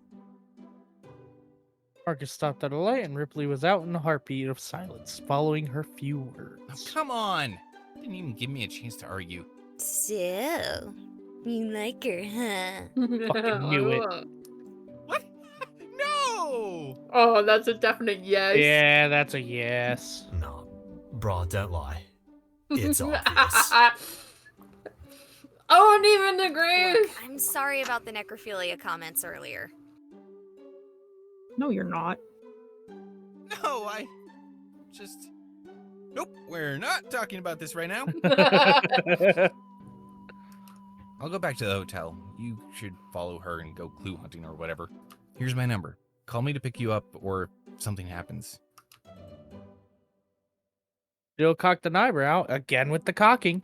Marcus stopped at a light, and Ripley was out in a heartbeat of silence, following her few words. Oh, come on! Didn't even give me a chance to argue. So, you like her, huh? Fucking knew it. No! Oh, that's a definite yes. Yeah, that's a yes. No, bro, don't lie. It's obvious. Owen even agrees. Look, I'm sorry about the necrophilia comments earlier. No, you're not. No, I just... Nope, we're not talking about this right now. I'll go back to the hotel. You should follow her and go clue hunting or whatever. Here's my number. Call me to pick you up or if something happens. Jill cocked an eyebrow, again with the cocking,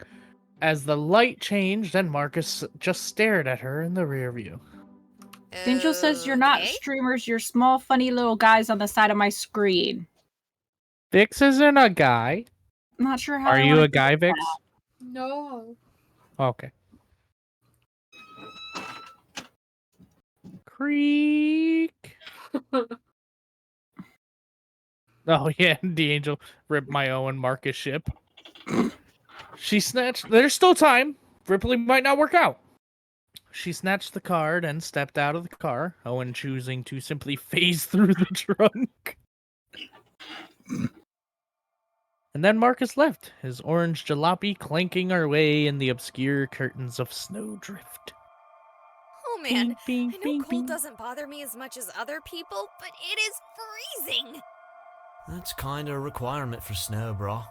as the light changed and Marcus just stared at her in the rear view. Angel says you're not Okay. streamers, you're small, funny little guys on the side of my screen. Vix isn't a guy. I'm not sure how Are I you wanna a guy, take Vix? that. No. Okay. Creak. Oh yeah, the angel ripped my Owen Marcus ship. She snatched. There's still time. Ripley might not work out. She snatched the card and stepped out of the car, Owen choosing to simply phase through the trunk. And then Marcus left, his orange jalopy clanking our way in the obscure curtains of snowdrift. Oh man, Bing, I know bing, cold bing. doesn't bother me as much as other people, but it is freezing! That's kind of a requirement for snow, bro.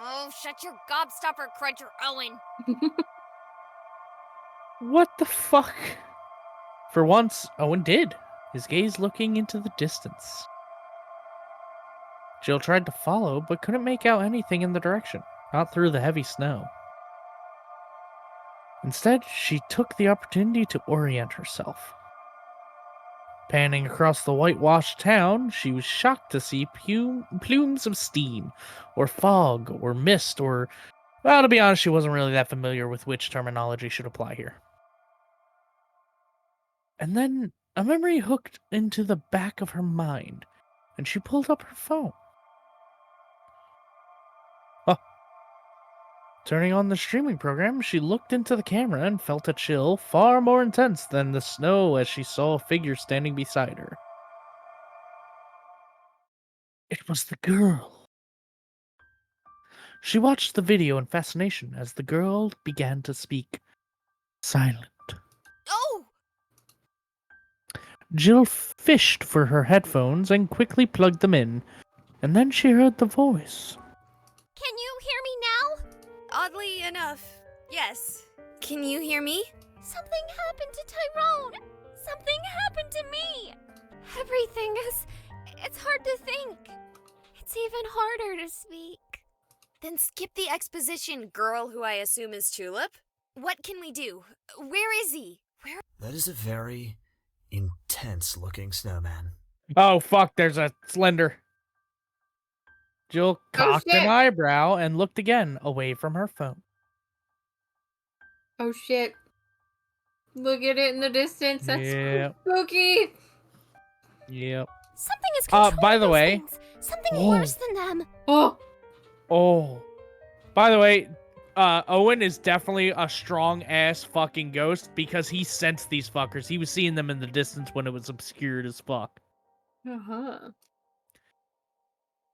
Oh, shut your gobstopper, Cruncher Owen! What the fuck? For once, Owen did, his gaze looking into the distance. Jill tried to follow, but couldn't make out anything in the direction, not through the heavy snow. Instead, she took the opportunity to orient herself. Panning across the whitewashed town, she was shocked to see plumes of steam, or fog, or mist, or... Well, to be honest, she wasn't really that familiar with which terminology should apply here. And then a memory hooked into the back of her mind, and she pulled up her phone. Oh. Turning on the streaming program, she looked into the camera and felt a chill far more intense than the snow as she saw a figure standing beside her. It was the girl. She watched the video in fascination as the girl began to speak silent. Oh! Jill fished for her headphones and quickly plugged them in, and then she heard the voice. Can you hear me now? Oddly enough, yes. Can you hear me? Something happened to Tyrone! Something happened to me! Everything is... It's hard to think. It's even harder to speak. Then skip the exposition, girl who I assume is Tulip. What can we do? Where is he? Where... That is a very intense-looking snowman. Oh, fuck, there's a Slender. Jill cocked an shit. eyebrow and looked again away from her phone. Oh shit. Look at it in the distance. That's Yep. spooky. Yep. Something is controlling by the those way... things. Something Oh. worse than them. Oh. By the way, Owen is definitely a strong-ass fucking ghost because he sensed these fuckers. He was seeing them in the distance when it was obscured as fuck. Uh-huh.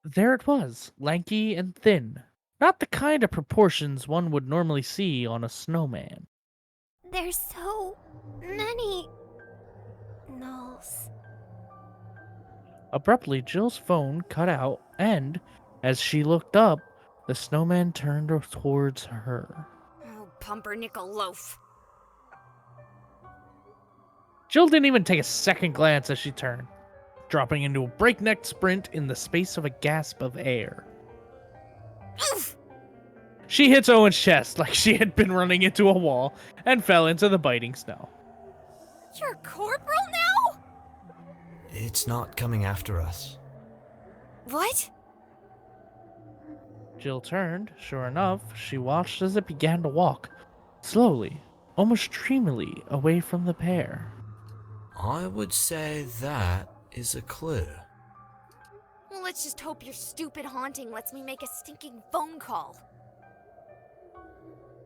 There it was, lanky and thin. Not the kind of proportions one would normally see on a snowman. There's so many nulls. Abruptly, Jill's phone cut out, and, as she looked up, the snowman turned towards her. Oh, pumpernickel loaf. Jill didn't even take a second glance as she turned, dropping into a breakneck sprint in the space of a gasp of air. Oof! She hits Owen's chest like she had been running into a wall and fell into the biting snow. You're corporal now? It's not coming after us. What? Jill turned. Sure enough, she watched as it began to walk, slowly, almost dreamily, away from the pair. I would say that is a clue. Well, let's just hope your stupid haunting lets me make a stinking phone call.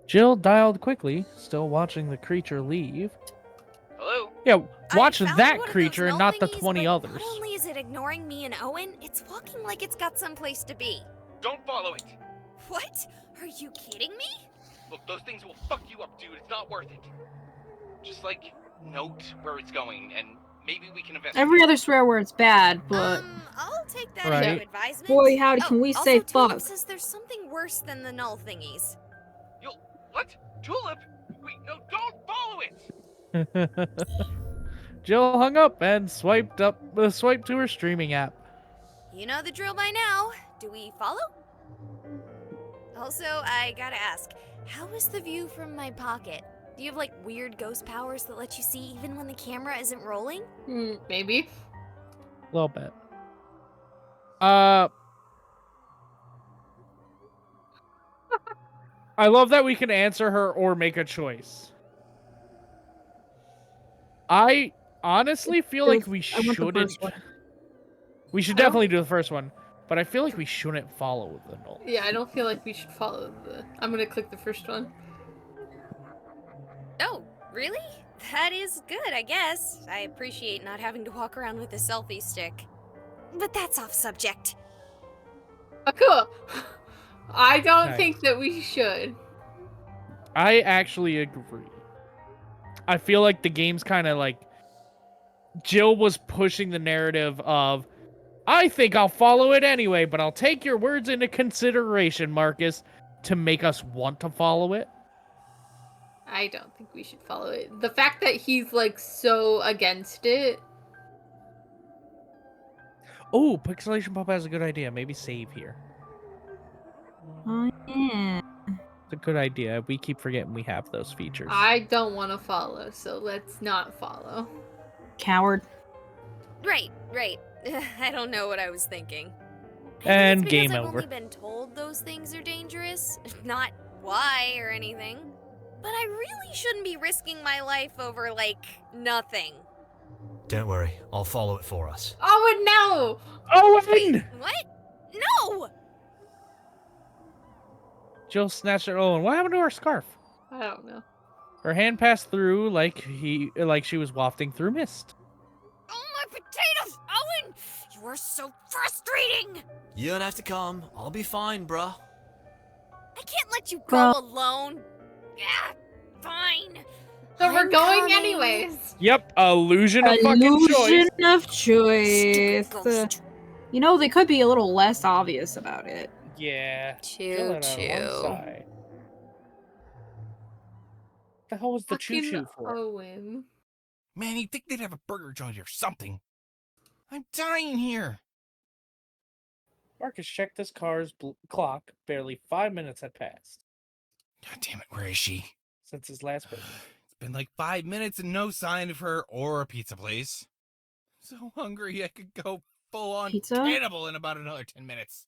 Jill dialed quickly, still watching the creature leave. Hello? Yeah, watch I found that one of creature those and null not the thingies, 20 but others. Not only is it ignoring me and Owen, it's walking like it's got someplace to be. Don't follow it. What? Are you kidding me? Look, those things will fuck you up, dude. It's not worth it. Just, like, note where it's going, and maybe we can investigate. Every other swear word's bad, but I'll take that Right. into advisement. boy, howdy, can we also, say Tulip fuck? says there's something worse than the null thingies. What? Tulip? Wait, no, don't follow it! Jill hung up and swiped to her streaming app. You know the drill by now. Do we follow? Also, I gotta ask, how is the view from my pocket? Do you have, like, weird ghost powers that let you see even when the camera isn't rolling? Maybe. A little bit. I love that we can answer her or make a choice. I honestly feel like we I want the shouldn't. first one. We should I don't- definitely do the first one, but I feel like we shouldn't follow the null. Yeah, I don't feel like we should follow the... I'm gonna click the first one. Oh, really? That is good, I guess. I appreciate not having to walk around with a selfie stick. But that's off subject. Oh, cool. I don't Nice. think that we should. I actually agree. I feel like the game's kind of like Jill was pushing the narrative of, I think I'll follow it anyway, but I'll take your words into consideration, Marcus, to make us want to follow it. I don't think we should follow it. The fact that he's, like, so against it. Oh, Pixelation Pop has a good idea. Maybe save here. Oh, yeah. It's a good idea. We keep forgetting we have those features. I don't want to follow, so let's not follow. Coward. Right. I don't know what I was thinking. And It's game because I've over. only been told those things are dangerous, not why or anything. But I really shouldn't be risking my life over, like, nothing. Don't worry, I'll follow it for us. Owen, no! Owen! What? No! Jill snatched her own. What happened to her scarf? I don't know. Her hand passed through like she was wafting through mist. Oh, my potatoes! Owen! You are so frustrating! You don't have to come. I'll be fine, bruh. I can't let you Bro. go alone. Yeah, fine. So we're I'm going coming. anyways. Yep, illusion of fucking choice. Illusion of choice. You know, they could be a little less obvious about it. Yeah. Choo Fill it on choo. one side. What the hell was the Fucking choo-choo for? Owen. Man, you'd think they'd have a burger joint or something. I'm dying here. Marcus checked his car's clock. Barely 5 minutes had passed God damn it, where is she? since his last visit. It's been like 5 minutes and no sign of her or a pizza place. I'm so hungry I could go full-on Pizza? cannibal in about another 10 minutes.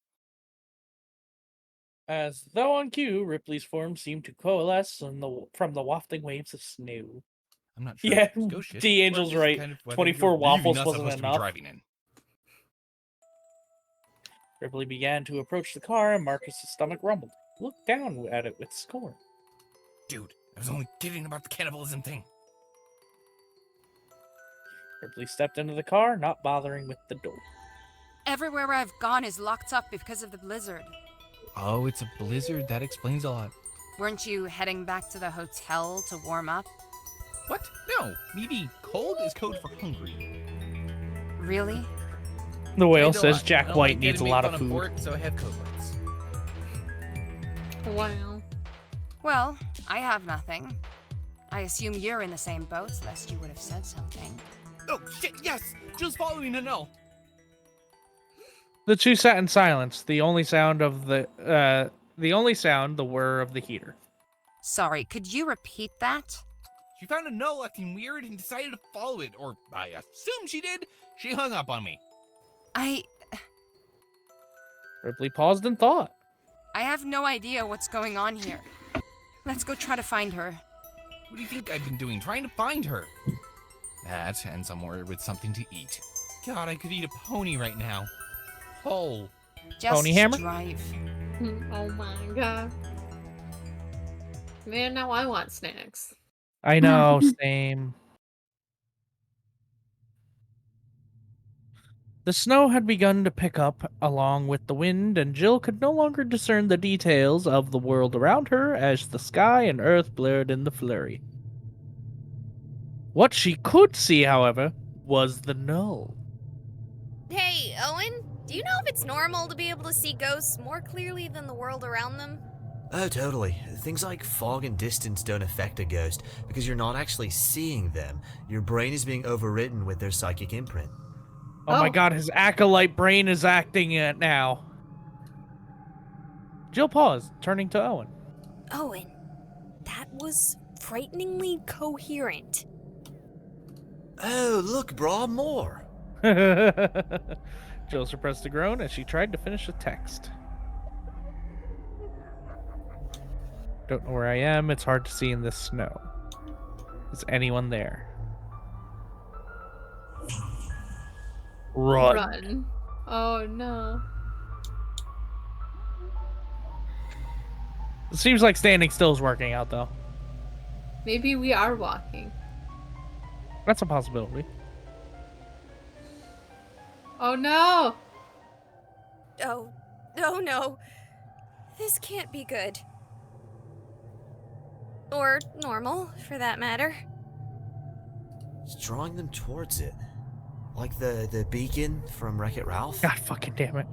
As though on cue, Ripley's form seemed to coalesce from the wafting waves of snow. I'm not sure. Yeah, if it's ghost shit, D or Angel's if it's right. kind of weather 24 you're really waffles not wasn't supposed to be enough. driving in. Ripley began to approach the car, and Marcus's stomach rumbled. He looked down at it with scorn. Dude, I was only kidding about the cannibalism thing. Ripley stepped into the car, not bothering with the door. Everywhere I've gone is locked up because of the blizzard. Oh, it's a blizzard? That explains a lot. Weren't you heading back to the hotel to warm up? What? No, maybe cold is code for hungry. Really? The whale Kinda says lot. I Jack don't White like needs a getting lot made of fun food. Pork, so I have code words. Wow. Well, I have nothing. I assume you're in the same boat, lest you would have said something. Oh, shit, yes! Jill's following to know. The two sat in silence. The only sound, the whir of the heater. Sorry, could you repeat that? She found a note acting weird and decided to follow it, or I assume she did. She hung up on me. Ripley paused and thought. I have no idea what's going on here. Let's go try to find her. What do you think I've been doing, trying to find her? That, and somewhere with something to eat. God, I could eat a pony right now. Whole. Just Pony hammer? drive. Oh my god. Man, now I want snacks. I know, same. The snow had begun to pick up along with the wind, and Jill could no longer discern the details of the world around her as the sky and earth blurred in the flurry. What she could see, however, was the null. Hey, Owen, do you know if it's normal to be able to see ghosts more clearly than the world around them? Oh, totally. Things like fog and distance don't affect a ghost because you're not actually seeing them. Your brain is being overwritten with their psychic imprint. Oh my god, his acolyte brain is acting it now. Jill paused, turning to Owen. Owen, that was frighteningly coherent. Oh, look, brah, more. Jill suppressed a groan as she tried to finish the text. Don't know where I am. It's hard to see in this snow. Is anyone there? Run. Oh no. It seems like standing still is working out, though. Maybe we are walking. That's a possibility. Oh no! Oh no. This can't be good. Or normal, for that matter. It's drawing them towards it. Like the beacon from Wreck-It Ralph. God fucking damn it.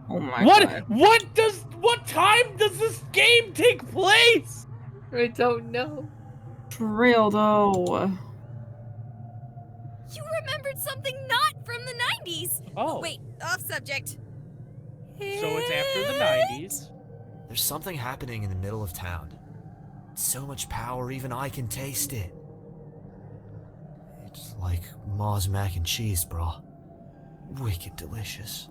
Oh my god. What time does this game take place? I don't know. For real though. You remembered something not from the 90s! Oh. Wait, off subject. So it's after the 90s. There's something happening in the middle of town. So much power, even I can taste it. It's like Ma's mac and cheese, brah. Wicked delicious.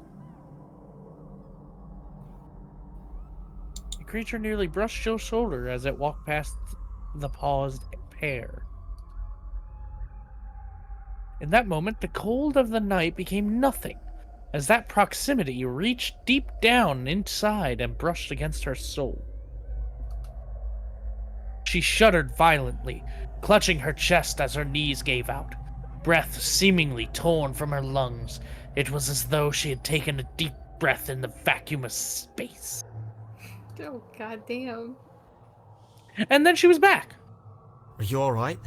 The creature nearly brushed Jill's shoulder as it walked past the paused pair. In that moment, the cold of the night became nothing, as that proximity reached deep down inside and brushed against her soul. She shuddered violently, clutching her chest as her knees gave out. breath seemingly torn from her lungs. It was as though she had taken a deep breath in the vacuum of space. Oh, goddamn. And then she was back. Are you alright?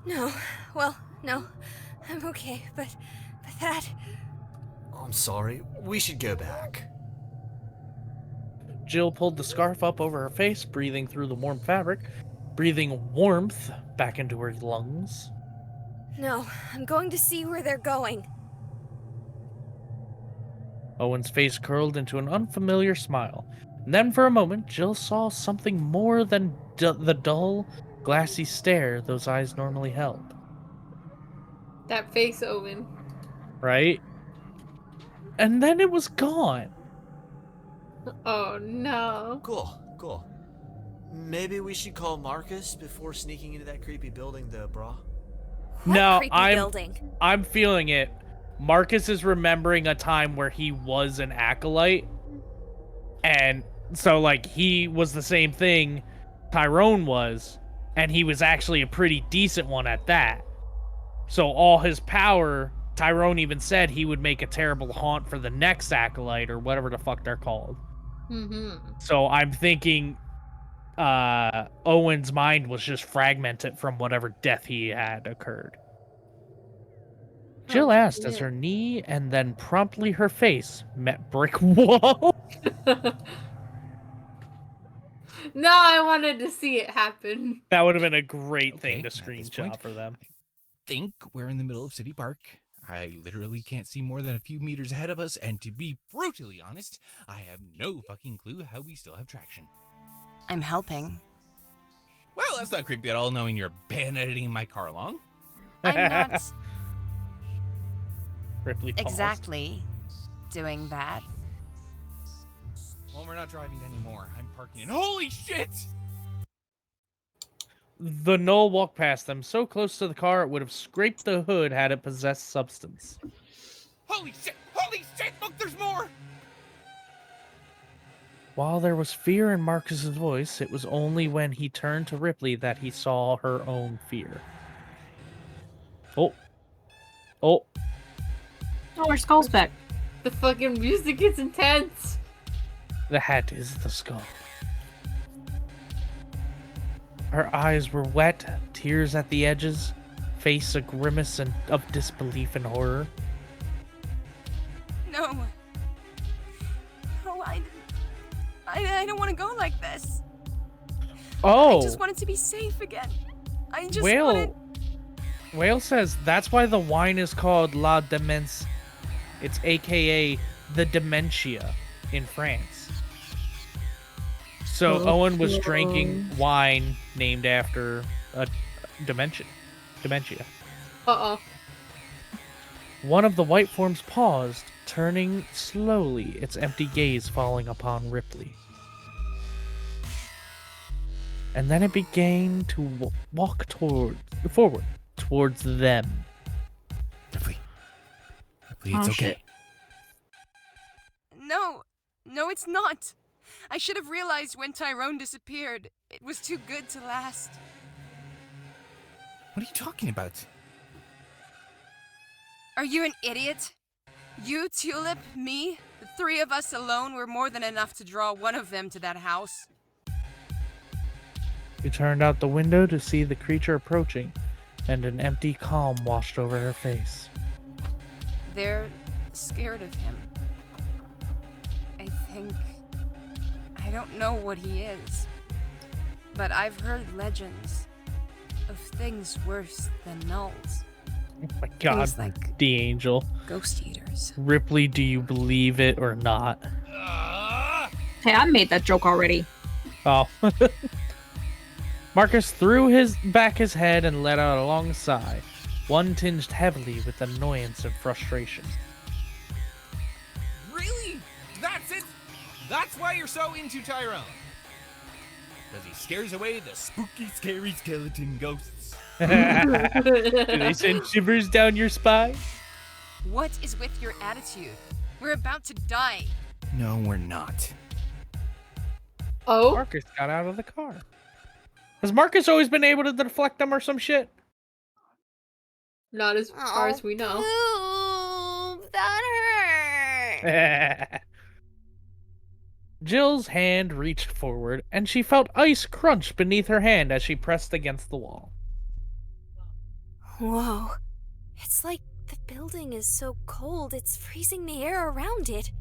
No. Well, no. I'm okay, but that... I'm sorry. We should go back. Jill pulled the scarf up over her face, breathing through the warm fabric, breathing warmth back into her lungs. No, I'm going to see where they're going. Owen's face curled into an unfamiliar smile. And then for a moment, Jill saw something more than the dull, glassy stare those eyes normally held. That face, Owen. Right? And then it was gone. Oh, no. Cool. Maybe we should call Marcus before sneaking into that creepy building, though, brah. No, I'm feeling it. Marcus is remembering a time where he was an acolyte. And so, like, he was the same thing Tyrone was. And he was actually a pretty decent one at that. So all his power, Tyrone even said he would make a terrible haunt for the next acolyte or whatever the fuck they're called. Mm-hmm. So I'm thinking Owen's mind was just fragmented from whatever death he had occurred. Jill asked as her knee and then promptly her face met brick wall. No, I wanted to see it happen. That would have been a great thing to screenshot for them. Think we're in the middle of City Park. I literally can't see more than a few meters ahead of us, and to be brutally honest, I have no fucking clue how we still have traction. I'm helping. Well, that's not creepy at all, knowing you're bayoneting my car along. I'm not Ripley paused. exactly doing that. Well, we're not driving anymore. I'm parking in. Holy shit! The gnoll walked past them so close to the car it would have scraped the hood had it possessed substance. Holy shit! Holy shit! Look, there's more! While there was fear in Marcus's voice, it was only when he turned to Ripley that he saw her own fear. Oh, her skull's back. The fucking music is intense. the hat is the skull. Her eyes were wet, tears at the edges, face a grimace of disbelief and horror. No. No, I don't want to go like this. Oh. I just wanted to be safe again. I just wanted... Whale says that's why the wine is called La Demence. It's aka the dementia in France. So Owen was drinking wine named after a dementia. Uh-oh. One of the white forms paused, turning slowly, its empty gaze falling upon Ripley. And then it began to walk forward towards them. Ripley, it's okay. No, it's not. I should have realized when Tyrone disappeared. It was too good to last. What are you talking about? Are you an idiot? You, Tulip, me, the three of us alone were more than enough to draw one of them to that house. She turned out the window to see the creature approaching, and an empty calm washed over her face. They're scared of him. I don't know what he is, but I've heard legends of things worse than nulls. Oh my god, like the angel. Ghost eaters. Ripley, do you believe it or not? Hey, I made that joke already. Oh. Marcus threw his head and let out a long sigh, one tinged heavily with annoyance and frustration. Really? That's it? That's why you're so into Tyrone? Because he scares away the spooky, scary skeleton ghosts. Do they send shivers down your spine? What is with your attitude? We're about to die. No, we're not. Oh? Marcus got out of the car. Has Marcus always been able to deflect them or some shit? Not as far as we know. Poop, that hurt. Jill's hand reached forward, and she felt ice crunch beneath her hand as she pressed against the wall. Whoa. It's like the building is so cold, it's freezing the air around it.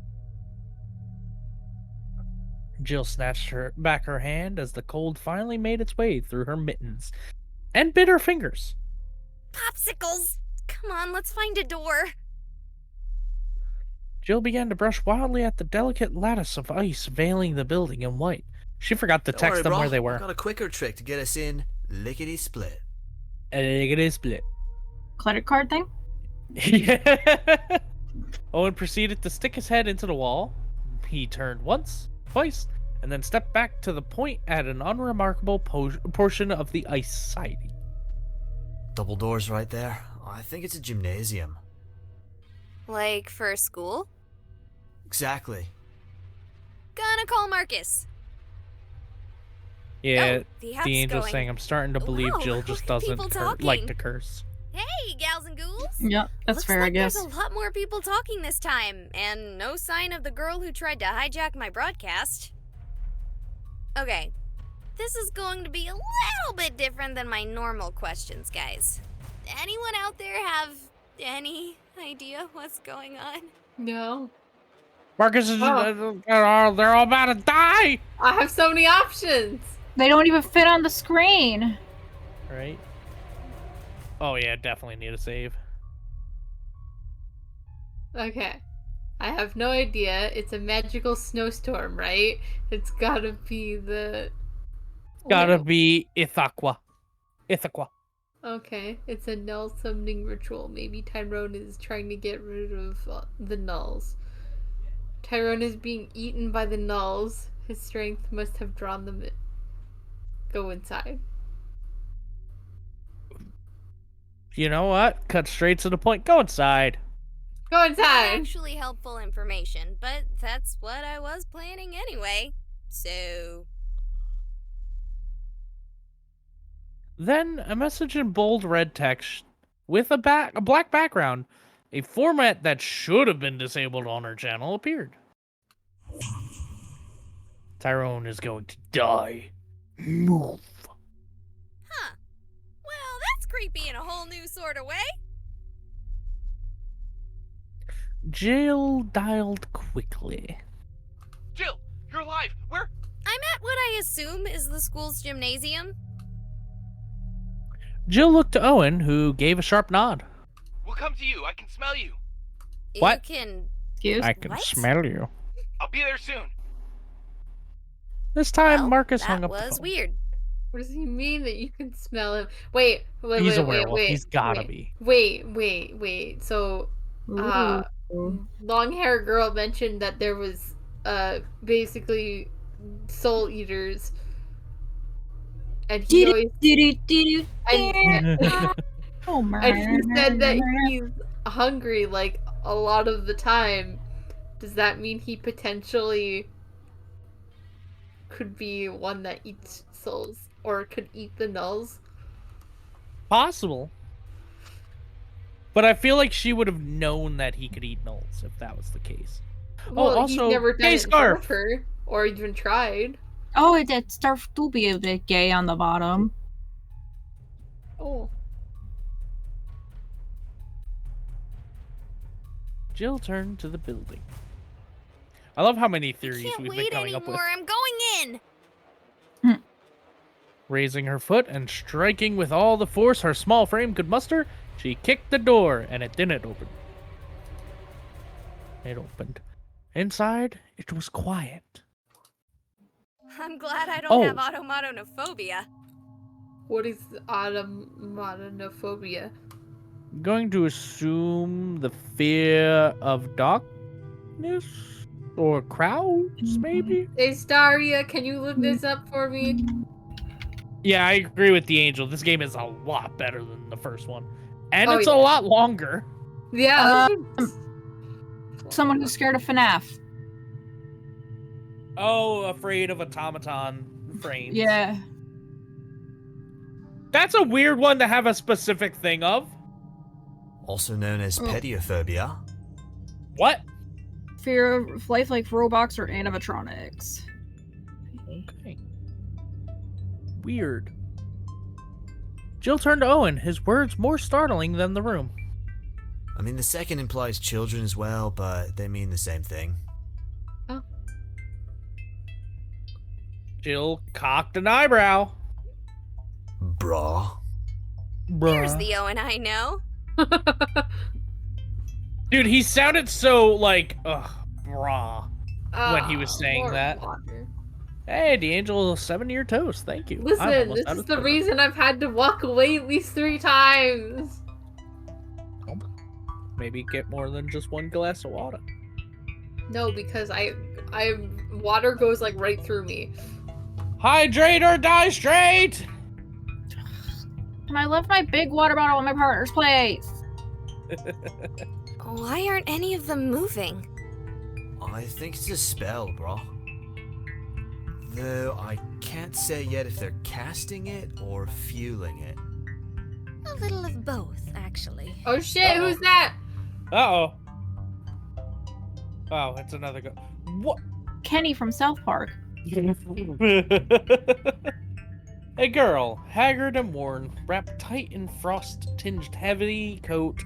Jill snatched back her hand as the cold finally made its way through her mittens and bit her fingers. Popsicles! Come on, let's find a door. Jill began to brush wildly at the delicate lattice of ice veiling the building in white. She forgot to Don't text worry, them bro. where they I've were. got a quicker trick to get us in lickety-split. Lickety-split. Credit card thing? Owen proceeded to stick his head into the wall. He turned once, twice, and then stepped back to the point at an unremarkable portion of the ice siding. Double doors right there. I think it's a gymnasium. Like for school? Exactly. Gonna call Marcus. Yeah, the the app's angel's going. saying, I'm starting to believe Wow, Jill just look at doesn't people like talking. to curse. Hey, gals and ghouls. Yeah, that's Looks fair, like I guess. There's a lot more people talking this time, and no sign of the girl who tried to hijack my broadcast. Okay, this is going to be a little bit different than my normal questions, guys. Anyone out there have any idea what's going on? No. Marcus is they're all about to die. I have so many options. They don't even fit on the screen. Right? Oh yeah, definitely need a save. Okay. I have no idea. It's a magical snowstorm, right? It's gotta be the... Gotta be Ithaqua. Okay, it's a null summoning ritual. Maybe Tyrone is trying to get rid of the nulls. Tyrone is being eaten by the nulls. His strength must have drawn them in. Go inside. You know what? Cut straight to the point. Go inside. Go Not inside! actually helpful information, but that's what I was planning anyway. So... Then a message in bold red text with a black background, a format that should have been disabled on her channel, appeared. Tyrone is going to die. Move. Huh. Well, that's creepy in a whole new sort of way. Jill dialed quickly. Jill, you're alive. Where? I'm at what I assume is the school's gymnasium. Jill looked to Owen, who gave a sharp nod. We'll come to you. I can smell you. What? You can... I can smell you. I'll be there soon. This time, Well, Marcus that hung up the was phone. weird. What does he mean that you can smell him? Wait. He's a werewolf. He's gotta be. Wait. So, long hair girl mentioned that there was, basically soul eaters. And he always... And he said that he's hungry, like, a lot of the time. Does that mean he potentially could be one that eats souls? Or could eat the nulls? Possible. But I feel like she would have known that he could eat nulls if that was the case. Well, oh, also, he's never done gay it in front of scarf. her, or even tried. Oh, that stuff do be a bit gay on the bottom. Oh. Jill turned to the building. I love how many theories Can't we've been wait coming up with. anymore. I'm going in. Raising her foot and striking with all the force her small frame could muster, she kicked the door, and it didn't open. It opened. Inside, it was quiet. I'm glad I don't have Oh. automatanophobia. What is automatanophobia? Going to assume the fear of darkness or crowds, maybe? Hey, Staria, can you look this up for me? Yeah, I agree with the Angel. This game is a lot better than the first one. And Oh, it's yeah. a lot longer. Yeah. Someone who's scared of FNAF. Oh, afraid of automaton frames. Yeah. That's a weird one to have a specific thing of. Also known as Oh. pediophobia. What? Fear of lifelike robots or animatronics. Okay. Weird. Jill turned to Owen, his words more startling than the room. I mean, the second implies children as well, but they mean the same thing. Jill cocked an eyebrow. Brah. Here's the Owen I know. Dude, he sounded so like, ugh, brah, when he was saying more that. water. Hey, D'Angelo, 7-year toast. Thank you. I'm Listen, almost this out is of the soda. reason I've had to walk away at least 3 times. Maybe get more than just one glass of water. No, because I water goes like right through me. Hydrate or die straight! And I left my big water bottle in my partner's place. Why aren't any of them moving? I think it's a spell, bro. Though I can't say yet if they're casting it or fueling it. A little of both, actually. Oh shit, who's that? Uh-oh. Oh, it's another go. What? Kenny from South Park. A girl, haggard and worn, wrapped tight in frost-tinged heavy coat,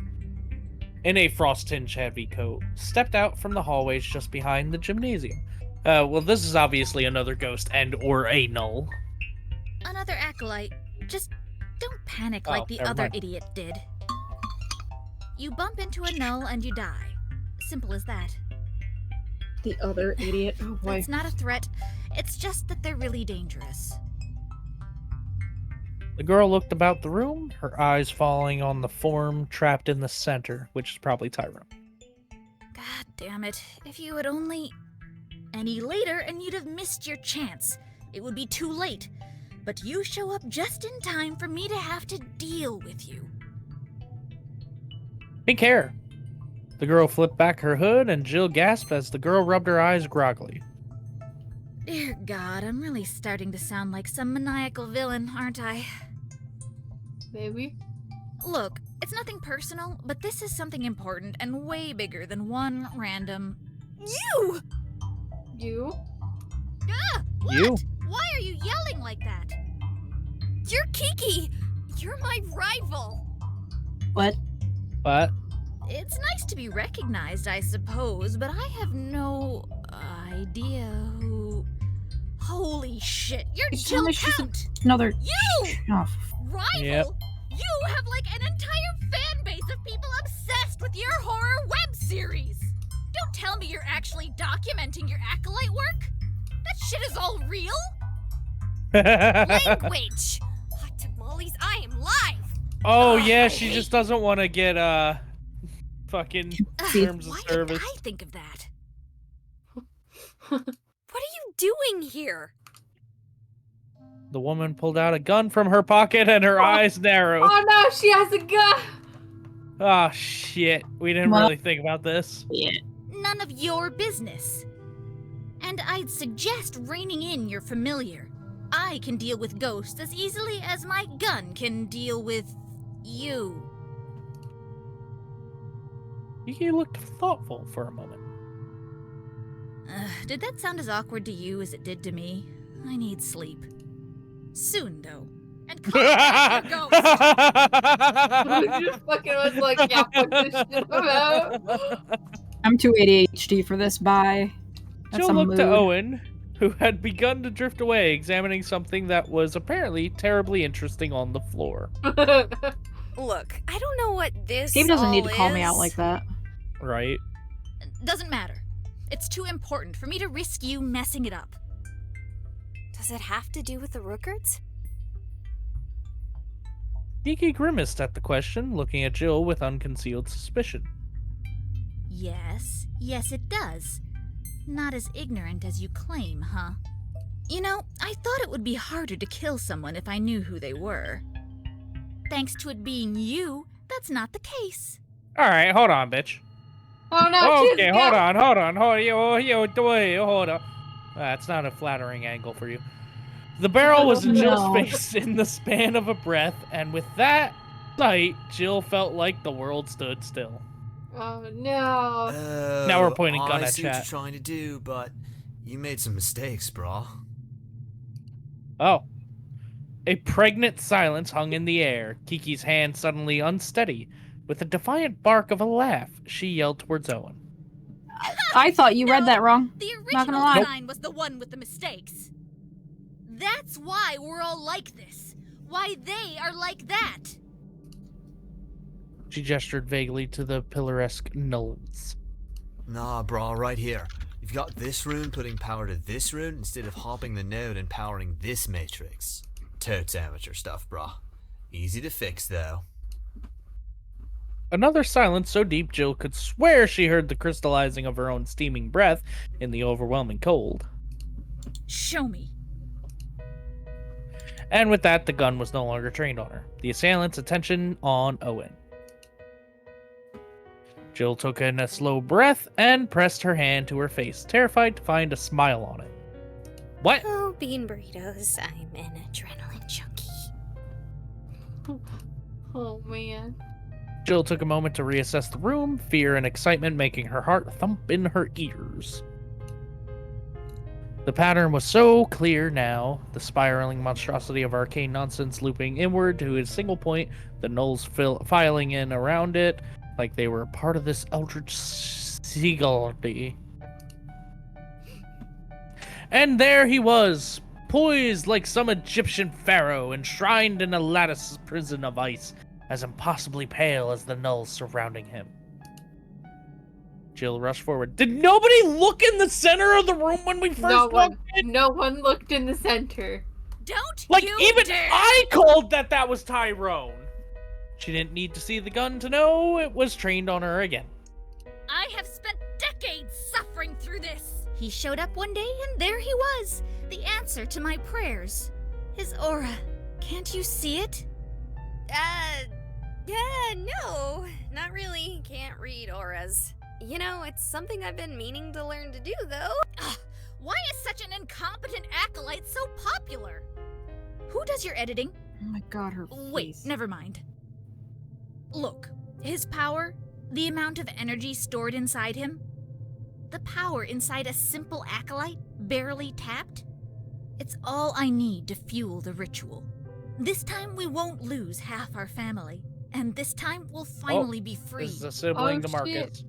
stepped out from the hallways just behind the gymnasium. Well, this is obviously another ghost and/or a null. Another acolyte. Just don't panic like the never other mind. idiot did. You bump into a null and you die. Simple as that. The other idiot. Oh boy. It's not a threat. It's just that they're really dangerous. The girl looked about the room, her eyes falling on the form trapped in the center, which is probably Tyrone. God damn it. If you had only... any later and you'd have missed your chance. It would be too late. But you show up just in time for me to have to deal with you. Pink hair. The girl flipped back her hood, and Jill gasped as the girl rubbed her eyes groggily. Dear God, I'm really starting to sound like some maniacal villain, aren't I? Maybe. Look, it's nothing personal, but this is something important and way bigger than one random... You! You? Ah! What? You? Why are you yelling like that? You're Kiki! You're my rival! What? What? It's nice to be recognized, I suppose, but I have no idea who... Holy shit, you're Jill Count! Another... You! Oh, Rival? Yep. You have like an entire fan base of people obsessed with your horror web series! Don't tell me you're actually documenting your acolyte work? That shit is all real? Language! Hot tamales, I am live! Oh, yeah, she just doesn't want to get, fucking terms of Why service. did I think of that? What are you doing here? The woman pulled out a gun from her pocket, and her eyes narrowed. Oh no, she has a gun! Oh, shit. We didn't Well- really think about this. yeah. None of your business. And I'd suggest reining in your familiar. I can deal with ghosts as easily as my gun can deal with you. He looked thoughtful for a moment. Did that sound as awkward to you as it did to me? I need sleep. Soon, though. And call me back your ghost! You just fucking was like, yeah, fuck this shit, I'm out. I'm too ADHD for this. Bye. That's Jill a looked to mood. Owen, who had begun to drift away, examining something that was apparently terribly interesting on the floor. Look, I don't know what this Gabe doesn't need all to call me out is. like that. Right? Doesn't matter. It's too important for me to risk you messing it up. Does it have to do with the Rookards? Kiki grimaced at the question, looking at Jill with unconcealed suspicion. Yes, it does. Not as ignorant as you claim, huh? You know, I thought it would be harder to kill someone if I knew who they were. Thanks to it being you, that's not the case. Alright, hold on, bitch. Oh no, Okay, hold on. That's not a flattering angle for you. The barrel was in Jill's No. face in the span of a breath, and with that, sight, Jill felt like the world stood still. Oh no. Now we're pointing gun I at see what you're chat. trying to do, but you made some mistakes, brah. Oh. A pregnant silence hung in the air. Kiki's hand suddenly unsteady. With a defiant bark of a laugh, she yelled towards Owen. I thought you read that wrong. The Not gonna original lie. design was the one with the mistakes. That's why we're all like this. Why they are like that. She gestured vaguely to the pillaresque nulls. Nah, brah, right here. You've got this rune putting power to this rune instead of hopping the node and powering this matrix. Totes amateur stuff, brah. Easy to fix, though. Another silence so deep Jill could swear she heard the crystallizing of her own steaming breath in the overwhelming cold. Show me. And with that, the gun was no longer trained on her. The assailant's attention on Owen. Jill took in a slow breath and pressed her hand to her face, terrified to find a smile on it. What? Oh, bean burritos. I'm an adrenaline junkie. Oh man. Jill took a moment to reassess the room, fear and excitement making her heart thump in her ears. The pattern was so clear now, the spiraling monstrosity of arcane nonsense looping inward to a single point, the nulls filing in around it, like they were part of this eldritch seagullity. And there he was, poised like some Egyptian pharaoh, enshrined in a lattice prison of ice, as impossibly pale as the nulls surrounding him. Jill rushed forward. Did nobody look in the center of the room when we first walked in? No one looked in the center. Don't Like, you even dare. I called that was Tyrone. She didn't need to see the gun to know it was trained on her again. I have spent decades suffering through this. He showed up one day and there he was. The answer to my prayers. His aura. Can't you see it? No, not really. Can't read auras. You know, it's something I've been meaning to learn to do, though. Ugh, why is such an incompetent acolyte so popular? Who does your editing? Oh my god, her Wait, face. never mind. Look, his power, the amount of energy stored inside him, the power inside a simple acolyte, barely tapped, it's all I need to fuel the ritual. This time we won't lose half our family, and this time we'll finally be free. This is a sibling to Marcus. Shit.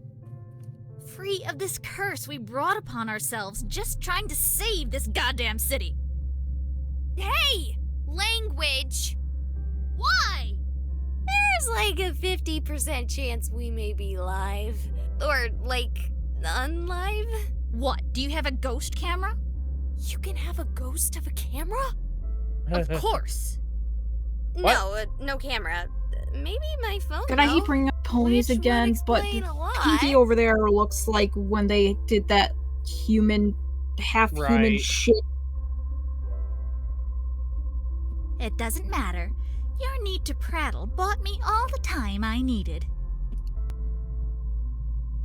Free of this curse we brought upon ourselves just trying to save this goddamn city. Hey! Language! Why? There's like a 50% chance we may be live. Or, like, unlive. What, do you have a ghost camera? You can have a ghost of a camera? Of course. No, no camera. Maybe my phone, Can I keep though? bringing up ponies Which would again? But explain a lot. Kiki over there looks like when they did that human, half-human Right. shit. It doesn't matter. Your need to prattle bought me all the time I needed.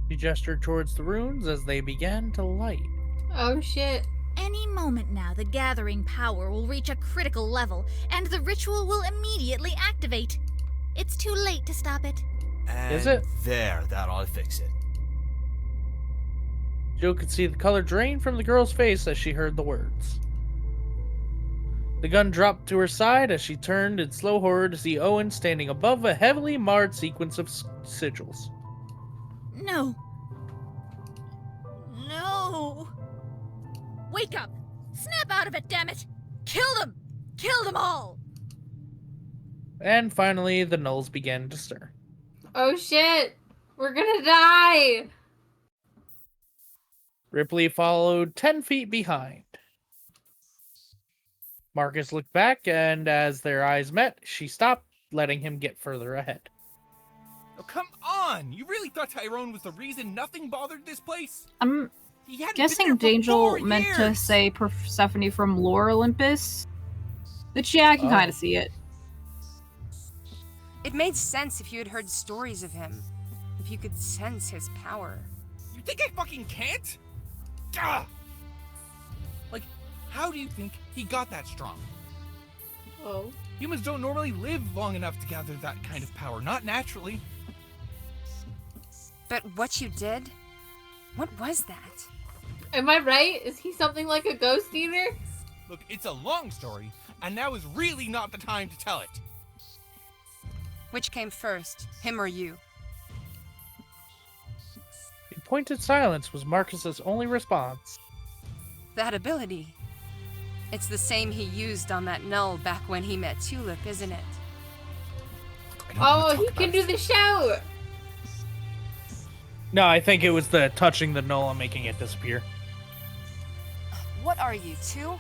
She gestured towards the runes as they began to light. Oh shit. Any moment now, the gathering power will reach a critical level, and the ritual will immediately activate. It's too late to stop it. And Is it? There, that ought to fix it. Jill could see the color drain from the girl's face as she heard the words. The gun dropped to her side as she turned in slow horror to see Owen standing above a heavily marred sequence of sigils. No. No. Wake up! Snap out of it, damn it! Kill them! Kill them all! And finally, the nulls began to stir. Oh shit! We're gonna die! Ripley followed 10 feet behind. Marcus looked back, and as their eyes met, she stopped, letting him get further ahead. Oh, come on! You really thought Tyrone was the reason nothing bothered this place? I'm He hadn't guessing been there for 4 Dangel meant to years. say Persephone from Lore Olympus. Which, yeah, I can Oh. kind of see it. It made sense if you had heard stories of him. If you could sense his power. You think I fucking can't? Gah! Like, how do you think he got that strong? Oh. Humans don't normally live long enough to gather that kind of power, not naturally. But what you did? What was that? Am I right? Is he something like a ghost eater? Look, it's a long story, and now is really not the time to tell it. Which came first, him or you? The pointed silence was Marcus's only response. That ability. It's the same he used on that null back when he met Tulip, isn't it? Oh, he can do the shout! No, I think it was the touching the null and making it disappear. What are you, two?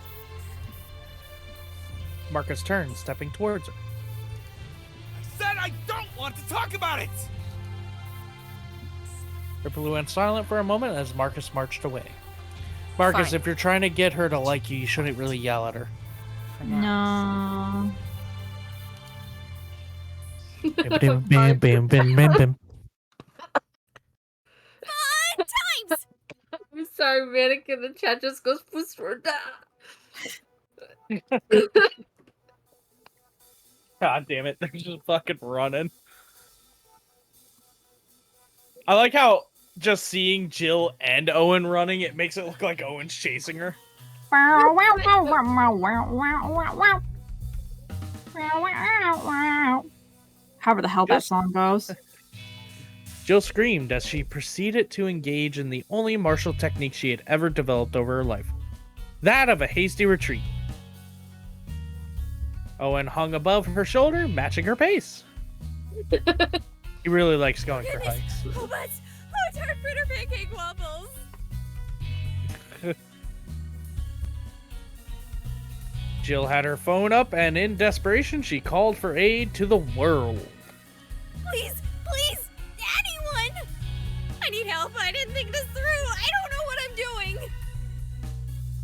Marcus turned, stepping towards her. I said I don't want to talk about it! Ripley went silent for a moment as Marcus marched away. Marcus, Fine. if you're trying to get her to like you, you shouldn't really yell at her. No. Bim, bim, bim, bim, bim, bim. Times! I'm sorry, Manic in the chat just goes Pusroda. God damn it, they're just fucking running. I like how just seeing Jill and Owen running, it makes it look like Owen's chasing her. However the hell that song goes. Jill screamed as she proceeded to engage in the only martial technique she had ever developed over her life. That of a hasty retreat. Owen hung above her shoulder, matching her pace. He really likes going for hikes. Oh, that's tart fritter pancake waffles. Jill had her phone up, and in desperation, she called for aid to the world. Please, please, anyone! I need help. I didn't think this through. I don't know what I'm doing.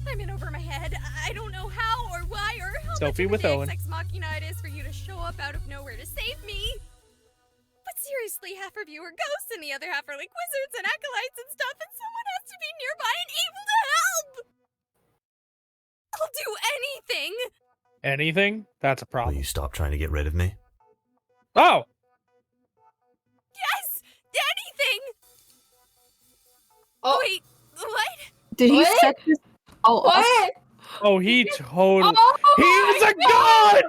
I'm in over my head. I don't know how or why or how Selfie much with of an Owen. Ex Machina it is for you to show up out of nowhere to save me. But seriously, half of you are ghosts and the other half are like wizards and acolytes and stuff, and someone has to be nearby and able to help. I'll do anything. Anything? That's a Will problem. you stop trying to get rid of me? Oh! Yes, anything. Oh wait, what? Did he What? set this all up? What? Oh, he totally... Oh he was a god!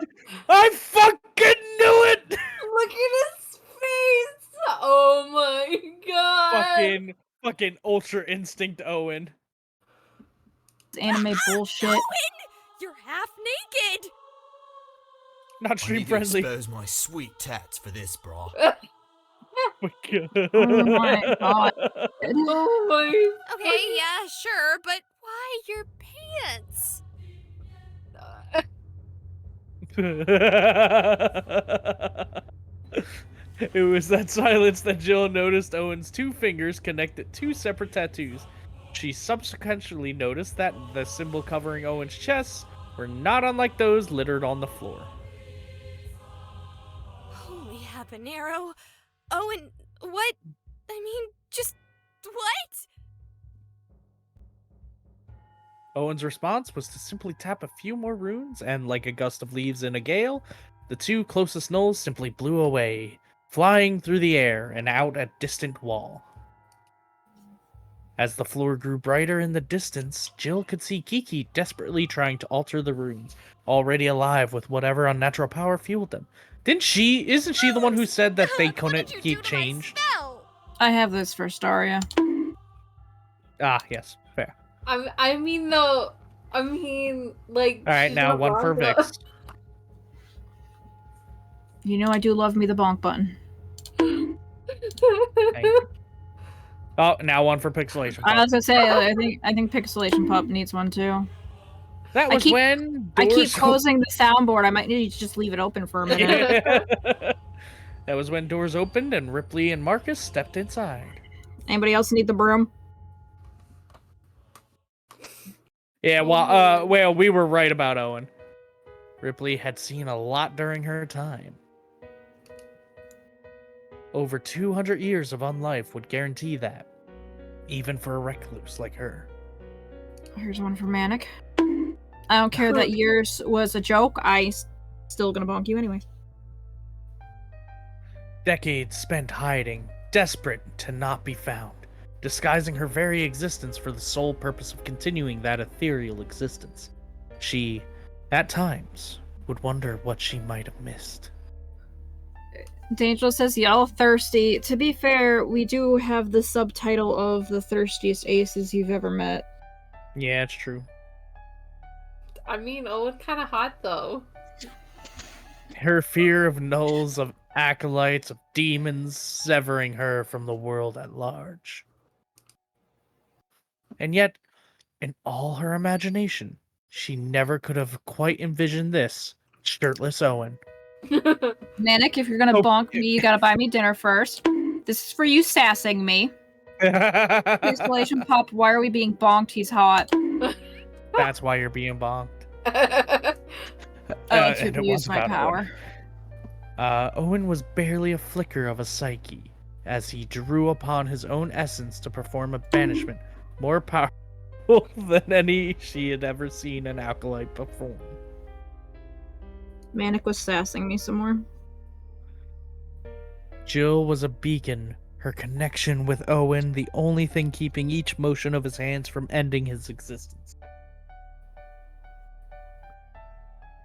I fucking knew it! Look at his face! Oh my god! Fucking Ultra Instinct Owen. Anime bullshit. Owen, you're half naked. Not I stream need to friendly. expose my sweet tats for this, bra. Oh my god. Oh my. Okay, yeah, sure, but why your pants? It was that silence that Jill noticed Owen's two fingers connected two separate tattoos. She subsequently noticed that the symbol covering Owen's chest were not unlike those littered on the floor. Holy habanero. Owen, what? I mean, just what? Owen's response was to simply tap a few more runes, and like a gust of leaves in a gale, the two closest gnolls simply blew away, flying through the air and out a distant wall. As the floor grew brighter in the distance, Jill could see Kiki desperately trying to alter the runes, already alive with whatever unnatural power fueled them. Isn't she the one who said that they couldn't keep changed? I have this for Staria. Ah, yes, fair. I mean, though. I mean, like. Alright, she's now not one wrong, for though. Vix. You know I do love me the bonk button. Thank you. Oh, now one for Pixelation. I was gonna say, I think Pixelation Pup needs one too. That was when I keep doors- closing the soundboard. I might need to just leave it open for a minute. That was when doors opened and Ripley and Marcus stepped inside. Anybody else need the broom? Yeah, well, we were right about Owen. Ripley had seen a lot during her time. Over 200 years of unlife would guarantee that, even for a recluse like her. Here's one for Manic. I don't care that yours was a joke. I Still gonna bonk you anyway. Decades spent hiding, desperate to not be found, disguising her very existence for the sole purpose of continuing that ethereal existence. She, at times, would wonder what she might have missed. D'Angelo says, y'all thirsty. To be fair, we do have the subtitle of the thirstiest aces you've ever met. Yeah, it's true. I mean, Owen kind of hot though. Her fear of gnolls, of acolytes, of demons, severing her from the world at large. And yet, in all her imagination, she never could have quite envisioned this shirtless Owen. Manic, if you're gonna bonk me, you gotta buy me dinner first. This is for you sassing me. Installation Pop, why are we being bonked? He's hot. That's why you're being bonked. I like and to it use was my about power. Owen was barely a flicker of a psyche, as he drew upon his own essence to perform a banishment more powerful than any she had ever seen an acolyte perform. Manic was sassing me some more. Jill was a beacon, her connection with Owen the only thing keeping each motion of his hands from ending his existence.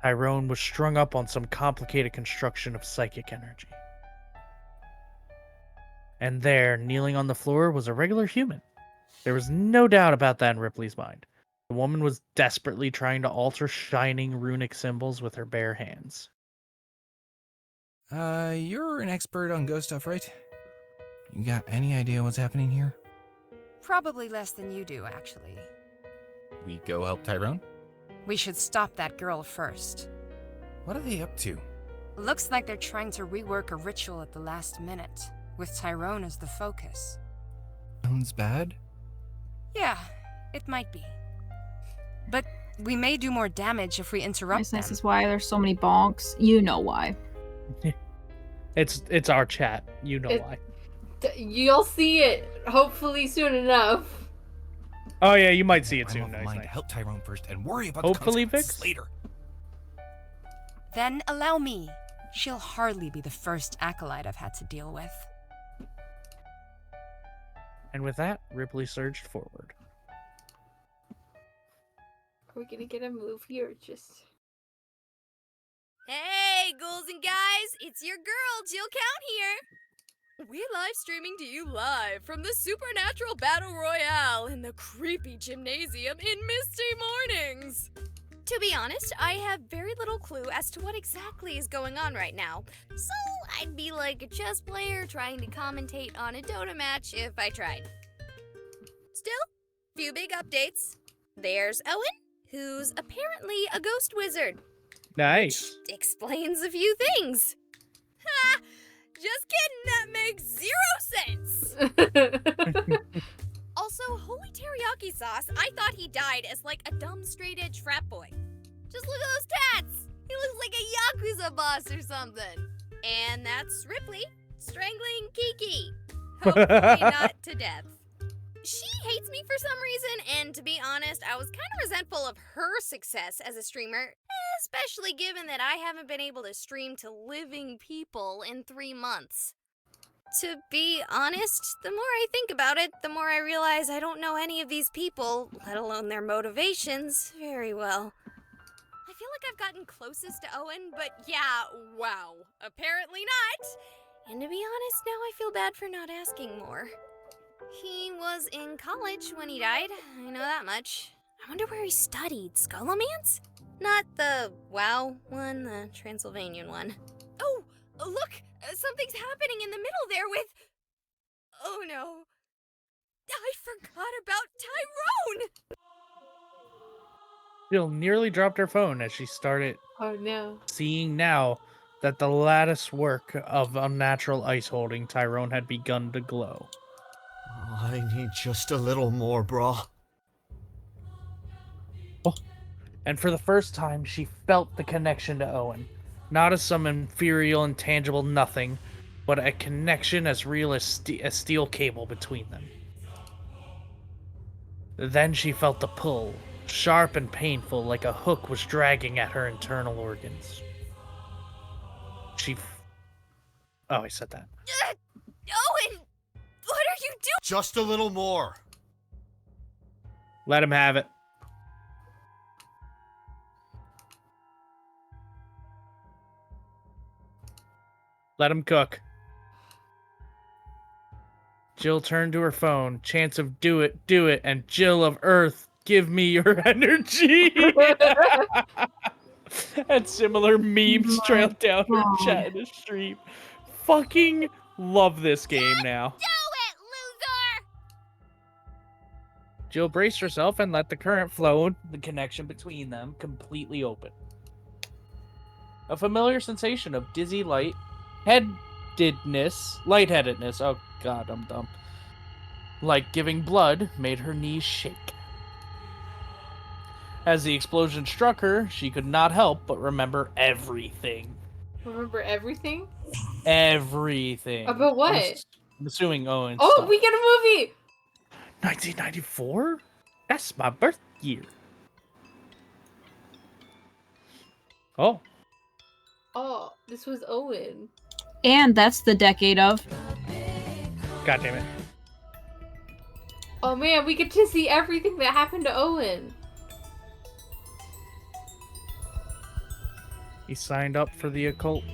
Tyrone was strung up on some complicated construction of psychic energy. And there, kneeling on the floor, was a regular human. There was no doubt about that in Ripley's mind. The woman was desperately trying to alter shining runic symbols with her bare hands. You're an expert on ghost stuff, right? You got any idea what's happening here? Probably less than you do, actually. We go help Tyrone? We should stop that girl first. What are they up to? Looks like they're trying to rework a ritual at the last minute, with Tyrone as the focus. Sounds bad? Yeah, it might be. But we may do more damage if we interrupt them. This is why there's so many bonks. You know why. It's our chat. You know why. You'll see it hopefully soon enough. Oh yeah, you might see it I'm soon. of Nice, mind nice. to help Tyrone first and worry about Hopefully, the consequences Vix? later. Then allow me. She'll hardly be the first acolyte I've had to deal with. And with that, Ripley surged forward. Are we gonna get a movie or just... Hey, ghouls and guys, it's your girl, Jill Count here. We're live streaming to you live from the Supernatural Battle Royale in the creepy gymnasium in Misty Mornings. To be honest, I have very little clue as to what exactly is going on right now, so I'd be like a chess player trying to commentate on a Dota match if I tried. Still, few big updates. There's Owen, who's apparently a ghost wizard. Nice. Explains a few things. Ha! Just kidding, that makes 0 sense! Also, holy teriyaki sauce, I thought he died as like a dumb straight-edge frat boy. Just look at those tats! He looks like a Yakuza boss or something. And that's Ripley, strangling Kiki. Hopefully not to death. She hates me for some reason, and to be honest, I was kind of resentful of her success as a streamer, especially given that I haven't been able to stream to living people in 3 months. To be honest, the more I think about it, the more I realize I don't know any of these people, let alone their motivations, very well. I feel like I've gotten closest to Owen, but yeah, wow, apparently not. And to be honest, now I feel bad for not asking more. He was in college when he died, I know that much. I wonder where he studied, Scholomance? Not the WoW one, the Transylvanian one. Oh, look! Something's happening in the middle there with... Oh no. I forgot about Tyrone! Jill nearly dropped her phone as she started seeing now that the lattice work of unnatural ice holding Tyrone had begun to glow. I need just a little more, brah. And for the first time, she felt the connection to Owen. Not as some inferior, intangible nothing, but a connection as real as a steel cable between them. Then she felt the pull, sharp and painful, like a hook was dragging at her internal organs. Oh, I said that. Owen! What are you doing? Just a little more. Let him have it. Let him cook. Jill turned to her phone. Chance of do it, and Jill of Earth, give me your energy. And similar memes trailed down her chat in the stream. Fucking love this game now. Do it, loser! Jill braced herself and let the current flow, the connection between them, completely open. A familiar sensation of dizzy lightheadedness, oh god, I'm dumb, like giving blood, made her knees shake. As the explosion struck her, she could not help but remember everything. Remember everything? Everything. About what? I'm assuming Owen. Oh, stuff. we get a movie! 1994? That's my birth year. Oh. Oh, this was Owen. And that's the decade of. God damn it. Oh man, we get to see everything that happened to Owen. He signed up for the occult.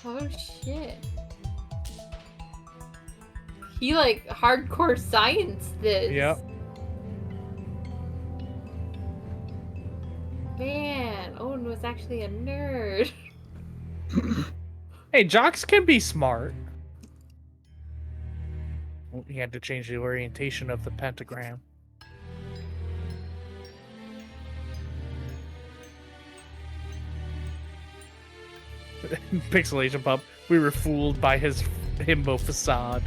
Oh shit. He like hardcore science this. Yep. Man, Owen was actually a nerd. Hey, jocks can be smart. He had to change the orientation of the pentagram. Pixelation Pup. We were fooled by his himbo facade.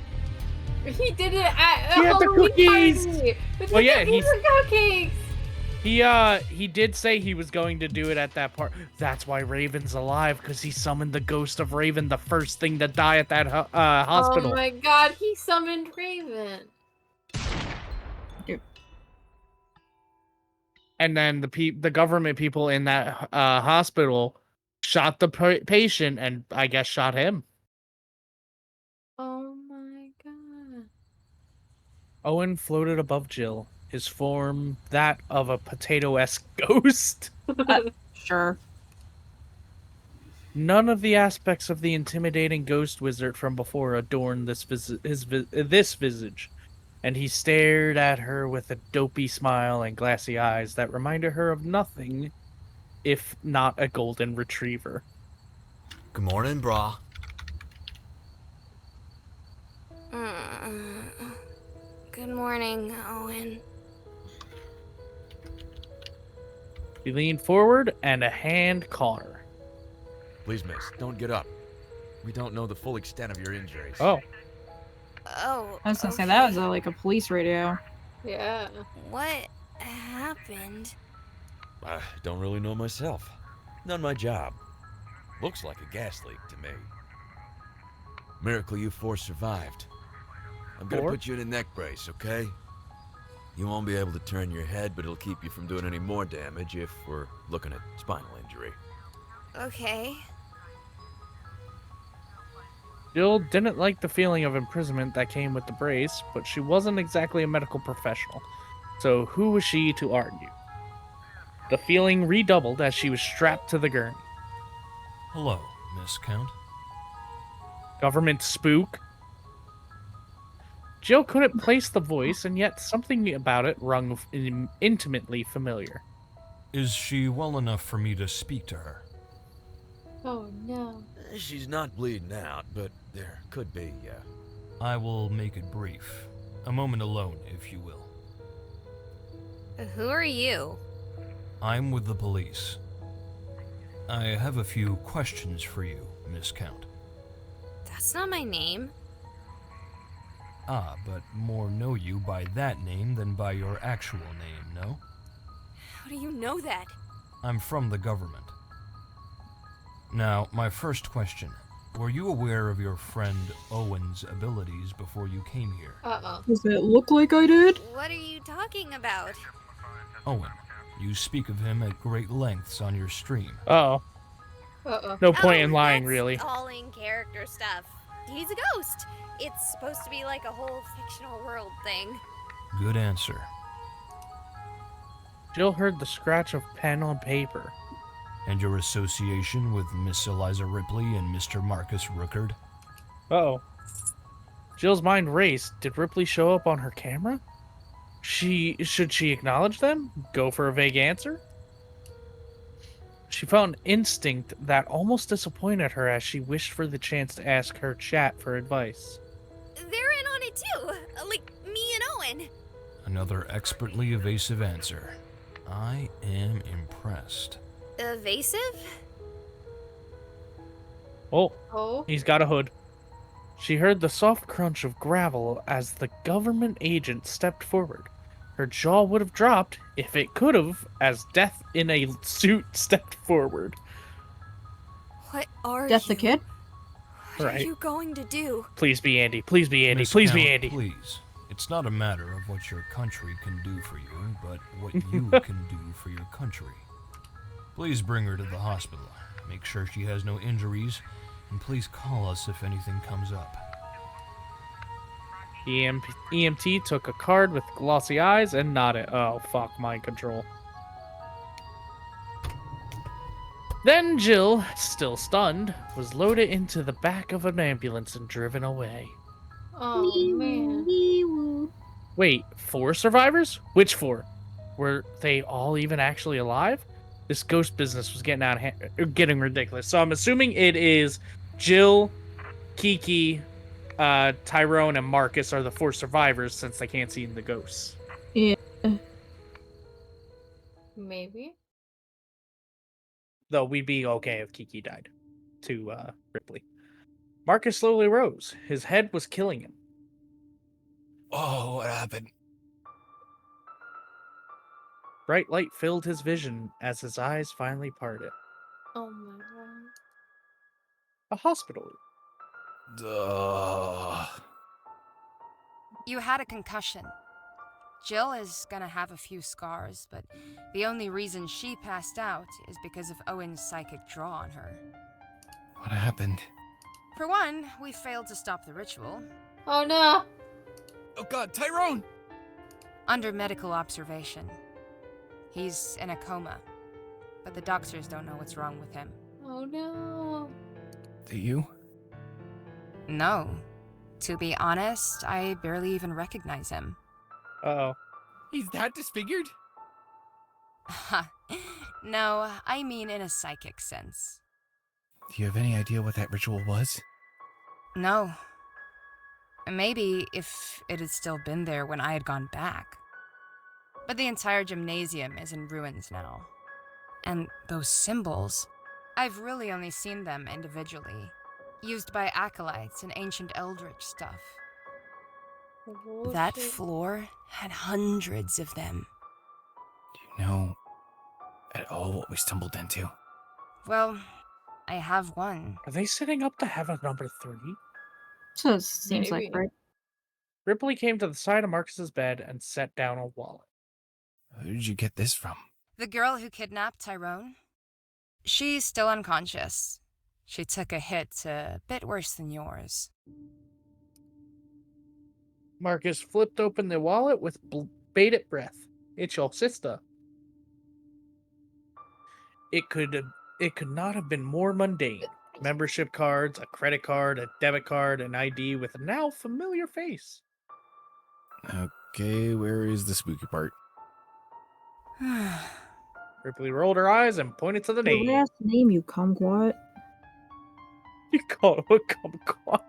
He did it at He a had the Halloween cookies! party with Well, the yeah, cookies and cupcakes. He did say he was going to do it at that part. That's why Raven's alive, because he summoned the ghost of Raven, the first thing to die at that hospital. Oh my god, he summoned Raven. And then the government people in that hospital shot the patient and I guess shot him. Oh my god. Owen floated above Jill, his form that of a potato-esque ghost. Sure. None of the aspects of the intimidating ghost wizard from before adorned this visage, and he stared at her with a dopey smile and glassy eyes that reminded her of nothing if not a golden retriever. Good morning, brah. Good morning, Owen. He leaned forward and a hand caught her. Please, miss, don't get up. We don't know the full extent of your injuries. Oh. Oh, I was gonna say that was like a police radio. Yeah. What happened? I don't really know myself. Not my job. Looks like a gas leak to me. Miracle you four survived. I'm gonna Four? put you in a neck brace, okay? You won't be able to turn your head, but it'll keep you from doing any more damage if we're looking at spinal injury. Okay. Jill didn't like the feeling of imprisonment that came with the brace, but she wasn't exactly a medical professional, so who was she to argue? The feeling redoubled as she was strapped to the gurney. Hello, Miss Count. Government spook? Jill couldn't place the voice, and yet something about it rung intimately familiar. Is she well enough for me to speak to her? Oh no. She's not bleeding out, but there could be, yeah. I will make it brief. A moment alone, if you will. Who are you? I'm with the police. I have a few questions for you, Miss Count. That's not my name. Ah, but more know you by that name than by your actual name, no? How do you know that? I'm from the government. Now, my first question. Were you aware of your friend Owen's abilities before you came here? Does it look like I did? What are you talking about? Owen, you speak of him at great lengths on your stream. Uh-oh. No point in lying, that's really. all in character stuff. He's a ghost. It's supposed to be like a whole fictional world thing. Good answer. Jill heard the scratch of pen on paper. And your association with Miss Eliza Ripley and Mr. Marcus Rookard? Uh-oh. Jill's mind raced. Did Ripley show up on her camera? Should she acknowledge them? Go for a vague answer? She felt an instinct that almost disappointed her as she wished for the chance to ask her chat for advice. They're in on it too, like me and Owen. Another expertly evasive answer. I am impressed. Evasive? Oh, he's got a hood. She heard the soft crunch of gravel as the government agent stepped forward. Her jaw would have dropped if it could have, as Death in a suit stepped forward. What are Death the kid? What Right. are you going to do? Please be Andy. Please be Andy. Miss Please be Count, Andy. Please. It's not a matter of what your country can do for you, but what you can do for your country. Please bring her to the hospital. Make sure she has no injuries, and please call us if anything comes up. EMT took a card with glossy eyes and nodded. Oh, fuck, mind control. Then Jill, still stunned, was loaded into the back of an ambulance and driven away. Oh, man. Wait, 4 survivors? Which 4? Were they all even actually alive? This ghost business was getting out of hand, getting ridiculous. So I'm assuming it is Jill, Kiki, Tyrone, and Marcus are the 4 survivors since they can't see the ghosts. Yeah. Maybe. Though we'd be okay if Kiki died to Ripley. Marcus slowly rose. His head was killing him. Oh, what happened? Bright light filled his vision as his eyes finally parted. Oh my god. A hospital. You had a concussion. Jill is gonna have a few scars, but the only reason she passed out is because of Owen's psychic draw on her. What happened? For one, we failed to stop the ritual. Oh no! Oh god, Tyrone! Under medical observation. He's in a coma, but the doctors don't know what's wrong with him. Oh no! Do you? No. To be honest, I barely even recognize him. Uh-oh. He's that disfigured? No, I mean in a psychic sense. Do you have any idea what that ritual was? No. Maybe if it had still been there when I had gone back. But the entire gymnasium is in ruins now. And those symbols, I've really only seen them individually, used by acolytes and ancient eldritch stuff. Oh, That shit. floor had hundreds of them. Do you know at all what we stumbled into? Well, I have one. Are they setting up to have a number 3? So it seems like, Maybe. right? Ripley came to the side of Marcus's bed and set down a wallet. Who did you get this from? The girl who kidnapped Tyrone? She's still unconscious. She took a hit a bit worse than yours. Marcus flipped open the wallet with bated breath. It's your sister. It could not have been more mundane. Membership cards, a credit card, a debit card, an ID with a now familiar face. Okay, where is the spooky part? Ripley rolled her eyes and pointed to the Your name. last name, you kumquat. You call it a kumquat.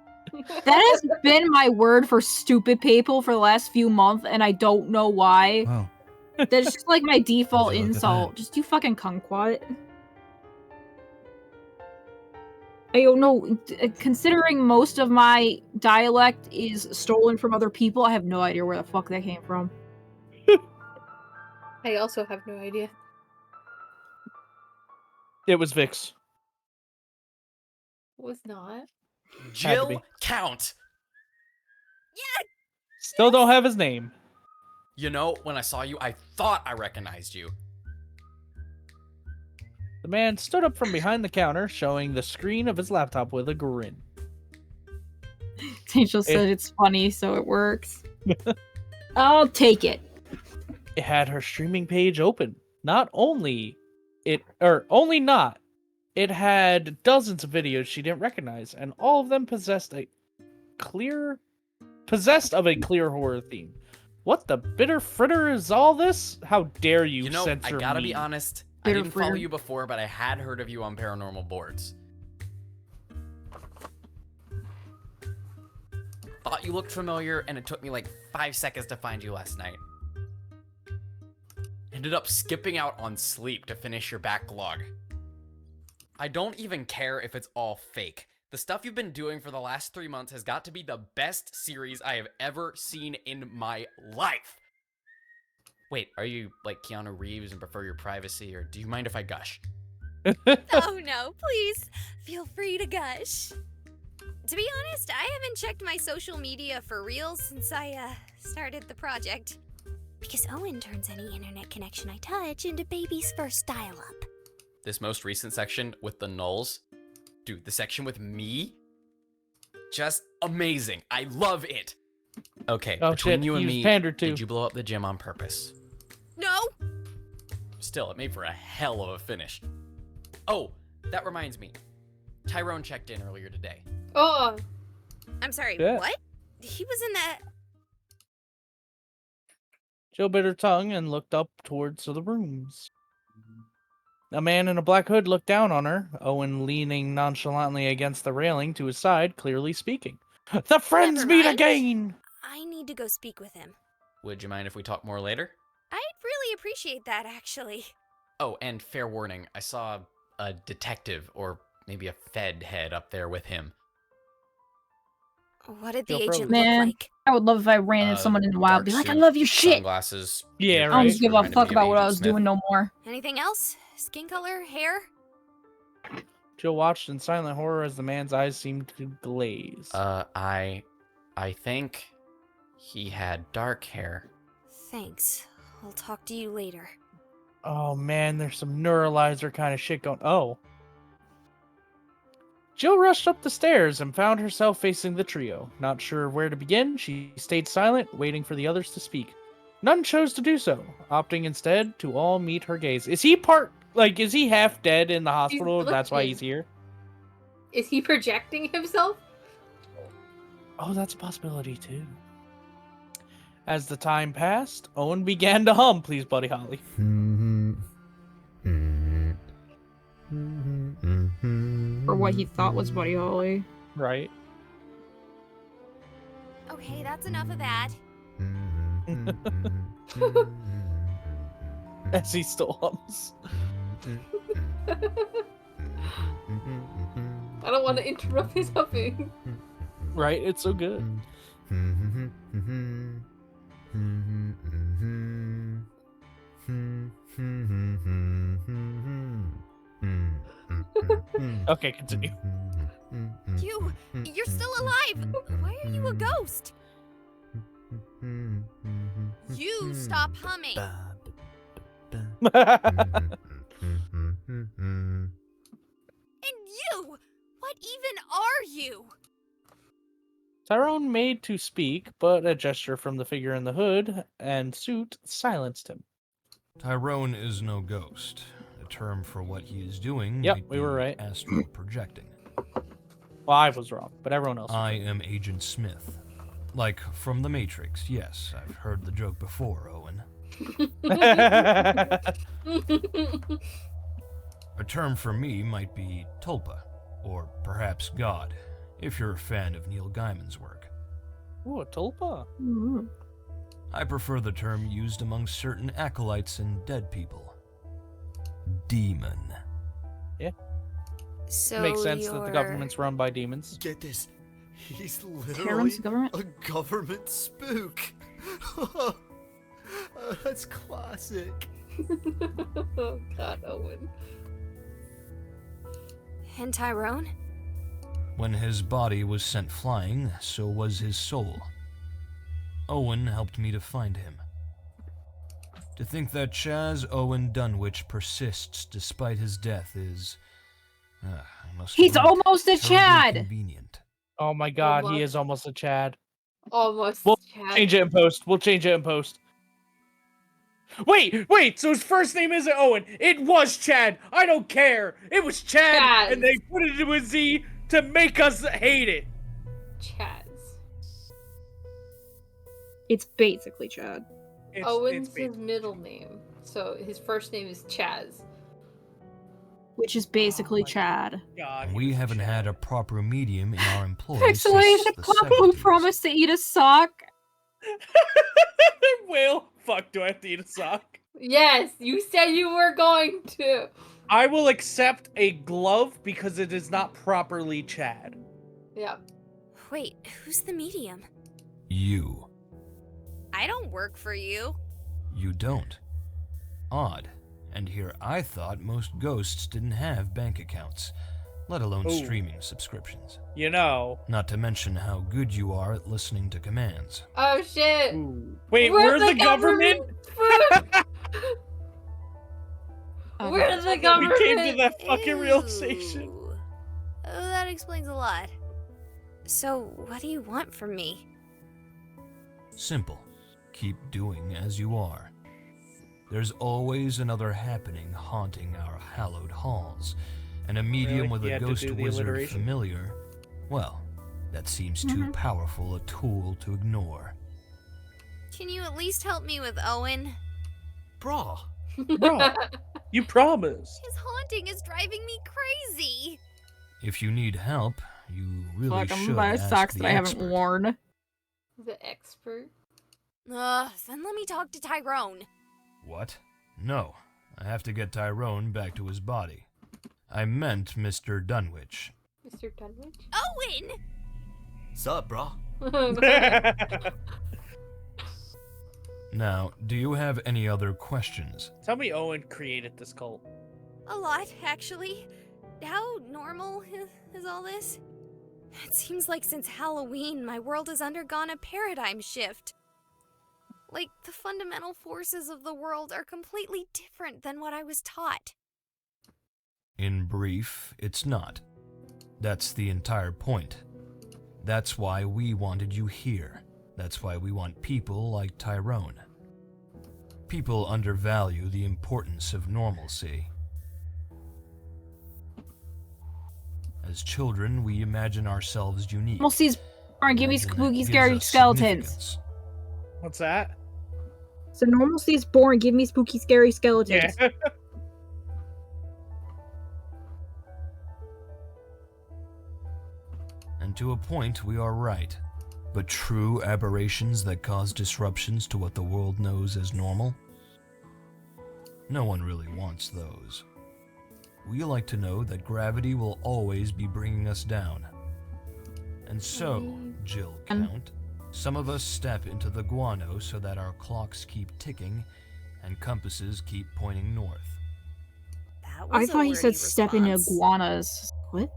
That has been my word for stupid people for the last few months, and I don't know why. Wow. That's just like my default Would you look at insult. Just you fucking kumquat. I don't know. Considering most of my dialect is stolen from other people, I have no idea where the fuck that came from. I also have no idea. It was Vix. Was not. Jill Count. Still don't have his name. You know, when I saw you, I thought I recognized you. The man stood up from behind the counter, showing the screen of his laptop with a grin. Angel said it's funny, so it works. I'll take it. It had her streaming page open. It had dozens of videos she didn't recognize, and all of them possessed of a clear horror theme. What the bitter fritter is all this? How dare you censor me? I gotta be honest. I didn't follow you before, but I had heard of you on paranormal boards. Thought you looked familiar, and it took me like 5 seconds to find you last night. Ended up skipping out on sleep to finish your backlog. I don't even care if it's all fake. The stuff you've been doing for the last 3 months has got to be the best series I have ever seen in my life. Wait, are you like Keanu Reeves and prefer your privacy, or do you mind if I gush? Oh no, please, feel free to gush. To be honest, I haven't checked my social media for real since I started the project. Because Owen turns any internet connection I touch into baby's first dial-up. This most recent section with the nulls, dude, the section with me, just amazing. I love it. Okay, between you and me, did you blow up the gym on purpose? No! Still, it made for a hell of a finish. Oh, that reminds me. Tyrone checked in earlier today. Oh! I'm sorry, Yeah. what? He was in that... Jill bit her tongue and looked up towards the rooms. A man in a black hood looked down on her, Owen leaning nonchalantly against the railing to his side, clearly speaking. The friends meet again! I need to go speak with him. Would you mind if we talk more later? I'd really appreciate that, actually. Oh, and fair warning, I saw a detective, or maybe a Fed head up there with him. What did the Feel agent free. look Man, like? I would love if I ran into someone in the wild, Dark be like, I suit, love your shit. Sunglasses. Yeah, I don't earrings, give a reminded fuck me of about what I Agent was Smith. doing no more. Anything else? Skin color? Hair? Jill watched in silent horror as the man's eyes seemed to glaze. I think he had dark hair. Thanks. I'll talk to you later. Oh man, there's some neuralizer kind of shit going. Oh. Jill rushed up the stairs and found herself facing the trio. Not sure where to begin, she stayed silent, waiting for the others to speak. None chose to do so, opting instead to all meet her gaze. Is he half dead in the hospital? That's why he's here? Is he projecting himself? Oh, that's a possibility too. As the time passed, Owen began to hum, Please Buddy Holly. For what he thought was Buddy Holly. Right. Okay, that's enough of that. As he still hums. I don't want to interrupt his humming. Right, it's so good. Okay, continue. You're still alive! Why are you a ghost? You stop humming! And you! What even are you? Tyrone made to speak, but a gesture from the figure in the hood and suit silenced him. Tyrone is no ghost. A term for what he is doing. Yep, might we were be right. Astral projecting. Well, I was wrong, but everyone else was I am Agent Smith. Like from The Matrix, yes, I've heard the joke before, Owen. A term for me might be Tulpa, or perhaps God, if you're a fan of Neil Gaiman's work. Ooh, a tulpa. I prefer the term used among certain acolytes and dead people. Demon. Yeah. So Makes sense that the government's run by demons. Get this. He's Terran's literally government? a government spook. That's classic. Oh God, Owen. And Tyrone? When his body was sent flying, so was his soul. Owen helped me to find him. To think that Chaz Owen Dunwich persists despite his death is... He's almost a Chad! Convenient. Oh my god, he is almost a Chad. Almost We'll Chad. change it in post. We'll change it in post. Wait, so his first name isn't Owen. It was Chad. I don't care. It was Chad, and they put it into a Z to make us hate it. Chaz. It's basically Chad. Owen's his middle name, so his first name is Chaz. Which is basically Chad. We haven't had a proper medium in our employ Actually, since the the couple who promised to eat a sock. Will, fuck, do I have to eat a sock? Yes, you said you were going to. I will accept a glove because it is not properly Chad. Yeah. Wait, who's the medium? You. I don't work for you. You don't. Odd. And here I thought most ghosts didn't have bank accounts, let alone Ooh. streaming subscriptions. You know. Not to mention how good you are at listening to commands. Oh shit. Wait, we're the government? We're the government. We came to that fucking realization. Oh, that explains a lot. So, what do you want from me? Simple. Keep doing as you are. There's always another happening haunting our hallowed halls, and a medium Really? with You a had to ghost do the wizard alliteration? familiar, well, that seems too powerful a tool to ignore. Can you at least help me with Owen? Bra. Bro, you promised. His haunting is driving me crazy. If you need help, you really Fuck, I'm should gonna buy ask socks the that I haven't expert. worn. The expert. Then let me talk to Tyrone. What? No. I have to get Tyrone back to his body. I meant Mr. Dunwich. Mr. Dunwich? Owen! Sup, bro? Now, do you have any other questions? Tell me Owen created this cult. A lot, actually. How normal is all this? It seems like since Halloween, my world has undergone a paradigm shift. Like, the fundamental forces of the world are completely different than what I was taught. In brief, it's not. That's the entire point. That's why we wanted you here. That's why we want people like Tyrone. People undervalue the importance of normalcy. As children, we imagine ourselves unique. Normalcy's boring. Give me Imagine that spooky, gives scary us skeletons. significance. What's that? So normalcy is boring. Give me spooky, scary skeletons. Yeah. And to a point, we are right. But true aberrations that cause disruptions to what the world knows as normal? No one really wants those. We like to know that gravity will always be bringing us down. And so, Jill Count, some of us step into the guano so that our clocks keep ticking and compasses keep pointing north. I thought he said step in iguanas. What?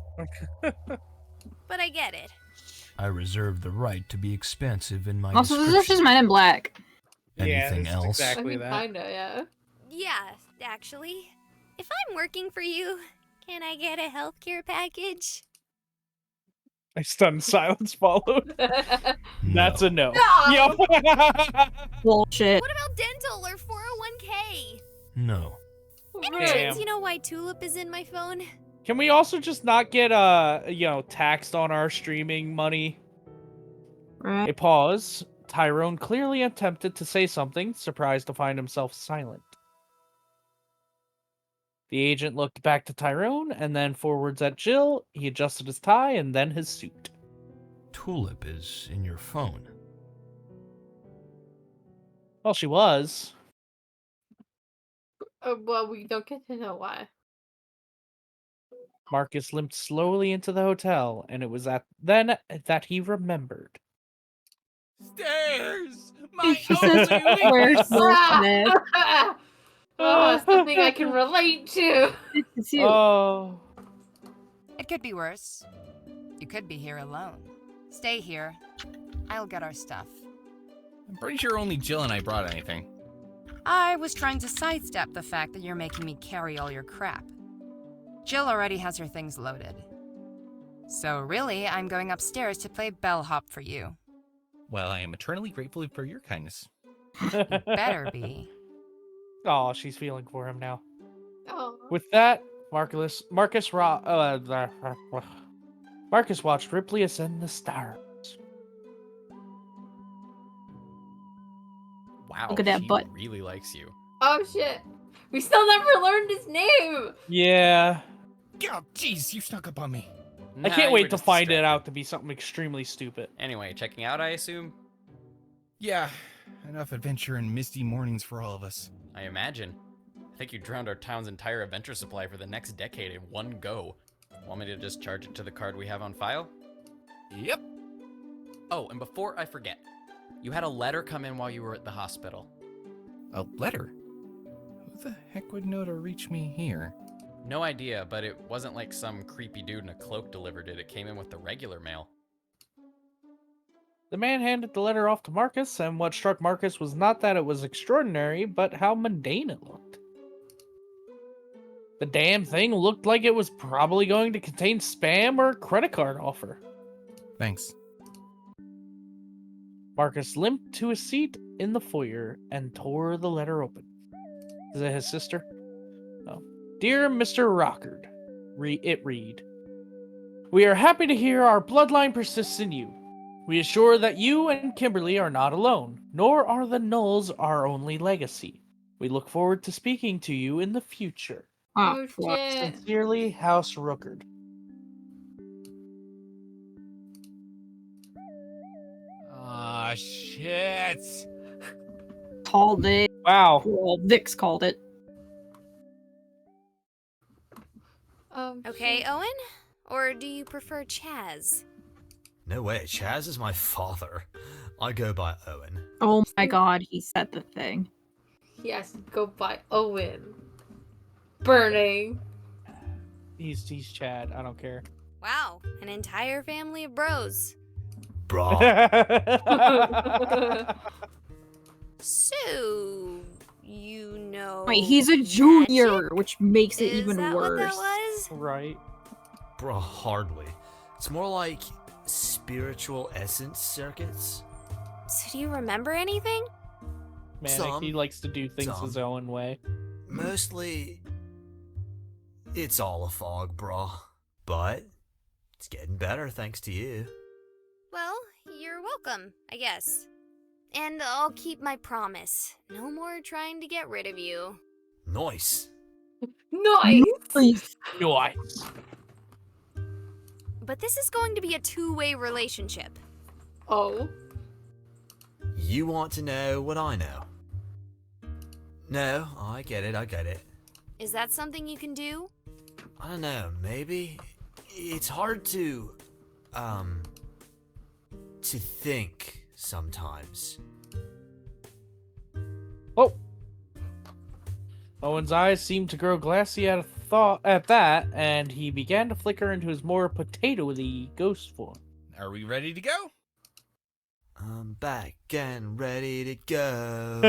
But I get it. I reserve the right to be expansive in my Also, this is description. just Men in Black. Anything else? Exactly that. Kinda, yeah. Yeah, actually. If I'm working for you, can I get a healthcare package? A stunned silence followed. That's a no. No! Yep. Bullshit. What about dental or 401k? No. Any chance you know why Tulip is in my phone? Can we also just not get taxed on our streaming money? Right. A pause. Tyrone clearly attempted to say something, surprised to find himself silent. The agent looked back to Tyrone and then forwards at Jill. He adjusted his tie and then his suit. Tulip is in your phone. Well, she was. Well, we don't get to know why. Marcus limped slowly into the hotel, and it was then that he remembered. Stairs! My She says, "Where's the Oh, something I can relate to. It's you. Oh. It could be worse. You could be here alone. Stay here. I'll get our stuff. I'm pretty sure only Jill and I brought anything. I was trying to sidestep the fact that you're making me carry all your crap. Jill already has her things loaded. So really, I'm going upstairs to play bellhop for you. Well, I am eternally grateful for your kindness. Better be. Oh, she's feeling for him now. Oh. With that, Marcus watched Ripley ascend the stars. Wow, Look at that she butt. really likes you. Oh shit. We still never learned his name. Yeah. Oh, jeez, you snuck up on me. I Nah, can't you wait were to just find it distracted. out to be something extremely stupid. Anyway, checking out, I assume? Yeah, enough adventure and misty mornings for all of us. I imagine. I think you drowned our town's entire adventure supply for the next decade in one go. Want me to just charge it to the card we have on file? Yep. Oh, and before I forget, you had a letter come in while you were at the hospital. A letter? Who the heck would know to reach me here? No idea, but it wasn't like some creepy dude in a cloak delivered it. It came in with the regular mail. The man handed the letter off to Marcus, and what struck Marcus was not that it was extraordinary, but how mundane it looked. The damn thing looked like it was probably going to contain spam or a credit card offer. Thanks. Marcus limped to a seat in the foyer and tore the letter open. Is it his sister? Oh. Dear Mr. Rockard, it read, we are happy to hear our bloodline persists in you. We assure that you and Kimberly are not alone, nor are the Knulls our only legacy. We look forward to speaking to you in the future. Oh shit. Sincerely, House Rookard. Ah, shit. Called it. Wow. Well, Vix called it. Okay, Owen? Or do you prefer Chaz? No way, Chaz is my father. I go by Owen. Oh my god, he said the thing. He has to go by Owen. Burning. He's Chad. I don't care. Wow, an entire family of bros. Bro. So, you know... Wait, he's a junior, which makes it even that worse. what that was? Right. Bro, hardly. It's more like spiritual essence circuits. So do you remember anything? Manic, he likes to do things Some. his own way. Mostly, it's all a fog, bro. But it's getting better thanks to you. Well, you're welcome, I guess. And I'll keep my promise. No more trying to get rid of you. Nice. Nice. Nice. But this is going to be a two-way relationship. Oh? You want to know what I know? No, I get it. Is that something you can do? I don't know, maybe? It's hard to think sometimes. Oh. Owen's eyes seemed to grow glassy at that, and he began to flicker into his more potato-y ghost form. Are we ready to go? I'm back and ready to go.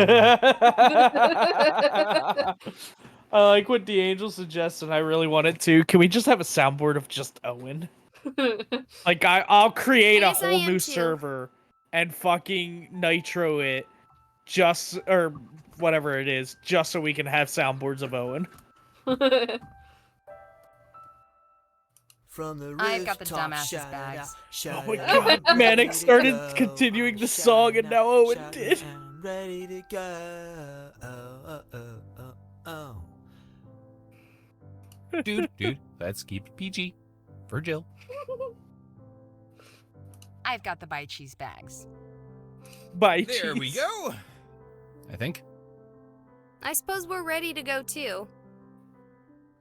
I like what the angel suggests, and I really want it to. Can we just have a soundboard of just Owen? Like, I'll create a Yes, I whole am new too. server and fucking nitro it, just, or whatever it is, just so we can have soundboards of Owen. From the I've got the rooftop, dumbass's shout it bags. out, shout Oh my it out, god, Manic ready to started go. continuing the Shout song, it and out, now Owen shout did. it out, ready to go. Oh. Dude, let's keep it PG. For Jill. I've got the bite cheese bags. Bye, There we go. I think. I suppose we're ready to go too.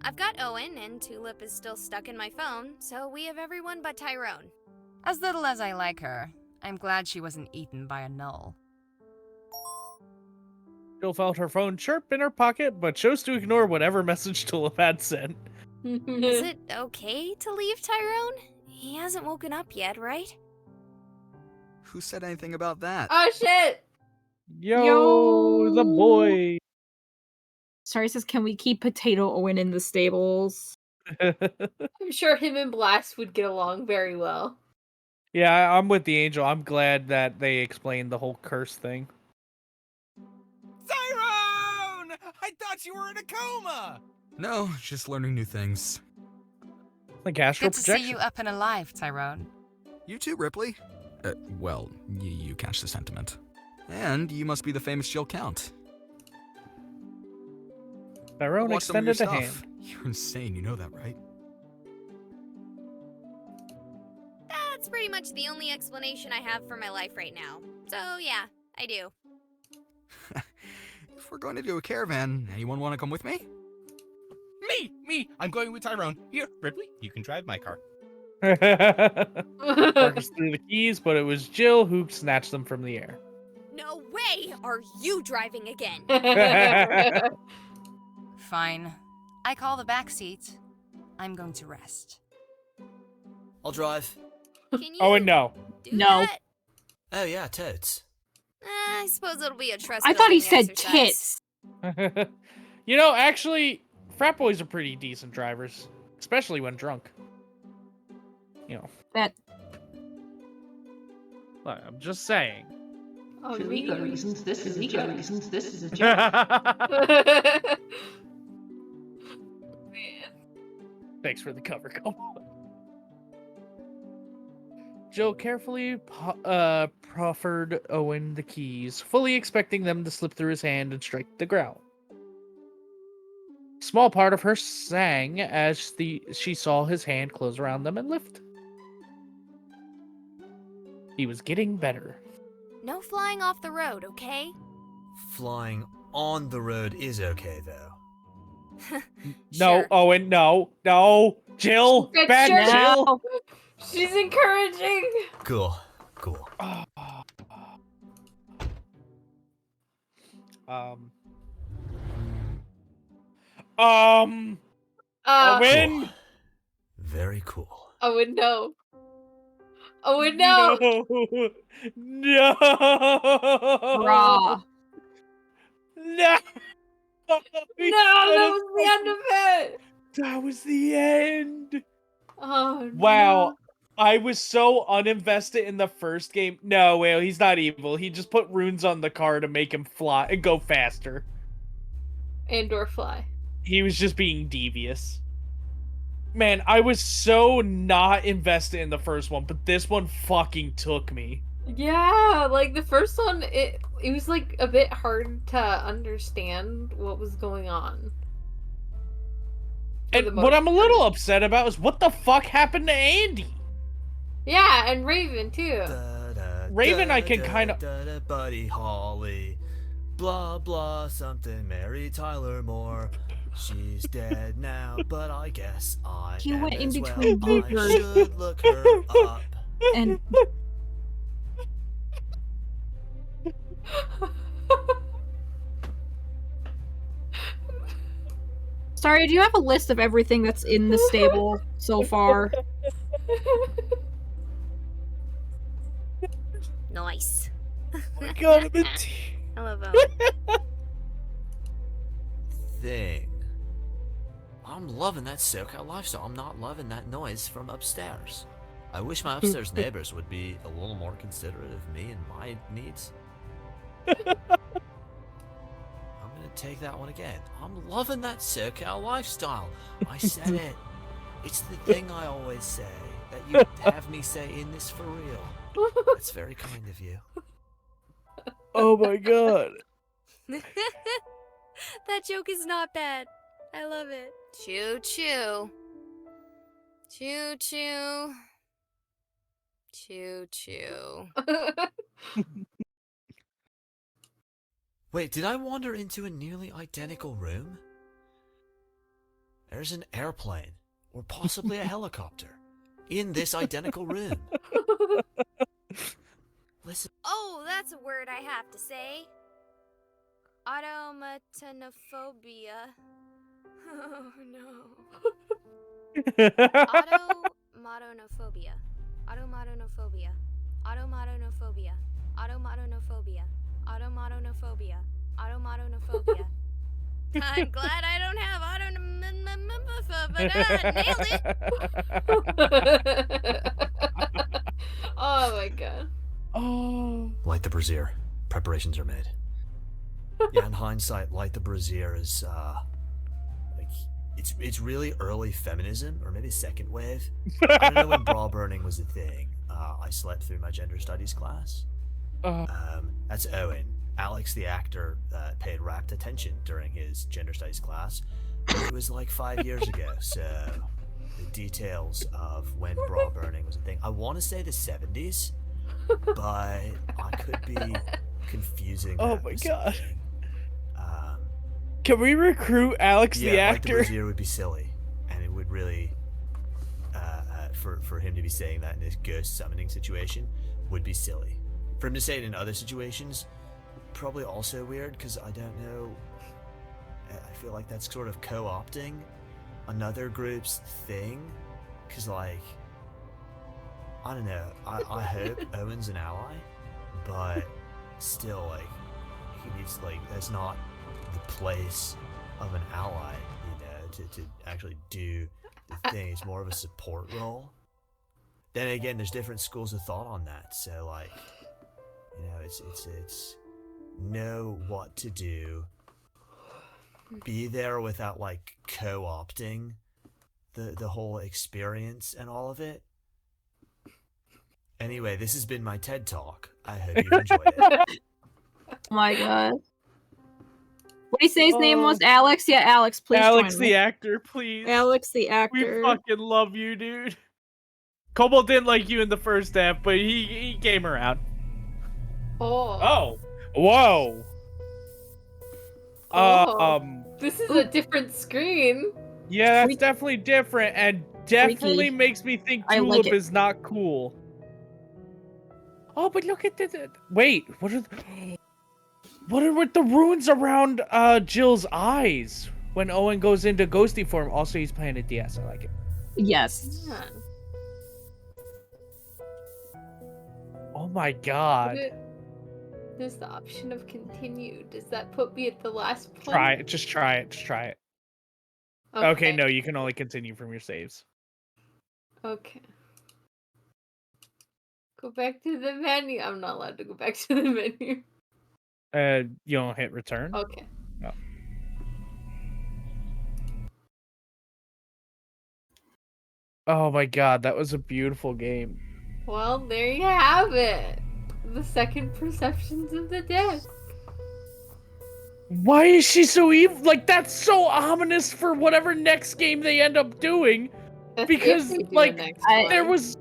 I've got Owen, and Tulip is still stuck in my phone, so we have everyone but Tyrone. As little as I like her, I'm glad she wasn't eaten by a Knull. Jill felt her phone chirp in her pocket, but chose to ignore whatever message Tulip had sent. Is it okay to leave Tyrone? He hasn't woken up yet, right? Who said anything about that? Oh shit! Yo, the boy. Sorry, says, can we keep Potato Owen in the stables? I'm sure him and Blast would get along very well. Yeah, I'm with the angel. I'm glad that they explained the whole curse thing. Tyrone! I thought you were in a coma! No, just learning new things. Like astral Good to see you up and alive, Tyrone. You too, Ripley. Well, you catch the sentiment. And you must be the famous Jill Count. Tyrone Watch some of your extended a hand. stuff. You're insane, you know that, right? That's pretty much the only explanation I have for my life right now. So yeah, I do. If we're going to do a caravan, anyone want to come with me? Me! I'm going with Tyrone. Here, Ripley, you can drive my car. Marcus threw the keys, but it was Jill who snatched them from the air. No way are you driving again. Fine. I call the back seat. I'm going to rest. I'll drive. Can you Oh, and no. do No. that? Oh yeah, totes. I suppose it'll be a trust. I thought he building said exercise. tits. You know, actually, frat boys are pretty decent drivers, especially when drunk. You know, That. look, I'm just saying. For ego reasons, this is a joke. Thanks for the cover, come on. Jill carefully proffered Owen the keys, fully expecting them to slip through his hand and strike the ground. Small part of her sang as she saw his hand close around them and lift. He was getting better. No flying off the road, okay? Flying on the road is okay, though. No, Owen, no, Jill, Good bad shirt. Jill. She's encouraging. Cool. Owen. Cool. Very cool. Oh no. Oh no. No. Bruh. No. No, that was the end of it. That was the end. Oh Wow. no. I was so uninvested in the first game. No, well, he's not evil. He just put runes on the car to make him fly and go faster. And/or fly. He was just being devious. Man, I was so not invested in the first one, but this one fucking took me. Yeah, like the first one, it was like a bit hard to understand what was going on. And what I'm a little upset about is what the fuck happened to Andy? Yeah, and Raven too. Raven, I can kind of. Buddy Holly, blah blah something. Mary Tyler Moore. She's dead now, but I guess I He am went in as between well. I Reapers. should look her up. And sorry, do you have a list of everything that's in the stable so far? Nice. Oh my god, I'm in I love Owen. Thing. I'm loving that SoCal lifestyle. I'm not loving that noise from upstairs. I wish my upstairs neighbors would be a little more considerate of me and my needs. I'm gonna take that one again. I'm loving that SoCal lifestyle. I said it. It's the thing I always say that you have me say in this for real. That's very kind of you. Oh my god. That joke is not bad. I love it. Choo choo. Choo choo. Choo choo. Wait, did I wander into a nearly identical room? There's an airplane, or possibly a helicopter, in this identical room. Listen. Oh, that's a word I have to say. Automatonophobia. Oh no. Automotonophobia. Automotonophobia. Automotonophobia. Automotonophobia. Automotonophobia. Automotonophobia. I'm glad I don't have autonomophobia, but nailed it! Oh my god. Oh. Light the brazier. Preparations are made. Yeah, in hindsight, light the brazier is like it's really early feminism, or maybe second wave. I don't know when bra burning was a thing. I slept through my gender studies class. That's Owen. Alex, the actor, paid rapt attention during his gender studies class. But it was like 5 years ago, so the details of when bra burning was a thing. I want to say the 70s, but I could be confusing. Oh that my with god. something. Can we recruit Alex the Yeah, like the actor? brazier would be silly, and it would really, for him to be saying that in this ghost summoning situation, would be silly. For him to say it in other situations, probably also weird, because I don't know. I feel like that's sort of co-opting another group's thing, because like, I don't know. I hope Owen's an ally, but still, like, he needs, like, that's not the place of an ally, you know, to actually do the thing. It's more of a support role. Then again, there's different schools of thought on that. So like, you know, it's know what to do. Be there without like co-opting the whole experience and all of it. Anyway, this has been my TED Talk. I hope you enjoyed it. Oh my god. What did he say his name was? Alex? Yeah, Alex, please Alex join the me. actor, please. Alex the actor. We fucking love you, dude. Cobalt didn't like you in the first half, but he came around. Oh. Whoa. This is a different screen. Yeah, that's definitely different, and definitely Freaky. makes me think I Julep like it. is not cool. Oh, but look at the wait, what are with the runes around Jill's eyes when Owen goes into ghosty form? Also, he's playing a DS. I like it. Yes. Yeah. Oh my god. There's the option of continue. Does that put me at the last point? Try it. Just try it. Just try it. Okay, no, you can only continue from your saves. Okay. Go back to the menu. I'm not allowed to go back to the menu. You don't hit return? Okay. No. Oh my god, that was a beautiful game. Well, there you have it. The second perceptions of the dead. Why is she so evil? Like, that's so ominous for whatever next game they end up doing. Because, like, there was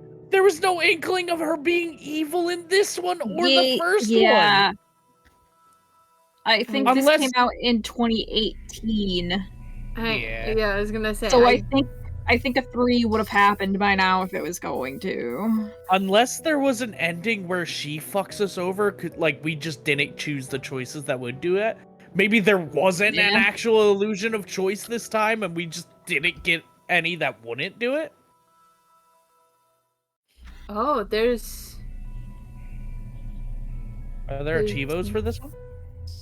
no inkling of her being evil in this one or the first one. I think this came out in 2018. Yeah, I was gonna say. So I think a 3 would have happened by now if it was going to. Unless there was an ending where she fucks us over, like we just didn't choose the choices that would do it. Maybe there wasn't an actual illusion of choice this time, and we just didn't get any that wouldn't do it. Oh, there's. Are there achievos for this one?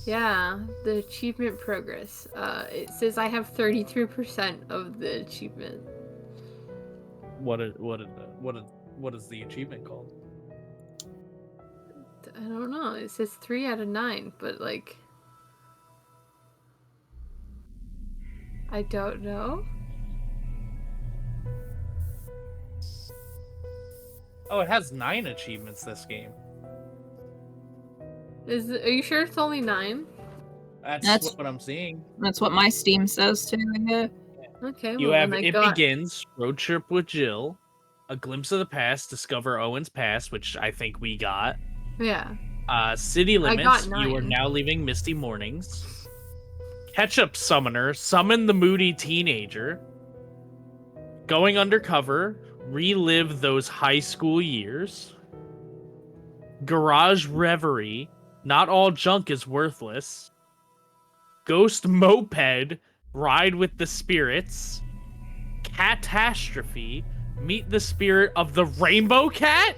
Yeah, the achievement progress. It says I have 33% of the achievement. What is the achievement called? I don't know. It says 3 out of 9, but like, I don't know. Oh, it has 9 achievements this game. Are you sure it's only 9? That's what I'm seeing. That's what my Steam says too. Yeah. Okay. You well, have then It Begins, Road Trip with Jill, A Glimpse of the Past, Discover Owen's Past, which I think we got. Yeah. City I Limits, got You Are 9. Now Leaving Misty Mornings. Ketchup Summoner, Summon the Moody Teenager. Going Undercover, Relive Those High School Years. Garage Reverie, Not All Junk is Worthless. Ghost Moped, Ride with the Spirits. Catastrophe, Meet the spirit of the rainbow cat.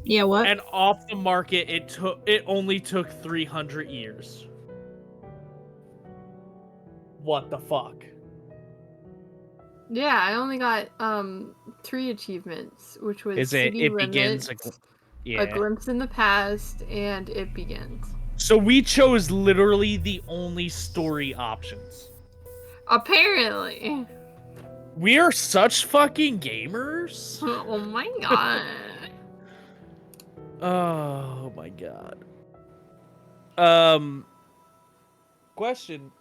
Yeah, what? And off the market, it only took 300 years. What the fuck? Yeah, I only got 3 achievements, which was Is it? City It Limits, begins. A Glimpse in the Past, and It Begins. So we chose literally the only story options. Apparently. We are such fucking gamers. Oh my god. Oh my god. Question.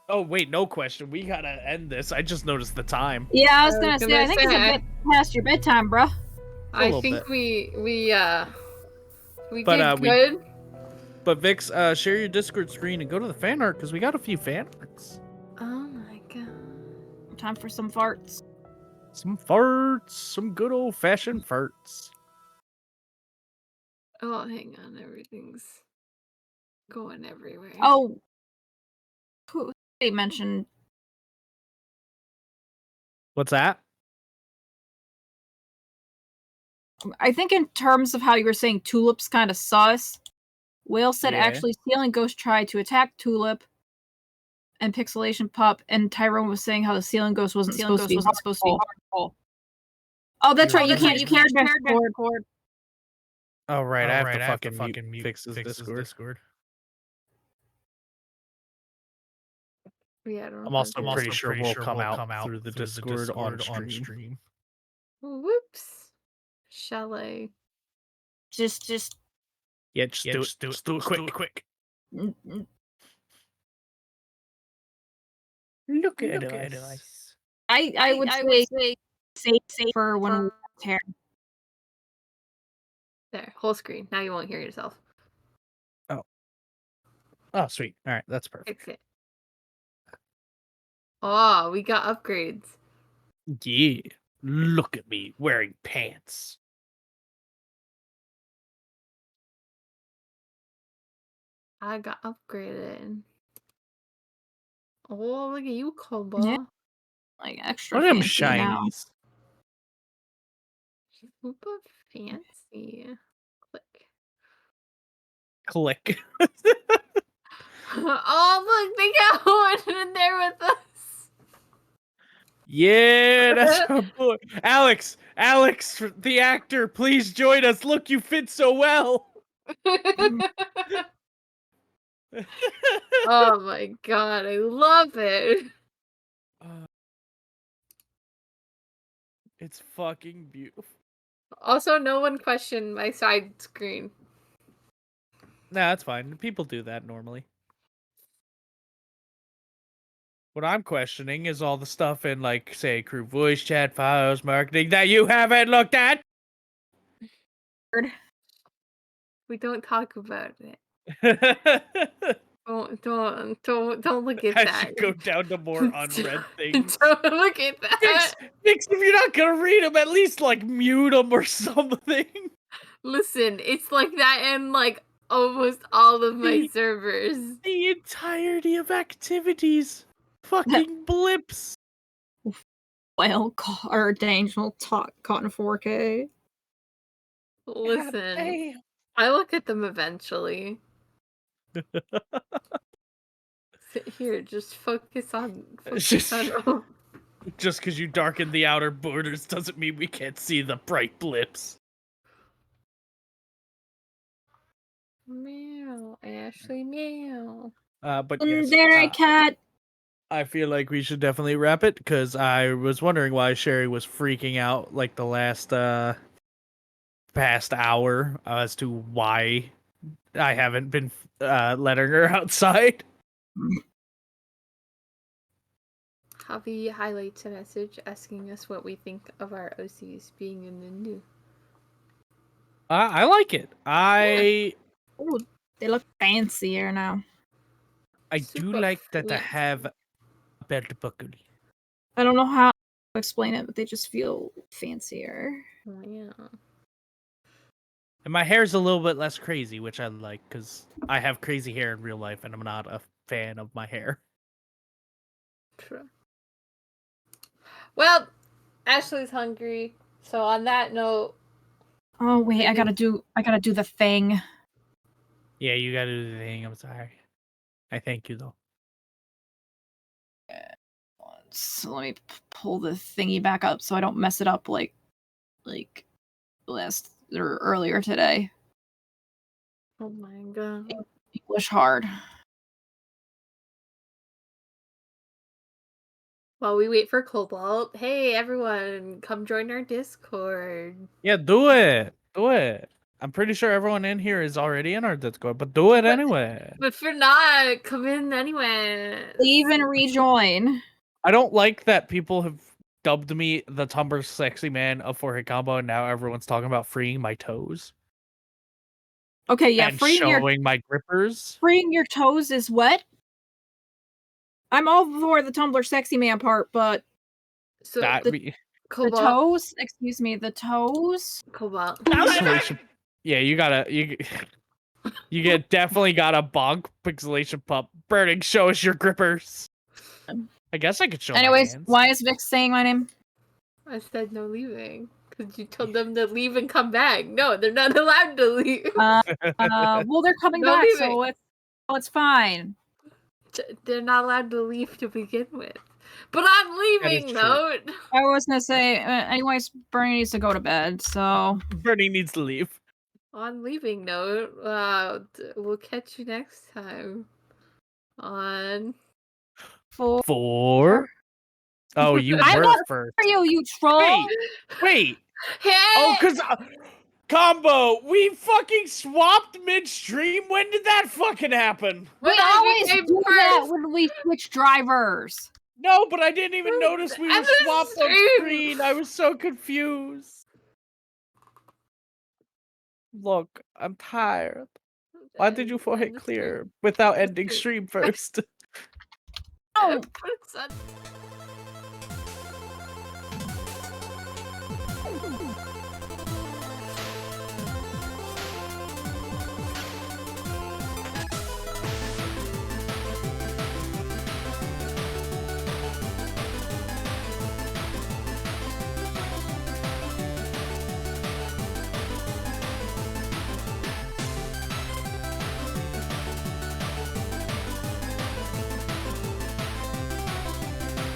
Oh wait, no question. We gotta end this. I just noticed the time. Yeah, I was gonna say, I think it's a bit past your bedtime, bruh. I think we But did good. But Vix, share your Discord screen and go to the fan art because we got a few fan arts. Oh my god. Time for some farts. Some farts, some good old fashioned farts. Oh, hang on, everything's going everywhere. Oh, who they mentioned? What's that? I think in terms of how you were saying Tulip's kind of sus. Whale said Yeah. actually Ceiling Ghost tried to attack Tulip and Pixelation Pup, and Tyrone was saying how the Ceiling Ghost wasn't supposed to be harmful. Oh, that's right. You can't share Discord. Oh right, I have to I fucking mute Vix's Discord. Yeah, I don't I'm know also how to do pretty that. sure we'll come out through the Discord on stream. Whoops. Shall I? Just Yeah, just do it quick. Look at us. I would say safe for when we hair. There, whole screen. Now you won't hear yourself. Oh, sweet. All right, that's perfect. Fix it. Oh, we got upgrades. Yeah, look at me wearing pants. I got upgraded. Oh, look at you, Koba. Yeah. Like extra Look at them fancy now. shinies. Super fancy. Click. Oh, look, they got one in there with us. Yeah, that's our boy. Alex, the actor, please join us. Look, you fit so well. Oh my god, I love it. It's fucking beautiful. Also, no one questioned my side screen. Nah, that's fine. People do that normally. What I'm questioning is all the stuff in, like, say, crew voice chat files, marketing that you haven't looked at. We don't talk about it. Don't look at I that. should go down to more unread things. Don't look at that. Fix, if you're not gonna read them, at least like mute them or something. Listen, it's like that in like almost all of my servers. The entirety of activities. Fucking blips. Well, or Angel caught in 4K. Listen, I look at them eventually. Here, just focus on. Just because you darken the outer borders doesn't mean we can't see the bright blips. Meow, Ashley, meow. But yes, there, cat. I feel like we should definitely wrap it because I was wondering why Sherry was freaking out like the last past hour as to why I haven't been letting her outside. Javi highlights a message asking us what we think of our OCs being in the new. I like it. Oh, they look fancier now. I do like that I have a belt buckle. I don't know how to explain it, but they just feel fancier. Oh, yeah. And my hair's a little bit less crazy, which I like because I have crazy hair in real life and I'm not a fan of my hair. True. Well, Ashley's hungry. So on that note. Oh wait, I gotta do the thing. Yeah, you gotta do the thing. I'm sorry. I thank you though. So let me pull the thingy back up so I don't mess it up like last or earlier today. Oh my god. English hard. While we wait for Cobalt, hey everyone, come join our Discord. Yeah, do it. Do it. I'm pretty sure everyone in here is already in our Discord, but do it anyway. But if you're not, come in anyway. Leave and rejoin. I don't like that people have dubbed me the Tumblr sexy man of 4-hit combo, and now everyone's talking about freeing my toes. Okay, yeah, and showing my grippers. Freeing your toes is what? I'm all for the Tumblr sexy man part, but so the Cobalt. toes, excuse me, the toes. Cobalt. Yeah, you definitely gotta bonk pixelation pup. Burning, show us your grippers. I guess I could show. Anyways, my hands. why is Vix saying my name? I said no leaving because you told them to leave and come back. No, they're not allowed to leave. Well, they're coming No back, leaving. so it's fine. They're not allowed to leave to begin with. But on leaving note, I was gonna say, anyways, Bernie needs to go to bed, so Bernie needs to leave. on leaving note, we'll catch you next time on 4. Oh, you I were voted first. for you troll. Wait. Hey! Oh, cause combo, we fucking swapped midstream. When did that fucking happen? We always do that when we switch drivers. No, but I didn't even notice we were swapped on screen. I was so confused. Look, I'm tired. Why did you 4-hit clear without ending stream first? Oh.